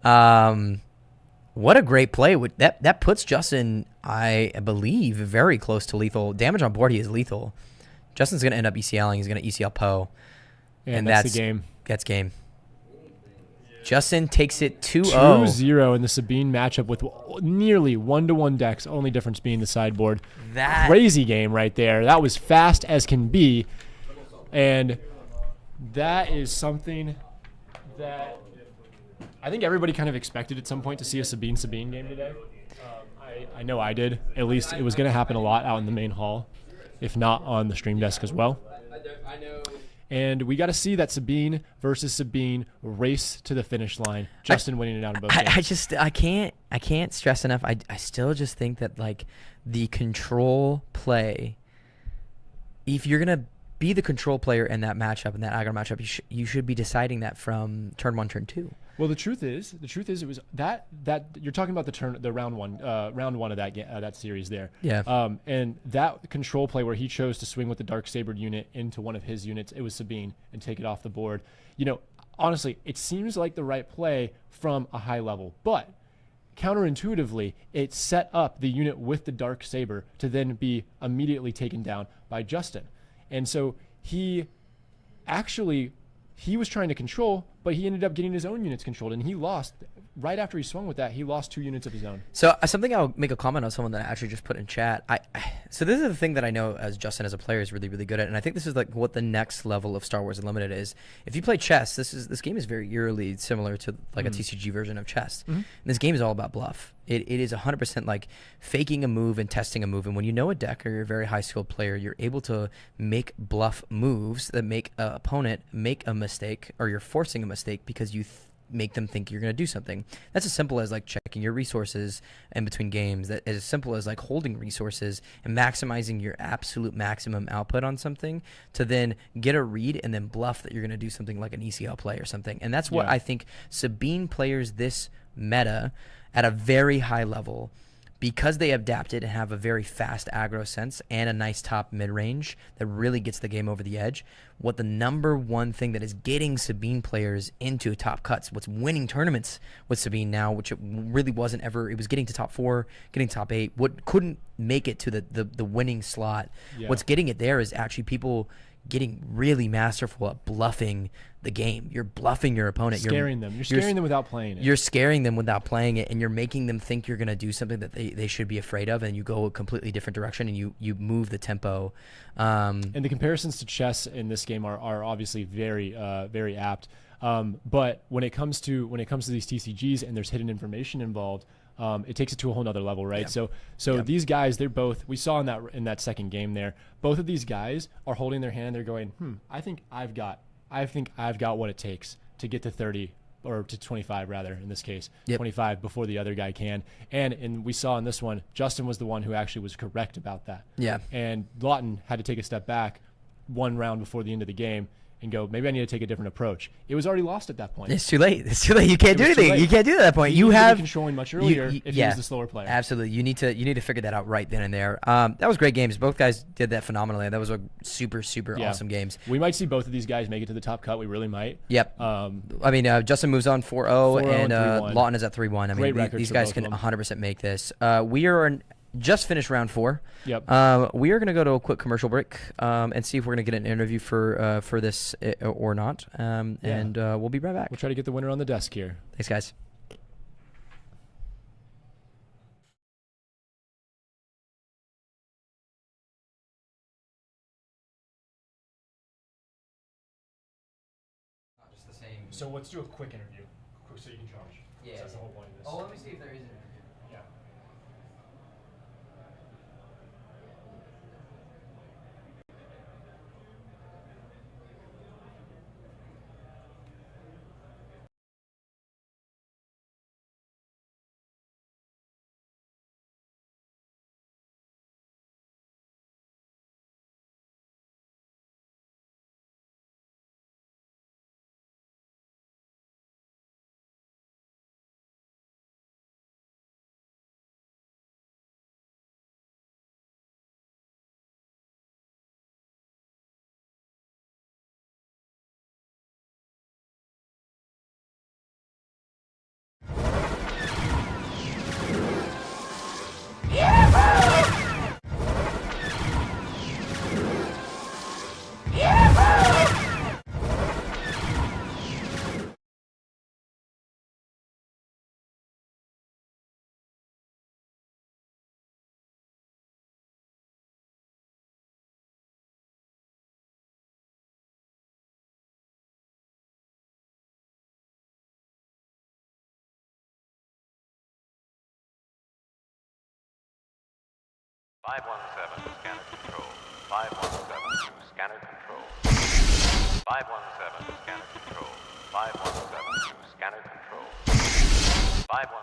What a great play. That puts Justin, I believe, very close to lethal. Damage on board, he is lethal. Justin's going to end up ECLing. He's going to ECL Poe. And that's the game. That's game. Justin takes it 2-0. 2-0 in the Sabine matchup with nearly 1-to-1 decks, only difference being the sideboard. Crazy game right there. That was fast as can be. And that is something that I think everybody kind of expected at some point to see a Sabine game today. I know I did. At least it was going to happen a lot out in the main hall, if not on the stream desk as well. And we got to see that Sabine versus Sabine race to the finish line. Justin winning it out in both games. I can't stress enough. I still just think that like the control play, if you're gonna be the control player in that matchup, in that aggro matchup, you should be deciding that from turn 1, turn 2. Well, the truth is, it was that you're talking about the round one of that series there. Yeah. And that control play where he chose to swing with the Darksaber unit into one of his units, it was Sabine, and take it off the board. You know, honestly, it seems like the right play from a high level, but counterintuitively, it set up the unit with the Darksaber to then be immediately taken down by Justin. And so he was trying to control, but he ended up getting his own units controlled, and he lost right after he swung with that, he lost 2 units of his own. So something I'll make a comment on, someone that I actually just put in chat. So this is the thing that I know as Justin as a player is really, really good at, and I think this is like what the next level of Star Wars Unlimited is. If you play chess, this game is very eerily similar to like a TCG version of chess. And this game is all about bluff. It is 100% like faking a move and testing a move. And when you know a deck or you're a very high skilled player, you're able to make bluff moves that make an opponent make a mistake, or you're forcing a mistake because you make them think you're going to do something. That's as simple as like checking your resources in between games. That is as simple as like holding resources and maximizing your absolute maximum output on something to then get a read and then bluff that you're going to do something like an ECL play or something. And that's what I think Sabine players this meta at a very high level, because they adapted and have a very fast aggro sense and a nice top mid-range that really gets the game over the edge. What the number one thing that is getting Sabine players into top cuts, what's winning tournaments with Sabine now, which it really wasn't ever, it was getting to top 4, getting top 8, what couldn't make it to the winning slot. What's getting it there is actually people getting really masterful at bluffing the game. You're bluffing your opponent. Scaring them. You're scaring them without playing it. You're scaring them without playing it, and you're making them think you're going to do something that they should be afraid of, and you go a completely different direction, and you move the tempo. And the comparisons to chess in this game are obviously very very apt. But when it comes to these TCGs and there's hidden information involved, it takes it to a whole nother level, right? So these guys, they're both, we saw in that second game there, both of these guys are holding their hand. They're going, I think I've got what it takes to get to 30 or to 25 rather, in this case, 25 before the other guy can. And we saw in this one, Justin was the one who actually was correct about that. Yeah. And Lawton had to take a step back 1 round before the end of the game and go, maybe I need to take a different approach. It was already lost at that point. It's too late. It's too late. You can't do anything. You can't do that at that point. You have to be controlling much earlier if he was the slower player. Absolutely. You need to figure that out right then and there. That was great games. Both guys did that phenomenally. That was a super awesome games. We might see both of these guys make it to the top cut. We really might. Yep. I mean, Justin moves on 4-0 and Lawton is at 3-1. I mean, these guys can 100% make this. We are just finished round 4. Yep. We are going to go to a quick commercial break and see if we're going to get an interview for this or not. And we'll be right back. We'll try to get the winner on the desk here. Thanks, guys. Just the same. So let's do a quick interview, so you can charge. Yeah. That's the whole point of this. Oh, let me see if there is an interview. Yeah. Scanner control. 517 scanner control. 517 scanner control. 517 scanner control. 51.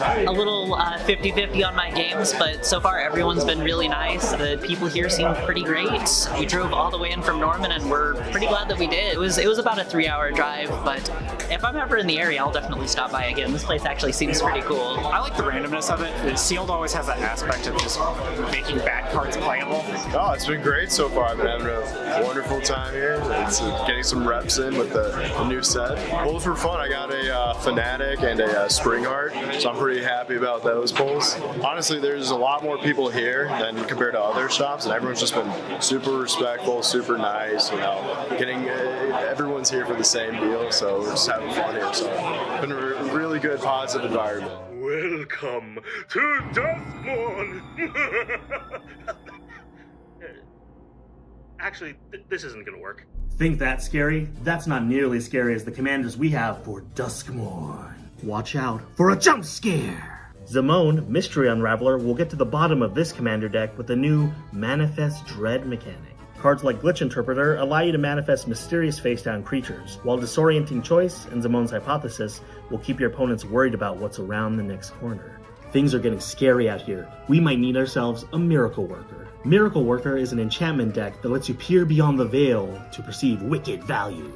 a little 50-50 on my games, but so far everyone's been really nice. The people here seem pretty great. We drove all the way in from Norman, and we're pretty glad that we did. It was about a 3-hour drive, but if I'm ever in the area, I'll definitely stop by again. This place actually seems pretty cool. I like the randomness of it. Sealed always has that aspect of just making bad cards playable. Oh, it's been great so far. I've been having a wonderful time here. It's getting some reps in with the new set. Pulls were fun. I got a Fanatic and a Spring Art, so I'm pretty happy about those pulls. Honestly, there's a lot more people here than compared to other shops, and everyone's just been super respectful, super nice. Everyone's here for the same deal, so we're just having fun here. So it's been a really good, positive environment. Welcome to Duskmorn! Actually, this isn't gonna work. Think that's scary? That's not nearly as scary as the commanders we have for Duskmorn. Watch out for a jump scare! Zamone, Mystery Unraveler, will get to the bottom of this commander deck with the new Manifest Dread mechanic. Cards like Glitch Interpreter allow you to manifest mysterious face-down creatures, while Disorienting Choice and Zamone's Hypothesis will keep your opponents worried about what's around the next corner. Things are getting scary out here. We might need ourselves a Miracle Worker. Miracle Worker is an enchantment deck that lets you peer beyond the veil to perceive wicked value.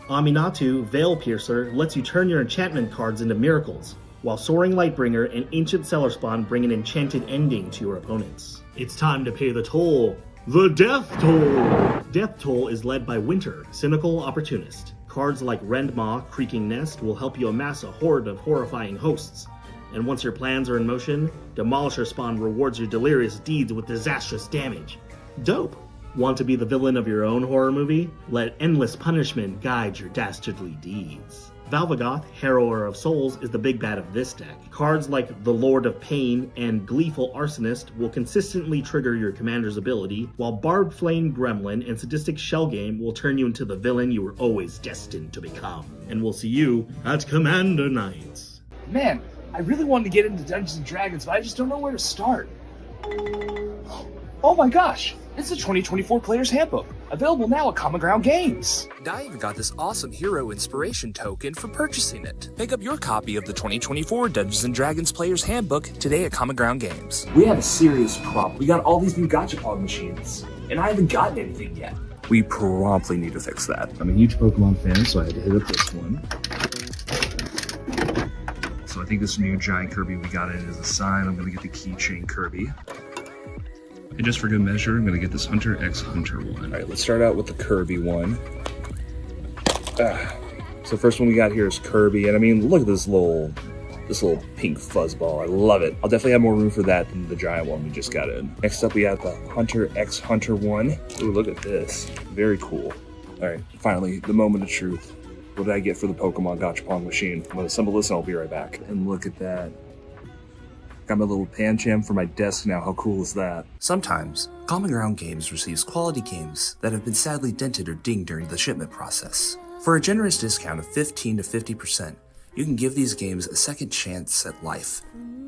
Aminatu, Veil Piercer, lets you turn your enchantment cards into miracles, while Soaring Lightbringer and Ancient Cellar-Spawn bring an enchanted ending to your opponents. It's time to pay the toll. The Death Toll! Death Toll is led by Winter, Cynical Opportunist. Cards like Rendmaw, Creaking Nest will help you amass a horde of horrifying hosts. And once your plans are in motion, Demolisher Spawn rewards your delirious deeds with disastrous damage. Dope! Want to be the villain of your own horror movie? Let endless punishment guide your dastardly deeds. Valvagoth, Harrower of Souls, is the big bad of this deck. Cards like the Lord of Pain and Gleeful Arsonist will consistently trigger your commander's ability, while Barbed Flame Gremlin and Sadistic Shell Game will turn you into the villain you were always destined to become. And we'll see you at Commander Nights. Man, I really wanted to get into Dungeons & Dragons, but I just don't know where to start. Oh my gosh, it's the 2024 Player's Handbook, available now at Common Ground Games. And I even got this awesome hero inspiration token for purchasing it. Pick up your copy of the 2024 Dungeons & Dragons Player's Handbook today at Common Ground Games. We have a serious problem. We got all these new gachapon machines, and I haven't gotten anything yet. We promptly need to fix that. I'm a huge Pokemon fan, so I had to hit up this one. So I think this new giant Kirby we got in is a sign. I'm going to get the keychain Kirby. And just for good measure, I'm going to get this Hunter X Hunter one. All right, let's start out with the Kirby one. So first one we got here is Kirby, and I mean, look at this little pink fuzzball. I love it. I'll definitely have more room for that than the giant one we just got in. Next up, we have the Hunter X Hunter one. Ooh, look at this. Very cool. All right, finally, the moment of truth. What did I get for the Pokemon Gachapon machine? I'm going to assemble this and I'll be right back. And look at that. Got my little Pancham for my desk now. How cool is that? Sometimes, Common Ground Games receives quality games that have been sadly dented or dinged during the shipment process. For a generous discount of 15 to 50%, you can give these games a second chance at life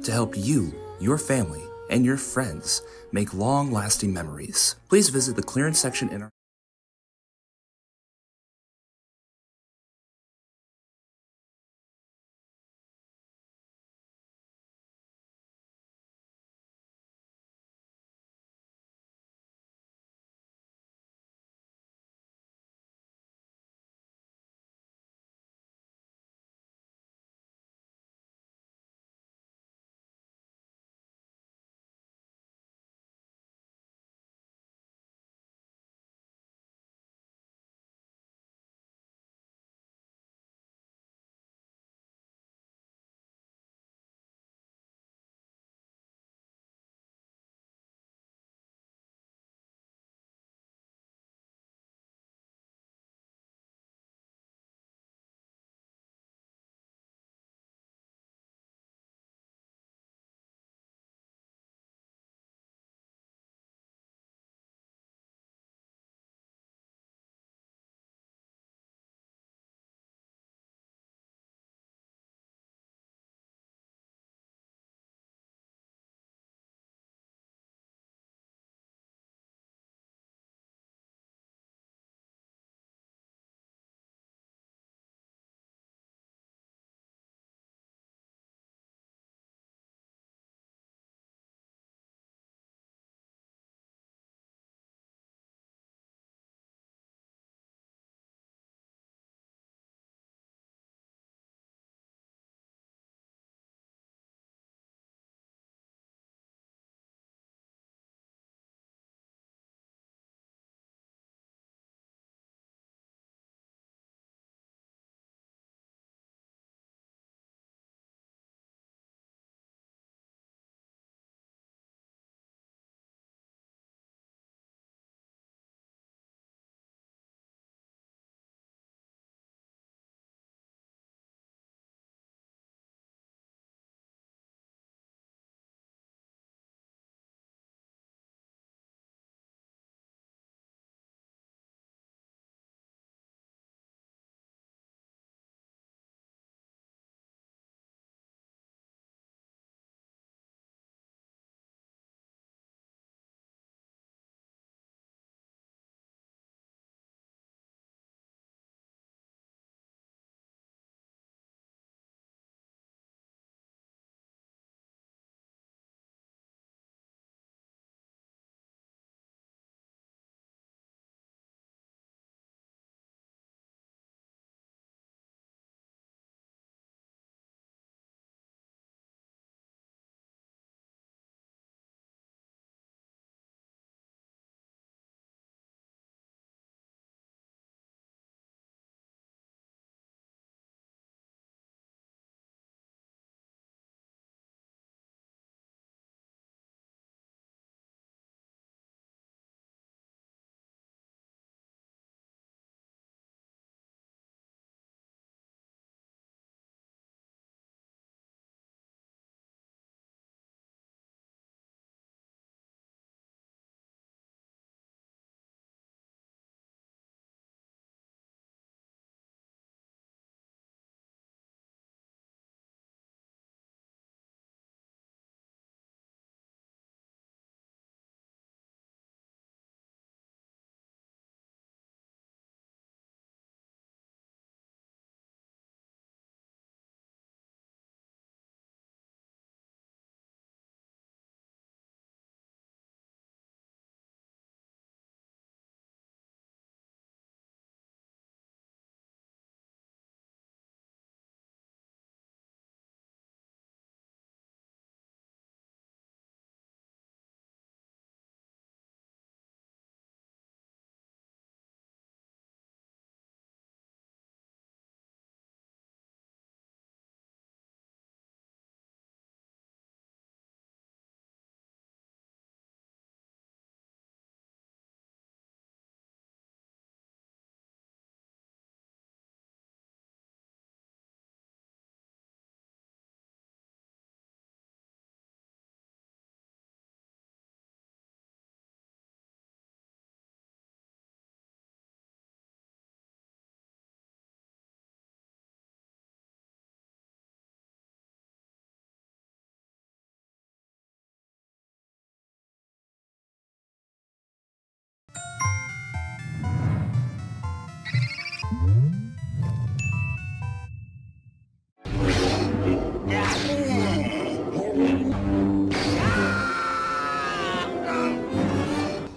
to help you, your family, and your friends make long-lasting memories. Please visit the clearance section in our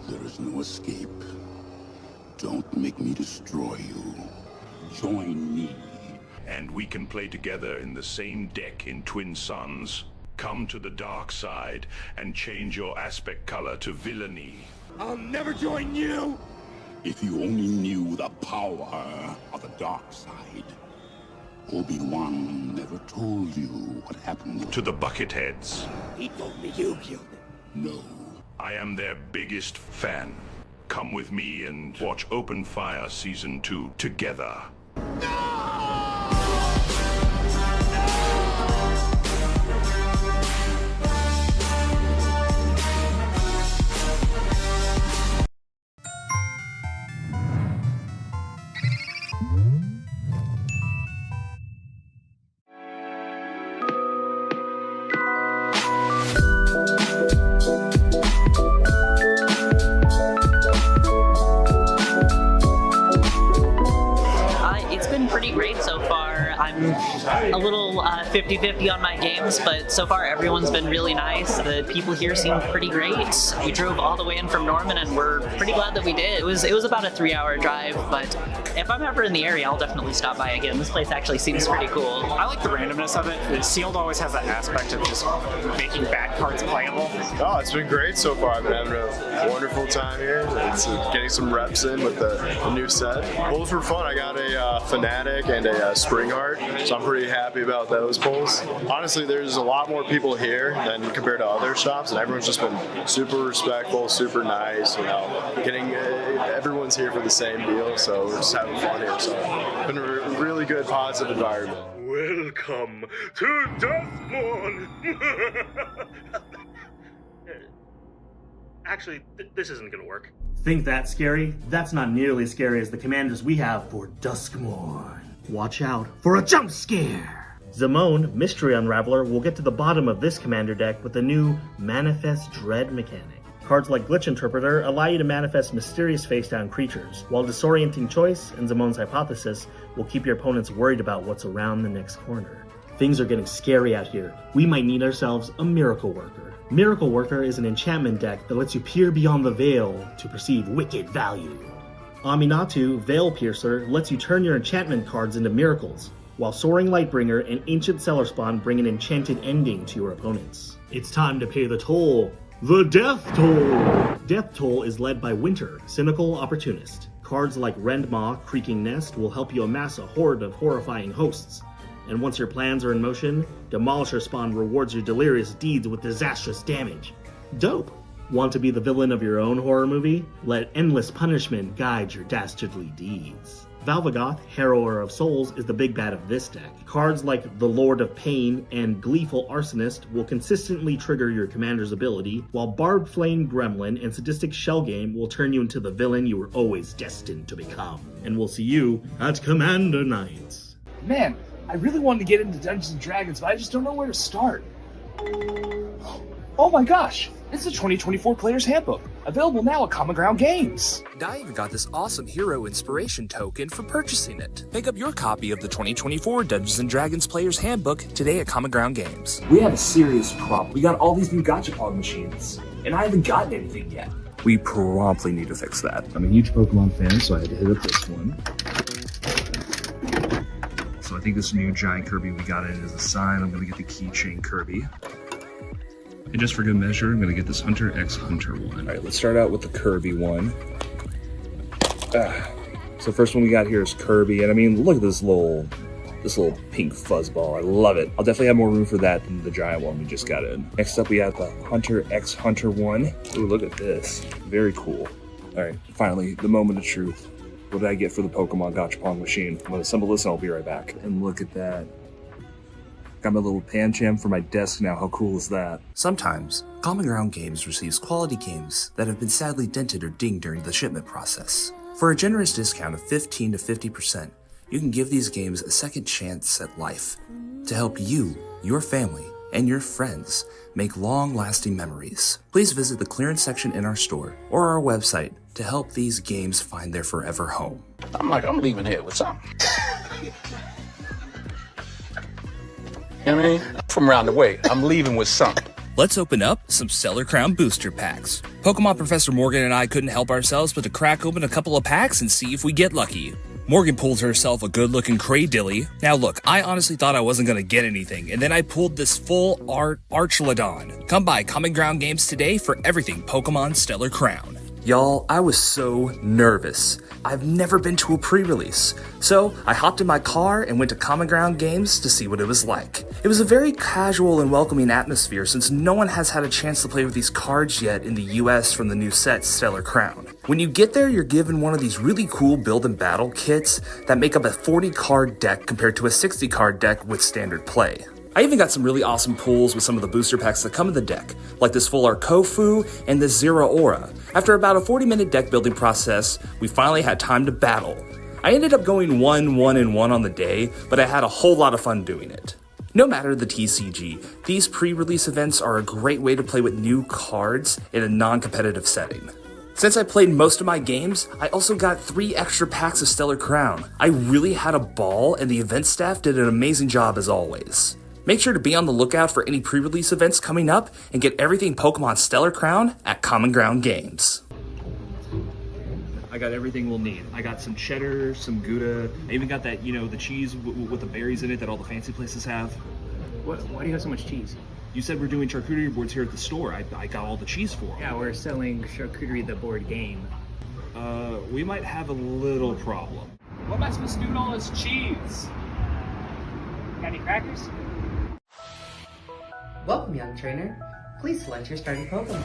There is no escape. Don't make me destroy you. Join me. And we can play together in the same deck in Twin Suns. Come to the dark side and change your aspect color to villainy. I'll never join you! If you only knew the power of the dark side. Obi-Wan never told you what happened. To the Bucketheads. He told me you killed him. No. I am their biggest fan. Come with me and watch Open Fire Season 2 together. It's been pretty great so far. I'm a little 50-50 on my games, but so far everyone's been really nice. The people here seem pretty great. We drove all the way in from Norman and we're pretty glad that we did. It was about a 3-hour drive, but if I'm ever in the area, I'll definitely stop by again. This place actually seems pretty cool. I like the randomness of it. Sealed always has that aspect of just making bad cards playable. Oh, it's been great so far. I've been having a wonderful time here. It's getting some reps in with the new set. Pulls were fun. I got a Fanatic and a Spring Art, so I'm pretty happy about those pulls. Honestly, there's a lot more people here than compared to other shops, and everyone's just been super respectful, super nice. You know, everyone's here for the same deal, so we're just having fun here. So it's been a really good, positive environment. Welcome to Duskmourn! Actually, this isn't gonna work. Think that's scary? That's not nearly as scary as the commanders we have for Duskmourn. Watch out for a jump scare! Zamone, Mystery Unraveler, will get to the bottom of this commander deck with the new Manifest Dread mechanic. Cards like Glitch Interpreter allow you to manifest mysterious face-down creatures, while Disorienting Choice and Zamone's Hypothesis will keep your opponents worried about what's around the next corner. Things are getting scary out here. We might need ourselves a Miracle Worker. Miracle Worker is an enchantment deck that lets you peer beyond the veil to perceive wicked value. Aminatu, Veil Piercer, lets you turn your enchantment cards into miracles, while Soaring Lightbringer and Ancient Cellar-Spawn bring an enchanted ending to your opponents. It's time to pay the toll. The Death Toll! Death Toll is led by Winter, Cynical Opportunist. Cards like Rendmaw, Creaking Nest will help you amass a horde of horrifying hosts. And once your plans are in motion, Demolisher Spawn rewards your delirious deeds with disastrous damage. Dope! Want to be the villain of your own horror movie? Let endless punishment guide your dastardly deeds. Valvagoth, Harrower of Souls, is the big bad of this deck. Cards like the Lord of Pain and Gleeful Arsonist will consistently trigger your commander's ability, while Barbed Flame Gremlin and Sadistic Shell Game will turn you into the villain you were always destined to become. And we'll see you at Commander Night. Man, I really wanted to get into Dungeons & Dragons, but I just don't know where to start. Oh my gosh, it's the 2024 Player's Handbook, available now at Common Ground Games. I even got this awesome hero inspiration token for purchasing it. Pick up your copy of the 2024 Dungeons & Dragons Player's Handbook today at Common Ground Games. We have a serious problem. We got all these new gachapon machines, and I haven't gotten anything yet. We promptly need to fix that. I'm a huge Pokemon fan, so I had to hit up this one. So I think this new giant Kirby we got in is a sign. I'm going to get the keychain Kirby. And just for good measure, I'm going to get this Hunter X Hunter one. All right, let's start out with the Kirby one. So first one we got here is Kirby, and I mean, look at this little pink fuzzball. I love it. I'll definitely have more room for that than the giant one we just got in. Next up, we have the Hunter X Hunter one. Ooh, look at this. Very cool. All right, finally, the moment of truth. What did I get for the Pokemon Gachapon machine? I'm going to assemble this and I'll be right back. And look at that. Got my little Pancham for my desk now. How cool is that? Sometimes, Common Ground Games receives quality games that have been sadly dented or dinged during the shipment process. For a generous discount of 15 to 50%, you can give these games a second chance at life to help you, your family, and your friends make long-lasting memories. Please visit the clearance section in our store or our website to help these games find their forever home. I'm leaving here with something. You know what I mean? From around the way, I'm leaving with something. Let's open up some Stellar Crown booster packs. Pokemon Professor Morgan and I couldn't help ourselves but to crack open a couple of packs and see if we get lucky. Morgan pulled herself a good-looking Craydilly. Now look, I honestly thought I wasn't going to get anything, and then I pulled this full art Archlodon. Come by Common Ground Games today for everything Pokemon Stellar Crown. Y'all, I was so nervous. I've never been to a pre-release, so I hopped in my car and went to Common Ground Games to see what it was like. It was a very casual and welcoming atmosphere since no one has had a chance to play with these cards yet in the US from the new set Stellar Crown. When you get there, you're given one of these really cool build and battle kits that make up a 40 card deck compared to a 60 card deck with standard play. I even got some really awesome pulls with some of the booster packs that come in the deck, like this full art Kofu and this Zero Aura. After about a 40-minute deck building process, we finally had time to battle. I ended up going 1-1-1 on the day, but I had a whole lot of fun doing it. No matter the TCG, these pre-release events are a great way to play with new cards in a non-competitive setting. Since I played most of my games, I also got 3 extra packs of Stellar Crown. I really had a ball, and the event staff did an amazing job as always. Make sure to be on the lookout for any pre-release events coming up and get everything Pokemon Stellar Crown at Common Ground Games. I got everything we'll need. I got some cheddar, some Gouda. I even got that, the cheese with the berries in it that all the fancy places have. Why do you have so much cheese? You said we're doing charcuterie boards here at the store. I got all the cheese for them. Yeah, we're selling charcuterie the board game. We might have a little problem. What am I supposed to do with all this cheese? Got any crackers? Welcome, young trainer. Please select your starting Pokemon.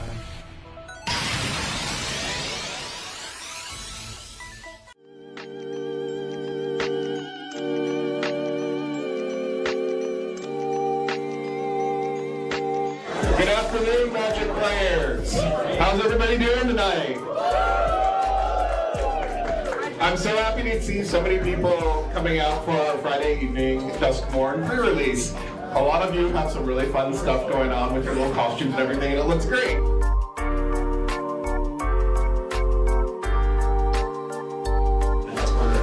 Good afternoon, Magic players. How's everybody doing tonight? I'm so happy to see so many people coming out for our Friday evening Duskmorn pre-release. A lot of you have some really fun stuff going on with your little costumes and everything, and it looks great.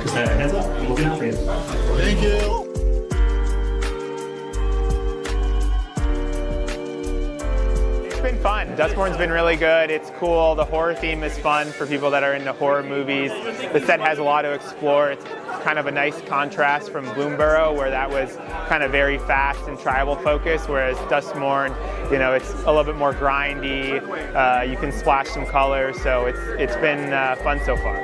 Just a heads up, I'm looking out for you. Thank you. It's been fun. Duskmorn's been really good. It's cool. The horror theme is fun for people that are into horror movies. The set has a lot to explore. It's kind of a nice contrast from Bloomborough, where that was kind of very fast and tribal focused, whereas Duskmorn, it's a little bit more grindy. You can splash some color, so it's been fun so far.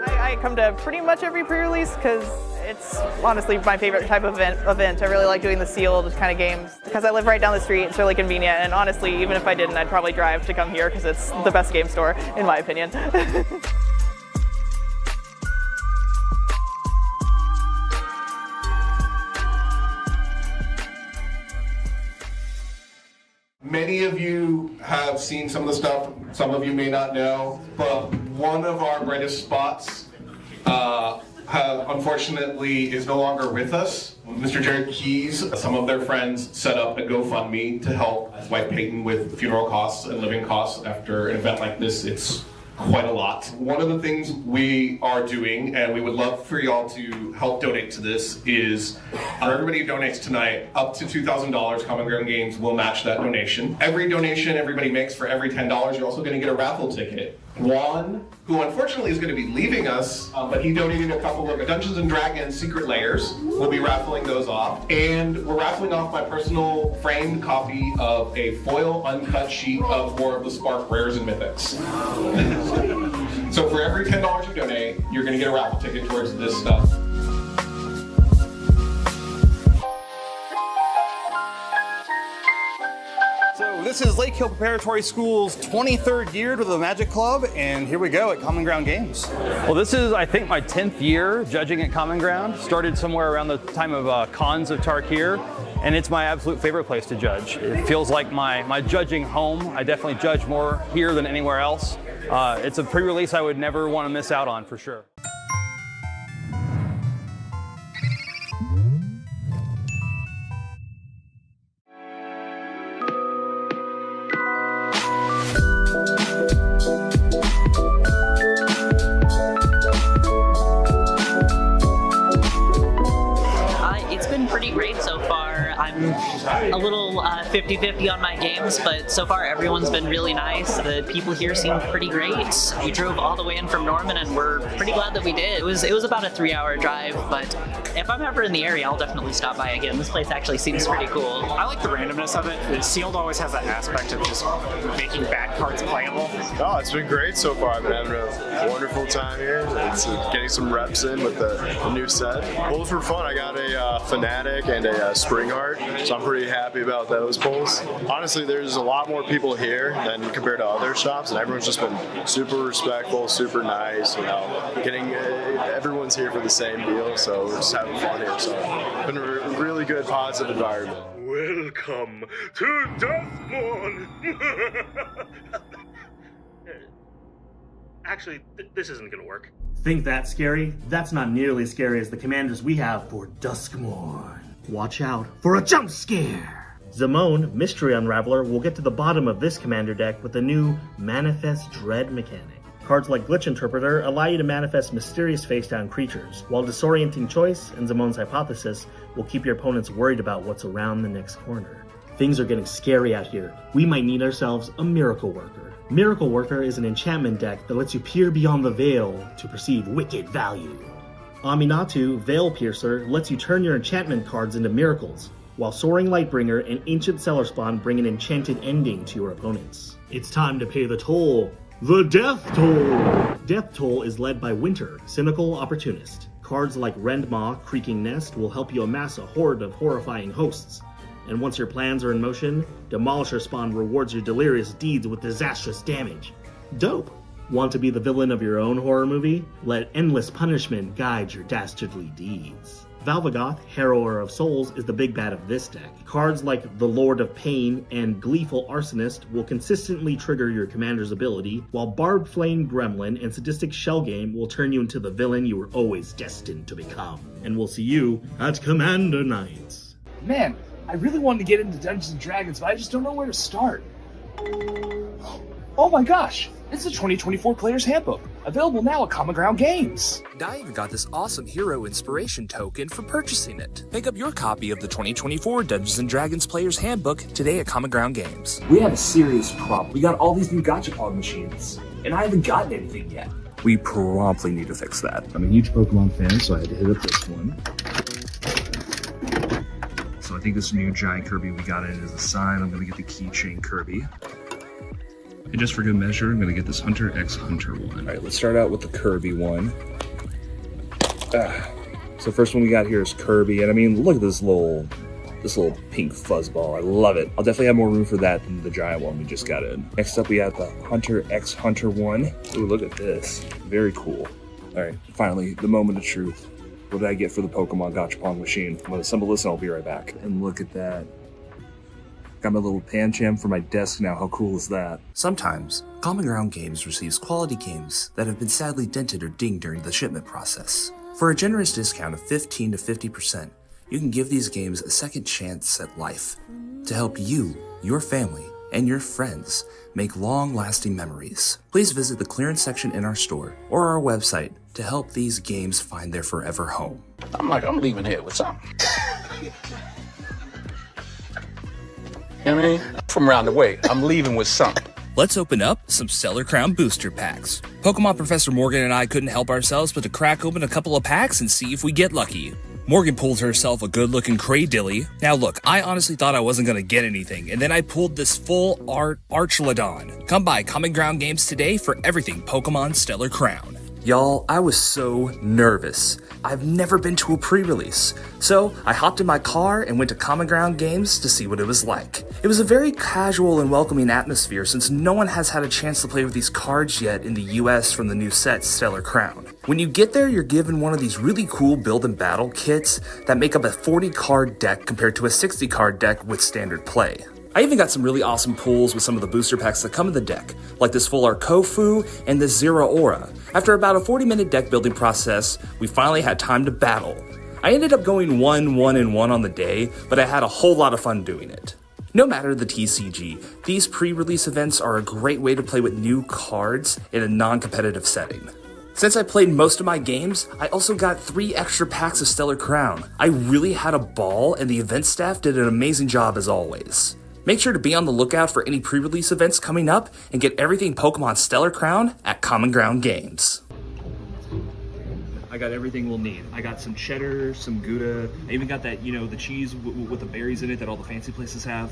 I come to pretty much every pre-release because it's honestly my favorite type of event. I really like doing the sealed kind of games because I live right down the street. It's really convenient, and honestly, even if I didn't, I'd probably drive to come here because it's the best game store, in my opinion. Many of you have seen some of the stuff, some of you may not know, but one of our brightest spots unfortunately is no longer with us. Mr. Jared Keys, some of their friends set up a GoFundMe to help White Peyton with funeral costs and living costs after an event like this. It's quite a lot. One of the things we are doing, and we would love for y'all to help donate to this, is for everybody who donates tonight, up to $2,000, Common Ground Games will match that donation. Every donation everybody makes for every $10, you're also going to get a raffle ticket. Juan, who unfortunately is going to be leaving us, but he donated a couple of Dungeons & Dragons Secret Layers. We'll be raffling those off. And we're raffling off my personal framed copy of a foil uncut sheet of War of the Spark Rares and Mythics. So for every $10 you donate, you're going to get a raffle ticket towards this stuff. So this is Lake Hill Preparatory School's 23rd year to the Magic Club, and here we go at Common Ground Games. Well, this is, I think, my 10th year judging at Common Ground. Started somewhere around the time of Cons of Tarkir, and it's my absolute favorite place to judge. It feels like my judging home. I definitely judge more here than anywhere else. It's a pre-release I would never want to miss out on for sure. It's been pretty great so far. I'm a little 50-50 on my games, but so far everyone's been really nice. The people here seem pretty great. We drove all the way in from Norman and we're pretty glad that we did. It was about a 3-hour drive, but if I'm ever in the area, I'll definitely stop by again. This place actually seems pretty cool. I like the randomness of it. Sealed always has that aspect of just making bad cards playable. Oh, it's been great so far. I've been having a wonderful time here. It's getting some reps in with the new set. Pulls were fun. I got a Fanatic and a Spring Heart, so I'm pretty happy about those pulls. Honestly, there's a lot more people here than compared to other shops, and everyone's just been super respectful, super nice. Everyone's here for the same deal, so we're just having fun here. So it's been a really good, positive environment. Welcome to Duskmorn! Actually, this isn't gonna work. Think that's scary? That's not nearly as scary as the commanders we have for Duskmorn. Watch out for a jump scare! Zamone, Mystery Unraveler, will get to the bottom of this commander deck with a new Manifest Dread mechanic. Cards like Glitch Interpreter allow you to manifest mysterious face-down creatures, while Disorienting Choice and Zamone's Hypothesis will keep your opponents worried about what's around the next corner. Things are getting scary out here. We might need ourselves a Miracle Worker. Miracle Worker is an enchantment deck that lets you peer beyond the veil to perceive wicked value. Aminatu, Veil Piercer, lets you turn your enchantment cards into miracles, while Soaring Lightbringer and Ancient Cellar-Spawn bring an enchanted ending to your opponents. It's time to pay the toll. The Death Toll! Death Toll is led by Winter, Cynical Opportunist. Cards like Rendmaw, Creaking Nest will help you amass a horde of horrifying hosts. And once your plans are in motion, Demolisher Spawn rewards your delirious deeds with disastrous damage. Dope! Want to be the villain of your own horror movie? Let endless punishment guide your dastardly deeds. Valvagoth, Harrower of Souls, is the big bad of this deck. Cards like the Lord of Pain and Gleeful Arsonist will consistently trigger your commander's ability, while Barbed Flame Gremlin and Sadistic Shell Game will turn you into the villain you were always destined to become. And we'll see you at Commander Nights. Man, I really wanted to get into Dungeons & Dragons, but I just don't know where to start. Oh my gosh, it's the 2024 Player's Handbook, available now at Common Ground Games. I even got this awesome hero inspiration token for purchasing it. Pick up your copy of the 2024 Dungeons & Dragons Player's Handbook today at Common Ground Games. We have a serious problem. We got all these new gachapon machines, and I haven't gotten anything yet. We promptly need to fix that. I'm a huge Pokemon fan, so I had to hit up this one. So I think this new giant Kirby we got in is a sign. I'm gonna get the keychain Kirby. And just for good measure, I'm gonna get this Hunter X Hunter one. All right, let's start out with the Kirby one. So first one we got here is Kirby, and I mean, look at this little pink fuzzball. I love it. I'll definitely have more room for that than the giant one we just got in. Next up, we have the Hunter X Hunter one. Ooh, look at this. Very cool. All right, finally, the moment of truth. What did I get for the Pokemon Gachapon machine? I'm gonna assemble this and I'll be right back. And look at that. Got my little Pancham for my desk now. How cool is that? Sometimes, Common Ground Games receives quality games that have been sadly dented or dinged during the shipment process. For a generous discount of 15 to 50%, you can give these games a second chance at life to help you, your family, and your friends make long-lasting memories. Please visit the clearance section in our store or our website to help these games find their forever home. I'm leaving here with something. You know what I mean? From around the way, I'm leaving with something. Let's open up some Stellar Crown booster packs. Pokemon Professor Morgan and I couldn't help ourselves but to crack open a couple of packs and see if we get lucky. Morgan pulled herself a good-looking Craydilly. Now look, I honestly thought I wasn't gonna get anything, and then I pulled this full art Archlodon. Come by Common Ground Games today for everything Pokemon Stellar Crown. Y'all, I was so nervous. I've never been to a pre-release, so I hopped in my car and went to Common Ground Games to see what it was like. It was a very casual and welcoming atmosphere since no one has had a chance to play with these cards yet in the US from the new set Stellar Crown. When you get there, you're given one of these really cool build and battle kits that make up a 40 card deck compared to a 60 card deck with standard play. I even got some really awesome pulls with some of the booster packs that come in the deck, like this full art Kofu and this Zero Aura. After about a 40-minute deck building process, we finally had time to battle. I ended up going 1-1-1 on the day, but I had a whole lot of fun doing it. No matter the TCG, these pre-release events are a great way to play with new cards in a non-competitive setting. Since I played most of my games, I also got 3 extra packs of Stellar Crown. I really had a ball, and the event staff did an amazing job as always. Make sure to be on the lookout for any pre-release events coming up and get everything Pokemon Stellar Crown at Common Ground Games. I got everything we'll need. I got some cheddar, some Gouda. I even got that, the cheese with the berries in it that all the fancy places have.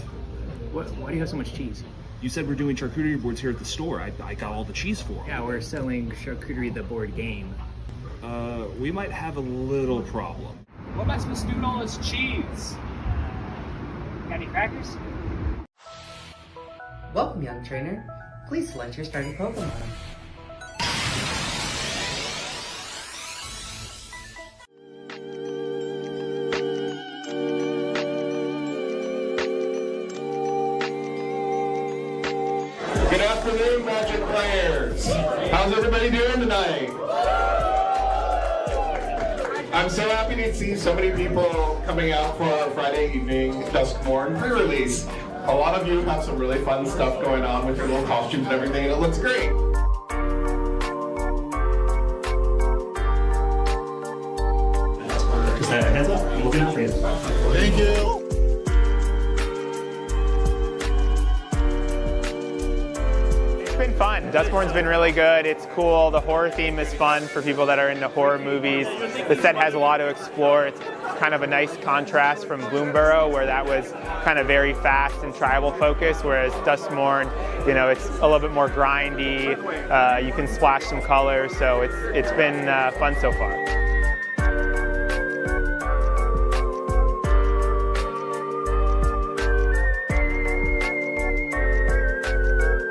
Why do you have so much cheese? You said we're doing charcuterie boards here at the store. I got all the cheese for them. Yeah, we're selling charcuterie the board game. We might have a little problem. What am I supposed to do with all this cheese? Got any crackers? Welcome, young trainer. Please select your starting Pokemon. Good afternoon, Magic players. How's everybody doing tonight? I'm so happy to see so many people coming out for our Friday evening Duskmorn pre-release. A lot of you have some really fun stuff going on with your little costumes and everything, and it looks great. Just a heads up, I'm looking out for you. Thank you. It's been fun. Duskmorn's been really good. It's cool. The horror theme is fun for people that are into horror movies. The set has a lot to explore. It's kind of a nice contrast from Bloomborough, where that was kind of very fast and tribal focused, whereas Duskmorn, it's a little bit more grindy. You can splash some colors, so it's been fun so far.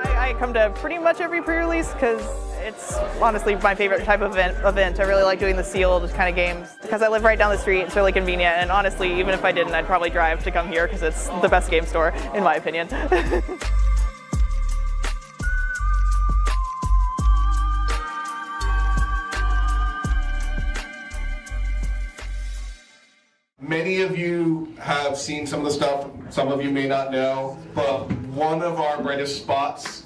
I come to pretty much every pre-release because it's honestly my favorite type of event. I really like doing the sealed kind of games because I live right down the street. It's really convenient, and honestly, even if I didn't, I'd probably drive to come here because it's the best game store, in my opinion. Many of you have seen some of the stuff, some of you may not know, but one of our brightest spots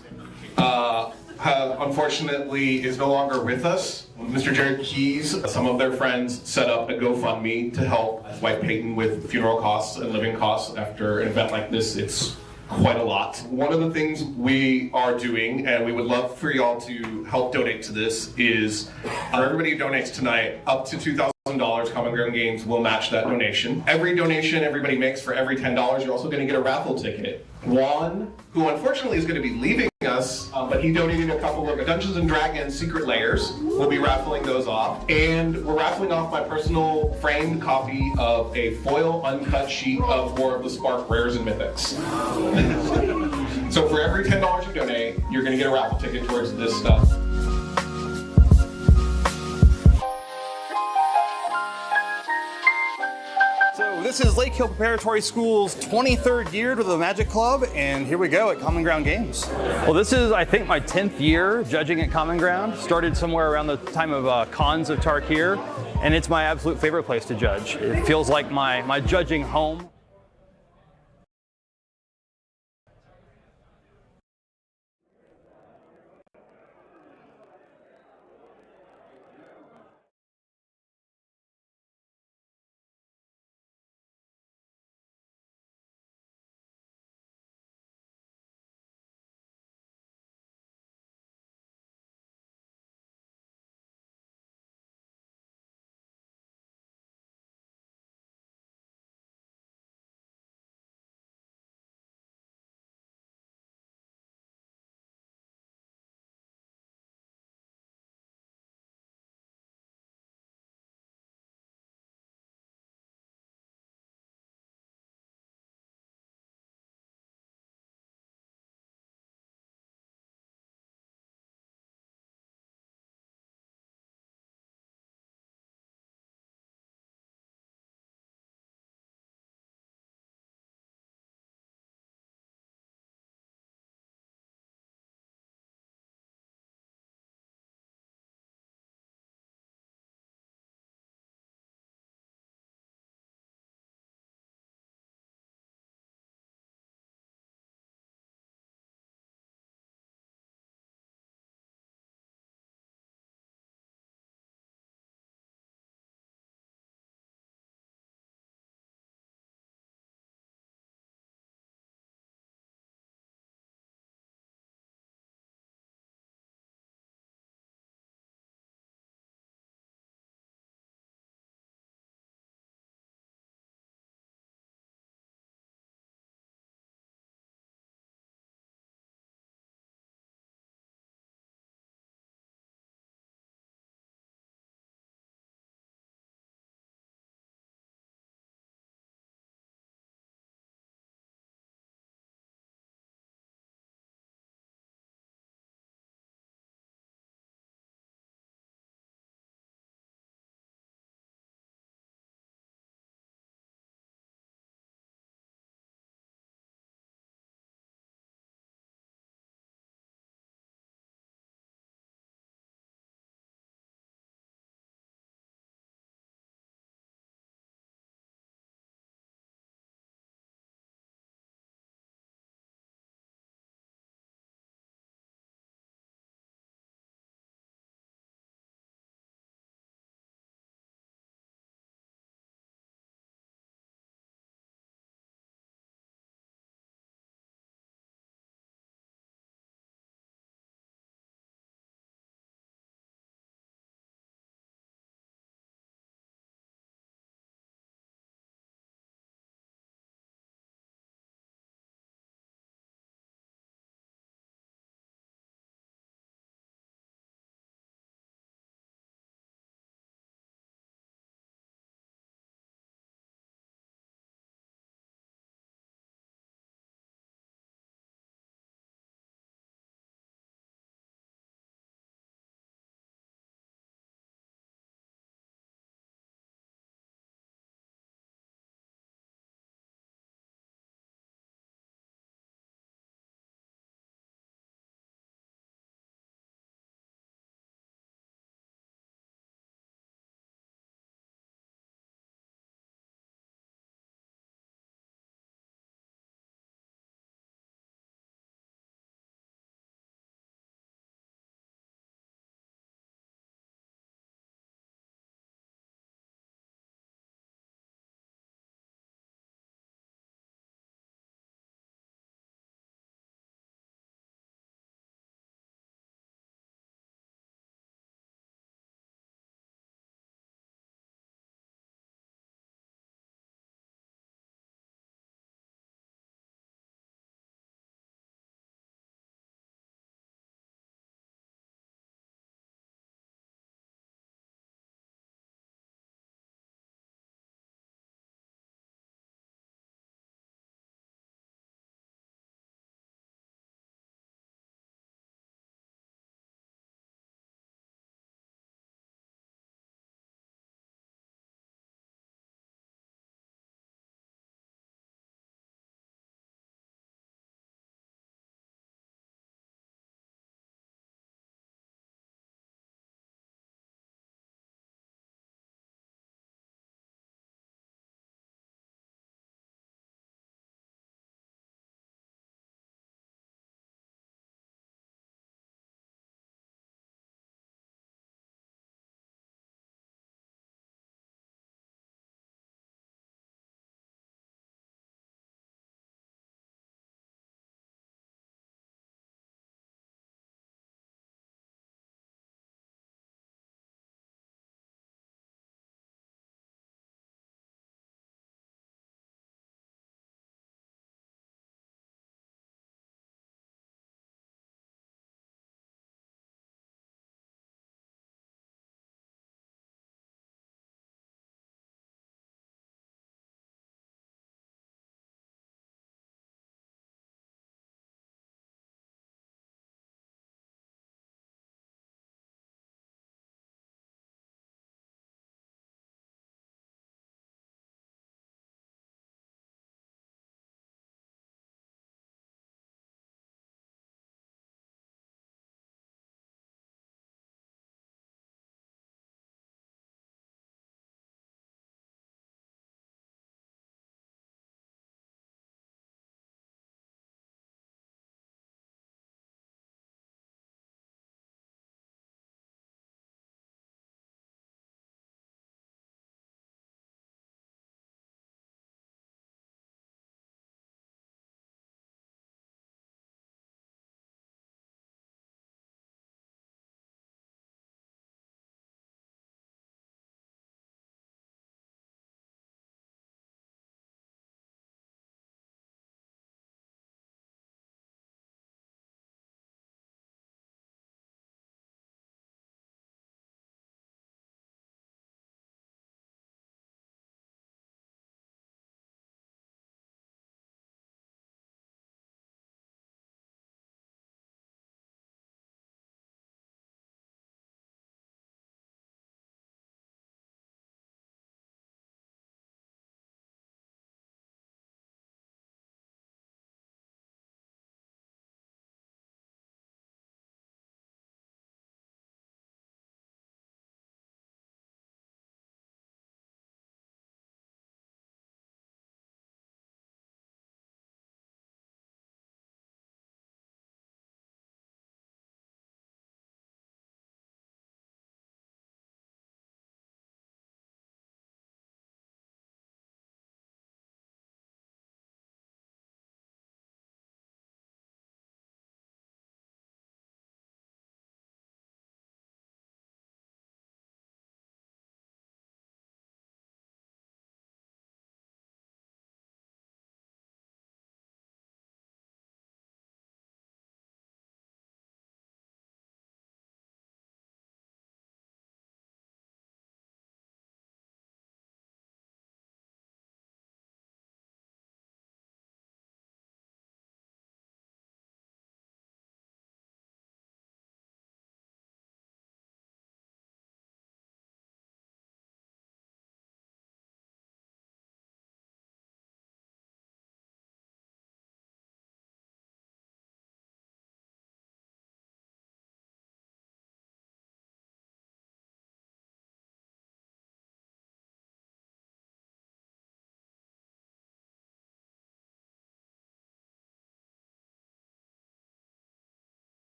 unfortunately is no longer with us. Mr. Jared Keys, some of their friends set up a GoFundMe to help White Peyton with funeral costs and living costs after an event like this. It's quite a lot. One of the things we are doing, and we would love for y'all to help donate to this, is for everybody who donates tonight, up to $2,000, Common Ground Games will match that donation. Every donation everybody makes for every $10, you're also going to get a raffle ticket. Juan, who unfortunately is going to be leaving us, but he donated a couple of Dungeons & Dragons Secret Layers. We'll be raffling those off. And we're raffling off my personal framed copy of a foil uncut sheet of War of the Spark Rares and Mythics. So for every $10 you donate, you're going to get a raffle ticket towards this stuff. So this is Lake Hill Preparatory School's 23rd year to the Magic Club, and here we go at Common Ground Games. Well, this is, I think, my 10th year judging at Common Ground. Started somewhere around the time of Cons of Tarkir, and it's my absolute favorite place to judge. It feels like my judging home.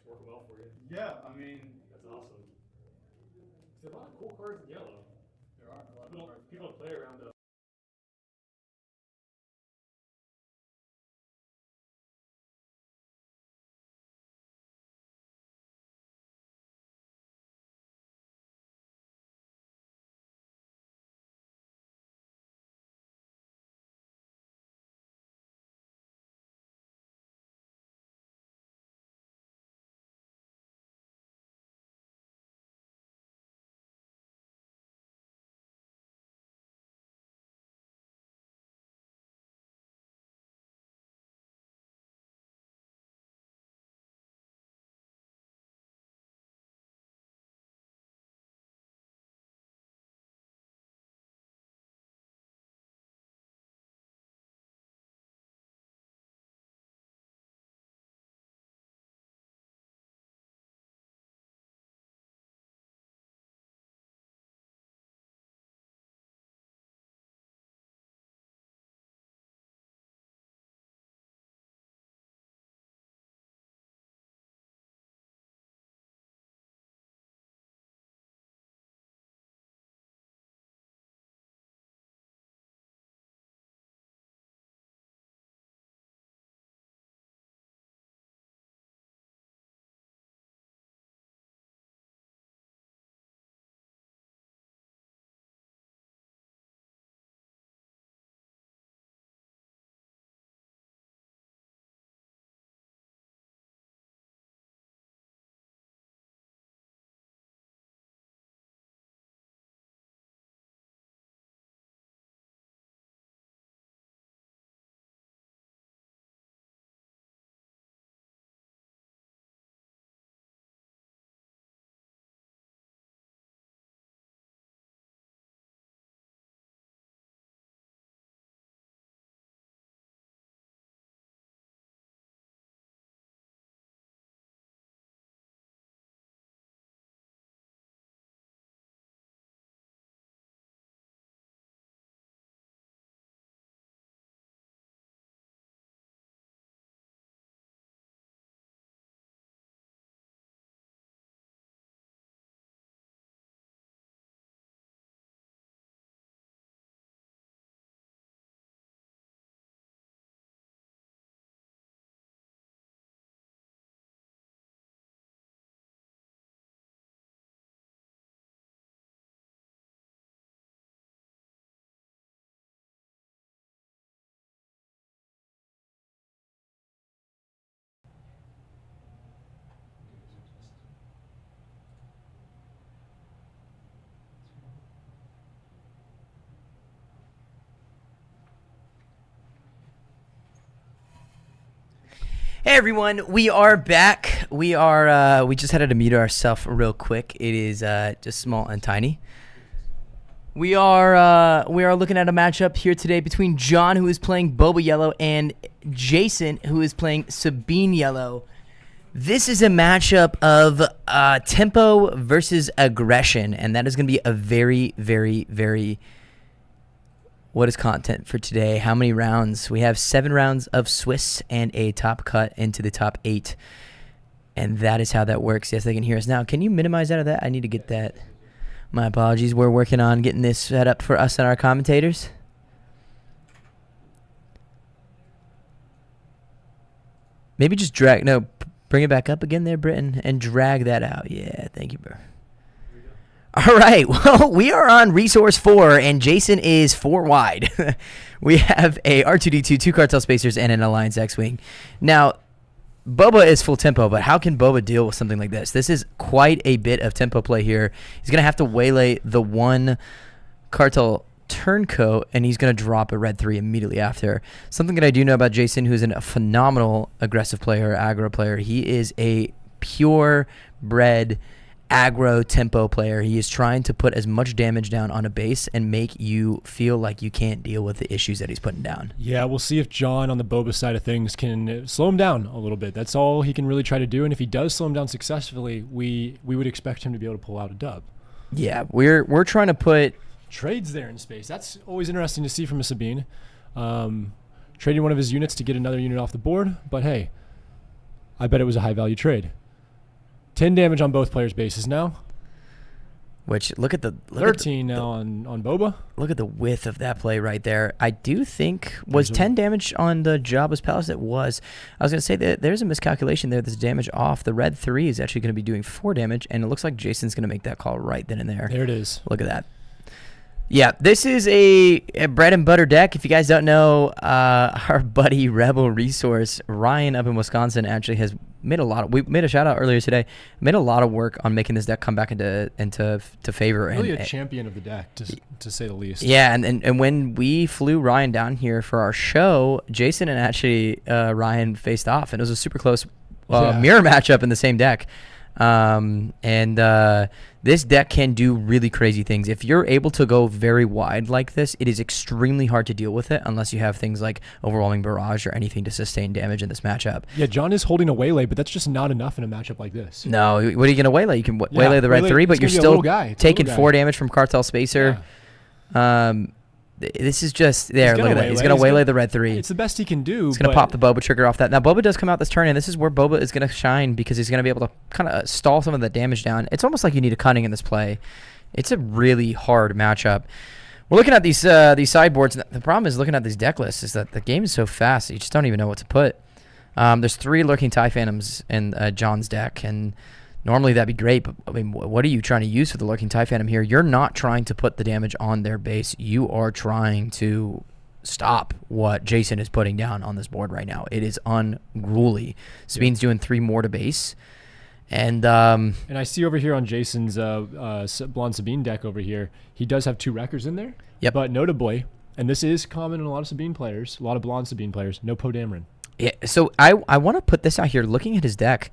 working well for you. Yeah, I mean, That's awesome. There's a lot of cool cards in yellow. there are a lot of People don't play around the Hey everyone, we are back. We just had to mute ourselves real quick. It is just small and tiny. We are looking at a matchup here today between John, who is playing Boba Yellow, and Jason, who is playing Sabine Yellow. This is a matchup of tempo versus aggression, and that is going to be a very, very, very... What is content for today? How many rounds? We have 7 rounds of Swiss and a top cut into the top 8. And that is how that works. Yes, they can hear us now. Can you minimize out of that? I need to get that. My apologies. We're working on getting this set up for us and our commentators. Maybe just drag. No, bring it back up again there, Britton, and drag that out. Yeah, thank you, bro. All right, well, we are on resource 4, and Jason is 4 wide. We have a R2-D2, 2 cartel spacers, and an Alliance X-Wing. Now, Boba is full tempo, but how can Boba deal with something like this? This is quite a bit of tempo play here. He's going to have to waylay the 1 cartel turncoat, and he's going to drop a red 3 immediately after. Something that I do know about Jason, who's a phenomenal aggressive player, aggro player, he is a pure-bred aggro tempo player. He is trying to put as much damage down on a base and make you feel like you can't deal with the issues that he's putting down. Yeah, we'll see if John on the Boba side of things can slow him down a little bit. That's all he can really try to do, and if he does slow him down successfully, we would expect him to be able to pull out a dub. Yeah, we're trying to put trades there in space. That's always interesting to see from a Sabine. Trading one of his units to get another unit off the board, but hey, I bet it was a high value trade. 10 damage on both players' bases now. Which, look at the 13 now on Boba. Look at the width of that play right there. I do think, was 10 damage on the Jabba's Palace? It was. I was going to say that there's a miscalculation there. There's damage off. The red 3 is actually going to be doing 4 damage, and it looks like Jason's going to make that call right then and there. There it is. Look at that. Yeah, this is a bread and butter deck. If you guys don't know, our buddy Rebel Resource, Ryan up in Wisconsin, actually has made a lot of, we made a shout out earlier today, made a lot of work on making this deck come back into favor. Really a champion of the deck, to say the least. Yeah, and when we flew Ryan down here for our show, Jason and actually Ryan faced off, and it was a super close mirror matchup in the same deck. This deck can do really crazy things. If you're able to go very wide like this, it is extremely hard to deal with it unless you have things like Overwhelming Barrage or anything to sustain damage in this matchup. Yeah, John is holding a waylay, but that's just not enough in a matchup like this. No, what are you going to waylay? You can waylay the red 3, but you're still taking 4 damage from Cartel Spacer. Yeah. This is just there. Look at that. He's going to waylay the red 3. It's the best he can do. He's going to pop the Boba trigger off that. Now, Boba does come out this turn, and this is where Boba is going to shine because he's going to be able to kind of stall some of the damage down. It's almost like you need a cunning in this play. It's a really hard matchup. We're looking at these sideboards. The problem is looking at these deck lists is that the game is so fast that you just don't even know what to put. There's 3 Lurking TIE Phantoms in John's deck, and normally that'd be great, but I mean, what are you trying to use for the Lurking TIE Phantom here? You're not trying to put the damage on their base. You are trying to stop what Jason is putting down on this board right now. It is unruly. Sabine's doing 3 more to base. And I see over here on Jason's Blonde Sabine deck over here, he does have 2 Wreckers in there. Yep. But notably, and this is common in a lot of Sabine players, a lot of Blonde Sabine players, no Poe Dameron. Yeah, so I want to put this out here. Looking at his deck,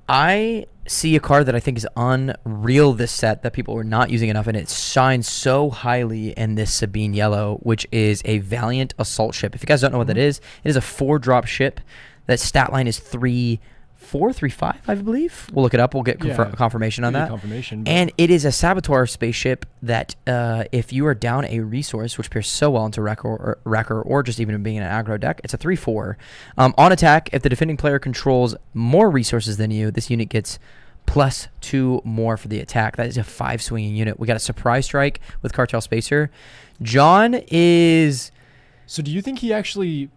I see a card that I think is unreal this set that people are not using enough, and it shines so highly in this Sabine yellow, which is a Valiant Assault Ship. If you guys don't know what that is, it is a 4-drop ship. That stat line is 3-4, 3-5, I believe. We'll look it up. We'll get confirmation on that. And it is a Saboteur spaceship that if you are down a resource, which pairs so well into Wrecker or just even being an aggro deck, it's a 3-4. On attack, if the defending player controls more resources than you, this unit gets +2 more for the attack. That is a 5 swinging unit. We got a Surprise Strike with Cartel Spacer. John is... So do you think he actually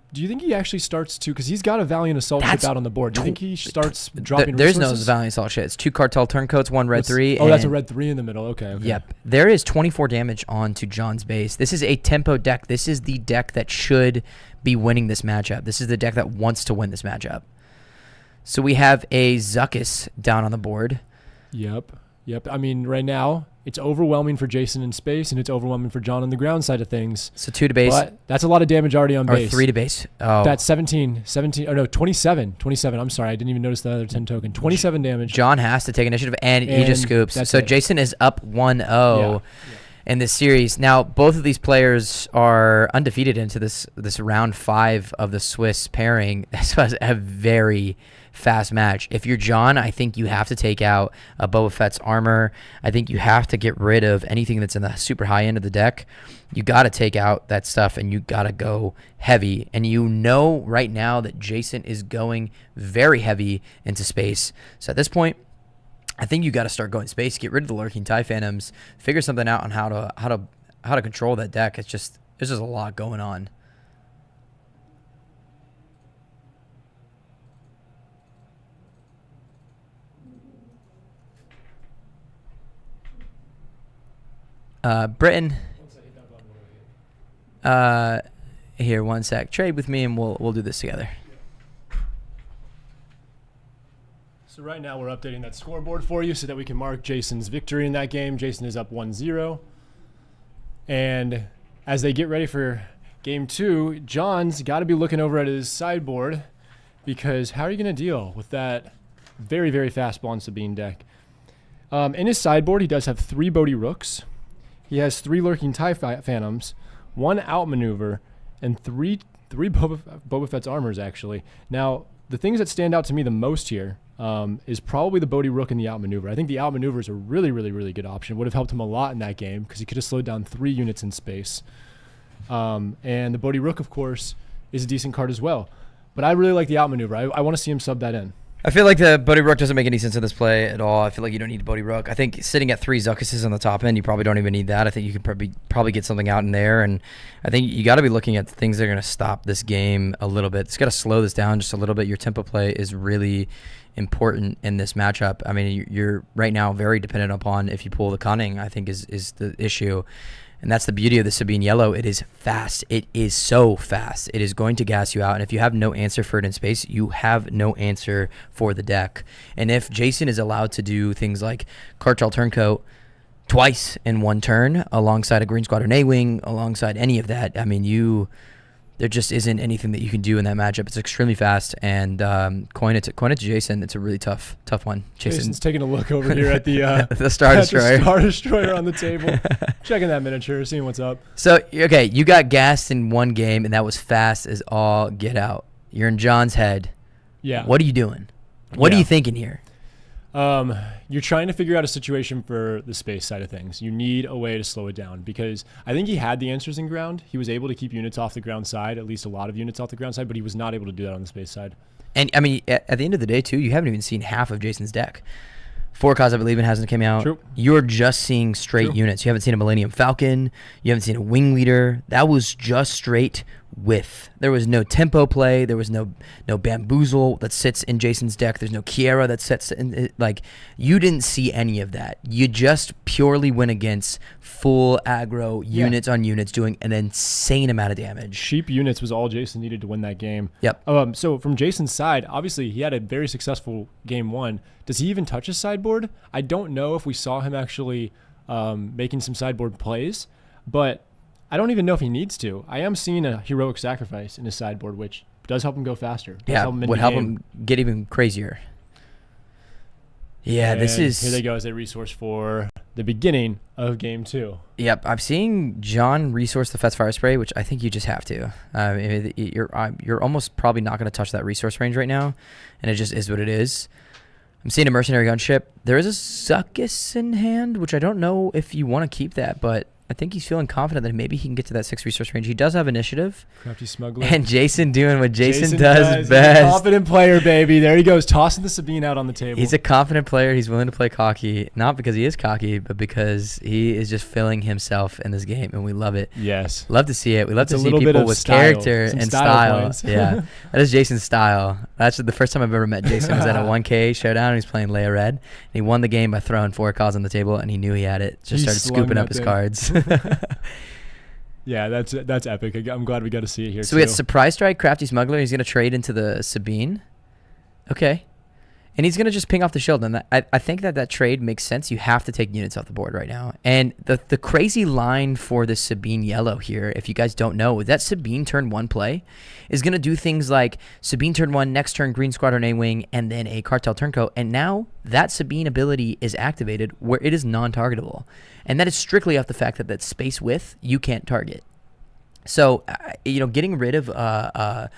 starts to, because he's got a Valiant Assault Ship out on the board, do you think he starts dropping There's resources? no Valiant Assault Ship. It's 2 Cartel Turncoats, 1 red 3. Oh, that's a red 3 in the middle. Okay. Yep. There is 24 damage onto John's base. This is a tempo deck. This is the deck that should be winning this matchup. This is the deck that wants to win this matchup. So we have a Zuckuss down on the board. Yep. I mean, right now, it's overwhelming for Jason in space, and it's overwhelming for John on the ground side of things. So 2 to base. But that's a lot of damage already on base. Or 3 to base. Oh. That's 17. Oh, no, 27. I'm sorry. I didn't even notice the other 10 token. 27 damage. John has to take initiative, and he just scoops. So Jason is up 1-0 in this series. Now, both of these players are undefeated into this round 5 of the Swiss pairing. This was a very fast match. If you're John, I think you have to take out Boba Fett's armor. I think you have to get rid of anything that's in the super high end of the deck. You got to take out that stuff, and you got to go heavy. And you know right now that Jason is going very heavy into space. So at this point, I think you got to start going space. Get rid of the Lurking TIE Phantoms. Figure something out on how to control that deck. There's just a lot going on. Britain. Here, 1 sec. Trade with me, and we'll do this together. So right now we're updating that scoreboard for you so that we can mark Jason's victory in that game. Jason is up 1-0. And as they get ready for game 2, John's got to be looking over at his sideboard, because how are you going to deal with that very, very fast Blonde Sabine deck? In his sideboard, he does have 3 Bodhi Rooks. He has 3 Lurking TIE Phantoms, 1 Outmaneuver, and 3 Boba Fett's armors, actually. Now, the things that stand out to me the most here is probably the Bodhi Rook and the Outmaneuver. I think the Outmaneuver is a really, really, really good option. Would have helped him a lot in that game because he could have slowed down 3 units in space. And the Bodhi Rook, of course, is a decent card as well. But I really like the Outmaneuver. I want to see him sub that in. I feel like the Bodhi Rook doesn't make any sense in this play at all. I feel like you don't need Bodhi Rook. I think sitting at 3 Zuckuses on the top end, you probably don't even need that. I think you could probably get something out in there, and I think you got to be looking at things that are going to stop this game a little bit. It's got to slow this down just a little bit. Your tempo play is really important in this matchup. I mean, you're right now very dependent upon if you pull the cunning, I think is the issue. And that's the beauty of the Sabine Yellow. It is fast. It is so fast. It is going to gas you out. And if you have no answer for it in space, you have no answer for the deck. And if Jason is allowed to do things like Cartel Turncoat twice in one turn, alongside a Green Squadron A-Wing, alongside any of that, I mean, there just isn't anything that you can do in that matchup. It's extremely fast, and coin it to Jason. It's a really tough one. Jason's taking a look over here at the the Star Destroyer. The Star Destroyer on the table, checking that miniature, seeing what's up. So okay, you got gassed in one game, and that was fast as all get out. You're in John's head. Yeah. What are you doing? What are you thinking here? You're trying to figure out a situation for the space side of things. You need a way to slow it down, because I think he had the answers in ground. He was able to keep units off the ground side, at least a lot of units off the ground side, but he was not able to do that on the space side. And I mean, at the end of the day, too, you haven't even seen half of Jason's deck. Forecast, I believe, it hasn't come out. True. You're just seeing straight units. You haven't seen a Millennium Falcon. You haven't seen a Wing Leader. That was just straight width. There was no tempo play. There was no Bamboozle that sits in Jason's deck. There's no Kiera that sits in. Like, you didn't see any of that. You just purely went against full aggro, units on units, doing an insane amount of damage. Cheap units was all Jason needed to win that game. Yep. So from Jason's side, obviously he had a very successful game 1. Does he even touch his sideboard? I don't know if we saw him actually making some sideboard plays, but I don't even know if he needs to. I am seeing a heroic sacrifice in his sideboard, which does help him go faster. Would help him get even crazier. Yeah, and this is... Here they go as a resource for the beginning of game 2. Yep, I'm seeing John resource the Fet's Fire Spray, which I think you just have to. You're almost probably not going to touch that resource range right now, and it just is what it is. I'm seeing a Mercenary Gunship. There is a Zuckuss in hand, which I don't know if you want to keep that, but I think he's feeling confident that maybe he can get to that 6 resource range. He does have initiative. Crafty Smuggler. And Jason doing what Jason does best. He's a confident player, baby. There he goes, tossing the Sabine out on the table. He's a confident player. He's willing to play cocky, not because he is cocky, but because he is just filling himself in this game, and we love it. Yes. Love to see it. We love It's to a see little bit people of with style. character Some and style style. plays. Yeah, that is Jason's style. That's the first time I've ever met Jason was at a 1K showdown, and he's playing Leia Red. And he won the game by throwing 4 cards on the table, and he knew he had it. Just started scooping up his cards. Yeah, that's epic. I'm glad we got to see it here. So we got Surprise Strike, Crafty Smuggler. He's going to trade into the Sabine. Okay. And he's going to just ping off the shield. And I think that trade makes sense. You have to take units off the board right now. And the crazy line for the Sabine Yellow here, if you guys don't know, that Sabine turn 1 play is going to do things like Sabine turn 1, next turn Green Squadron A-Wing, and then a Cartel Turncoat. And now that Sabine ability is activated where it is non-targetable. And that is strictly off the fact that space width you can't target. So, getting rid of a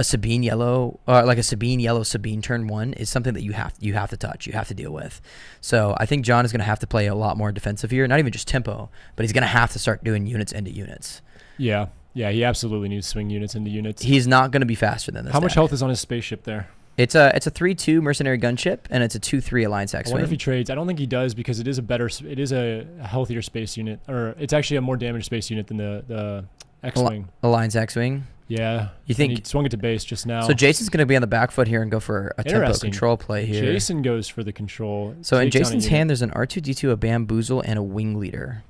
Sabine Yellow, or like a Sabine Yellow Sabine turn 1 is something that you have to touch, you have to deal with. So I think John is going to have to play a lot more defensive here, not even just tempo, but he's going to have to start doing units into units. Yeah, he absolutely needs to swing units into units. He's not going to be faster than this. How much health is on his spaceship there? It's a 3/2 Mercenary Gunship, and it's a 2/3 Alliance X-Wing. I wonder if he trades. I don't think he does, because it is a healthier space unit, or it's actually a more damaged space unit than the X-Wing. Alliance X-Wing. Yeah. You think he swung it to base just now? So Jason's going to be on the back foot here and go for a tempo control play here. Jason goes for the control. So in Jason's hand, there's an R2-D2, a Bamboozle, and a Wing Leader.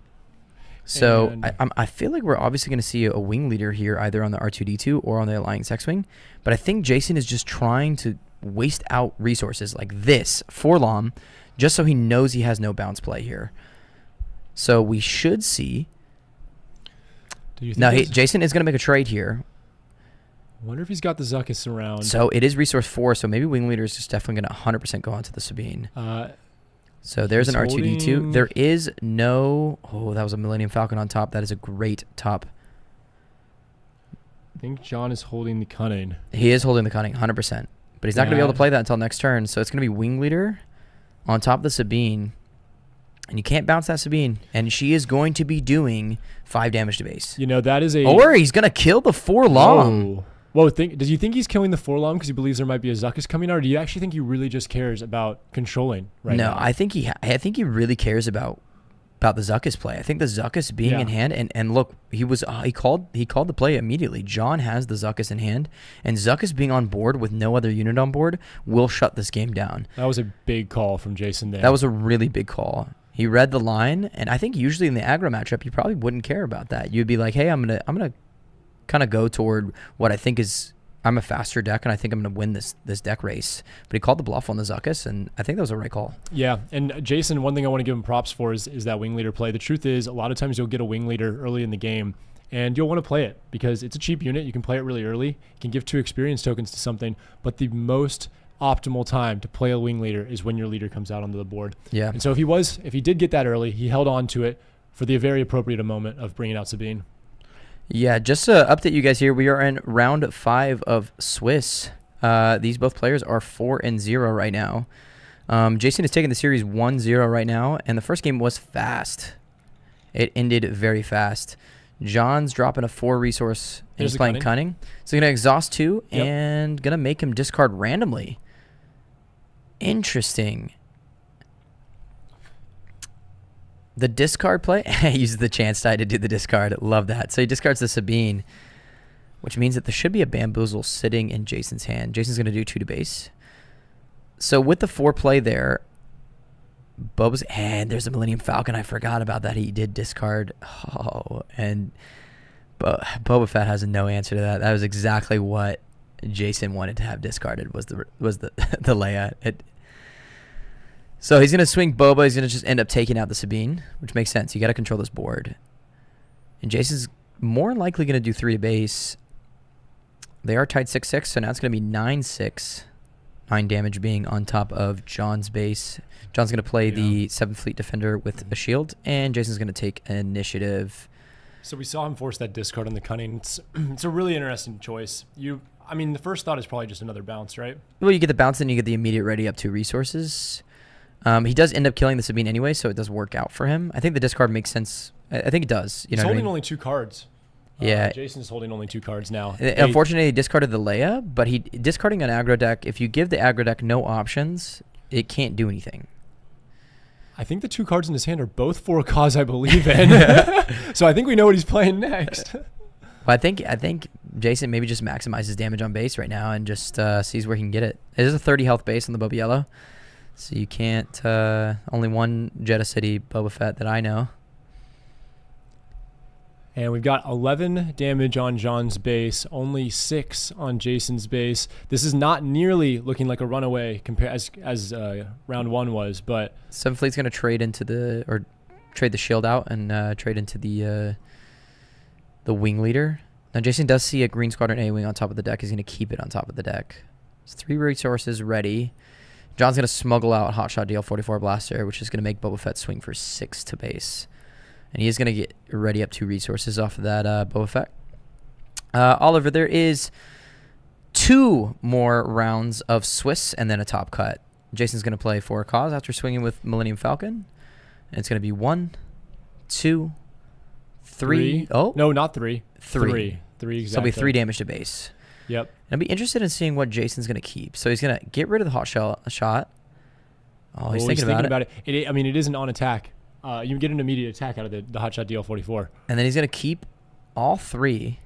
So I feel like we're obviously going to see a Wing Leader here, either on the R2-D2 or on the Alliance X-Wing. But I think Jason is just trying to waste out resources like this for Lom, just so he knows he has no bounce play here. So we should see... Now, Jason is going to make a trade here. I wonder if he's got the Zuckuss around. So it is resource 4, so maybe Wing Leader is just definitely going to 100% go onto the Sabine. So there's an R2-D2. There is no... Oh, that was a Millennium Falcon on top. That is a great top. I think John is holding the Cunning. He is holding the Cunning, 100%. But he's not going to be able to play that until next turn. So it's going to be Wing Leader on top of the Sabine. And you can't bounce that Sabine. And she is going to be doing 5 damage to base. That is a... Or he's going to kill the 4 Lom. Well, does you think he's killing the Forlom because he believes there might be a Zuckuss coming out, or do you actually think he really just cares about controlling now? No, I think he really cares about the Zuckuss play. I think the Zuckuss being in hand, and look, he called the play immediately. John has the Zuckuss in hand, and Zuckuss being on board with no other unit on board will shut this game down. That was a big call from Jason there. That was a really big call. He read the line, and I think usually in the aggro matchup, you probably wouldn't care about that. You'd be like, hey, I'm gonna kind of go toward what I think is I'm a faster deck, and I think I'm going to win this deck race. But he called the bluff on the Zuckuss, and I think that was a right call. Yeah, and Jason, one thing I want to give him props for is that wing leader play. The truth is, a lot of times you'll get a wing leader early in the game, and you'll want to play it because it's a cheap unit. You can play it really early. You can give 2 experience tokens to something, but the most optimal time to play a wing leader is when your leader comes out onto the board. Yeah. And so if he did get that early, he held on to it for the very appropriate moment of bringing out Sabine. Yeah, just to update you guys here, we are in round 5 of Swiss. These both players are 4-0 right now. Jason is taking the series 1-0 right now, and the first game was fast. It ended very fast. John's dropping a 4 resource and he's playing Cunning. So he's going to exhaust 2 and going to make him discard randomly. Interesting. The discard play, he uses the chance die to do the discard. Love that. So he discards the Sabine, which means that there should be a Bamboozle sitting in Jason's hand. Jason's going to do 2 to base. So with the 4 play there, Boba's, and there's a Millennium Falcon. I forgot about that. He did discard. Oh, and Boba Fett has no answer to that. That was exactly what Jason wanted to have discarded was the Leia. So he's going to swing Boba. He's going to just end up taking out the Sabine, which makes sense. You got to control this board. And Jason's more likely going to do 3 to base. They are tied 6-6, so now it's going to be 9-6. 9 damage being on top of John's base. John's going to play the 7th Fleet Defender with a shield, and Jason's going to take initiative. So we saw him force that discard on the Cunning. It's a really interesting choice. I mean, the first thought is probably just another bounce, right? Well, you get the bounce, and you get the immediate ready up 2 resources. He does end up killing the Sabine anyway, so it does work out for him. I think the discard makes sense. I think it does. He's holding only 2 cards. Yeah. Jason's holding only 2 cards now. Unfortunately, he discarded the Leia, but discarding an aggro deck, if you give the aggro deck no options, it can't do anything. I think the 2 cards in his hand are both for a cause I believe in. So I think we know what he's playing next. Well, I think Jason maybe just maximizes damage on base right now and just sees where he can get it. It is a 30 health base on the Boba Yellow, so you can't only one Jeddah City Boba Fett that I know. And we've got 11 damage on John's base, only 6 on Jason's base. This is not nearly looking like a runaway as round 1 was, but 7th Fleet's going to trade the shield out and trade into the wing leader. Now Jason does see a Green Squadron A-Wing on top of the deck. He's going to keep it on top of the deck. It's 3 resources ready. John's going to smuggle out Hotshot DL-44 Blaster, which is going to make Boba Fett swing for 6 to base. And he is going to get ready up 2 resources off of that Boba Fett. Oliver, there is 2 more rounds of Swiss and then a top cut. Jason's going to play for a cause after swinging with Millennium Falcon. And it's going to be 1, 2, 3. Oh. No, not 3. 3. 3 exactly. So it'll be 3 damage to base. Yep. And I'd be interested in seeing what Jason's going to keep. So he's going to get rid of the hot shot. Oh, he's thinking about it. It isn't on attack. You get an immediate attack out of the Hotshot DL-44. And then he's going to keep all 3.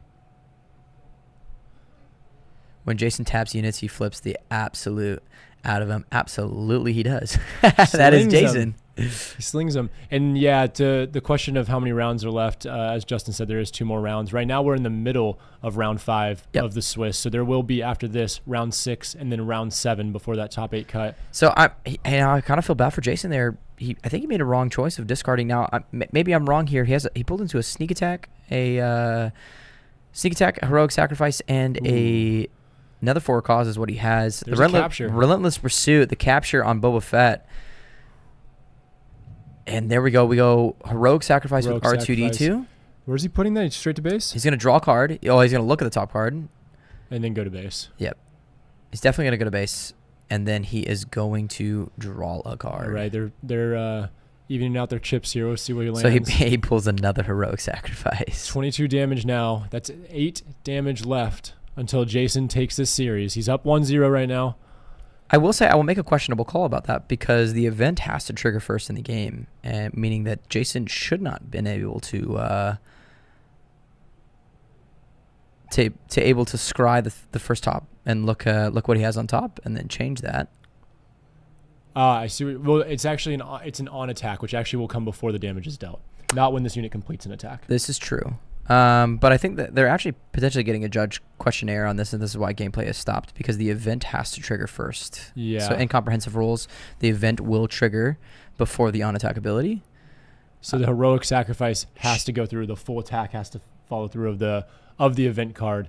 When Jason taps units, he flips the absolute out of them. Absolutely he does. That is Jason. He slings them. And yeah, to the question of how many rounds are left, as Justin said, there is 2 more rounds. Right now we're in the middle of round 5 of the Swiss. So there will be, after this, round 6 and then round 7 before that top 8 cut. So I kind of feel bad for Jason there. I think he made a wrong choice of discarding. Now, maybe I'm wrong here. He pulled into a sneak attack, a heroic sacrifice, and another 4 cause is what he has. There's a capture. Relentless pursuit, the capture on Boba Fett. And there we go. We go heroic sacrifice with R2-D2. Where's he putting that? Straight to base? He's going to draw a card. Oh, he's going to look at the top card. And then go to base. Yep. He's definitely going to go to base. And then he is going to draw a card. All right. They're evening out their chips here. We'll see where he lands. So he pulls another heroic sacrifice. 22 damage now. That's 8 damage left until Jason takes this series. He's up 1-0 right now. I will say I will make a questionable call about that because the event has to trigger first in the game, meaning that Jason should not have been able to able to scry the first top and look what he has on top and then change that. I see. Well, it's actually it's an on attack, which actually will come before the damage is dealt, not when this unit completes an attack. This is true. But I think that they're actually potentially getting a judge questionnaire on this, and this is why gameplay is stopped, because the event has to trigger first. Yeah. So in comprehensive rules, the event will trigger before the on-attack ability. So the heroic sacrifice has to go through. The full attack has to follow through of the event card.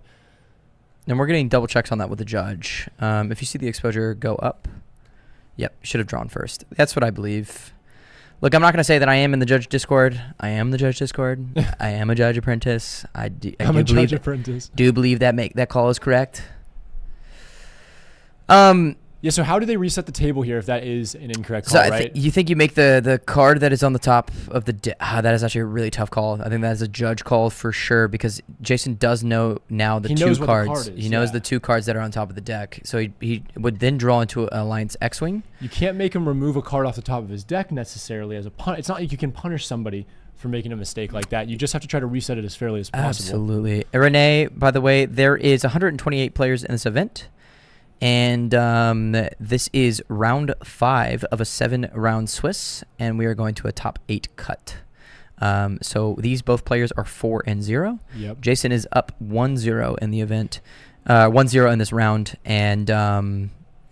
And we're getting double checks on that with the judge. If you see the exposure go up, yep, should have drawn first. That's what I believe. Look, I'm not going to say that I am in the judge Discord. I am the judge Discord. I am a judge apprentice. I'm a judge apprentice. Do believe that call is correct. Yeah, so how do they reset the table here if that is an incorrect So call, right? you think you make the card that is on the top of the that is actually a really tough call. I think that is a judge call for sure, because Jason does know now the two cards. He knows the two cards that are on top of the deck. So he would then draw into Alliance X-Wing. You can't make him remove a card off the top of his deck necessarily as a pun. It's not like you can punish somebody for making a mistake like that. You just have to try to reset it as fairly as possible. Absolutely. Renee, by the way, there is 128 players in this event. And this is round 5 of a 7-round Swiss, and we are going to a top 8 cut. So these both players are 4-0. Yep. Jason is up 1-0 in the event, 1-0 in this round, and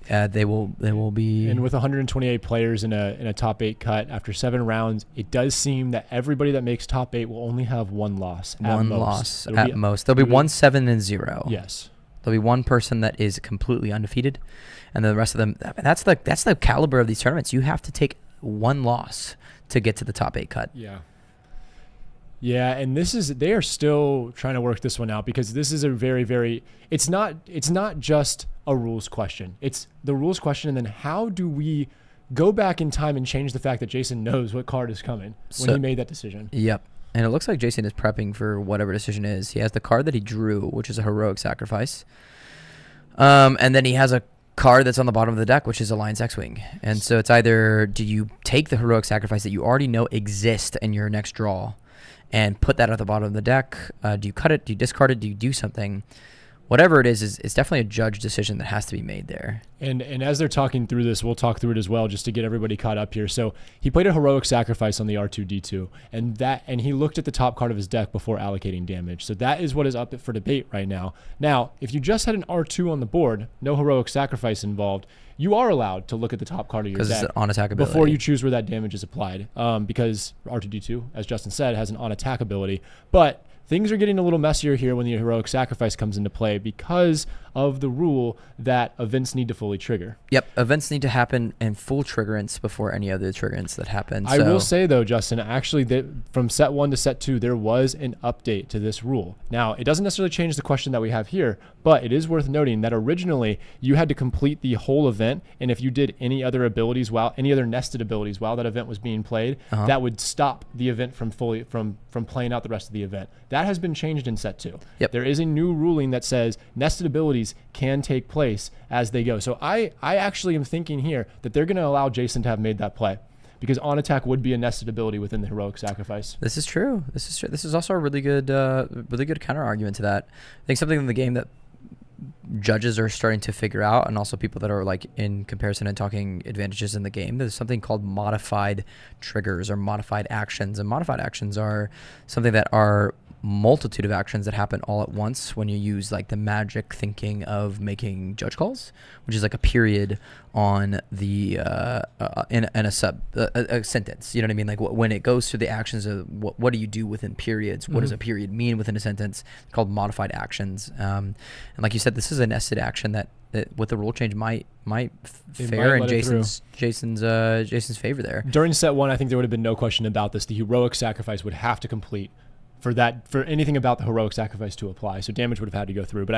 they will be. And with 128 players in a top 8 cut after 7 rounds, it does seem that everybody that makes top 8 will only have one loss. One loss at most. There'll be 1-7-0. Yes. There'll be one person that is completely undefeated, and then the rest of them. That's the caliber of these tournaments. You have to take one loss to get to the top 8 cut. Yeah. Yeah, and they are still trying to work this one out, because this is a very, very. It's not just a rules question. It's the rules question, and then how do we go back in time and change the fact that Jason knows what card is coming when he made that decision? Yep. And it looks like Jason is prepping for whatever decision is. He has the card that he drew, which is a heroic sacrifice. And then he has a card that's on the bottom of the deck, which is Alliance X-Wing. And so it's either, do you take the heroic sacrifice that you already know exists in your next draw and put that at the bottom of the deck? Do you cut it? Do you discard it? Do you do something? Whatever it is, it's definitely a judge decision that has to be made there. And as they're talking through this, we'll talk through it as well, just to get everybody caught up here. So he played a heroic sacrifice on the R2D2, and he looked at the top card of his deck before allocating damage. So that is what is up for debate right now. Now, if you just had an R2 on the board, no heroic sacrifice involved, you are allowed to look at the top card of your deck because it's an on-attack ability before you choose where that damage is applied. Because R2D2, as Justin said, has an on-attack ability, but things are getting a little messier here when the heroic sacrifice comes into play because of the rule that events need to fully trigger. Yep, events need to happen in full triggerance before any other triggerance that happens. I will say, though, Justin, actually, that from set 1 to set 2, there was an update to this rule. Now, it doesn't necessarily change the question that we have here, but it is worth noting that originally you had to complete the whole event, and if you did any other abilities any other nested abilities while that event was being played, that would stop the event from playing out the rest of the event. That has been changed in set 2. Yep. There is a new ruling that says nested abilities can take place as they go. So I actually am thinking here that they're going to allow Jason to have made that play, because on attack would be a nested ability within the heroic sacrifice. This is true. This is true. This is also a really good counter argument to that. I think something in the game that judges are starting to figure out, and also people that are like in comparison and talking advantages in the game, there's something called modified triggers or modified actions, and modified actions are something that are multitude of actions that happen all at once when you use like the magic thinking of making judge calls, which is like a period on the in a sentence. You know what I mean? Like when it goes through the actions of what do you do within periods? What does a period mean within a sentence? It's called modified actions. And like you said, this is a nested action that with the rule change might fare in Jason's favor there. During set 1, I think there would have been no question about this. The heroic sacrifice would have to complete for anything about the heroic sacrifice to apply. So damage would have had to go through. But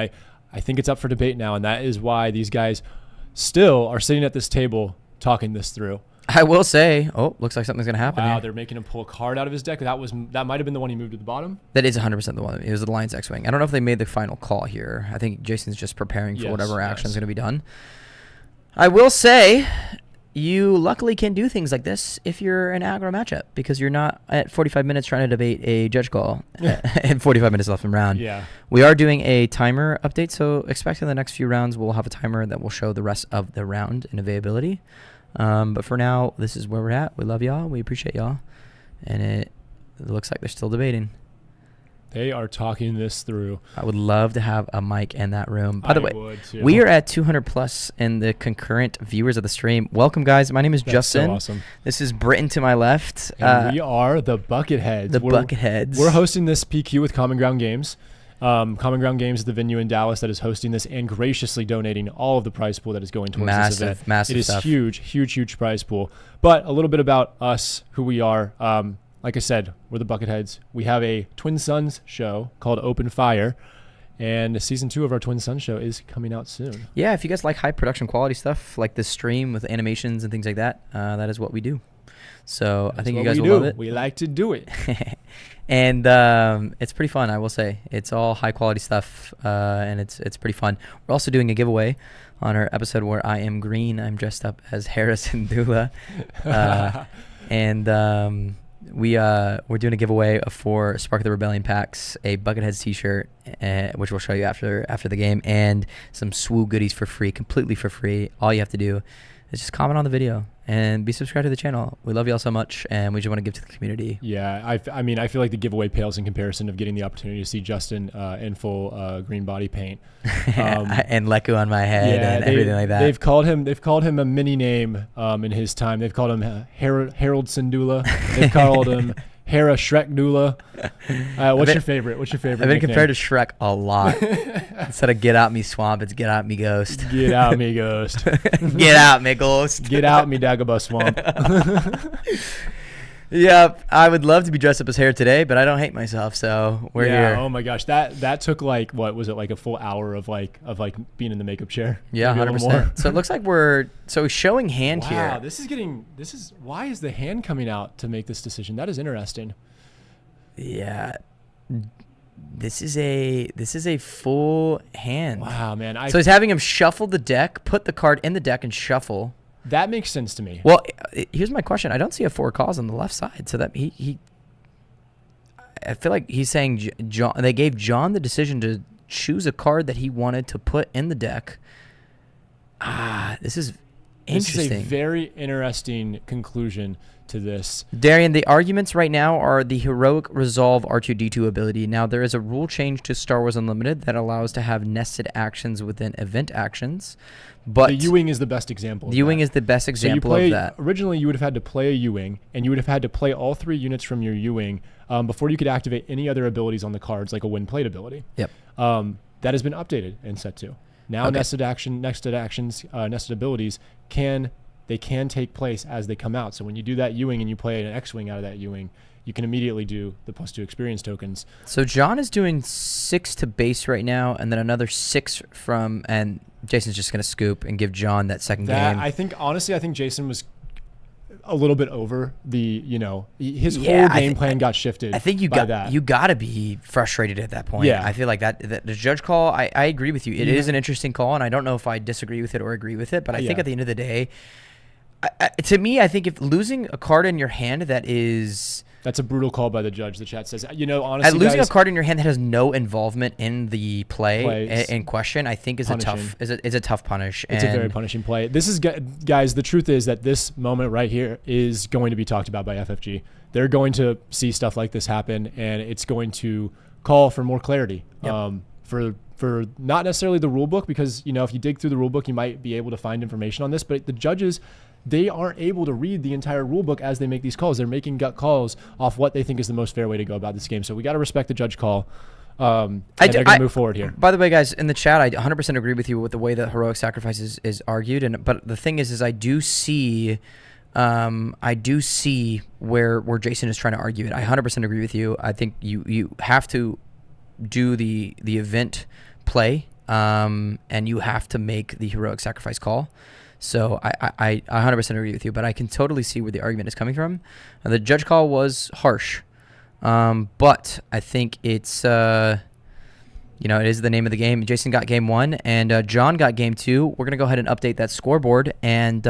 I think it's up for debate now, and that is why these guys still are sitting at this table talking this through. I will say, looks like something's gonna happen. Wow, Here. they're making him pull a card out of his deck. That might have been the one he moved to the bottom. That is 100% the one. It was the Lions X-Wing. I don't know if they made the final call here. I think Jason's just preparing for whatever action is going to be done. I will say, you luckily can do things like this if you're an aggro matchup because you're not at 45 minutes trying to debate a judge call and 45 minutes left in round. Yeah. We are doing a timer update, so expect in the next few rounds we'll have a timer that will show the rest of the round and availability. But for now, this is where we're at. We love y'all. We appreciate y'all. And it looks like they're still debating. They are talking this through. I would love to have a mic in that room. By the way, would too. we are at 200 plus in the concurrent viewers of the stream. Welcome, guys. My name is Justin. So awesome. This is Britton to my left. And we are the Bucketheads. Bucketheads. We're hosting this PQ with Common Ground Games. Common Ground Games is the venue in Dallas that is hosting this and graciously donating all of the prize pool that is going towards this event. Massive It is stuff. huge prize pool. But a little bit about us, who we are. Like I said, we're the Bucketheads. We have a Twin Suns show called Open Fire, and season 2 of our Twin Suns show is coming out soon. Yeah, if you guys like high production quality stuff, like this stream with animations and things like that, that is what we do. So I think you guys will love it. We like to do it. And it's pretty fun, I will say. It's all high quality stuff, and it's pretty fun. We're also doing a giveaway on our episode where I am green. I'm dressed up as Harrison Dula. And we're doing a giveaway for Spark the Rebellion packs, a Bucketheads t-shirt, which we'll show you after the game, and some swoo goodies for free, completely for free. All you have to do is just comment on the video and be subscribed to the channel. We love you all so much, and we just want to give to the community. Yeah, I mean, I feel like the giveaway pales in comparison of getting the opportunity to see Justin in full green body paint. And Leku on my head and everything like that. They've called him a mini name in his time. They've called him Harold Sindula. They've called him Hera Shrek Dula. What's your favorite? I've been nickname? Compared to Shrek a lot. Instead of get out me swamp, it's get out me ghost. Get out me ghost. Get out me ghost. Get out me Dagobah swamp. Yep, I would love to be dressed up as Hera today, but I don't hate myself, so we're here. Oh my gosh, that took like, what was it, like a full hour of being in the makeup chair? Yeah, 100%. So it looks like we're showing hand here. Wow, why is the hand coming out to make this decision? That is interesting. Yeah. This is a full hand. Wow, man. So he's having him shuffle the deck, put the card in the deck and shuffle. That makes sense to me. Well, here's my question. I don't see a 4 calls on the left side, so that I feel like he's saying John. They gave John the decision to choose a card that he wanted to put in the deck. This is interesting. This is a very interesting conclusion to this. Darian, the arguments right now are the Heroic Resolve R2-D2 ability. Now, there is a rule change to Star Wars Unlimited that allows to have nested actions within event actions. But the U-Wing is the best example. The U-Wing is the best example of that. Originally, you would have had to play a U-Wing, and you would have had to play all 3 units from your U-Wing before you could activate any other abilities on the cards, like a win plate ability. Yep. That has been updated in set 2. Now, nested actions, nested abilities can take place as they come out. So when you do that U-Wing and you play an X-Wing out of that U-Wing, you can immediately do the +2 experience tokens. So John is doing 6 to base right now, and then another 6 from, and Jason's just going to scoop and give John that second game. I think Jason was a little bit over his whole game plan got shifted. I think you got to be frustrated at that point. Yeah. I feel like that the judge call, I agree with you. It is an interesting call, and I don't know if I disagree with it or agree with it, but I think at the end of the day, to me, I think if losing a card in your hand that's a brutal call by the judge. The chat says, honestly, at losing a card in your hand that has no involvement in the play in question, I think is a tough punish. It's a very punishing play. This is, guys, the truth is that this moment right here is going to be talked about by FFG. They're going to see stuff like this happen, and it's going to call for more clarity. Yep. For not necessarily the rule book, because if you dig through the rule book, you might be able to find information on this, but the judges, they aren't able to read the entire rule book as they make these calls. They're making gut calls off what they think is the most fair way to go about this game. So we got to respect the judge call. And they're going to move forward here. By the way, guys, in the chat, I 100% agree with you with the way that heroic sacrifice is argued. But the thing is I do see where Jason is trying to argue it. I 100% agree with you. I think you have to do the event play, and you have to make the heroic sacrifice call. So I 100% agree with you, but I can totally see where the argument is coming from. The judge call was harsh, but I think it's it is the name of the game. Jason got game 1, and John got game 2. We're gonna go ahead and update that scoreboard, and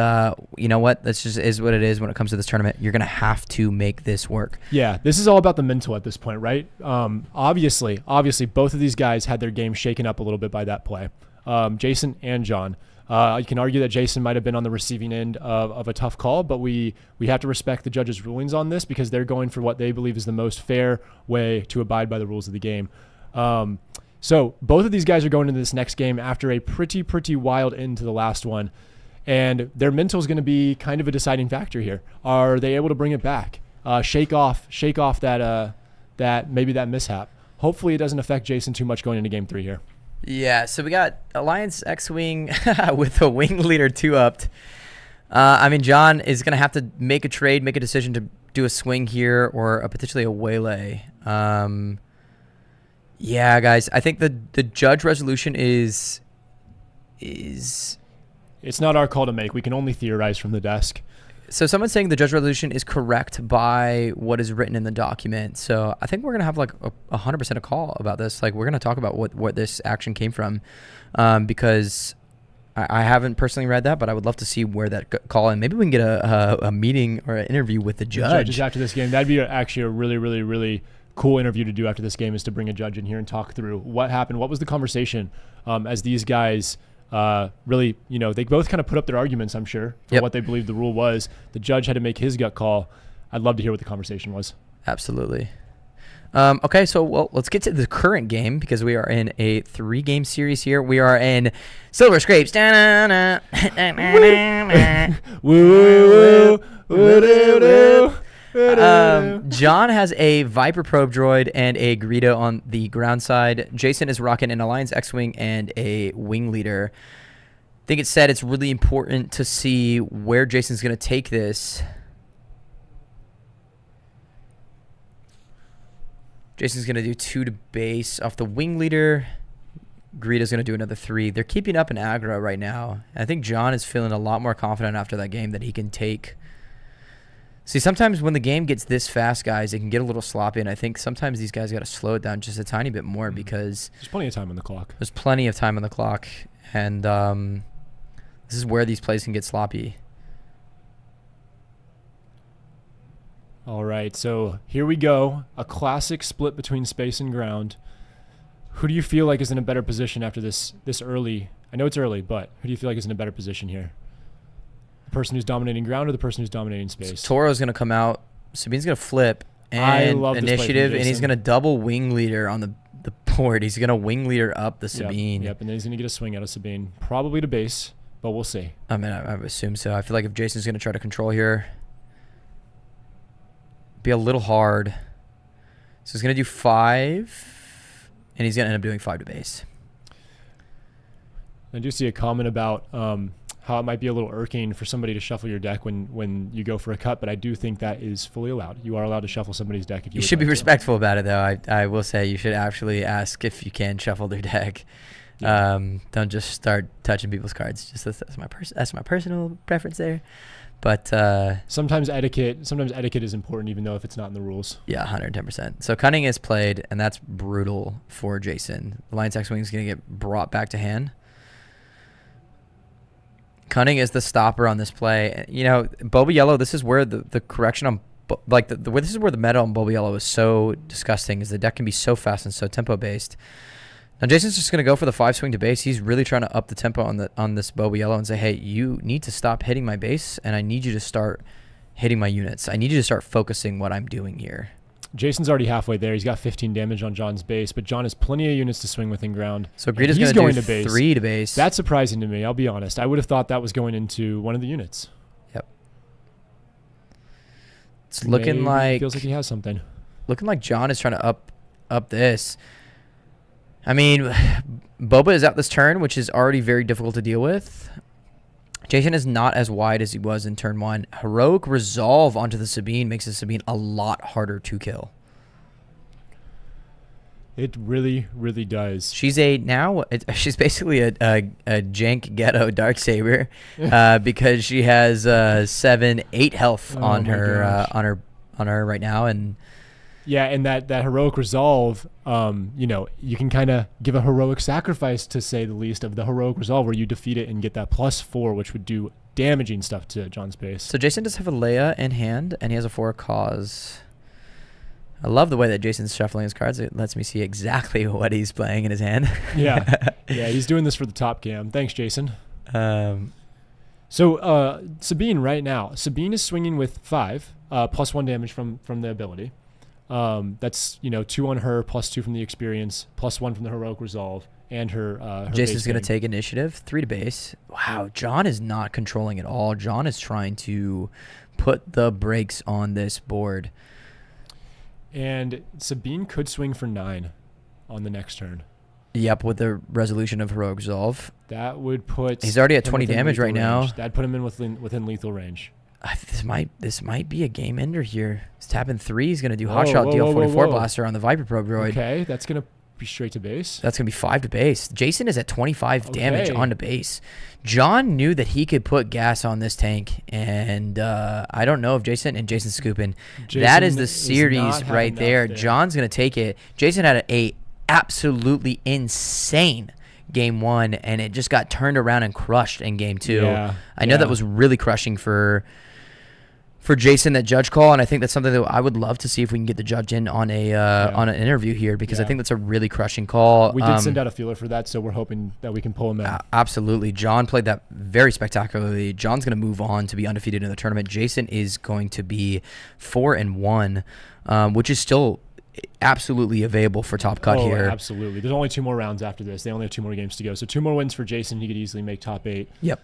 you know what? This just is what it is when it comes to this tournament. You're gonna have to make this work. Yeah, this is all about the mental at this point, right? Obviously, both of these guys had their game shaken up a little bit by that play. Jason and John. You can argue that Jason might have been on the receiving end of a tough call, but we have to respect the judges' rulings on this because they're going for what they believe is the most fair way to abide by the rules of the game. So both of these guys are going into this next game after a pretty wild end to the last one, and their mental is going to be kind of a deciding factor here. Are they able to bring it back? Shake off that maybe that mishap. Hopefully it doesn't affect Jason too much going into game 3 here. Yeah, so we got Alliance X-Wing with a wing leader 2-upped. I mean, John is going to have to make a trade, make a decision to do a swing here or potentially a waylay. Yeah, guys, I think the judge resolution is it's not our call to make. We can only theorize from the desk. So someone's saying the judge resolution is correct by what is written in the document. So I think we're going to have like 100% a call about this. Like we're going to talk about what this action came from because I haven't personally read that, but I would love to see where that call, and maybe we can get a meeting or an interview with the judge. Judges after this game. That'd be actually a really cool interview to do after this game, is to bring a judge in here and talk through what happened. What was the conversation as these guys really, they both kind of put up their arguments, I'm sure, for what they believed the rule was. The judge had to make his gut call. I'd love to hear what the conversation was. Absolutely. Okay, so let's get to the current game because we are in a 3-game series here. We are in Silver Scrapes. John has a Viper probe droid and a Greedo on the ground side. Jason is rocking an Alliance X-Wing and a wing leader. I think it's said it's really important to see where Jason's going to take this. Jason's going to do 2 to base off the wing leader. Greedo's going to do another 3. They're keeping up in aggro right now. I think John is feeling a lot more confident after that game that he can take. See, sometimes when the game gets this fast, guys, it can get a little sloppy, and I think sometimes these guys got to slow it down just a tiny bit more because there's plenty of time on the clock. There's plenty of time on the clock, and this is where these plays can get sloppy. All right, so here we go. A classic split between space and ground. Who do you feel like is in a better position after this early? I know it's early, but who do you feel like is in a better position here? The person who's dominating ground or the person who's dominating space? So Toro's going to come out. Sabine's going to flip and initiative, and he's going to double wing leader on the board. He's going to wing leader up the Sabine. Yep, and then he's going to get a swing out of Sabine. Probably to base, but we'll see. I mean, I assume so. I feel like if Jason's going to try to control here, be a little hard. So he's going to do 5, and he's going to end up doing 5 to base. I do see a comment about how it might be a little irking for somebody to shuffle your deck when you go for a cut, but I do think that is fully allowed. You are allowed to shuffle somebody's deck if you. You should be respectful about it, though. I will say you should actually ask if you can shuffle their deck. Yeah. Don't just start touching people's cards. Just that's my personal preference there. But sometimes etiquette is important, even though if it's not in the rules. Yeah, 110%. So Cunning is played, and that's brutal for Jason. Alliance X-Wing is going to get brought back to hand. Cunning is the stopper on this play. Boba Yellow, this is where the correction on, this is where the meta on Boba Yellow is so disgusting, is the deck can be so fast and so tempo-based. Now, Jason's just going to go for the 5 swing to base. He's really trying to up the tempo on this Boba Yellow and say, hey, you need to stop hitting my base, and I need you to start hitting my units. I need you to start focusing what I'm doing here. Jason's already halfway there. He's got 15 damage on John's base, but John has plenty of units to swing within ground. So Greedo's going to do 3 to base. That's surprising to me, I'll be honest. I would have thought that was going into one of the units. Yep. It's looking like... Feels like he has something. Looking like John is trying to up this. I mean, Boba is out this turn, which is already very difficult to deal with. Jason is not as wide as he was in turn 1. Heroic Resolve onto the Sabine makes the Sabine a lot harder to kill. It really, really does. She's she's basically a jank ghetto Darksaber because she has 7-8 health on her right now, and yeah, and that heroic resolve, you can kind of give a heroic sacrifice, to say the least, of the heroic resolve, where you defeat it and get that +4, which would do damaging stuff to John's base. So Jason does have a Leia in hand, and he has a 4 cause. I love the way that Jason's shuffling his cards. It lets me see exactly what he's playing in his hand. Yeah, he's doing this for the top cam. Thanks, Jason. So Sabine right now. Sabine is swinging with 5, +1 damage from the ability. That's 2 on her, +2 from the experience, +1 from the heroic resolve, and her Jason's going to take initiative, 3 to base. Wow, John is not controlling at all. John is trying to put the brakes on this board. And Sabine could swing for 9 on the next turn. Yep, with the resolution of heroic resolve. That would put. He's already at 20 damage right now. That'd put him in within lethal range. This might be a game ender here. He's tapping 3. He's gonna do hotshot deal 44 blaster on the Viper Probe droid. Okay, that's gonna be straight to base. That's gonna be 5 to base. Jason is at 25 damage on the base. John knew that he could put gas on this tank, and I don't know if Jason's scooping. That is the series right there. John's gonna take it. Jason had a absolutely insane game 1, and it just got turned around and crushed in game 2. I know that was really crushing for Jason, that judge call, and I think that's something that I would love to see if we can get the judge in on on an interview here, because I think that's a really crushing call. We did send out a feeler for that, so we're hoping that we can pull him in. Absolutely. John played that very spectacularly. John's going to move on to be undefeated in the tournament. Jason is going to be 4-1, which is still absolutely available for top cut here. Absolutely. There's only 2 more rounds after this. They only have 2 more games to go. So 2 more wins for Jason. He could easily make top 8. Yep.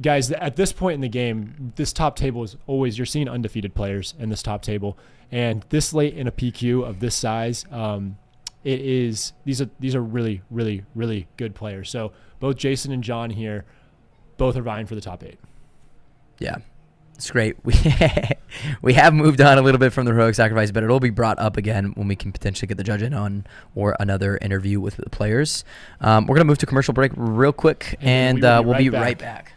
Guys, at this point in the game, this top table is always, you're seeing undefeated players in this top table. And this late in a PQ of this size, these are really, really, really good players. So both Jason and John here, both are vying for the top 8. Yeah. It's great. We have moved on a little bit from the heroic sacrifice, but it'll be brought up again when we can potentially get the judge in on or another interview with the players. We're going to move to commercial break real quick, and we'll be right back.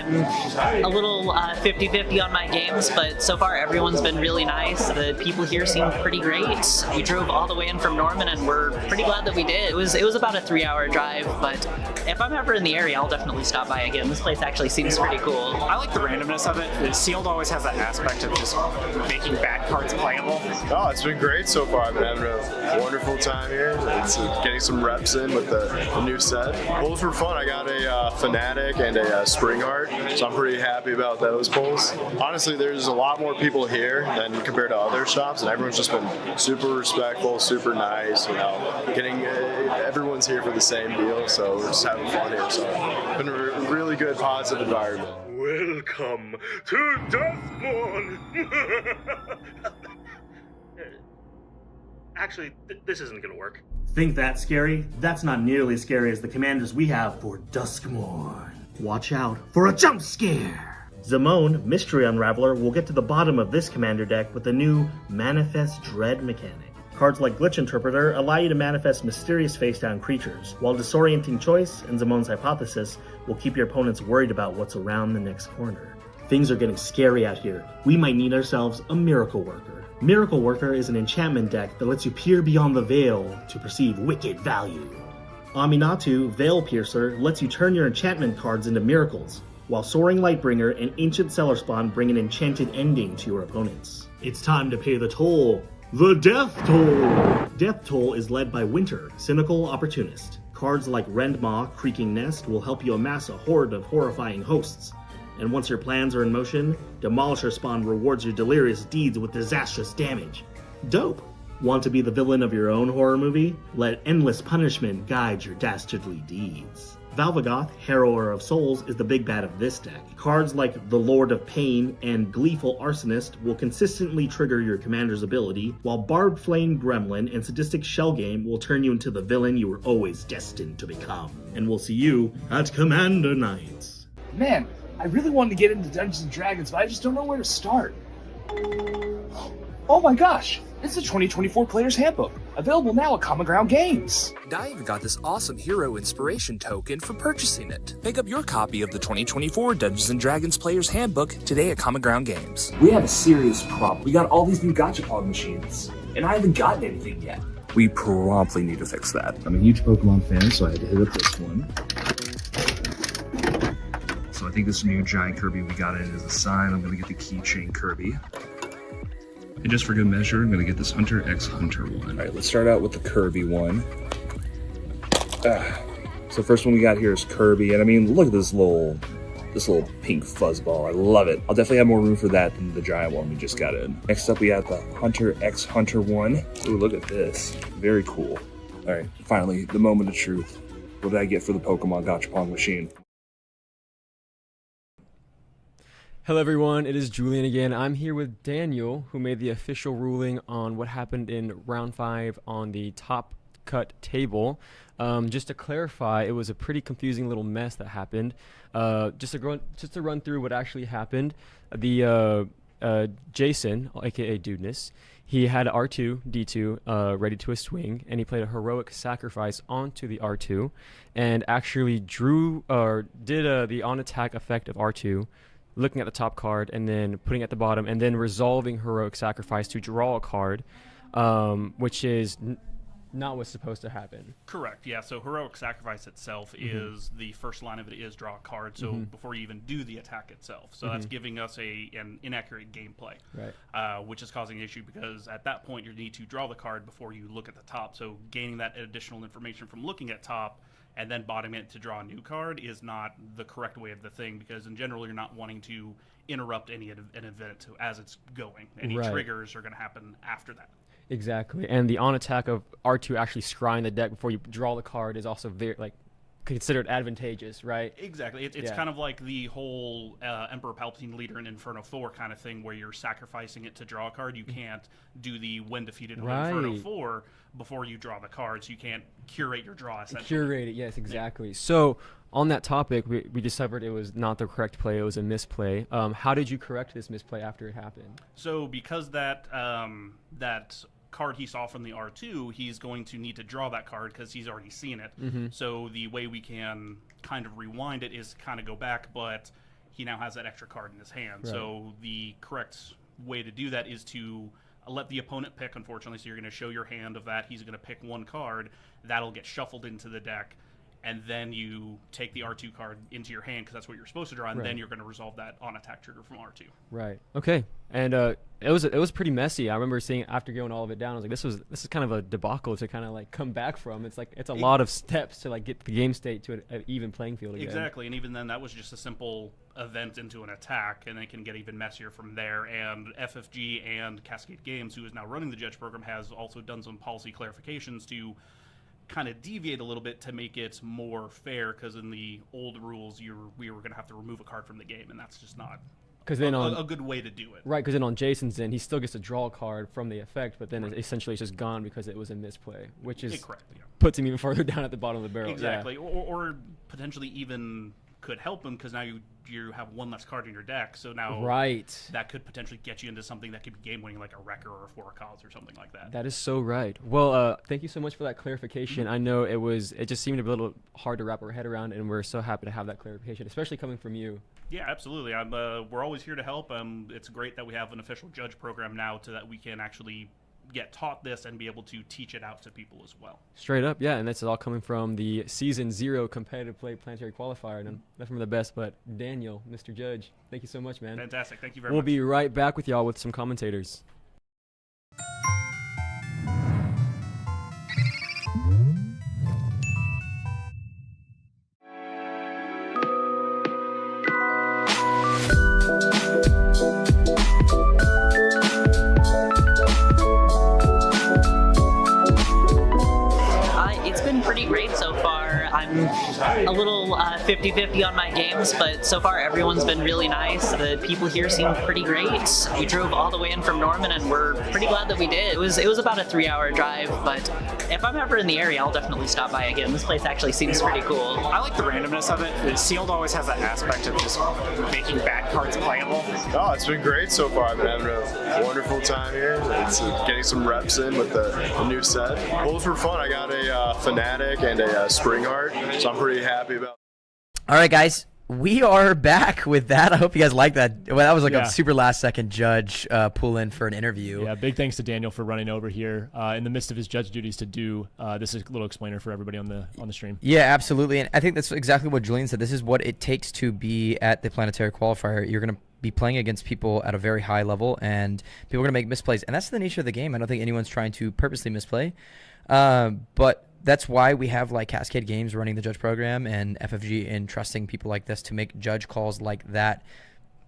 I'm a little 50-50 on my games, but so far everyone's been really nice. The people here seem pretty great. We drove all the way in from Norman, and we're pretty glad that we did. It was about a 3-hour drive, but if I'm ever in the area, I'll definitely stop by again. This place actually seems pretty cool. I like the randomness of it. Sealed always has that aspect of just making bad cards playable. Oh, it's been great so far. I've been having a wonderful time here. It's getting some reps in with the new set. Pulls were fun. I got a Fanatic and a Spring Art, so I'm pretty happy about those pulls. Honestly, there's a lot more people here than compared to other shops, and everyone's just been super respectful, super nice. Everyone's here for the same deal, so we're just having fun here. So it's been a really good, positive environment. Welcome to Duskmourn! Actually, this isn't going to work. Think that's scary? That's not nearly as scary as the commanders we have for Duskmourn. Watch out for a jump scare! Zamone, Mystery Unraveler, will get to the bottom of this commander deck with the new Manifest Dread mechanic. Cards like Glitch Interpreter allow you to manifest mysterious face-down creatures, while Disorienting Choice and Zamone's Hypothesis will keep your opponents worried about what's around the next corner. Things are getting scary out here. We might need ourselves a Miracle Worker. Miracle Worker is an enchantment deck that lets you peer beyond the veil to perceive wicked value. Aminatu, Veil Piercer, lets you turn your enchantment cards into miracles, while Soaring Lightbringer and Ancient Cellar bring an enchanted ending to your opponents. It's time to pay the toll. The Death Toll! Death Toll is led by Winter, Cynical Opportunist. Cards like Rendmaw, Creaking Nest will help you amass a horde of horrifying hosts. And once your plans are in motion, Demolisher Spawn rewards your delirious deeds with disastrous damage. Dope! Want to be the villain of your own horror movie? Let endless punishment guide your dastardly deeds. Valvagoth, Harrower of Souls, is the big bad of this deck. Cards like the Lord of Pain and Gleeful Arsonist will consistently trigger your commander's ability, while Barbed Flame Gremlin and Sadistic Shell Game will turn you into the villain you were always destined to become. And we'll see you at Commander Nights. Man, I really wanted to get into Dungeons & Dragons, but I just don't know where to start. Oh my gosh! It's the 2024 Player's Handbook, available now at Common Ground Games. And I even got this awesome hero inspiration token for purchasing it. Pick up your copy of the 2024 Dungeons & Dragons Player's Handbook today at Common Ground Games. We have a serious problem. We got all these new gachapon machines, and I haven't gotten anything yet. We promptly need to fix that. I'm a huge Pokemon fan, so I had to hit up this one. So I think this new giant Kirby we got in is a sign. I'm gonna get the keychain Kirby. And just for good measure, I'm gonna get this Hunter X Hunter one. All right, let's start out with the Kirby one. So first one we got here is Kirby, and I mean, look at this little pink fuzzball. I love it. I'll definitely have more room for that than the giant one we just got in. Next up, we have the Hunter X Hunter one. Ooh, look at this. Very cool. All right, finally, the moment of truth. What did I get for the Pokemon Gachapon machine? Hello everyone, it is Julian again. I'm here with Daniel, who made the official ruling on what happened in round 5 on the top cut table. Just to clarify, it was a pretty confusing little mess that happened. Just to run through what actually happened, the Jason, aka Dudeness, he had R2, D2 ready to a swing, and he played a heroic sacrifice onto the R2, and actually drew or did the on attack effect of R2, looking at the top card and then putting it at the bottom and then resolving heroic sacrifice to draw a card, which is not what's supposed to happen. Correct, yeah. So heroic sacrifice itself is the first line of it is draw a card, so before you even do the attack itself. So that's giving us an inaccurate gameplay, right? Which is causing an issue because at that point you need to draw the card before you look at the top. So gaining that additional information from looking at top and then bottoming it to draw a new card is not the correct way of the thing, because in general you're not wanting to interrupt an event as it's going. Any triggers are going to happen after that. Exactly, and the on attack of R2 actually scrying the deck before you draw the card is also very considered advantageous, right? Exactly. It's kind of like the whole Emperor Palpatine leader in Inferno 4 kind of thing, where you're sacrificing it to draw a card. You can't do the when defeated in Inferno 4 before you draw the card, so you can't curate your draw, essentially. Curate it, yes, exactly. Yeah. So on that topic, we discovered it was not the correct play, it was a misplay. How did you correct this misplay after it happened? So because that card he saw from the R2, he's going to need to draw that card because he's already seen it. So the way we can kind of rewind it is kind of go back, but he now has that extra card in his hand. Right. So the correct way to do that is to let the opponent pick, unfortunately. So you're going to show your hand of that. He's going to pick one card. That'll get shuffled into the deck. And then you take the R2 card into your hand because that's what you're supposed to draw, and then you're going to resolve that on attack trigger from R2. Right. Okay. And it was pretty messy. I remember seeing after going all of it down, I was like, this is kind of a debacle to kind of like come back from. It's a lot of steps to like get the game state to an even playing field again. Exactly. And even then, that was just a simple event into an attack, and it can get even messier from there. And FFG and Cascade Games, who is now running the Judge program, has also done some policy clarifications to kind of deviate a little bit to make it more fair, because in the old rules we were going to have to remove a card from the game, and that's just not a good way to do it. Right, because then on Jason's end, he still gets to draw a card from the effect, but then essentially it's just gone because it was a misplay, which is puts him even further down at the bottom of the barrel. Exactly, or potentially even could help him, because now you have one less card in your deck, so now that could potentially get you into something that could be game winning, like a Wrecker or a Four of Cause or something like that. That is so right. Well, thank you so much for that clarification. I know it just seemed a little hard to wrap our head around, and we're so happy to have that clarification, especially coming from you. Yeah, absolutely. We're always here to help. It's great that we have an official judge program now, so that we can actually get taught this and be able to teach it out to people as well. Straight up, yeah, and that's all coming from the Season 0 competitive play Planetary Qualifier, and nothing from the best, but Daniel, Mr. Judge, thank you so much, man. Fantastic, thank you very much. We'll be right back with y'all with some commentators. I'm a little 50-50 on my games, but so far everyone's been really nice. The people here seem pretty great. We drove all the way in from Norman, and we're pretty glad that we did. It was about a 3-hour drive, but if I'm ever in the area, I'll definitely stop by again. This place actually seems pretty cool. I like the randomness of it. Sealed always has that aspect of just making bad cards playable. Oh, it's been great so far. I've been having a wonderful time here. It's getting some reps in with the new set. Pulls were fun. I got a Fanatic and a Spring Art, so I'm pretty happy about it. All right, guys. We are back with that. I hope you guys like that. Well, that was like Yeah. a super last-second judge pull in for an interview. Yeah, big thanks to Daniel for running over here in the midst of his judge duties to do this little explainer for everybody on the stream. Yeah, absolutely. And I think that's exactly what Julian said. This is what it takes to be at the Planetary Qualifier. You're going to be playing against people at a very high level, and people are going to make misplays. And that's the nature of the game. I don't think anyone's trying to purposely misplay. But that's why we have like Cascade Games running the judge program and FFG entrusting people like this to make judge calls like that.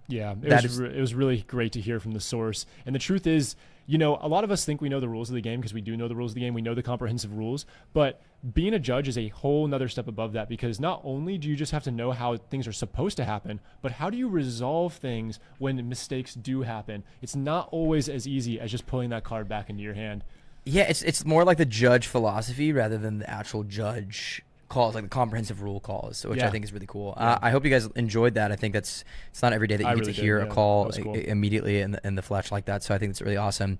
Yeah, it was really great to hear from the source. And the truth is, you know, a lot of us think we know the rules of the game because we do know the rules of the game. We know the comprehensive rules. But being a judge is a whole nother step above that, because not only do you just have to know how things are supposed to happen, but how do you resolve things when mistakes do happen? It's not always as easy as just pulling that card back into your hand. Yeah, it's more like the judge philosophy rather than the actual judge calls, like the comprehensive rule calls, which I think is really cool. Yeah. I hope you guys enjoyed that. I think it's not every day that you get to hear a call immediately in the flesh like that. So I think it's really awesome.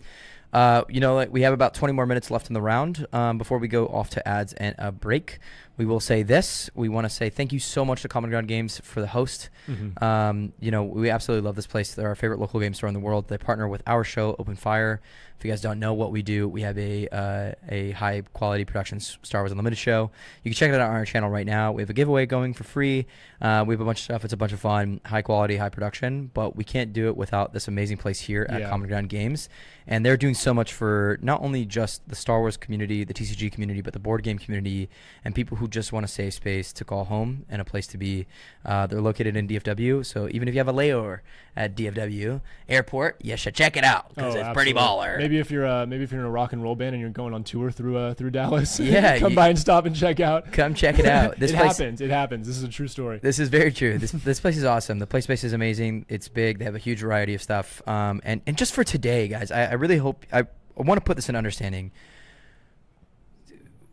You know, like we have about 20 more minutes left in the round before we go off to ads and a break. We will say this. We want to say thank you so much to Common Ground Games for the host. Mm-hmm. You know, we absolutely love this place. They're our favorite local game store in the world. They partner with our show, Open Fire. If you guys don't know what we do, we have a high quality production Star Wars Unlimited show. You can check it out on our channel right now. We have a giveaway going for free. We have a bunch of stuff. It's a bunch of fun, high quality, high production, but we can't do it without this amazing place here at Common Ground Games. And they're doing so much for not only just the Star Wars community, the TCG community, but the board game community and people who just want a safe space to call home and a place to be. They're located in DFW, so even if you have a layover at DFW Airport, you should check it out because it's pretty baller. Maybe if you're in a rock and roll band and you're going on tour through Dallas, yeah, come by and stop and check out. Come check it out. This place happens. It happens. This is a true story. This is very true. This place is awesome. The play space is amazing. It's big. They have a huge variety of stuff. And just for today, guys, I really hope I want to put this in understanding.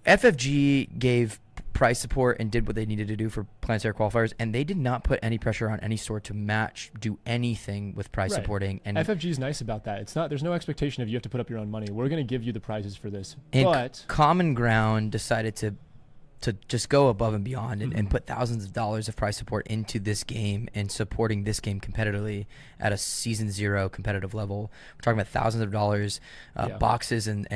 FFG gave prize support and did what they needed to do for Planetary Qualifiers, and they did not put any pressure on any store to do anything with prize supporting. And FFG is nice about that. There's no expectation of you have to put up your own money. We're going to give you the prizes for this. And but Common Ground decided to just go above and beyond and put thousands of dollars of prize support into this game and supporting this game competitively at a season 0 competitive level. We're talking about thousands of dollars, boxes, and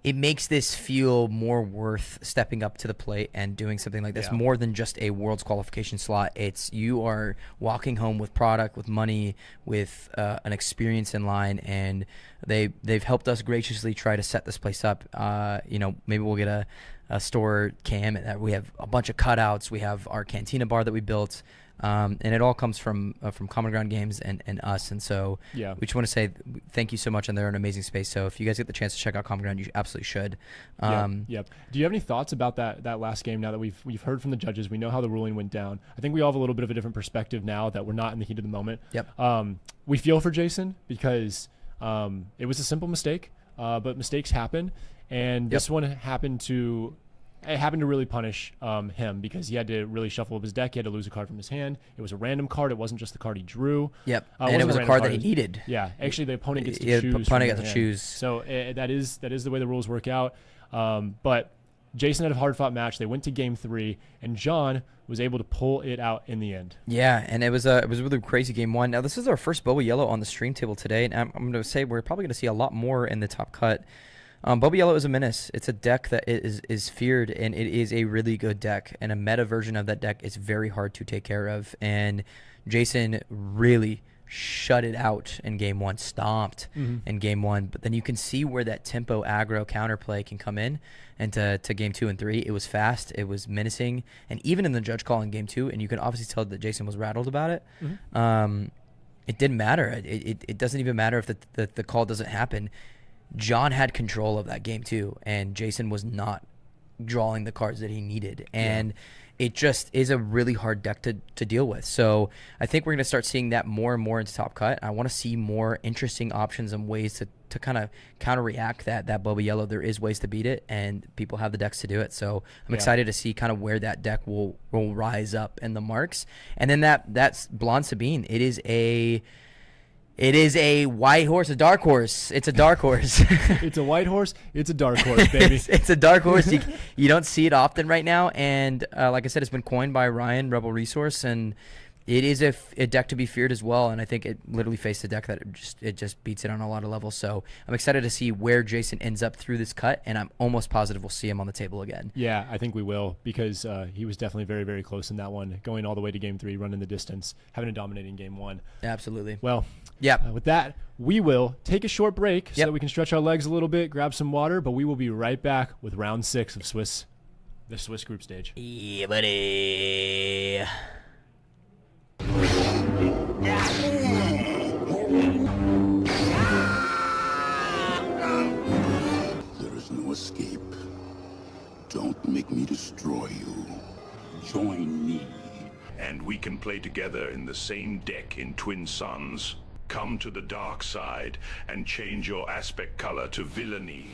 it makes this feel more worth stepping up to the plate and doing something like this, more than just a Worlds qualification slot. It's you are walking home with product, with money, with an experience in line, and they've helped us graciously try to set this place up. You know, maybe we'll get a store cam. We have a bunch of cutouts. We have our cantina bar that we built. And it all comes from Common Ground Games and us. And so we just want to say thank you so much, and they're an amazing space. So if you guys get the chance to check out Common Ground, you absolutely should. Yep. Do you have any thoughts about that last game now that we've heard from the judges? We know how the ruling went down. I think we all have a little bit of a different perspective now that we're not in the heat of the moment. Yep. We feel for Jason because it was a simple mistake, but mistakes happen. And this one happened to really punish him because he had to really shuffle up his deck. He had to lose a card from his hand. It was a random card. It wasn't just the card he drew. Yep. And it was a card that he needed. Yeah. Actually, the opponent gets to choose. The opponent gets to choose. So that is the way the rules work out. But Jason had a hard-fought match. They went to Game 3, and John was able to pull it out in the end. Yeah, and it was a really crazy Game 1. Now, this is our first Boba Yellow on the stream table today, and I'm going to say we're probably going to see a lot more in the top cut. Boba Yellow is a menace. It's a deck that is feared, and it is a really good deck. And a meta version of that deck is very hard to take care of. And Jason really shut it out in Game 1, stomped in Game 1. But then you can see where that tempo aggro counterplay can come in. And to Game 2 and 3, it was fast, it was menacing. And even in the judge call in Game 2, and you can obviously tell that Jason was rattled about it. It didn't matter. It doesn't even matter if the call doesn't happen. John had control of that game too, and Jason was not drawing the cards that he needed. And it just is a really hard deck to deal with. So I think we're going to start seeing that more and more into Top Cut. I want to see more interesting options and ways to kind of counter-react that Boba Yellow. There is ways to beat it, and people have the decks to do it. So I'm excited to see kind of where that deck will rise up in the marks. And then that's Blonde Sabine. It is a white horse, a dark horse. It's a dark horse. It's a white horse. It's a dark horse, baby. It's a dark horse. You don't see it often right now. And like I said, it's been coined by Ryan, Rebel Resource, and it is a deck to be feared as well. And I think it literally faced a deck that it just beats it on a lot of levels. So I'm excited to see where Jason ends up through this cut, and I'm almost positive we'll see him on the table again. Yeah, I think we will, because he was definitely very, very close in that one, going all the way to game 3, running the distance, having a dominating game 1. Absolutely. Well, yeah. With that, we will take a short break so that we can stretch our legs a little bit, grab some water, but we will be right back with round 6 of the Swiss group stage. Yeah, buddy. There is no escape. Don't make me destroy you. Join me. And we can play together in the same deck in Twin Suns. Come to the dark side and change your aspect color to villainy.